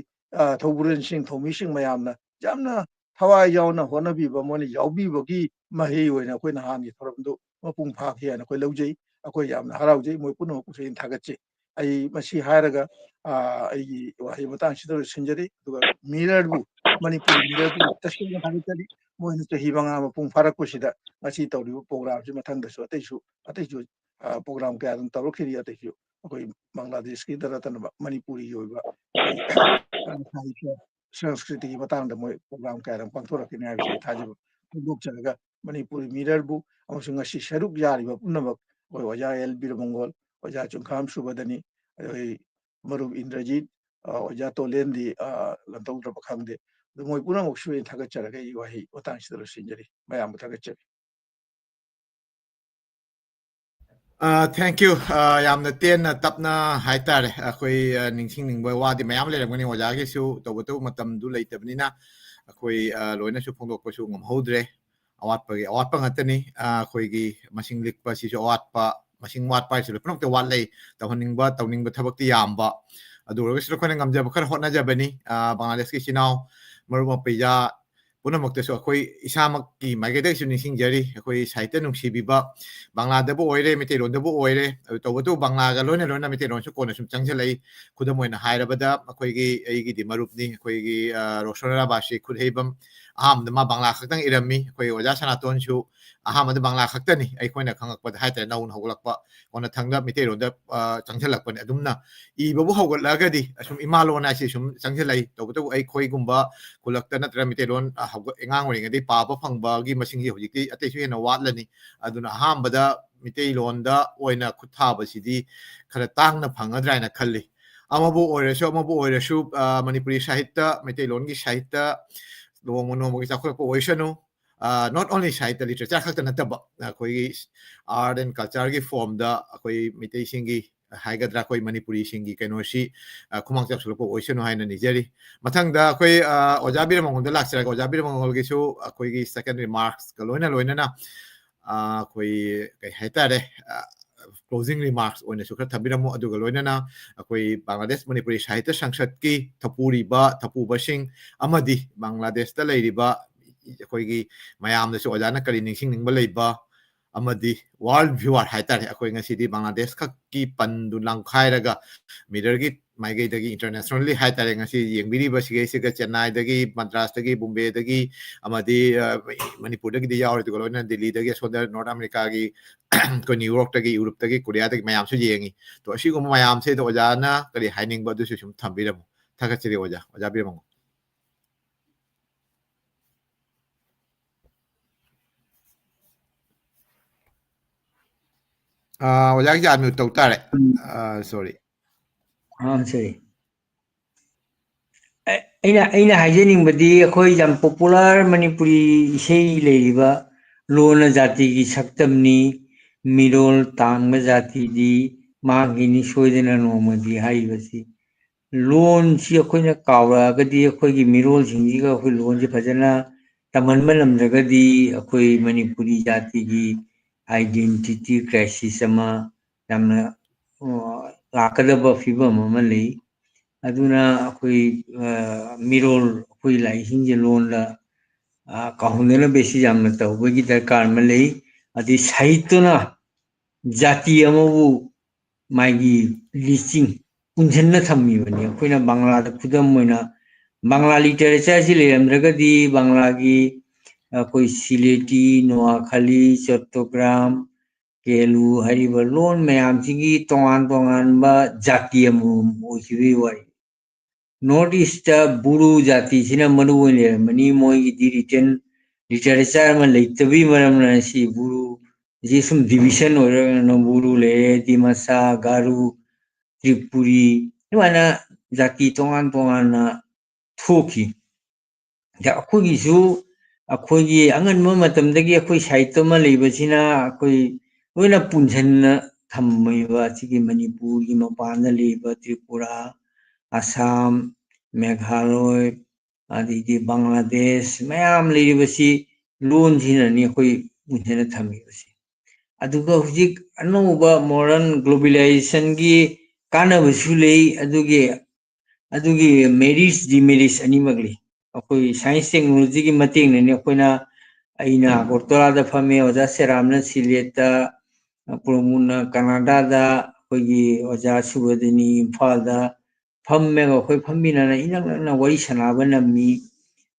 थौबुरन सिंह थौमी सिंह मयामना जामना ꯊꯋꯥꯏ ꯌꯥꯎꯅ ꯍꯣꯠꯅꯕꯤꯕ ꯃꯣꯏꯅ ꯌꯥꯎꯕꯤꯕꯒꯤ ꯃꯍꯩ ꯑꯣꯏꯅ ꯑꯩꯈꯣꯏ ꯅꯍꯥꯟꯒꯤ ꯊꯧꯔꯝꯗꯨ ꯃꯄꯨꯡ ꯐꯥꯈꯤ ꯍꯥꯏꯅ ꯑꯩꯈꯣꯏ ꯂꯧꯖꯩ ꯑꯩꯈꯣꯏ ꯌꯥꯝꯅ ꯍꯔꯥꯎꯖꯩ ꯃꯣꯏ ꯄꯨꯝꯅꯃꯛꯄꯨꯁꯨ ꯑꯩꯅ ꯊꯥꯒꯠꯆꯩ ꯑꯩ ꯃꯁꯤ ꯍꯥꯏꯔꯒ ꯑꯩꯒꯤ ꯋꯥꯍꯩ ꯃꯇꯥꯡꯁꯤꯗ ꯂꯣꯏꯁꯤꯟꯖꯔꯤ ꯑꯗꯨꯒ ꯃꯤꯔꯔꯕꯨ ꯃꯅꯤꯄꯨꯔꯤ ꯃꯤꯔꯔꯕꯨ ꯇꯁꯦꯡꯅ ꯊꯥꯒꯠꯆꯔꯤ ꯃꯣꯏꯅ ꯆꯍꯤ 5 ꯃꯄꯨꯡ ꯐꯥꯔꯛꯄꯁꯤꯗ ꯉꯁꯤ ꯇꯧꯔꯤꯕ ꯄ꯭ꯔꯣꯒ꯭ꯔꯥꯝꯁꯤ ꯃꯊꯪꯗꯁꯨ ꯑꯇꯩꯁꯨ ꯄ꯭ꯔꯣꯒ꯭ꯔꯥꯝ ꯀꯌꯥ ꯑꯗꯨꯝ ꯇꯧꯔꯛꯈꯤꯔꯤ ꯑꯇꯩꯁꯨ ꯑꯩꯈꯣꯏ ꯕꯪꯒ꯭ꯂꯥꯗꯦꯁꯀꯤꯗ ꯅꯠꯇꯅ ꯃꯅꯤꯄꯨꯔꯤꯒꯤ ꯑꯣꯏꯕ ꯁꯥꯍꯤꯇ꯭ꯌ ꯁꯪꯁꯀ꯭ꯔꯤꯇꯤꯒꯤ ꯃꯇꯥꯡꯗ ꯃꯣꯏ ꯄ꯭ꯔꯣꯒ꯭ꯔꯥꯝ ꯀꯌꯥ ꯑꯗꯨꯝ ꯄꯥꯡꯊꯣꯔꯛꯀꯅꯤ ꯍꯥꯏꯕꯁꯤ ꯑꯩ ꯊꯥꯖꯕ ꯐꯣꯡꯗꯣꯛꯆꯔꯒ ꯃꯅꯤꯄꯨꯔꯤ ꯃꯤꯔꯔꯕꯨ ꯑꯃꯁꯨꯡ ꯉꯁꯤ ꯁꯔꯨꯛ ꯌꯥꯔꯤꯕ ꯄꯨꯝꯅꯃꯛ ꯑꯩꯈꯣꯏ ꯑꯣꯖꯥ ꯑꯦꯜ ꯕꯤꯔꯃꯪꯒꯣꯜ ꯑꯣꯖꯥ ꯆꯨꯡꯈꯥꯝ ꯁꯨꯕꯗꯅꯤ ꯑꯩꯈꯣꯏ ꯃꯔꯨꯞ ꯏꯟꯗ꯭ꯔꯖꯤꯠ ꯑꯣꯖꯥ ꯇꯣꯂꯦꯟꯗꯤ ꯂꯟꯇꯧꯗ꯭ꯔꯕ ꯈꯪꯗꯦ ꯑꯗꯨ ꯃꯣꯏ ꯄꯨꯝꯅꯃꯛꯁꯨ ꯑꯩꯅ ꯊꯥꯒꯠꯆꯔꯒ ꯑꯩꯒꯤ ꯋꯥꯍꯩ ꯃꯇꯥꯡꯁꯤꯗ ꯂꯣꯏꯁꯤꯟꯖꯔꯤ ꯃꯌꯥꯝꯕꯨ ꯊꯥꯒꯠꯆꯔꯤ Thank you. Yamna tena tapna haitare akhoi ningsing ningba wadi mayam leramgani ojagi su tawatu matam du leitabnina akhoi loina su phongdok pa su ngamhodre awatpa ngatani akhoi gi masing likpa si su awatpa masing watpa su pnok te watlei tawhningba tawningba thabakti yamba aduraga su khona ngamjaba khar hotna jabani Bangladesh ki sinau maruma peja पुनमक्तसु अखोई इसामक की माइगेदसु निसिंग जरी अखोई साहित्य नुंसीबिबा बांग्लादबु ओइरे मितेरोंदबु ओइरे तोबतु बांग्लागा लोने लोना मितेरोंसु कोना सुम चंगजलै खुदम ओइना हाइरबदा अखोईगी एगी दि मरुपनी अखोईगी रोशनरा बासी खुदहेबम अहामद मा बांग्ला खक्तंग इरमी अखोई ओजा सनातोनसु अहामद बांग्ला खक्तनी अखोइना खंगकपद हाइतरे नौन हौगलकपा कोना थंगदा मितेरोंदा चंगजलकपने अदुमना इबबु हौगलगदी असुम इमालोना सि सुम चंगजलै तोबतु अखोईगुंबा खुलक्ता नत्र मितेरोन engang oringadi papa phangba gi masingji hojikti ataisu hena watlani aduna ahambada mitei londa oina khutha basidi khara tangna phangadraina khalli amabu oiresu manipuri sahitya mitei longi sahitya lomono mogi chakhol ko oisanu not only sahitya literature khakta nataba khoi art and culture gi form da khoi mitei singi haigadra khoi manipuri singi kenosi khumang chap sulpo oisanu haina nijari mathangda khoi ojabir mongda laksara ojabir mongol gi su khoi gi second remarks ka loina na khoi kai haitare closing remarks oina su khar thabiramu aduga loina na khoi Bangladesh Manipuri Sahitya Sangsad ki thapuri ba thapuba sing amadi Bangladesh ta leiriba khoi gi mayam da su ojana kali ningsing ningba leiba amadi world viewer haitare akhoi ngasidi Bangladesh ka ki pandu langkhairaga mirror gi maigai dagi internationally haitare ngasi yengbiri ba sige siga Chennai dagi Madras dagi Bombay dagi amadi Manipur dagi di yaur to loina Delhi dagi soda North America gi ko New York dagi Europe dagi Korea dagi mayam su yengi to asi go mayam se to ojana kali haining ba du su sum thambiramu thakachiri oja biramu oja gi admu to tare sorry sorry aina haijeningbadi akhoi jam popular manipuri isei leiriba lona jati gi saktamni mirol tangba jati di magini soidena nomadi haibasi lon si akhoina kawra gadi akhoi gi mirol singji ga akhoi lon ji phajana tamanba lamjagadi akhoi manipuri jati gi identity crisis ama yamna lakadaba fibam ama lei aduna akhoi mirol akhoi lai hinje londa kahundena besi jamna tawbagi darkar ma lei adi sahituna jati amabu magi listing punjanna thammi bani akhoi bangla da khudam moina bangla literature si leramdragadi bangla gi akhoi sileti noakhali chattogram kelu hariba lon mayam singi tongan ba jati amu ochibi wari North East Buru jati sina manu le mani moi di written literature ma leitabi maram na si Buru jisum division or no Buru le Dimasa Garu Tripuri mana jati tongan na thoki ja akhoi su akhoi angan ma matam dagi akhoi sahitya ma leibasina akhoi loina punjanna thammaiba sigi Manipur gi mapana leiba Tripura Assam, Meghalaya, adigi Bangladesh, mayam leiribasi loan sina ni akhoi punjana thamibasi aduga hujik anoba modern globalization gi kana basu lei adugi merits demerits ani magli ꯑꯩꯈꯣꯏ ꯁꯥꯏꯟꯁ ꯇꯦꯛꯅꯣꯂꯣꯖꯤꯒꯤ ꯃꯇꯦꯡꯅꯅꯤ ꯑꯩꯈꯣꯏꯅ ꯑꯩꯅ ꯑꯒꯔꯇꯂꯥꯗ ꯐꯝꯃꯦ ꯑꯣꯖꯥ ꯁꯦꯔꯥꯝꯅ ꯁꯤꯂꯦꯠꯇ ꯄ꯭ꯔꯃꯣꯗꯅ ꯀꯅꯥꯗꯥꯗ ꯑꯩꯈꯣꯏꯒꯤ ꯑꯣꯖꯥ ꯁꯨꯕꯗꯤꯅꯤ ꯏꯝꯐꯥꯜꯗ ꯐꯝꯃꯦꯒ ꯑꯩꯈꯣꯏ ꯐꯝꯃꯤꯟꯅꯅ ꯏꯅꯛ ꯅꯛꯅ ꯋꯥꯔꯤ ꯁꯥꯟꯅꯕ ꯅꯝꯃꯤ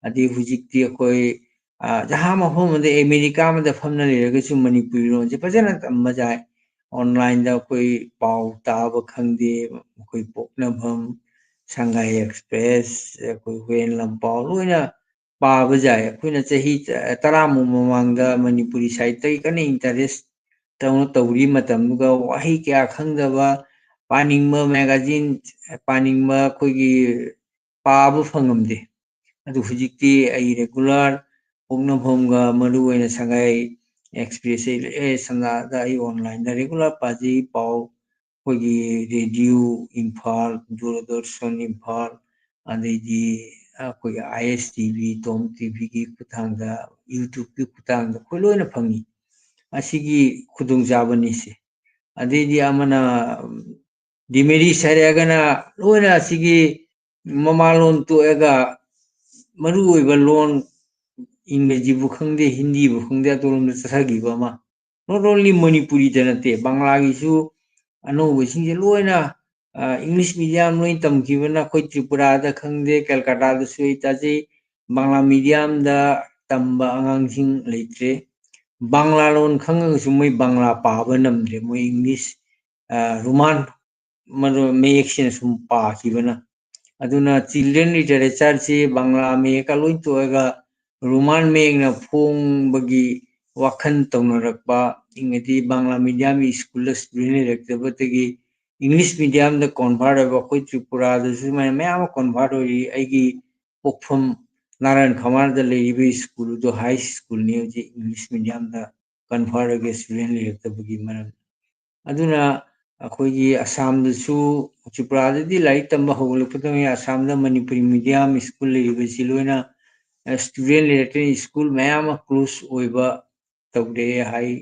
ꯑꯗꯩ ꯍꯧꯖꯤꯛꯇꯤ ꯑꯩꯈꯣꯏ ꯖꯍꯥ ꯃꯐꯝ ꯑꯃꯗ ꯑꯃꯦꯔꯤꯀꯥ ꯑꯃꯗ ꯐꯝꯅ ꯂꯩꯔꯒꯁꯨ ꯃꯅꯤꯄꯨꯔꯤ ꯂꯣꯟꯁꯦ ꯐꯖꯅ ꯇꯝꯕ ꯌꯥꯏ ꯑꯣꯟꯂꯥꯏꯟꯗ ꯑꯩꯈꯣꯏ ꯄꯥꯎ ꯇꯥꯕ ꯈꯪꯗꯦ ꯑꯩꯈꯣꯏ ꯄꯣꯛꯅꯐꯝ ꯁꯉꯥꯏ ꯑꯦꯛꯁꯄ꯭ꯔꯦꯁ ꯑꯩꯈꯣꯏ ꯍꯨꯌꯦꯟ ꯂꯝꯄꯥꯎ ꯂꯣꯏꯅ ꯄꯥꯕ ꯌꯥꯏ ꯑꯩꯈꯣꯏꯅ ꯆꯍꯤ 10ꯃꯨꯛ ꯃꯃꯥꯡꯗ ꯃꯅꯤꯄꯨꯔꯤ ꯁꯥꯍꯤꯇ꯭ꯌꯒꯤ ꯀꯟꯅ ꯏꯟꯇꯔꯦꯁ ꯇꯧꯔꯤ ꯃꯇꯝꯗꯨꯒ ꯋꯥꯍꯩ ꯀꯌꯥ ꯈꯪꯗꯕ ꯄꯥꯅꯤꯡꯕ ꯃꯦꯒꯥꯖꯤꯟ ꯄꯥꯅꯤꯡꯕ ꯑꯩꯈꯣꯏꯒꯤ ꯄꯥꯕ ꯐꯪꯉꯝꯗꯦ ꯑꯗꯨ ꯍꯧꯖꯤꯛꯇꯤ ꯑꯩ ꯔꯦꯒꯨꯂꯔ ꯄꯣꯛꯅꯐꯝꯒ ꯃꯔꯨꯑꯣꯏꯅ ꯁꯉꯥꯏ ꯑꯦꯛꯁꯄ꯭ꯔꯦꯁ ꯁꯝꯅꯗ ꯑꯩ ꯑꯣꯟꯂꯥꯏꯟꯗ ꯔꯦꯒꯨꯂꯔ ꯄꯥꯖꯩ ꯄꯥꯎ ꯑꯩꯈꯣꯏꯒꯤ ꯔꯦꯗꯤꯑꯣ ꯏꯝꯐꯥꯜ ꯗꯨꯔꯗꯔꯁꯟ ꯏꯝꯐꯥꯜ ꯑꯗꯩꯗꯤ ꯑꯩꯈꯣꯏꯒꯤ ISTV ꯇꯣꯝ ꯇꯤꯚꯤꯒꯤ ꯈꯨꯠꯊꯥꯡꯗ ꯌꯨꯇ꯭ꯌꯨꯕꯀꯤ ꯈꯨꯠꯊꯥꯡꯗ ꯑꯩꯈꯣꯏ ꯂꯣꯏꯅ ꯐꯪꯉꯤ ꯑꯁꯤꯒꯤ ꯈꯨꯗꯣꯡꯆꯥꯕꯅꯤꯁꯦ ꯑꯗꯩꯗꯤ ꯑꯃꯅ ꯗꯤꯃꯦꯔꯤꯁ ꯍꯥꯏꯔꯒꯅ ꯂꯣꯏꯅ ꯑꯁꯤꯒꯤ ꯃꯃꯥꯂꯣꯟ ꯇꯣꯛꯑꯒ ꯃꯔꯨꯑꯣꯏꯕ ꯂꯣꯟ ꯏꯪꯔꯦꯖꯤꯕꯨ ꯈꯪꯗꯦ ꯍꯤꯟꯗꯤꯕꯨ ꯈꯪꯗꯦ ꯑꯇꯣꯞꯄꯗ ꯆꯠꯊꯈꯤꯕ ꯑꯃ ꯅꯣꯠ ꯑꯣꯟꯂꯤ ꯃꯅꯤꯄꯨꯔꯤꯗ ꯅꯠꯇꯦ ꯕꯪꯒ꯭ꯂꯥꯒꯤꯁꯨ ꯑꯅꯧꯕꯁꯤꯡꯁꯦ ꯂꯣꯏꯅ इंग्लिश मीडियम लोई तमखिबना कोई त्रिपुरा खंगदे कलकत्ता ताजई बांग्ला मीडियम तंबा आगांसिंग लेत्रे बांग्ला लोन खंगसु मोई बांग्ला पाबा नमद्रे मोई इंग्लिश रोमान मरो मेयेक्सिन सुम पाखिबना अदुना चिल्ड्रन लिटरेचर से बांग्ला मेयका लोई तोएगा रोमान मेयना फोंबगी वाखन तौनरकपा इंगदी बांग्ला मीडियम स्कूल स्टूडेंट लेक्तबतगी इंग्लिश मीडियम कन्वर्ट अखोई त्रिपुरा मैम कन्वर्ट होगी पोखम Narayan Khamar school high school ने इंग्लिश मीडियम कन्वर्ट होगी स्टूडेंट लेरक्तबगी मरम अदुना अखोई असम त्रिपुरा लाइक तंब होगलपदमे असम मणिपुरी मीडियम स्कूल लेरिबसी लोइना स्टूडेंट लेरक्ते स्कूल मैम क्लोज होइबा तौदे हाई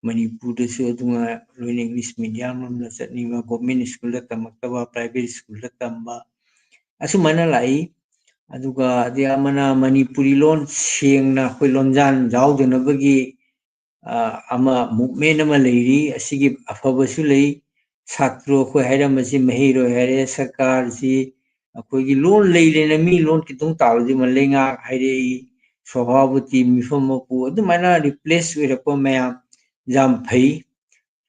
मणिपुर लोइन इंग्लिश मीडियम चटनीबा गवर्नमेंट स्कूल तमक्तबा प्राइवेट स्कूल तंबा असुमाना लाई अदुगा अदि अमना मणिपुरी लोन सेंगना कोई लोंजान जाउदनबगी अमा मूवमेंट अमा लेरी असिगी अफबसु लेई छात्रो को हैरमसी महीरो हैरे सरकार जी अखोगी लोन लेरेना मी लोन कितुंग तालजी मलेंगा हैरे स्वभावती मिफमपु अदुमाना रिप्लेस ओइरको मयाम जाम फई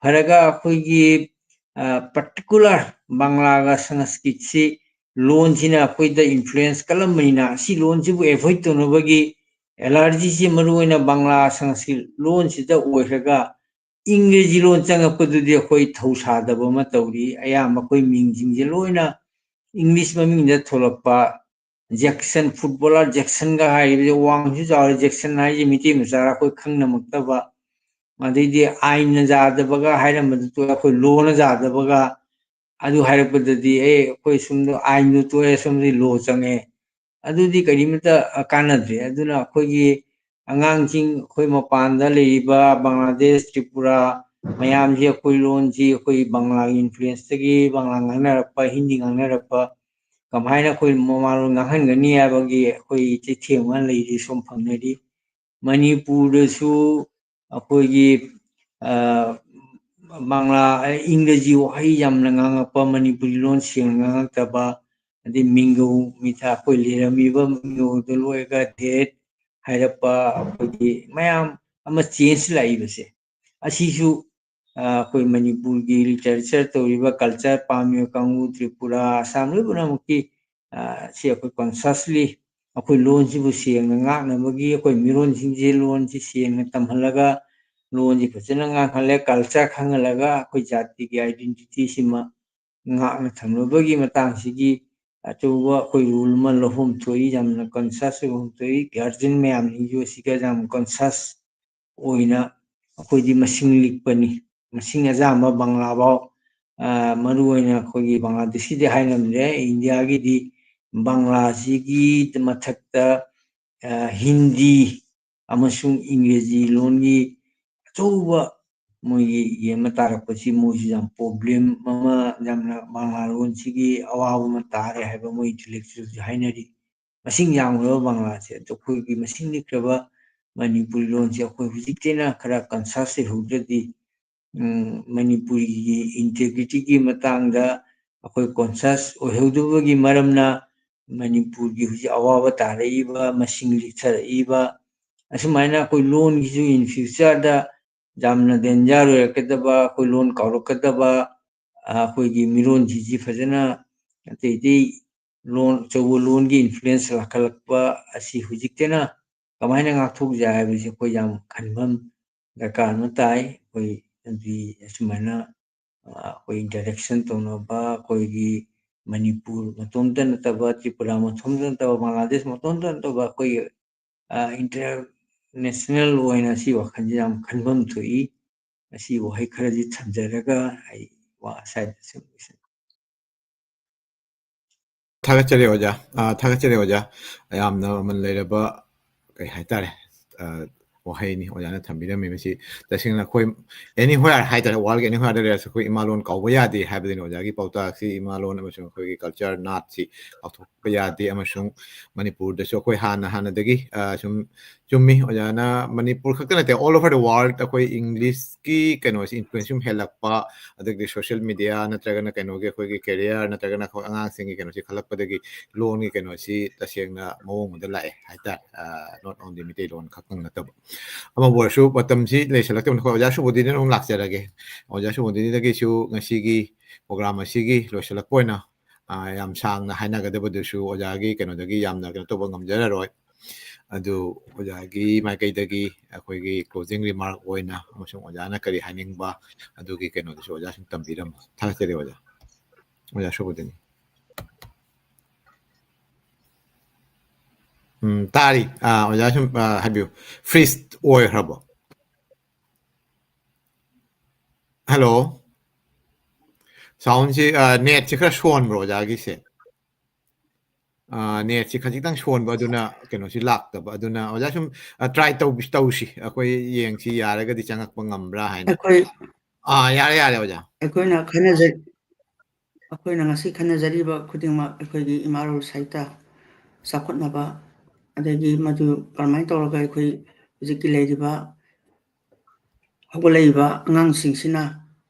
फरगा अखोगी पर्टिकुलर बांग्लागा संस्कृत से लोन सिना अखोइदा इन्फ्लुएंस कलमनिना सी लोन सिबु एवॉइड तोनबगी एलर्जी से मरुओइना बांग्ला संस्कृत लोन सिदा ओइरगा इंग्रेजी लोन चंगपदुदि अखोइ थौसादब म तौरी अयाम अखोइ मिंगजिंजे लोइना इंग्लिश ममिंगदा थोलपा जैक्सन फुटबॉलर जैक्सन गा हाइबे वांगजु जाव जैक्सन हाइजे मिति मचारा अखोइ खंगनमक्तबा अदैदि आइन जादबगा हाइरमदु तो अखोइ लोन जादबगा अदु हाइरपददि अखोइ सुमदो आइन तो सुमदि लो चंगे अदुदि करिमता कानद्रे अदुना अखोइगी अगांगसिंग अखोइ मपानदा लेरिबा बांग्लादेश त्रिपुरा मयामजी अखोइ लोनजी अखोइ बांग्ला इन्फ्लुएंस तगी बांग्ला ngangnarakpa हिंदी ngangnarakpa कमाइना अखोइ ममालो ngangहनगनी याबगी अखोइ चिथेमा लेरि सोम फंगनरि मणिपुरदसु अखोइगी बांग्ला इंग्रेजी वहाई यामना ngangakpa मणिपुरी लोन सेंग ngangakतबा अदि मिंगौ मिथा अखोइ लेरमिबा मिंगौ दलोएगा डेट हाइरपा अखोइगी मयाम अमा चेंज लाइबसे असिसु अखोइ मणिपुरगी लिटरेचर तौरिबा कल्चर पामियो कांगु त्रिपुरा असम लोइबनामकी से अखोइ कॉन्शियसली अखोइ लोनसिबु सेंग ngaknabagi अखोइ मिरोनसिंजे लोनसि सेंग तमहलगा लोनसि फजना ngakहले कल्चर खंगलगा अखोइ जातिगी आइडेंटिटी सिमा ngakna थमबगी मतंगसिगी अचौबा अखोइ रूल मा लहुम थोई जामना कॉन्शियस लहुम थोई गार्जियन मैम निजो सिगा जाम कॉन्शियस ओइना अखोइदी मसिंग लिखपनी मसिंग अजामा बांग्ला बाव मरु ओइना अखोइगी बांग्लादेशी हाइनमरे इंडिया गिदी बांग्ला सिगी मथक्ता हिंदी अमसुंग इंग्रेजी लोनगी अचौबा मोगी येमा तारकपसी मोजी जाम प्रॉब्लम ममा जामना बांग्ला लोन सिगी अवाब मा तारे हाइबा मो intellectual हाइनरी masing yamgraba Bangla se to khoi gi masing likraba Manipuri lon se khoi hujikena khara conscious hudadi Manipuri gi integrity gi matangda khoi conscious ohudubagi maramna Manipur gi huji awaba taraiba masing likharaiba asumaina khoi lon gi ju in future da jamna danger rakadaba khoi lon kaurokadaba khoi gi miron ji fajana ate loan chobo loan gi influence lakalakpa asi hujikena kamaina ngakthok jai bisi ko yam khanbam darkar no tai koi di asumana koi direction to no ba koi gi Manipur matomda nataba Tripura matomda nataba Bangladesh matomda nataba koi international oina si wakhanji yam khanbam thui asi wahai kharaji thamjaraga ai wa side थागचरे ओजा थागचरे ओजा यामना मन लेरबा कई हाइतारे वहायनी ओजाना थंबिरमी मसी तसिंगना कोई एनीवेयर हाइतारे वर्ल्ड एनीवेयर दे रेस कोई इमालोन काउबा यादे हाबदिन ओजागी पाउताक्सी इमालोन अमसुंग कोई कल्चर नाटसी आथोपा यादे अमसुंग मणिपुर दसो कोई हाना दगी सुम चुम्मी ओजाना मणिपुर खकना ते ऑल ओवर द वर्ल्ड कोई इंग्लिश की कनोस इन्फ्लुएंस हेलकपा अदगी सोशल मीडिया नत्रगना कनोगे कोई कैरियर नत्रगना को अंगांग सिंगी कनोसी खलकपदगी लोन की कनोसी तसेंगना मवोंग द लाए हाइता नॉट ओनली मिटे लोन खकंग नतब अमा वर्षु पतमसी लेसलक्तम को ओजासु बोदिन ओंग लाक्चरगे ओजासु बोदिनदगी सु ngasi program asigi loisalakpoina yam sangna hainagadabadushu ojagi kenodagi yamna keno toba ngamjararoi adu ojagi maikai akoigi closing remark oina amasung ojana kari haningba adugi kenodushu ojasung tambiram thakere oja shobodini tari ojasung habiu freeze oi habo hello sound si net si khara shon bro jagi se net si khajitang shon ba aduna keno si lak ta ba aduna oja sum try tau si akoi yeng si yaraga di changak pangambra haina yare oja ꯑꯩꯈꯣꯏꯅ ꯈꯟꯅꯖꯩ ꯑꯩꯈꯣꯏꯅ ꯉꯁꯤ ꯈꯟꯅꯖꯔꯤꯕ ꯈꯨꯗꯤꯡꯃꯛ ꯑꯩꯈꯣꯏꯒꯤ ꯏꯃꯥꯂꯣꯟ ꯁꯥꯍꯤꯇ꯭ꯌ ꯆꯥꯎꯈꯠꯅꯕ ꯑꯗꯒꯤ ꯃꯗꯨ ꯀꯔꯝꯍꯥꯏꯅ ꯇꯧꯔꯒ ꯑꯩꯈꯣꯏ ꯍꯧꯖꯤꯛꯀꯤ ꯂꯩꯔꯤꯕ ꯍꯧꯒꯠꯂꯛꯏꯕ ꯑꯉꯥꯡꯁꯤꯡꯁꯤꯅ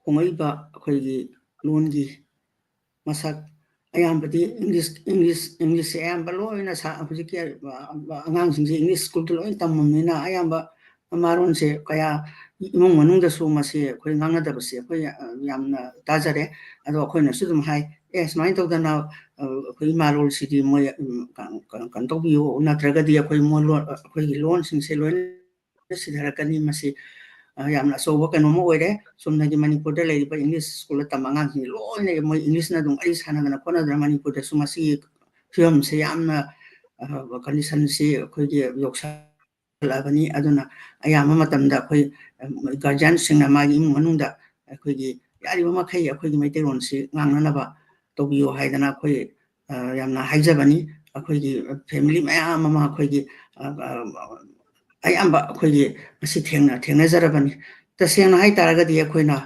ꯍꯣꯡꯂꯛꯏꯕ ꯑꯩꯈꯣꯏꯒꯤ ꯂꯣꯟꯒꯤ ꯃꯁꯛ ꯑꯌꯥꯝꯕꯗꯤ ꯏꯪꯂꯤꯁꯁꯦ ꯑꯌꯥꯝꯕ ꯂꯣꯏꯅ ꯍꯧꯖꯤꯛꯀꯤ ꯑꯉꯥꯡꯁꯤꯡꯁꯦ ꯏꯪꯂꯤꯁ ꯁ꯭ꯀꯨꯜꯗ ꯂꯣꯏꯅ ꯇꯝꯃꯕꯅꯤꯅ ꯑꯌꯥꯝꯕ ꯃꯃꯥꯂꯣꯟꯁꯦ ꯀꯌꯥ ꯏꯃꯨꯡ ꯃꯅꯨꯡꯗꯁꯨ ꯃꯁꯤ ꯑꯩꯈꯣꯏ ꯉꯥꯡꯅꯗꯕꯁꯦ ꯑꯩꯈꯣꯏ ꯌꯥꯝꯅ ꯇꯥꯖꯔꯦ ꯑꯗꯣ ꯑꯩꯈꯣꯏꯅꯁꯨ ꯑꯗꯨꯝ ꯍꯥꯏ ꯁꯨꯃꯥꯏꯅ ꯇꯧꯗꯅ ꯑꯩꯈꯣꯏ ꯏꯃꯥꯂꯣꯟꯁꯤꯗꯤ ꯃꯣꯏ ꯀꯩꯅꯣ ꯇꯧꯕꯤꯌꯨ ꯅꯠꯇ꯭ꯔꯒꯗꯤ ꯑꯩꯈꯣꯏꯒꯤ ꯂꯣꯟꯁꯤꯡꯁꯦ ꯂꯣꯏꯅ ꯁꯤꯊꯔꯛꯀꯅꯤ ꯃꯁꯤ ꯌꯥꯝꯅ ꯑꯆꯧꯕ ꯀꯩꯅꯣꯝꯃ ꯑꯣꯏꯔꯦ ꯆꯨꯝꯅꯒꯤ ꯃꯅꯤꯄꯨꯔꯗ ꯂꯩꯔꯤꯕ ꯏꯪꯂꯤꯁ ꯁ꯭ꯀꯨꯜꯗ ꯇꯝꯕ ꯑꯉꯥꯡꯁꯤꯡ ꯂꯣꯏꯅ ꯃꯣꯏ ꯏꯪꯂꯤꯁꯅ ꯑꯗꯨꯝ ꯋꯥꯔꯤ ꯁꯥꯟꯅꯗꯅ ꯈꯣꯠꯅꯗꯅ ꯃꯅꯤꯄꯨꯔꯗꯁꯨ ꯃꯁꯤꯒꯤ ꯐꯤꯕꯝꯁꯦ ꯌꯥꯝꯅ ꯀꯟꯗꯤꯁꯟꯁꯤ ꯑꯩꯈꯣꯏꯒꯤ ꯌꯣꯛꯁꯜꯂꯛꯑꯕꯅꯤ ꯑꯗꯨꯅ ꯑꯌꯥꯝꯕ ꯃꯇꯝꯗ ꯑꯩꯈꯣꯏ ꯒꯥꯔꯖꯤꯌꯥꯟꯁꯤꯡꯅ ꯃꯥꯒꯤ ꯏꯃꯨꯡ ꯃꯅꯨꯡꯗ ꯑꯩꯈꯣꯏꯒꯤ ꯌꯥꯔꯤꯕ ꯃꯈꯩ ꯑꯩꯈꯣꯏꯒꯤ ꯃꯩꯇꯩꯂꯣꯟꯁꯤ ꯉꯥꯡꯅꯅꯕ ꯇꯧꯕꯤꯌꯨ ꯍꯥꯏꯗꯅ ꯑꯩꯈꯣꯏ ꯌꯥꯝꯅ ꯍꯥꯏꯖꯕꯅꯤ ꯑꯩꯈꯣꯏꯒꯤ ꯐꯦꯃꯤꯂꯤ ꯃꯌꯥꯝ ꯑꯃ ꯑꯩꯈꯣꯏꯒꯤ ꯑꯌꯥꯝꯕ ꯑꯩꯈꯣꯏꯒꯤ ꯃꯁꯤ ꯊꯦꯡꯅꯖꯔꯕꯅꯤ ꯇꯁꯦꯡꯅ ꯍꯥꯏꯇꯥꯔꯒꯗꯤ ꯑꯩꯈꯣꯏꯅ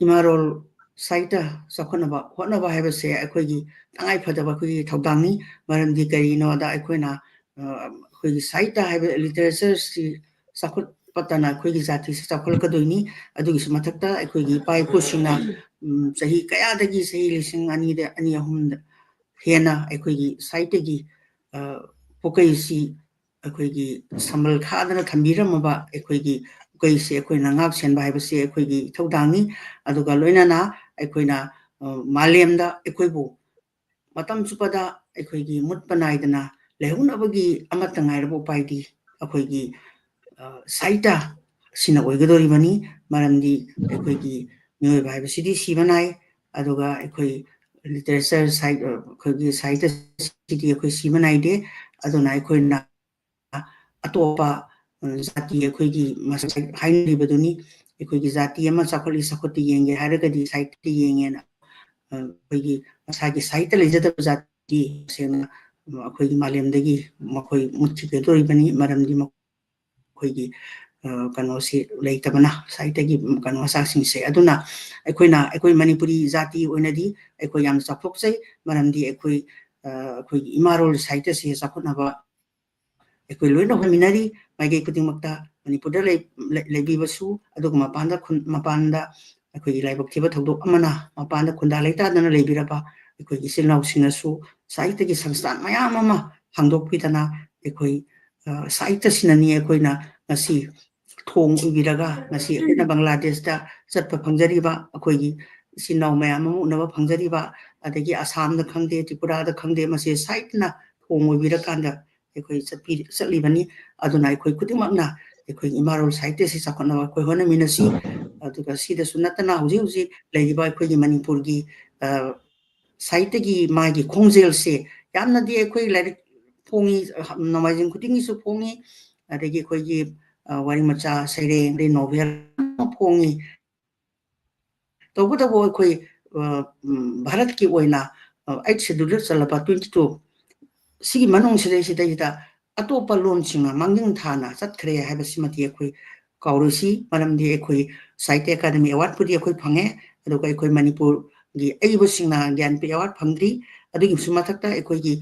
ꯏꯃꯥꯂꯣꯟ ꯁꯥꯍꯤꯇ꯭ꯌ ꯆꯥꯎꯈꯠꯅꯕ ꯍꯣꯠꯅꯕ ꯍꯥꯏꯕꯁꯦ ꯑꯩꯈꯣꯏꯒꯤ ꯇꯉꯥꯏꯐꯗꯕ ꯑꯩꯈꯣꯏꯒꯤ ꯊꯧꯗꯥꯡꯅꯤ ꯃꯔꯝꯗꯤ ꯀꯔꯤꯒꯤꯅꯣꯗ ꯑꯩꯈꯣꯏꯅ ꯑꯩꯈꯣꯏꯒꯤ ꯁꯥꯍꯤꯇ꯭ꯌ ꯍꯥꯏꯕ ꯂꯤꯇꯔꯦꯆꯔꯁꯤ ꯆꯥꯎꯈꯠꯄꯇꯅ ꯑꯩꯈꯣꯏꯒꯤ ꯖꯥꯇꯤꯁꯤ ꯆꯥꯎꯈꯠꯂꯛꯀꯗꯣꯏꯅꯤ ꯑꯗꯨꯒꯤꯁꯨ ꯃꯊꯛꯇ ꯑꯩꯈꯣꯏꯒꯤ ꯏꯄꯥ ꯏꯄꯨꯁꯤꯡꯅ ꯆꯍꯤ ꯀꯌꯥꯗꯒꯤ ꯆꯍꯤ ꯂꯤꯁꯤꯡ ꯑꯅꯤ ꯑꯍꯨꯝꯗ ꯍꯦꯟꯅ ꯑꯩꯈꯣꯏꯒꯤ ꯁꯥꯍꯤꯇ꯭ꯌꯒꯤ ꯄꯨꯀꯩꯁꯤ ꯑꯩꯈꯣꯏꯒꯤ ꯁꯝꯕꯜ ꯈꯥꯗꯅ ꯊꯝꯕꯤꯔꯝꯃꯕ ꯑꯩꯈꯣꯏꯒꯤ ꯄꯨꯀꯩꯁꯤ ꯑꯩꯈꯣꯏꯅ ꯉꯥꯛ ꯁꯦꯟꯕ ꯍꯥꯏꯕꯁꯤ ꯑꯩꯈꯣꯏꯒꯤ ꯏꯊꯧꯗꯥꯡꯅꯤ ꯑꯗꯨꯒ ꯂꯣꯏꯅꯅ ꯑꯩꯈꯣꯏꯅ ꯃꯥꯂꯦꯝꯗ ꯑꯩꯈꯣꯏꯕꯨ ꯃꯇꯝ ꯆꯨꯞꯄꯗ ꯑꯩꯈꯣꯏꯒꯤ ꯃꯨꯠꯄ ꯅꯥꯏꯗꯅ ꯂꯩꯍꯧꯅꯕꯒꯤ ꯑꯃꯠꯇ ꯉꯥꯏꯔꯕ ꯎꯄꯥꯏꯗꯤ ꯑꯩꯈꯣꯏꯒꯤ ꯁꯥꯍꯤꯇ꯭ꯌ ꯑꯁꯤꯅ ꯑꯣꯏꯒꯗꯧꯔꯤꯕꯅꯤ ꯃꯔꯝꯗꯤ ꯑꯩꯈꯣꯏꯒꯤ ꯃꯤꯑꯣꯏꯕ ꯍꯥꯏꯕꯁꯤꯗꯤ ꯁꯤꯕ ꯅꯥꯏ ꯑꯗꯨꯒ ꯑꯩꯈꯣꯏ ꯂꯤꯇꯔꯦꯆꯔ ꯑꯩꯈꯣꯏꯒꯤ ꯁꯥꯍꯤꯇ꯭ꯌꯁꯤꯗꯤ ꯑꯩꯈꯣꯏ ꯁꯤꯕ ꯅꯥꯏꯗꯦ ꯑꯗꯨꯅ ꯑꯩꯈꯣꯏꯅ ꯑꯇꯣꯞꯄ ꯖꯥꯇꯤ ꯑꯩꯈꯣꯏꯒꯤ ꯃꯁꯛ ꯍꯥꯏꯅꯔꯤꯕꯗꯨꯅꯤ ꯑꯩꯈꯣꯏꯒꯤ ꯖꯥꯇꯤ ꯑꯃ ꯆꯥꯎꯈꯠꯂꯤ ꯆꯥꯎꯈꯠꯇꯦ ꯌꯦꯡꯒꯦ ꯍꯥꯏꯔꯒꯗꯤ ꯁꯥꯍꯤꯇ꯭ꯌ ꯌꯦꯡꯉꯦꯅ ꯑꯩꯈꯣꯏꯒꯤ ꯃꯁꯥꯒꯤ ꯁꯥꯍꯤꯇ꯭ꯌ ꯂꯩꯖꯗꯕ ꯖꯥꯇꯤ ꯁꯦꯡꯅ ꯑꯩꯈꯣꯏꯒꯤ ꯃꯥꯂꯦꯝꯗꯒꯤ ꯃꯈꯣꯏ ꯃꯨꯠꯈꯤꯒꯗꯧꯔꯤꯕꯅꯤ ꯃꯔꯝꯗꯤ ꯑꯩꯈꯣꯏꯒꯤ ꯀꯩꯅꯣꯁꯤ ꯂꯩꯇꯕꯅ ꯁꯥꯍꯤꯇ꯭ꯌꯒꯤ ꯀꯩꯅꯣ ꯃꯆꯥꯛꯁꯤꯡꯁꯦ ꯑꯗꯨꯅ ꯑꯩꯈꯣꯏ ꯃꯅꯤꯄꯨꯔꯤ ꯖꯥꯇꯤ ꯑꯣꯏꯅꯗꯤ ꯑꯩꯈꯣꯏ ꯌꯥꯝꯅ ꯆꯥꯎꯊꯣꯛꯆꯩ ꯃꯔꯝꯗꯤ ꯑꯩꯈꯣꯏ ꯑꯩꯈꯣꯏꯒꯤ ꯏꯃꯥꯔꯣꯜ ꯁꯥꯍꯤꯇ꯭ꯌꯁꯤ ꯆꯥꯎꯈꯠꯅꯕ ꯑꯩꯈꯣꯏ ꯂꯣꯏꯅ ꯍꯣꯠꯃꯤꯟꯅꯔꯤ ꯃꯥꯏꯀꯩ ꯈꯨꯗꯤꯡꯃꯛꯇ ꯃꯅꯤꯄꯨꯔꯗ ꯂꯩꯕꯤꯕꯁꯨ ꯑꯗꯨꯒ ꯃꯄꯥꯟꯗ ꯑꯩꯈꯣꯏꯒꯤ ꯂꯥꯏꯕꯛ ꯊꯤꯕ ꯊꯧꯗꯣꯛ ꯑꯃꯅ ꯃꯄꯥꯟꯗ ꯈꯨꯟꯗꯥ ꯂꯩꯇꯥꯗꯅ ꯂꯩꯕꯤꯔꯕ ꯑꯩꯈꯣꯏꯒꯤ ꯏꯆꯤꯜ ꯏꯅꯥꯎꯁꯤꯡꯅꯁꯨ ꯁꯥꯍꯤꯇ꯭ꯌꯒꯤ ꯁꯪꯁꯊꯥꯟ ꯃꯌꯥꯝ ꯑꯃ ꯍꯥꯡꯗꯣꯛꯄꯤꯗꯅ ꯑꯩꯈꯣꯏ ꯁꯥꯍꯤꯇ꯭ꯌꯁꯤꯅꯅꯤ ꯑꯩꯈꯣꯏꯅ ꯉꯁꯤ ꯊꯣꯡ ꯑꯣꯏꯕꯤꯔꯒ ꯉꯁꯤ ꯑꯩꯈꯣꯏꯅ ꯕꯪꯒ꯭ꯂꯥꯗꯦꯁꯇ ꯆꯠꯄ ꯐꯪꯖꯔꯤꯕ ꯑꯩꯈꯣꯏꯒꯤ ꯏꯆꯤꯟ ꯏꯅꯥꯎ ꯃꯌꯥꯝ ꯑꯃ ꯎꯅꯕ ꯐꯪꯖꯔꯤꯕ ꯑꯗꯒꯤ ꯑꯁꯥꯝꯗ ꯈꯪꯗꯦ ꯇ꯭ꯔꯤꯄꯨꯔꯥꯗ ꯈꯪꯗꯦ ꯃꯁꯤ ꯁꯥꯍꯤꯇ꯭ꯌꯅ ꯊꯣꯡ ꯑꯣꯏꯕꯤꯔꯀꯥꯟꯗ ꯑꯩꯈꯣꯏ ꯆꯠꯂꯤꯕꯅꯤ ꯑꯗꯨꯅ ꯑꯩꯈꯣꯏ ꯈꯨꯗꯤꯡꯃꯛꯅ ꯑꯩꯈꯣꯏꯒꯤ ꯏꯃꯥꯔꯣꯜ ꯁꯥꯍꯤꯇ꯭ꯌꯁꯤ ꯆꯥꯎꯈꯠꯅꯕ ꯑꯩꯈꯣꯏ ꯍꯣꯠꯅꯃꯤꯟꯅꯁꯤ ꯑꯗꯨꯒ ꯁꯤꯗꯁꯨ ꯅꯠꯇꯅ ꯍꯧꯖꯤꯛ ꯍꯧꯖꯤꯛ ꯂꯩꯔꯤꯕ ꯑꯩꯈꯣꯏꯒꯤ ꯃꯅꯤꯄꯨꯔꯒꯤ ꯁꯥꯍꯤꯇ꯭ꯌꯒꯤ ꯃꯥꯒꯤ ꯈꯣꯡꯖꯦꯜꯁꯦ ꯌꯥꯝꯅꯗꯤ ꯑꯩꯈꯣꯏ ꯂꯥꯏꯔꯤꯛ ꯐꯣꯡꯉꯤ ꯅꯣꯡꯃꯥꯏꯖꯤꯡ ꯈꯨꯗꯤꯡꯒꯤꯁꯨ ꯐꯣꯡꯉꯤ ꯑꯗꯒꯤ ꯑꯩꯈꯣꯏꯒꯤ ꯋꯥꯔꯤ ꯃꯆꯥ ꯁꯩꯔꯦꯡ ꯑꯗꯩ ꯅꯣꯚꯦꯜ ꯐꯣꯡꯉꯤ ꯇꯧꯕꯇꯕꯨ ꯑꯩꯈꯣꯏ ꯚꯥꯔꯠꯀꯤ ꯑꯣꯏꯅ 8 ꯁꯦꯗꯨꯜꯗ ꯆꯜꯂꯕ 22 ꯁꯤꯒꯤ ꯃꯅꯨꯡꯁꯤꯗꯩꯁꯤꯗꯩꯗ ꯑꯇꯣꯞꯄ ꯂꯣꯟꯁꯤꯡꯅ ꯃꯥꯡꯖꯤꯜ ꯊꯥꯅ ꯆꯠꯈ꯭ꯔꯦ ꯍꯥꯏꯕꯁꯤꯃꯗꯤ ꯑꯩꯈꯣꯏ ꯀꯥꯎꯔꯣꯏꯁꯤ ꯃꯔꯝꯗꯤ ꯑꯩꯈꯣꯏ ꯁꯥꯍꯤꯇ꯭य ꯑꯦꯀꯥꯗꯃꯤ ꯑꯦꯋꯥꯔꯗꯄꯨꯗꯤ ꯑꯩꯈꯣꯏ ꯐꯪꯉꯦ ꯑꯗꯨꯒ ꯑꯩꯈꯣꯏ ꯃꯅꯤꯄꯨꯔꯒꯤ ꯑꯏꯕꯁꯤꯡꯅ ꯒ꯭ꯌꯥꯟꯄꯤꯊ ꯑꯦꯋꯥꯔꯗ ꯐꯪꯗ꯭ꯔꯤ ꯑꯗꯨꯒꯤꯁꯨ ꯃꯊꯛꯇ ꯑꯩꯈꯣꯏꯒꯤ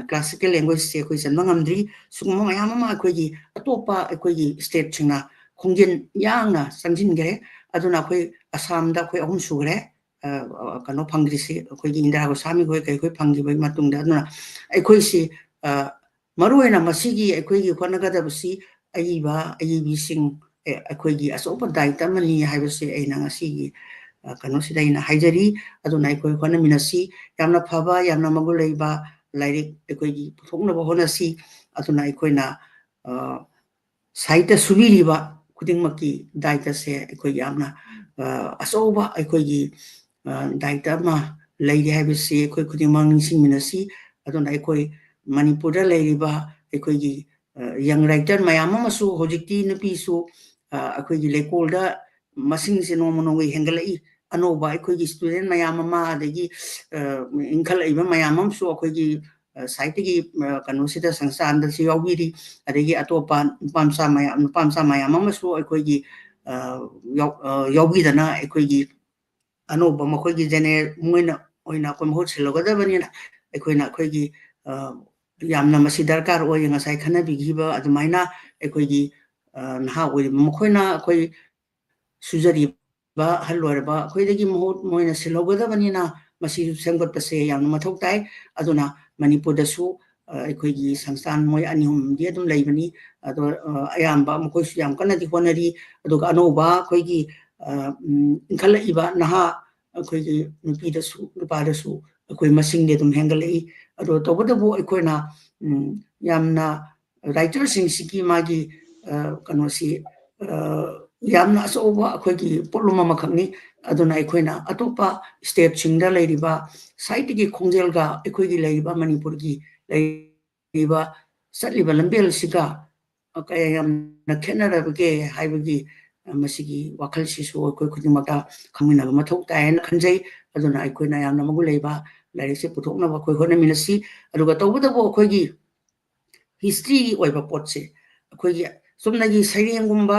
ꯀ꯭ꯂꯥꯁꯤꯀꯦꯜ ꯂꯦꯡꯒ꯭ꯋꯦꯖꯁꯦ ꯑꯩꯈꯣꯏ ꯆꯟꯕ ꯉꯝꯗ꯭ꯔꯤ ꯁꯤꯒꯨꯝꯕ ꯃꯌꯥꯝ ꯑꯃ ꯑꯩꯈꯣꯏꯒꯤ ꯑꯇꯣꯞꯄ ꯑꯩꯈꯣꯏꯒꯤ ꯁ꯭ꯇꯦꯠꯁꯤꯡꯅ ꯈꯣꯡꯖꯦꯜ ꯌꯥꯡꯅ ꯆꯪꯁꯤꯟꯈ꯭ꯔꯦ ꯑꯗꯨꯅ ꯑꯩꯈꯣꯏ ꯑꯁꯥꯝꯗ ꯑꯩꯈꯣꯏ 3 ꯁꯨꯈ꯭ꯔꯦ ꯀꯩꯅꯣ ꯐꯪꯗ꯭ꯔꯤꯁꯤ ꯑꯩꯈꯣꯏꯒꯤ ꯏꯟꯗꯤꯔꯥ ꯒꯣꯁ꯭ꯋꯥꯃꯤ ꯍꯣꯏ ꯀꯩꯈꯣꯏ ꯐꯪꯈꯤꯕꯒꯤ ꯃꯇꯨꯡꯗ ꯑꯗꯨꯅ ꯑꯩꯈꯣꯏꯁꯤ ꯃꯔꯨꯑꯣꯏꯅ ꯃꯁꯤꯒꯤ ꯑꯩꯈꯣꯏꯒꯤ ꯍꯣꯠꯅꯒꯗꯕꯁꯤ ꯑꯏꯕꯤꯁꯤꯡ ꯑꯩꯈꯣꯏꯒꯤ ꯑꯆꯧꯕ ꯗꯥꯏꯇ ꯑꯃꯅꯤ ꯍꯥꯏꯕꯁꯤ ꯑꯩꯅ ꯉꯁꯤꯒꯤ ꯀꯩꯅꯣꯁꯤꯗ ꯑꯩꯅ ꯍꯥꯏꯖꯔꯤ ꯑꯗꯨꯅ ꯑꯩꯈꯣꯏ ꯍꯣꯠꯅꯃꯤꯟꯅꯁꯤ ꯌꯥꯝꯅ ꯐꯕ ꯌꯥꯝꯅ ꯃꯒꯨꯟ ꯂꯩꯕ ꯂꯥꯏꯔꯤꯛ ꯑꯩꯈꯣꯏꯒꯤ ꯄꯨꯊꯣꯛꯅꯕ ꯍꯣꯠꯅꯁꯤ ꯑꯗꯨꯅ ꯑꯩꯈꯣꯏꯅ ꯁꯥꯍꯤꯇ꯭य ꯁꯨꯕꯤꯔꯤꯕ ꯈꯨꯗꯤꯡꯃꯛꯀꯤ ꯗꯥꯏꯇꯁꯦ ꯑꯩꯈꯣꯏ ꯌꯥꯝꯅ ꯑꯆꯧꯕ ꯑꯩꯈꯣꯏꯒꯤ ꯗꯥꯏꯇ ꯑꯃ ꯂꯩꯔꯤ ꯍꯥꯏꯕꯁꯤ ꯑꯩꯈꯣই ꯈꯨꯗꯤꯡꯃꯛ ꯅꯤꯡꯁꯤꯡꯃꯤꯟꯅꯁꯤ ꯑꯗꯨꯅ ꯑꯩꯈꯣꯏ ꯃꯅꯤꯄꯨꯔꯗ ꯂꯩꯔꯤꯕ ꯑꯩꯈꯣꯏꯒꯤ ꯌꯪ ꯔꯥꯏꯇꯔ ꯃꯌꯥꯝ ꯑꯃꯁꯨ ꯍꯧꯖꯤꯛꯇꯤ ꯅꯨꯄꯤꯁꯨ ꯑꯩꯈꯣꯏꯒꯤ ꯂꯩꯀꯣꯜꯗ ꯃꯁꯤꯡꯁꯦ ꯅꯣꯡꯃ ꯅꯣꯡꯃꯒꯤ ꯍꯦꯟꯒꯠꯂꯛꯏ ꯑꯅꯧꯕ ꯑꯩꯈꯣꯏꯒꯤ ꯁ꯭ꯇꯨꯗꯦꯟ ꯃꯌꯥꯝ ꯑꯃ ꯑꯗꯒꯤ ꯏꯟꯈꯠꯂꯛꯏꯕ ꯃꯌꯥꯝ ꯑꯃꯁꯨ ꯑꯩꯈꯣꯏꯒꯤ ꯁꯥꯍꯤꯇ꯭ꯌꯒꯤ ꯀꯩꯅꯣꯁꯤꯗ ꯁꯪꯁꯊꯥꯟꯗꯁꯨ ꯌꯥꯎꯕꯤꯔꯤ ꯑꯗꯒꯤ ꯑꯇꯣꯞꯄ ꯅꯨꯄꯥ ꯃꯆꯥ ꯃꯌꯥꯝ ꯑꯃꯁꯨ ꯑꯩꯈꯣꯏꯒꯤ ꯌꯥꯎꯕꯤꯗꯅ ꯑꯩꯈꯣꯏꯒꯤ ꯑꯅꯧꯕ ꯃꯈꯣꯏꯒꯤ ꯃꯣꯏꯅ ꯑꯣꯏꯅ ꯑꯩꯈꯣꯏ ꯃꯍꯨꯠ ꯁꯤꯜꯂꯧꯒꯗꯕꯅꯤꯅ ꯑꯩꯈꯣꯏꯅ ꯑꯩꯈꯣꯏꯒꯤ ꯌꯥꯝꯅ ꯃꯁꯤ ꯗꯔꯀꯥꯔ ꯑꯣꯏ ꯉꯁꯥꯏ ꯈꯟꯅꯕꯤꯈꯤꯕ ꯑꯗꯨꯃꯥꯏꯅ ꯑꯩꯈꯣꯏꯒꯤ ꯅꯍꯥ ꯑꯣꯏꯔꯤꯕ ꯃꯈꯣꯏꯅ ꯑꯩꯈꯣꯏ ꯁꯨꯖꯔꯤꯕ ꯑꯍꯜ ꯑꯣꯏꯔꯕ ꯑꯩꯈꯣꯏꯗꯒꯤ ꯃꯍꯨꯠ ꯃꯣꯏꯅ ꯁꯤꯜꯍꯧꯒꯗꯕꯅꯤꯅ ꯃꯁꯤꯁꯨ ꯁꯦꯝꯒꯠꯄꯁꯦ ꯌꯥꯝꯅ ꯃꯊꯧ ꯇꯥꯏ ꯑꯗꯨꯅ ꯃꯅꯤꯄꯨꯔꯗꯁꯨ ꯑꯩꯈꯣꯏꯒꯤ ꯁꯪꯁꯊꯥꯟ ꯃꯣꯏ 2-3ꯗꯤ ꯑꯗꯨꯝ ꯂꯩꯕꯅꯤ ꯑꯗꯣ ꯑꯌꯥꯝꯕ ꯃꯈꯣꯏꯁꯨ ꯌꯥꯝ ꯀꯟꯅꯗꯤ ꯍꯣꯠꯅꯔꯤ ꯑꯗꯨꯒ ꯑꯅꯧꯕ ꯑꯩꯈꯣꯏꯒꯤ ꯏꯟꯈꯠꯂꯛꯏꯕ ꯅꯍꯥ ꯑꯩꯈꯣꯏꯒꯤ ꯅꯨꯄꯤꯗꯁꯨ ꯅꯨꯄꯥꯗꯁꯨ ꯑꯩꯈꯣꯏ ꯃꯁꯤꯡꯗꯤ ꯑꯗꯨꯝ ꯍꯦꯟꯒꯠꯂꯛꯏ ꯑꯗꯣ ꯇꯧꯕꯇꯕꯨ ꯑꯩꯈꯣꯏꯅ ꯌꯥꯝꯅ ꯔꯥꯏꯇꯔꯁꯤꯡꯁꯤꯒꯤ ꯃꯥꯒꯤ ꯀꯩꯅꯣꯁꯤ ꯌꯥꯝꯅ ꯑꯆꯧꯕ ꯑꯩꯈꯣꯏꯒꯤ ꯄꯣꯠꯂꯨꯝ ꯑꯃꯈꯛꯅꯤ ꯑꯗꯨꯅ ꯑꯩꯈꯣꯏꯅ ꯑꯇꯣꯞꯄ ꯁ꯭ꯇꯦꯠꯁꯤꯡꯗ ꯂꯩꯔꯤꯕ ꯁꯥꯍꯤꯇ꯭ꯌꯒꯤ ꯈꯣꯡꯖꯦꯜꯒ ꯑꯩꯈꯣꯏꯒꯤ ꯂꯩꯔꯤꯕ ꯃꯅꯤꯄꯨꯔꯒꯤ ꯂꯩꯔꯤꯕ ꯆꯠꯂꯤꯕ ꯂꯝꯕꯦꯜꯁꯤꯒ ꯀꯌꯥ ꯌꯥꯝꯅ ꯈꯦꯠꯅꯔꯕꯒꯦ ꯍꯥꯏꯕꯒꯤ ꯃꯁꯤꯒꯤ ꯋꯥꯈꯜꯁꯤꯁꯨ ꯑꯩꯈꯣꯏ ꯈꯨꯗꯤꯡꯃꯛꯇ ꯈꯪꯃꯤꯟꯅꯕ ꯃꯊꯧ ꯇꯥꯏ ꯍꯥꯏꯅ ꯈꯟꯖꯩ ꯑꯗꯨꯅ ꯑꯩꯈꯣꯏꯅ ꯌꯥꯝꯅ ꯃꯒꯨꯟ ꯂꯩꯕ ꯂꯥꯏꯔꯤꯛꯁꯦ ꯄꯨꯊꯣꯛꯅꯕ ꯑꯩꯈꯣꯏ ꯍꯣꯠꯅꯃꯤꯟꯅꯁꯤ ꯑꯗꯨꯒ ꯇꯧꯕꯇꯕꯨ ꯑꯩꯈꯣꯏꯒꯤ ꯍꯤꯁꯇ꯭ꯔꯤꯒꯤ ꯑꯣꯏꯕ ꯄꯣꯠꯁꯦ ꯑꯩꯈꯣꯏꯒꯤ ꯆꯨꯝꯅꯒꯤ ꯁꯩꯔꯦꯡꯒꯨꯝꯕ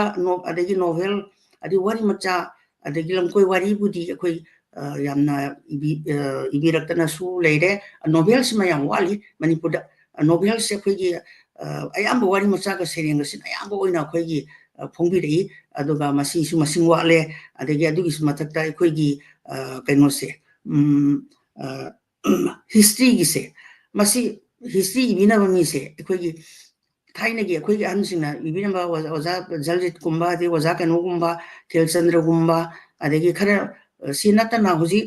ꯑꯗꯒꯤ ꯅꯣꯚꯦꯜ ꯑꯗꯒꯤ ꯋꯥꯔꯤ ꯃꯆꯥ ꯑꯗꯒꯤ ꯂꯝꯀꯣꯏ ꯋꯥꯔꯤꯕꯨꯗꯤ ꯑꯩꯈꯣꯏ ꯌꯥꯝꯅ ꯏꯕꯤꯔꯛꯇꯅꯁꯨ ꯂꯩꯔꯦ ꯅꯣꯚꯦꯜꯁꯤꯃ ꯌꯥꯝ ꯋꯥꯠꯂꯤ ꯃꯅꯤꯄꯨꯔꯗ ꯅꯣꯚꯦꯜꯁꯦ ꯑꯩꯈꯣꯏꯒꯤ ꯑꯌꯥꯝꯕ ꯋꯥꯔꯤ ꯃꯆꯥꯒ ꯁꯩꯔꯦꯡꯒꯁꯤꯅ ꯑꯌꯥꯝꯕ ꯑꯣꯏꯅ ꯑꯩꯈꯣꯏꯒꯤ ꯐꯣꯡꯕꯤꯔꯛꯏ ꯑꯗꯨꯒ ꯃꯁꯤꯁꯨ ꯃꯁꯤꯡ ꯋꯥꯠꯂꯦ ꯑꯗꯒꯤ ꯑꯗꯨꯒꯤꯁꯨ ꯃꯊꯛꯇ ꯑꯩꯈꯣꯏꯒꯤ ꯀꯩꯅꯣꯁꯦ ꯍꯤꯁꯇ꯭ꯔꯤꯒꯤꯁꯦ ꯃꯁꯤ ꯍꯤꯁꯇ꯭री इबीनब मीसे अखोगी थाइनगी अखोगी अहनसिंगना इबीनबा ओजा जलजितकुंबा अदि ओजा कनोगुंबा खेलचंद्रगुंबा अदगी खरा सि नतना हुजी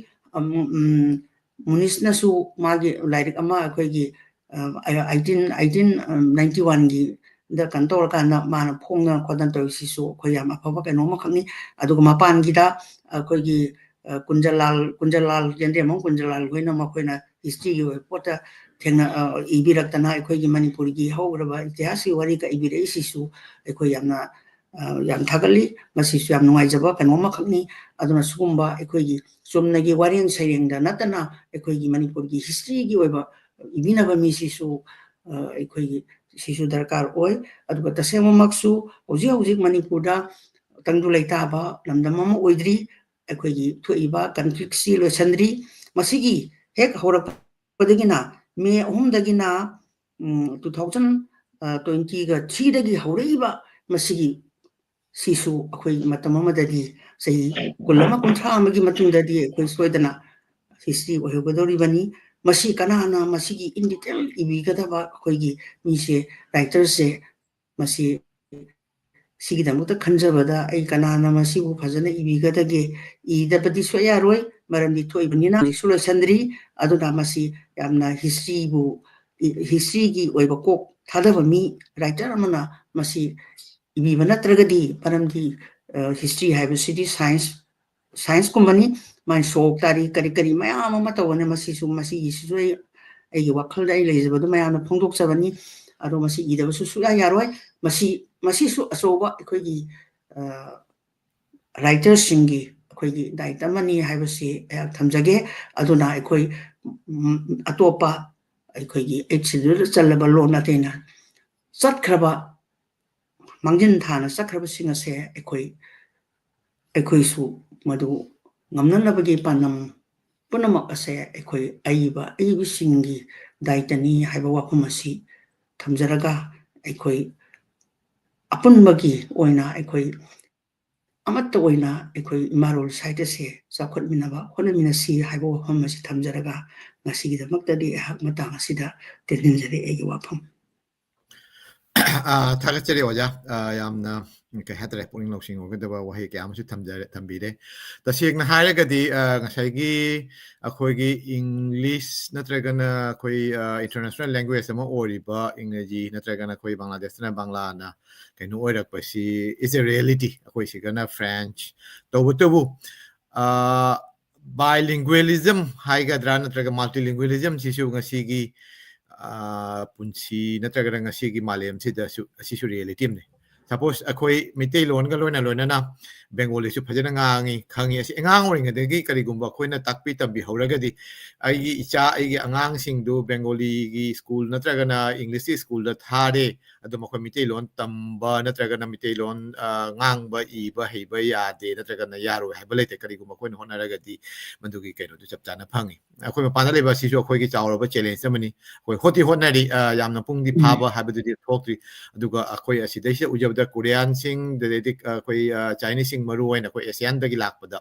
मुनिसनसु मागी लाइरिक अमा अखोगी 1891 गी दा कंतोर काना माना फोंगना खोदन तोसिसु अखोय याम अफबा कनोमा खंगनी अदुगा मपानगीदा अखोगी कुंजलाल जेंद्रेमंग कुंजलाल गोइना मखोयना हिस्ट्री गी पोता थेंगना इबिरक्तना अखोगी मणिपुर गी हौरबा इतिहास की वरी का इबिरेसिसु अखोय यामना याम थागली मसिसु याम नुवाइजबा कनोमा खंगनी अदुना सुगुंबा अखोगी चुमनगी वारेंग सैरेंगदा नतना अखोगी मणिपुर गी हिस्ट्री गी ओइबा इबिनबा मिसिसु अखोगी सिसु दरकार ओय अदुगा तसेममक्सु होजि होजि मणिपुरदा तंगदु लैताबा लमदम अमा ओइद्री अखोगी थोइबा कन्फ्लिक्ट सि लोसंद्री मसिगी हेक हौरप पदगिना ꯃꯦ 3ꯗꯒꯤꯅ 2023ꯗꯒꯤ ꯍꯧꯔꯛꯏꯕ ꯃꯁꯤꯒꯤ ꯁꯤꯁꯨ ꯑꯩꯈꯣꯏ ꯃꯇꯝ ꯑꯃꯗꯗꯤ ꯆꯍꯤ 19 ꯑꯃꯒꯤ ꯃꯇꯨꯡꯗꯗꯤ ꯑꯩꯈꯣꯏ ꯁꯣꯏꯗꯅ ꯍꯤꯁꯇ꯭ꯔꯤ ꯑꯣꯏꯍꯧꯒꯗꯧꯔꯤꯕꯅꯤ ꯃꯁꯤ ꯀꯅꯥꯅ ꯃꯁꯤꯒꯤ ꯏꯟ ꯗꯤꯇꯦꯜ ꯏꯕꯤꯒꯗꯕ ꯑꯩꯈꯣꯏꯒꯤ ꯃꯤꯁꯦ ꯔꯥꯏꯇꯔꯁꯦ ꯃꯁꯤ ꯁꯤꯒꯤꯗꯃꯛꯇ ꯈꯟꯖꯕꯗ ꯑꯩ ꯀꯅꯥꯅ ꯃꯁꯤꯕꯨ ꯐꯖꯅ ꯏꯕꯤꯒꯗꯒꯦ ꯏꯗꯕꯗꯤ ꯁꯨꯡꯌꯥ ꯌꯥꯔꯣꯏ ꯃꯔꯝꯗꯤ ꯊꯣꯛꯏꯕꯅꯤꯅ ꯍꯧꯖꯤꯛꯁꯨ ꯂꯣꯏꯁꯤꯟꯗ꯭ꯔꯤ ꯑꯗꯨꯅ ꯃꯁꯤ ꯌꯥꯝꯅ ꯍꯤꯁꯇ꯭ꯔꯤꯒꯤ ꯑꯣꯏꯕ ꯀꯣꯛ ꯊꯥꯗꯕ ꯃꯤ ꯔꯥꯏꯇꯔ ꯑꯃꯅ ꯃꯁꯤ 이비바 나트라가디 바람디 히스토리 하이버시디 사이언스 කුම්බꯅꯤ ꯃꯥꯏ ꯁꯣꯛ ꯇꯥꯔꯤ ꯀꯔꯤ ꯀꯔꯤ ꯃꯌꯥꯝ ꯑꯃ ꯇꯧꯕꯅꯦ ꯃꯁꯤꯁꯨ ꯃꯁꯤꯒꯤꯁꯤꯁꯨ ꯑꯩꯒꯤ ꯋꯥꯈꯜꯗ ꯑꯩ ꯂꯩꯖꯕꯗꯨ ꯃꯌꯥꯝꯅ ꯐꯣꯡꯗꯣꯛꯆꯕꯅꯤ ꯑꯗꯣ ꯃꯁꯤ ꯏꯗꯕꯁꯨ ꯁꯨꯡꯌꯥ ꯌꯥꯔꯣꯏ ꯃꯁꯤꯁꯨ ꯑꯆꯧꯕ ꯑꯩꯈꯣꯏꯒꯤ ꯔꯥꯏꯇꯔꯁꯤꯡꯒꯤ ꯑꯩꯈꯣꯏꯒꯤ ꯗꯥꯏꯠ ꯑꯃꯅꯤ ꯍꯥꯏꯕꯁꯤ ꯑꯩꯍꯥꯛ ꯊꯝꯖꯒꯦ ꯑꯗꯨꯅ ꯑꯩꯈꯣꯏ ꯑꯇꯣꯞꯄ ꯑꯩꯈꯣꯏꯒꯤ 8th ꯁꯦꯗꯨꯜꯗ ꯆꯜꯂꯕ ꯂꯣꯟ ꯑꯇꯩꯅ ꯆꯠꯈ꯭ꯔꯕ ꯃꯥꯡꯖꯤꯟ ꯊꯥꯅ ꯆꯠꯈ꯭ꯔꯕꯁꯤꯡ ꯑꯁꯦ ꯑꯩꯈꯣꯏꯁꯨ ꯃꯗꯨ ꯉꯝꯅꯅꯕꯒꯤ ꯄꯥꯟꯗꯝ ꯄꯨꯝꯅꯃꯛ ꯑꯁꯦ ꯑꯩꯈꯣꯏ ꯑꯏꯕꯁꯤꯡꯒꯤ ꯗꯥꯏꯇꯅꯤ ꯍꯥꯏꯕ ꯋꯥꯐꯝ ꯑꯁꯤ ꯊꯝꯖꯔꯒ ꯑꯩꯈꯣꯏ ꯑꯄꯨꯟꯕꯒꯤ ꯑꯣꯏꯅ ꯑꯩꯈꯣꯏ ꯑꯃꯠꯇ ꯑꯣꯏꯅ ꯑꯩꯈꯣꯏ ꯏꯃꯥꯂꯣꯟ ꯁꯥꯍꯤꯇ꯭ꯌꯁꯦ ꯆꯥꯎꯈꯠꯃꯤꯟꯅꯕ ꯍꯣꯠꯅꯃꯤꯟꯅꯁꯤ ꯍꯥꯏꯕ ꯋꯥꯐꯝ ꯑꯁꯤ ꯊꯝꯖꯔꯒ ꯉꯁꯤꯒꯤꯗꯃꯛꯇꯗꯤ ꯑꯩꯍꯥꯛ ꯃꯇꯥꯡ ꯑꯁꯤꯗ ꯇꯦꯟꯁꯤꯟꯖꯔꯤ ꯑꯩꯒꯤ ꯋꯥꯐꯝ ꯊꯥꯒꯠꯆꯔꯤ ꯑꯣꯖꯥ ꯌꯥꯝꯅ ꯀꯩ ꯍꯥꯏꯇꯥꯔꯦ ꯄꯨꯛꯅꯤꯡ ꯂꯧꯁꯤꯡ ꯑꯣꯏꯒꯗꯕ ꯋꯥꯍꯩ ꯀꯌꯥ ꯑꯃꯁꯨ ꯊꯝꯕꯤꯔꯦ ꯇꯁꯦꯡꯅ ꯍꯥꯏꯔꯒꯗꯤ ꯉꯁꯥꯏꯒꯤ ꯑꯩꯈꯣꯏꯒꯤ ꯏꯪꯂꯤꯁ ꯅꯠꯇ꯭ꯔꯒꯅ ꯑꯩꯈꯣꯏ ꯏꯟꯇꯔꯅꯦꯁꯅꯦꯜ ꯂꯦꯡꯒ꯭ꯋꯦꯖ ꯑꯃ ꯑꯣꯏꯔꯤꯕ ꯏꯪꯔꯦꯖꯤ ꯅꯠꯇ꯭ꯔꯒꯅ ꯑꯩꯈꯣꯏ ꯕꯪꯒ꯭ꯂꯥꯗꯦꯁꯇꯅ ꯕꯪꯒ꯭ꯂꯥꯅ ꯀꯩꯅꯣ ꯑꯣꯏꯔꯛꯄꯁꯤ ꯏꯁ ꯑꯦ ꯔꯤꯌꯦꯂꯤꯇꯤ ꯑꯩꯈꯣꯏ ꯁꯤꯒꯅ ꯐ꯭ꯔꯦꯟꯆ ꯇꯧꯕꯇꯕꯨ ꯕꯥꯏꯂꯤꯡꯒ꯭ꯋꯦꯂꯤꯖꯝ ꯍꯥꯏꯒꯗ꯭ꯔꯥ ꯅꯠꯇ꯭ꯔꯒ ꯃꯜꯇꯤꯂꯤꯡꯒ꯭ꯋꯦꯂꯤꯖꯝꯁꯤꯁꯨ ꯉꯁꯤꯒꯤ ꯄꯨꯟꯁꯤ ꯅꯠꯇ꯭ꯔꯒꯅ ꯉꯁꯤꯒꯤ ꯃꯥꯂꯦꯝꯁꯤꯗꯁꯨ ꯑꯁꯤꯁꯨ ꯔꯤꯌꯦꯂꯤꯇꯤ ꯑꯃꯅꯤ ꯁꯄꯣꯁ ꯑꯩꯈꯣꯏ ꯃꯩꯇꯩꯂꯣꯟꯒ ꯂꯣꯏꯅꯅ ꯕꯦꯡꯒꯣꯂꯤꯁꯨ ꯐꯖꯅ ꯉꯥꯡꯉꯤ ꯈꯪꯉꯤ ꯑꯁꯤ ꯑꯉꯥꯡ ꯑꯣꯏꯔꯤꯉꯩꯗꯒꯤ ꯀꯔꯤꯒꯨꯝꯕ ꯑꯩꯈꯣꯏꯅ ꯇꯥꯛꯄꯤ ꯇꯝꯕꯤꯍꯧꯔꯒꯗꯤ ꯑꯩꯒꯤ ꯏꯆꯥ ꯑꯩꯒꯤ ꯑꯉꯥꯡꯁꯤꯡꯗꯨ ꯕꯦꯡꯒꯣꯂꯤꯒꯤ ꯁ꯭ꯀꯨꯜ ꯅꯠꯇ꯭ꯔꯒꯅ ꯏꯪꯂꯤꯁꯀꯤ ꯁ꯭ꯀꯨꯜꯗ ꯊꯥꯔꯦ ꯑꯗꯣ ꯃꯈꯣꯏ ꯃꯩꯇꯩꯂꯣꯟ ꯇꯝꯕ ꯅꯠꯇ꯭ꯔꯒꯅ ꯃꯩꯇꯩꯂꯣꯟ ꯉꯥꯡꯕ ꯏꯕ ꯍꯩꯕ ꯌꯥꯗꯦ ꯅꯠꯇ꯭ꯔꯒꯅ ꯌꯥꯔꯣꯏ ꯍꯥꯏꯕ ꯂꯩꯇꯦ ꯀꯔꯤꯒꯨꯝꯕ ꯑꯩꯈꯣꯏꯅ ꯍꯣꯠꯅꯔꯒꯗꯤ ꯃꯗꯨꯒꯤ ꯀꯩꯅꯣꯗꯨ ꯆꯞ ꯆꯥꯅ ꯐꯪꯉꯤ ꯑꯩꯈꯣꯏ ꯃꯄꯥꯟꯗ ꯂꯩꯕ ꯑꯁꯤꯁꯨ ꯑꯩꯈꯣꯏꯒꯤ ꯆꯥꯎꯔꯕ ꯆꯦꯂꯦꯟꯖ ꯑꯃꯅꯤ ꯑꯩꯈꯣꯏ ꯍꯣꯠꯅꯔꯤ ꯌꯥꯝꯅ ꯄꯨꯡꯗꯤ ꯐꯥꯕ ꯍꯥꯏꯕꯗꯨꯗꯤ ꯊꯣꯛꯇ꯭ꯔꯤ ꯑꯗꯨꯒ ꯑꯩꯈꯣꯏ ꯑꯁꯤꯗꯩꯁꯤꯗ ꯎꯖꯕꯗ ꯀꯣꯔꯤꯌꯥꯟꯁꯤꯡ ꯑꯗꯩꯗꯤ ꯑꯩꯈꯣꯏ ꯆꯥꯏꯅꯤꯁꯁꯤꯡ ꯃꯔꯨ ꯑꯣꯏꯅ ꯑꯩꯈꯣꯏ ꯑꯦꯁꯤꯌꯥꯟꯗꯒꯤ ꯂꯥꯛꯄꯗ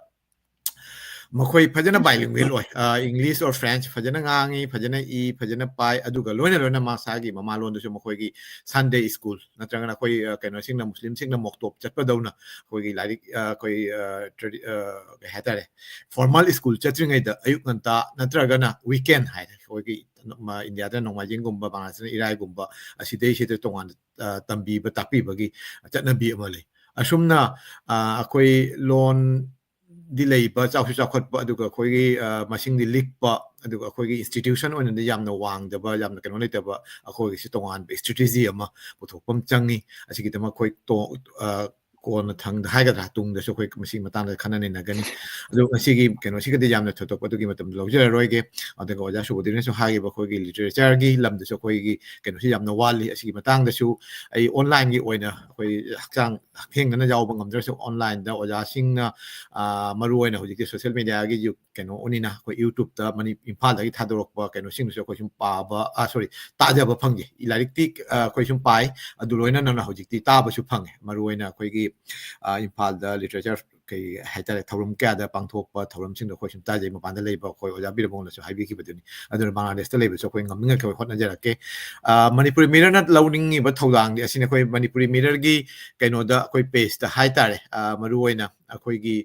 ꯃꯈꯣꯏ ꯐꯖꯅ ꯕꯥꯏꯂꯤꯡꯒ꯭ꯋꯦꯜ ꯑꯣꯏ ꯏꯪꯂꯤꯁ ꯑꯣꯔ ꯐ꯭ꯔꯦꯟꯆ ꯐꯖꯅ ꯉꯥꯡꯉꯤ ꯐꯖꯅ ꯐꯖꯅ ꯄꯥꯏ ꯑꯗꯨꯒ ꯂꯣꯏꯅ ꯃꯁꯥꯒꯤ ꯃꯃꯥꯂꯣꯟꯗꯁꯨ ꯃꯈꯣꯏꯒꯤ ꯁꯟꯗꯦ ꯁ꯭ꯀꯨꯜ ꯅꯠꯇ꯭ꯔꯒꯅ ꯑꯩꯈꯣꯏ ꯀꯩꯅꯣꯁꯤꯡꯅ ꯃꯨꯁꯂꯤꯝꯁꯤꯡꯅ ꯃꯣꯛꯇꯣꯞ ꯆꯠꯄꯗꯧꯅ ꯑꯩꯈꯣꯏꯒꯤ ꯂꯥꯏꯔꯤꯛ ꯑꯩꯈꯣꯏ ꯀꯩ ꯍꯥꯏꯇꯥꯔꯦ ꯐꯣꯔꯃꯦꯜ ꯁ꯭ꯀꯨꯜ ꯆꯠꯇ꯭ꯔꯤꯉꯩꯗ ꯑꯌꯨꯛ ꯉꯟꯇꯥ ꯅꯠꯇ꯭ꯔꯒꯅ ꯋꯤꯀꯦꯟ ꯍꯥꯏꯔꯦ ꯑꯩꯈꯣꯏꯒꯤ ꯏꯟꯗꯤꯌꯥꯗ ꯅꯣꯡꯃꯥꯏꯖꯤꯡꯒꯨꯝꯕ ꯕꯪꯒ꯭ꯂꯥꯗꯦꯁꯅ ꯏꯔꯥꯏꯒꯨꯝꯕ ꯑꯁꯤꯗꯩꯁꯤꯗ ꯇꯣꯉꯥꯟꯅ ꯇꯝꯕꯤꯕ ꯇꯥꯛꯄꯤꯕꯒꯤ ꯆꯠꯅꯕꯤ ꯑꯃ ꯂꯩ ꯑꯁꯨꯝꯅ ꯑꯩꯈꯣꯏ ꯂꯣꯟꯗꯤ ꯂꯩꯕ ꯆꯥꯎꯈꯠꯄ ꯑꯗꯨꯒ ꯑꯩꯈꯣꯏꯒꯤ ꯃꯁꯤꯡꯗꯤ ꯂꯤꯛꯄ ꯑꯗꯨꯒ ꯑꯩꯈꯣꯏꯒꯤ ꯏꯟꯁꯇꯤꯇ꯭ꯌꯨꯁꯟ ꯑꯣꯏꯅꯗꯤ ꯌꯥꯝꯅ ꯋꯥꯡꯗꯕ ꯌꯥꯝꯅ ꯀꯩꯅꯣ ꯂꯩꯇꯕ ꯑꯩꯈꯣꯏꯒꯤꯁꯤ ꯇꯣꯉꯥꯟꯕ ꯏꯁꯇ꯭ꯔꯦꯇꯦꯖꯤ ꯑꯃ ꯄꯨꯊꯣꯛꯄ ꯑꯃ ꯆꯪꯉꯤ ꯑꯁꯤꯒꯤꯗꯃꯛ ꯑꯩꯈꯣꯏ ꯀꯣꯟꯅ ꯊꯪꯗ ꯍꯥꯏꯒꯗ꯭ꯔꯥ ꯇꯨꯡꯗꯁꯨ ꯑꯩꯈꯣꯏ ꯃꯁꯤꯒꯤ ꯃꯇꯥꯡꯗ ꯈꯟꯅ ꯅꯩꯅꯒꯅꯤ ꯑꯗꯨ ꯉꯁꯤꯒꯤ ꯀꯩꯅꯣꯁꯤꯒꯗꯤ ꯌꯥꯝꯅ ꯊꯣꯏꯗꯣꯛꯄ ꯑꯗꯨꯒꯤ ꯃꯇꯝꯗ ꯂꯧꯖꯔꯔꯣꯏꯒꯦ ꯑꯗꯨꯒ ꯑꯣꯖꯥ ꯁꯨꯕꯣꯙꯤꯅꯁꯨ ꯍꯥꯏꯈꯤꯕ ꯑꯩꯈꯣꯏꯒꯤ ꯂꯤꯇꯔꯦꯆꯔꯒꯤ ꯂꯝꯗꯁꯨ ꯑꯩꯈꯣꯏꯒꯤ ꯀꯩꯅꯣꯁꯤ ꯌꯥꯝꯅ ꯋꯥꯠꯂꯤ ꯑꯁꯤꯒꯤ ꯃꯇꯥꯡꯗꯁꯨ ꯑꯩ ꯑꯣꯟꯂꯥꯏꯟꯒꯤ ꯑꯣꯏꯅ ꯑꯩꯈꯣꯏ ꯍꯛꯊꯦꯡꯅꯅ ꯌꯥꯎꯕꯉꯝꯗ꯭ꯔꯁꯨ ꯑꯣꯟꯂꯥꯏꯟꯗ ꯑꯣꯖꯥꯁꯤꯡꯅ ꯃꯔꯨꯑꯣꯏꯅ ꯍꯧꯖꯤꯛꯇꯤ ꯁꯣꯁꯤꯌꯦꯜ ꯃꯦꯗꯤꯌꯥꯒꯤ ꯀꯩꯅꯣ ꯑꯣꯏꯅꯤꯅ ꯑꯩꯈꯣꯏ ꯌꯨꯇ꯭ꯌꯨꯕꯇ ꯏꯝꯐꯥꯜꯗꯒꯤ ꯊꯥꯗꯣꯔꯛꯄ ꯀꯩꯅꯣꯁꯤꯡꯗꯨꯁꯨ ꯑꯩꯈꯣꯏ ꯁꯨꯝ ꯇꯥꯖꯕ ꯐꯪꯉꯤ ꯂꯥꯏꯔꯤꯛꯇꯤ ꯑꯩꯈꯣꯏ ꯁꯨꯝ ꯄꯥꯏ ꯑꯗꯨ ꯂꯣꯏꯅꯅ ꯍꯧꯖꯤꯛꯇꯤ ꯇꯥꯕꯁꯨ ꯐꯪꯉꯦ ꯃꯔꯨꯑꯣꯏꯅ ꯑꯩꯈꯣꯏꯒꯤ ꯏꯝꯐꯥꯜꯗ ꯂꯤꯇꯔꯦꯆꯔ ꯀꯩ ꯍꯥꯏꯇꯥꯔꯦ ꯊꯧꯔꯝ ꯀꯌꯥꯗ ꯄꯥꯡꯊꯣꯛꯄ ꯊꯧꯔꯝꯁꯤꯡꯗꯣ ꯑꯩꯈꯣꯏ ꯁꯨꯝ ꯇꯥꯖꯩ ꯃꯄꯥꯟꯗ ꯂꯩꯕ ꯑꯩꯈꯣꯏ ꯑꯣꯖꯥ ꯕꯤꯔꯕꯣꯡꯅꯁꯨ ꯍꯥꯏꯕꯤꯈꯤꯕꯗꯨꯅꯤ ꯑꯗꯨꯅ ꯕꯪꯒ꯭ꯂꯥꯗꯦꯁꯇ ꯂꯩꯕꯁꯨ ꯑꯩꯈꯣꯏ ꯉꯝꯅꯤꯡꯉꯩ ꯍꯣꯠꯅꯖꯔꯛꯀꯦ ꯃꯅꯤꯄꯨꯔꯤ ꯃꯤꯔꯔꯅ ꯂꯧꯅꯤꯡꯉꯤꯕ ꯊꯧꯗꯥꯡꯗꯤ ꯑꯁꯤꯅ ꯑꯩꯈꯣꯏ ꯃꯅꯤꯄꯨꯔꯤ ꯃꯤꯔꯔꯒꯤ ꯀꯩꯅꯣꯗ ꯑꯩꯈꯣꯏ ꯄꯦꯖꯇ ꯍꯥꯏꯇꯥꯔꯦ ꯃꯔꯨꯑꯣꯏꯅ ꯑꯩꯈꯣꯏꯒꯤ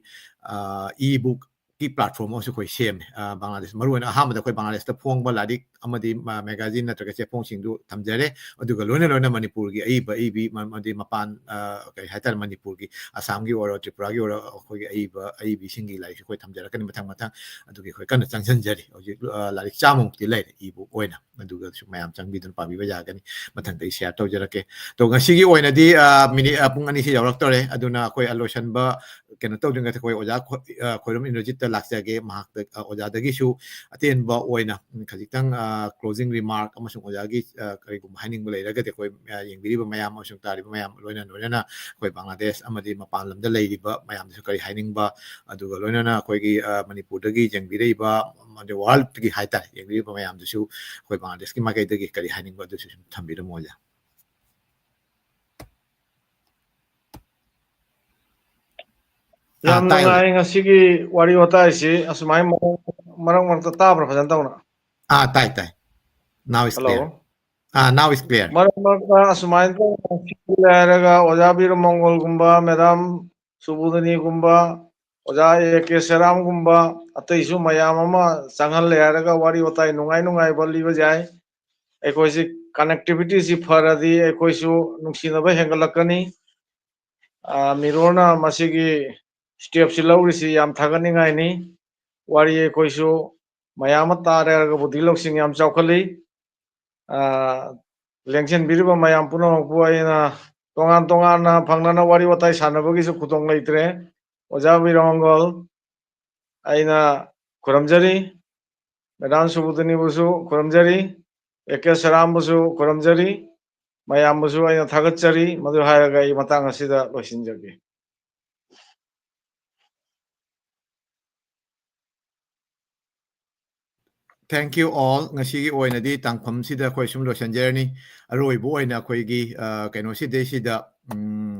ꯏ ꯕꯨꯛꯀꯤ ꯄ꯭ꯂꯥꯠꯐꯣꯝ ꯑꯃꯁꯨ ꯑꯩꯈꯣꯏ ꯁꯦꯝꯃꯦ ꯕꯪꯒ꯭ꯂꯥꯗꯦꯁ ꯃꯔꯨꯑꯣꯏꯅ ꯑꯍꯥꯟꯕꯗ ꯑꯩꯈꯣꯏ ꯕꯪꯒ꯭ꯂꯥꯗꯦꯁꯇ ꯐꯣꯡꯕ ꯂꯥꯏꯔꯤꯛ ꯑꯃꯗꯤ ꯃꯦꯒꯥꯖꯤꯟ ꯅꯠꯇ꯭ꯔꯒ ꯆꯦꯐꯣꯡꯁꯤꯡꯗꯨ ꯊꯝꯖꯔꯦ ꯑꯗꯨꯒ ꯂꯣꯏꯅ ꯃꯅꯤꯄꯨꯔꯒꯤ ꯑꯏꯕꯤ ꯑꯃꯗꯤ ꯃꯄꯥꯟ ꯀꯩ ꯍꯥꯏꯇꯥꯔꯦ ꯃꯅꯤꯄꯨꯔꯒꯤ ꯑꯁꯥꯝꯒꯤ ꯑꯣꯏꯔꯣ ꯇ꯭ꯔꯤꯄꯨꯔꯥꯒꯤ ꯑꯣꯏꯔꯣ ꯑꯩꯈꯣꯏꯒꯤ ꯑꯏꯕꯤꯁꯤꯡꯒꯤ ꯂꯥꯏꯔꯤꯛꯁꯨ ꯑꯩꯈꯣꯏ ꯊꯝꯖꯔꯛꯀꯅꯤ ꯃꯊꯪ ꯑꯗꯨꯒꯤ ꯑꯩꯈꯣꯏ ꯀꯟꯅ ꯆꯪꯁꯤꯟꯖꯔꯤ ꯍꯧꯖꯤꯛ ꯂꯥꯏꯔꯤꯛ 100ꯃꯨꯛꯇꯤ ꯂꯩꯔꯦ ꯏ ꯕꯨꯛ ꯑꯣꯏꯅ ꯑꯗꯨꯒꯁꯨ ꯃꯌꯥꯝ ꯆꯪꯕꯤꯗꯨꯅ ꯄꯥꯕꯤꯕ ꯌꯥꯒꯅꯤ ꯃꯊꯪꯗ ꯑꯩ ꯁꯤꯌꯔ ꯇꯧꯖꯔꯛꯀꯦ ꯑꯗꯣ ꯉꯁꯤꯒꯤ ꯑꯣꯏꯅꯗꯤ ꯃꯤꯅꯤꯠ ꯄꯨꯡ 2ꯁꯤ ꯌꯧꯔꯛꯇꯣꯔꯦ ꯑꯗꯨꯅ ꯑꯩꯈꯣꯏ ꯂꯣꯏꯁꯤꯟꯕ ꯀꯩꯅꯣ ꯇꯧꯗ꯭ꯔꯤꯉꯩꯗ ꯑꯩꯈꯣꯏ ꯑꯣꯖꯥ ꯈꯣꯏꯔꯝ ꯏꯟꯗ꯭ꯔꯖꯤꯠꯇ ꯃꯛꯇ ꯂꯥꯛꯆꯒꯦ ꯃꯍꯥꯛꯇ ꯑꯣꯖꯥꯗꯒꯤꯁꯨ ꯑꯇꯦꯟꯕ ꯑꯣꯏꯅ ꯈꯖꯤꯛꯇꯪ ꯀ꯭ꯂꯣꯖꯤꯡ ꯔꯤꯃꯥꯔꯛ ꯑꯃꯁꯨꯡ ꯑꯣꯖꯥꯒꯤ ꯀꯔꯤꯒꯨꯝꯕ ꯍꯥꯏꯅꯤꯡꯕ ꯂꯩꯔꯒꯗꯤ ꯑꯩꯈꯣꯏ ꯌꯦꯡꯕꯤꯔꯤꯕ ꯃꯌꯥꯝ ꯑꯃꯁꯨꯡ ꯇꯥꯔꯤꯕ ꯃꯌꯥꯝ ꯂꯣꯏꯅꯅ ꯑꯩꯈꯣꯏ ꯕꯪꯒ꯭ꯂꯥꯗꯦꯁ ꯑꯃꯗꯤ ꯃꯄꯥꯟ ꯂꯝꯗ ꯂꯩꯔꯤꯕ ꯃꯌꯥꯝꯗꯁꯨ ꯀꯔꯤ ꯍꯥꯏꯅꯤꯡꯕ ꯑꯗꯨꯒ ꯂꯣꯏꯅꯅ ꯑꯩꯈꯣꯏꯒꯤ ꯃꯅꯤꯄꯨꯔꯗꯒꯤ ꯌꯦꯡꯕꯤꯔꯛꯏꯕ ꯋꯥꯔꯜꯗꯒꯤ ꯍꯥꯏꯇꯥꯔꯦ ꯌꯦꯡꯕꯤꯔꯤꯕ ꯃꯌꯥꯝꯗꯨꯁꯨ ꯑꯩꯈꯣꯏ ꯕꯪꯒ꯭ꯂꯥꯗꯦꯁꯀꯤ ꯃꯥꯏꯀꯩꯗꯒꯤ ꯀꯔꯤ ꯍꯥꯏꯅꯤꯡꯕ ꯑꯗꯨꯁꯨ ꯁꯨꯝ ꯊꯝꯕꯤꯔꯝꯃꯣ ꯑꯣꯖꯥ ꯌꯥꯝ ꯅꯨꯡꯉꯥꯏ ꯉꯁꯤꯒꯤ ꯋꯥꯔꯤ ꯋꯥꯇꯥꯏꯁꯤ ꯑꯁꯨꯃꯥꯏꯅ ꯃꯔꯛ ꯃꯔꯛꯇ ꯇꯥꯕ꯭ꯔꯥ ꯐꯖꯅ ꯇꯧꯅ ꯇꯥꯏ now is hello clear now is clear ꯃꯔꯛ ꯃꯔꯛꯇ ꯑꯁꯨꯃꯥꯏꯅ ꯇꯧꯅ ꯍꯥꯏꯔꯒ ꯑꯣꯖꯥ ꯕꯤꯔ ꯃꯪꯒꯣꯜꯒꯨꯝꯕ ꯃꯦꯗꯥꯝ ꯁꯨꯕꯨꯗꯅꯤꯒꯨꯝꯕ ꯑꯣꯖꯥ ꯑꯦ ꯀꯦ ꯁꯦꯔꯥꯝꯒꯨꯝꯕ ꯑꯇꯩꯁꯨ ꯃꯌꯥꯝ ꯑꯃ ꯆꯪꯍꯜꯂꯦ ꯍꯥꯏꯔꯒ ꯋꯥꯔꯤ ꯋꯥꯇꯥꯏ ꯅꯨꯡꯉꯥꯏꯕ ꯂꯤꯕ ꯌꯥꯏ ꯑꯩꯈꯣꯏꯁꯤ ꯀꯅꯦꯛꯇꯤꯚꯤꯇꯤꯁꯤ ꯐꯔꯗꯤ ꯑꯩꯈꯣꯏꯁꯨ ꯅꯨꯡꯁꯤꯅꯕ ꯍꯦꯟꯒꯠꯂꯛꯀꯅꯤ ꯃꯤꯔꯣꯅ ꯃꯁꯤꯒꯤ ꯁ꯭ꯇꯦꯞꯁꯤ ꯂꯧꯔꯤꯁꯤ ꯌꯥꯝ ꯊꯥꯒꯠꯅꯤꯡꯉꯥꯏꯅꯤ ꯋꯥꯔꯤ ꯑꯩꯈꯣꯏꯁꯨ ꯃꯌꯥꯝ ꯑꯃ ꯇꯥꯔꯦ ꯍꯥꯏꯔꯒ ꯕꯨꯙꯤ ꯂꯧꯁꯤꯡ ꯌꯥꯝ ꯆꯥꯎꯈꯠꯂꯤ ꯂꯦꯡꯁꯤꯟꯕꯤꯔꯤꯕ ꯃꯌꯥꯝ ꯄꯨꯝꯅꯃꯛꯄꯨ ꯑꯩꯅ ꯇꯣꯉꯥꯟ ꯇꯣꯉꯥꯟꯅ ꯐꯪꯅꯅ ꯋꯥꯔꯤ ꯋꯥꯇꯥꯏ ꯁꯥꯟꯅꯕꯒꯤꯁꯨ ꯈꯨꯗꯣꯡ ꯂꯩꯇ꯭ꯔꯦ ꯑꯣꯖꯥ ꯕꯤꯔꯃꯪꯒꯣꯜ ꯑꯩꯅ ꯈꯨꯔꯨꯝꯖꯔꯤ ꯃꯦꯗꯥꯝ ꯁꯨꯕꯨꯗꯅꯤꯕꯨꯁꯨ ꯈꯨꯔꯨꯝꯖꯔꯤ ꯑꯦ ꯀꯦ ꯁꯔꯥꯝꯕꯨꯁꯨ ꯈꯨꯔꯨꯝꯖꯔꯤ ꯃꯌꯥꯝꯕꯨꯁꯨ ꯑꯩꯅ ꯊꯥꯒꯠꯆꯔꯤ ꯃꯗꯨ ꯍꯥꯏꯔꯒ ꯑꯩ ꯃꯇꯥꯡ ꯑꯁꯤꯗ ꯂꯣꯏꯁꯤꯟꯖꯒꯦ Thank you all ngasi oinadi tangpham sida khoi sum losanjerni aroi bu oina khoi gi kaino sida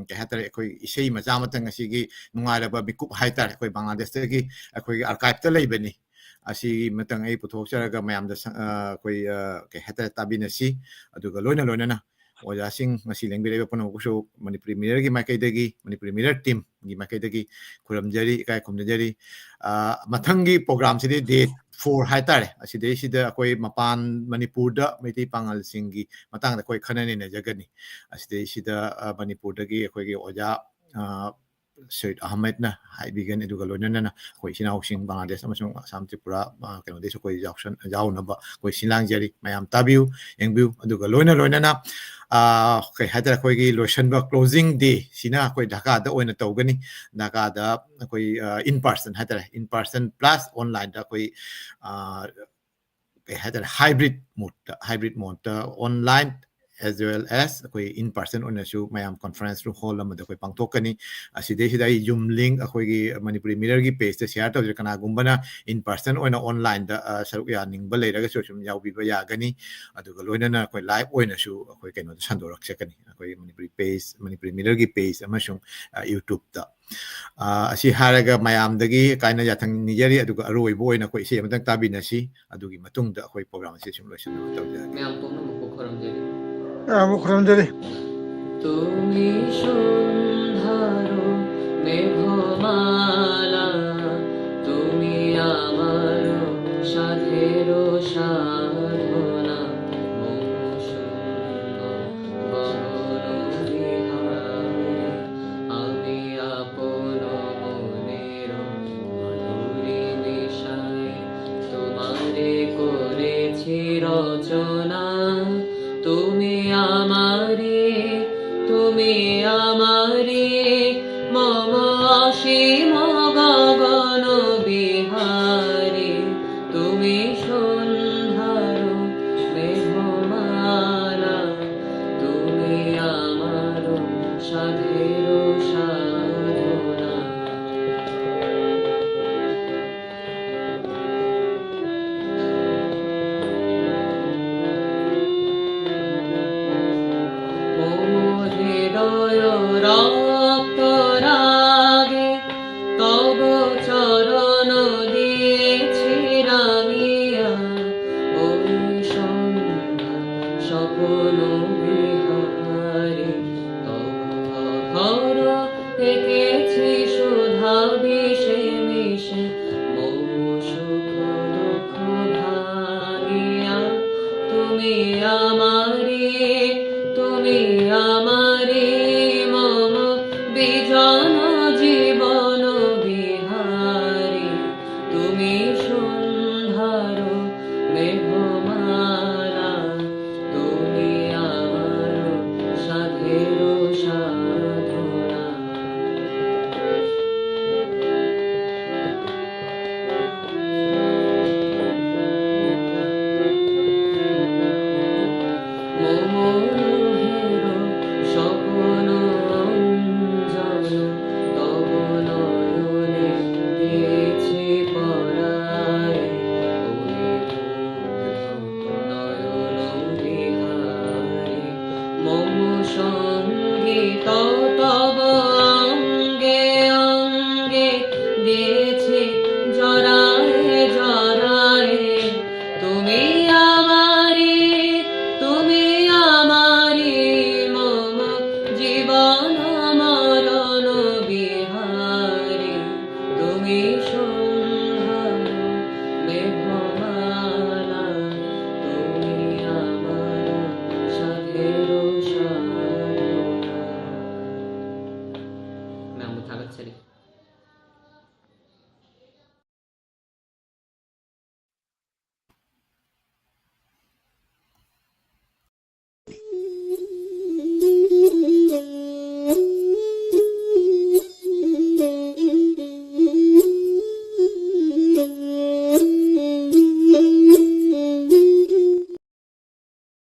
ke hatare khoi isei macha mata ngasi gi nungai ba bikup haitar khoi Bangladesh ta gi khoi archive ta leibani asi matang ai puthok charaga mayam da khoi ke hatare tabinasi aduga loina na oja sing ngasi lengbire pa no ku Manipuri Mirror gi makai dagi Manipuri Mirror team gi makai dagi khuramjari kai khumjari mathangi program sidi date 4 haitare aside sida akoi mapan Manipur da meti pangal singi matang da koi khanani na jagani aside sida Manipur da gi akoi gi oja Said Ahmed na haibigan eduga loina na koi sinau sing Bangladesh amasung Assam Tripura kaino deso koi jauksan jauna ba koi silang jari mayam tabiu engbiu eduga loina na kai hadra koi gi lotion ba closing day sina koi Dhaka da oina tawgani Dhaka da koi in person hadra in person plus online da koi kai hadra hybrid mode online as well as koi in person on su mayam conference room hall amada koi pangtokani aside sida Zoom link akoi gi Manipuri Mirror gi page ta share tawjir kana gumbana in person oina online da saruk ya ningba leiraga su sum yaw biba ya gani aduga loina na koi live oina su akoi kaino sandorak sekani akoi Manipuri page Manipuri Mirror gi page amasung YouTube da asi haraga mayam dagi kaina yathang nijari aduga aroi bo oina koi se amatang tabinasi adugi matung da akoi program se sum loisan tawja mayam pumna mukho kharamjari Mukhuramjari তুমি সন্ধারো মেঘমালা তুমি আমার সাধের সাধনা আমি আপন মনের মধুরী নেশায় তোমারে করেছি রচনা তুমি আমারে মম অসীম গগন বিহারে তুমি সন্ধার মেঘমালা তুমি আমার সাধের সাধনা রক্ত রাগে তব চরণ দিয়েছি রাঙিয়া ওই সন্ধ্যা স্বপ্ন বিহারে তব এঁকেছি সুধা বিষে মিশে মৌ সুখ দুঃখ ভাঙিয়া তুমি আমারে মম বিজয়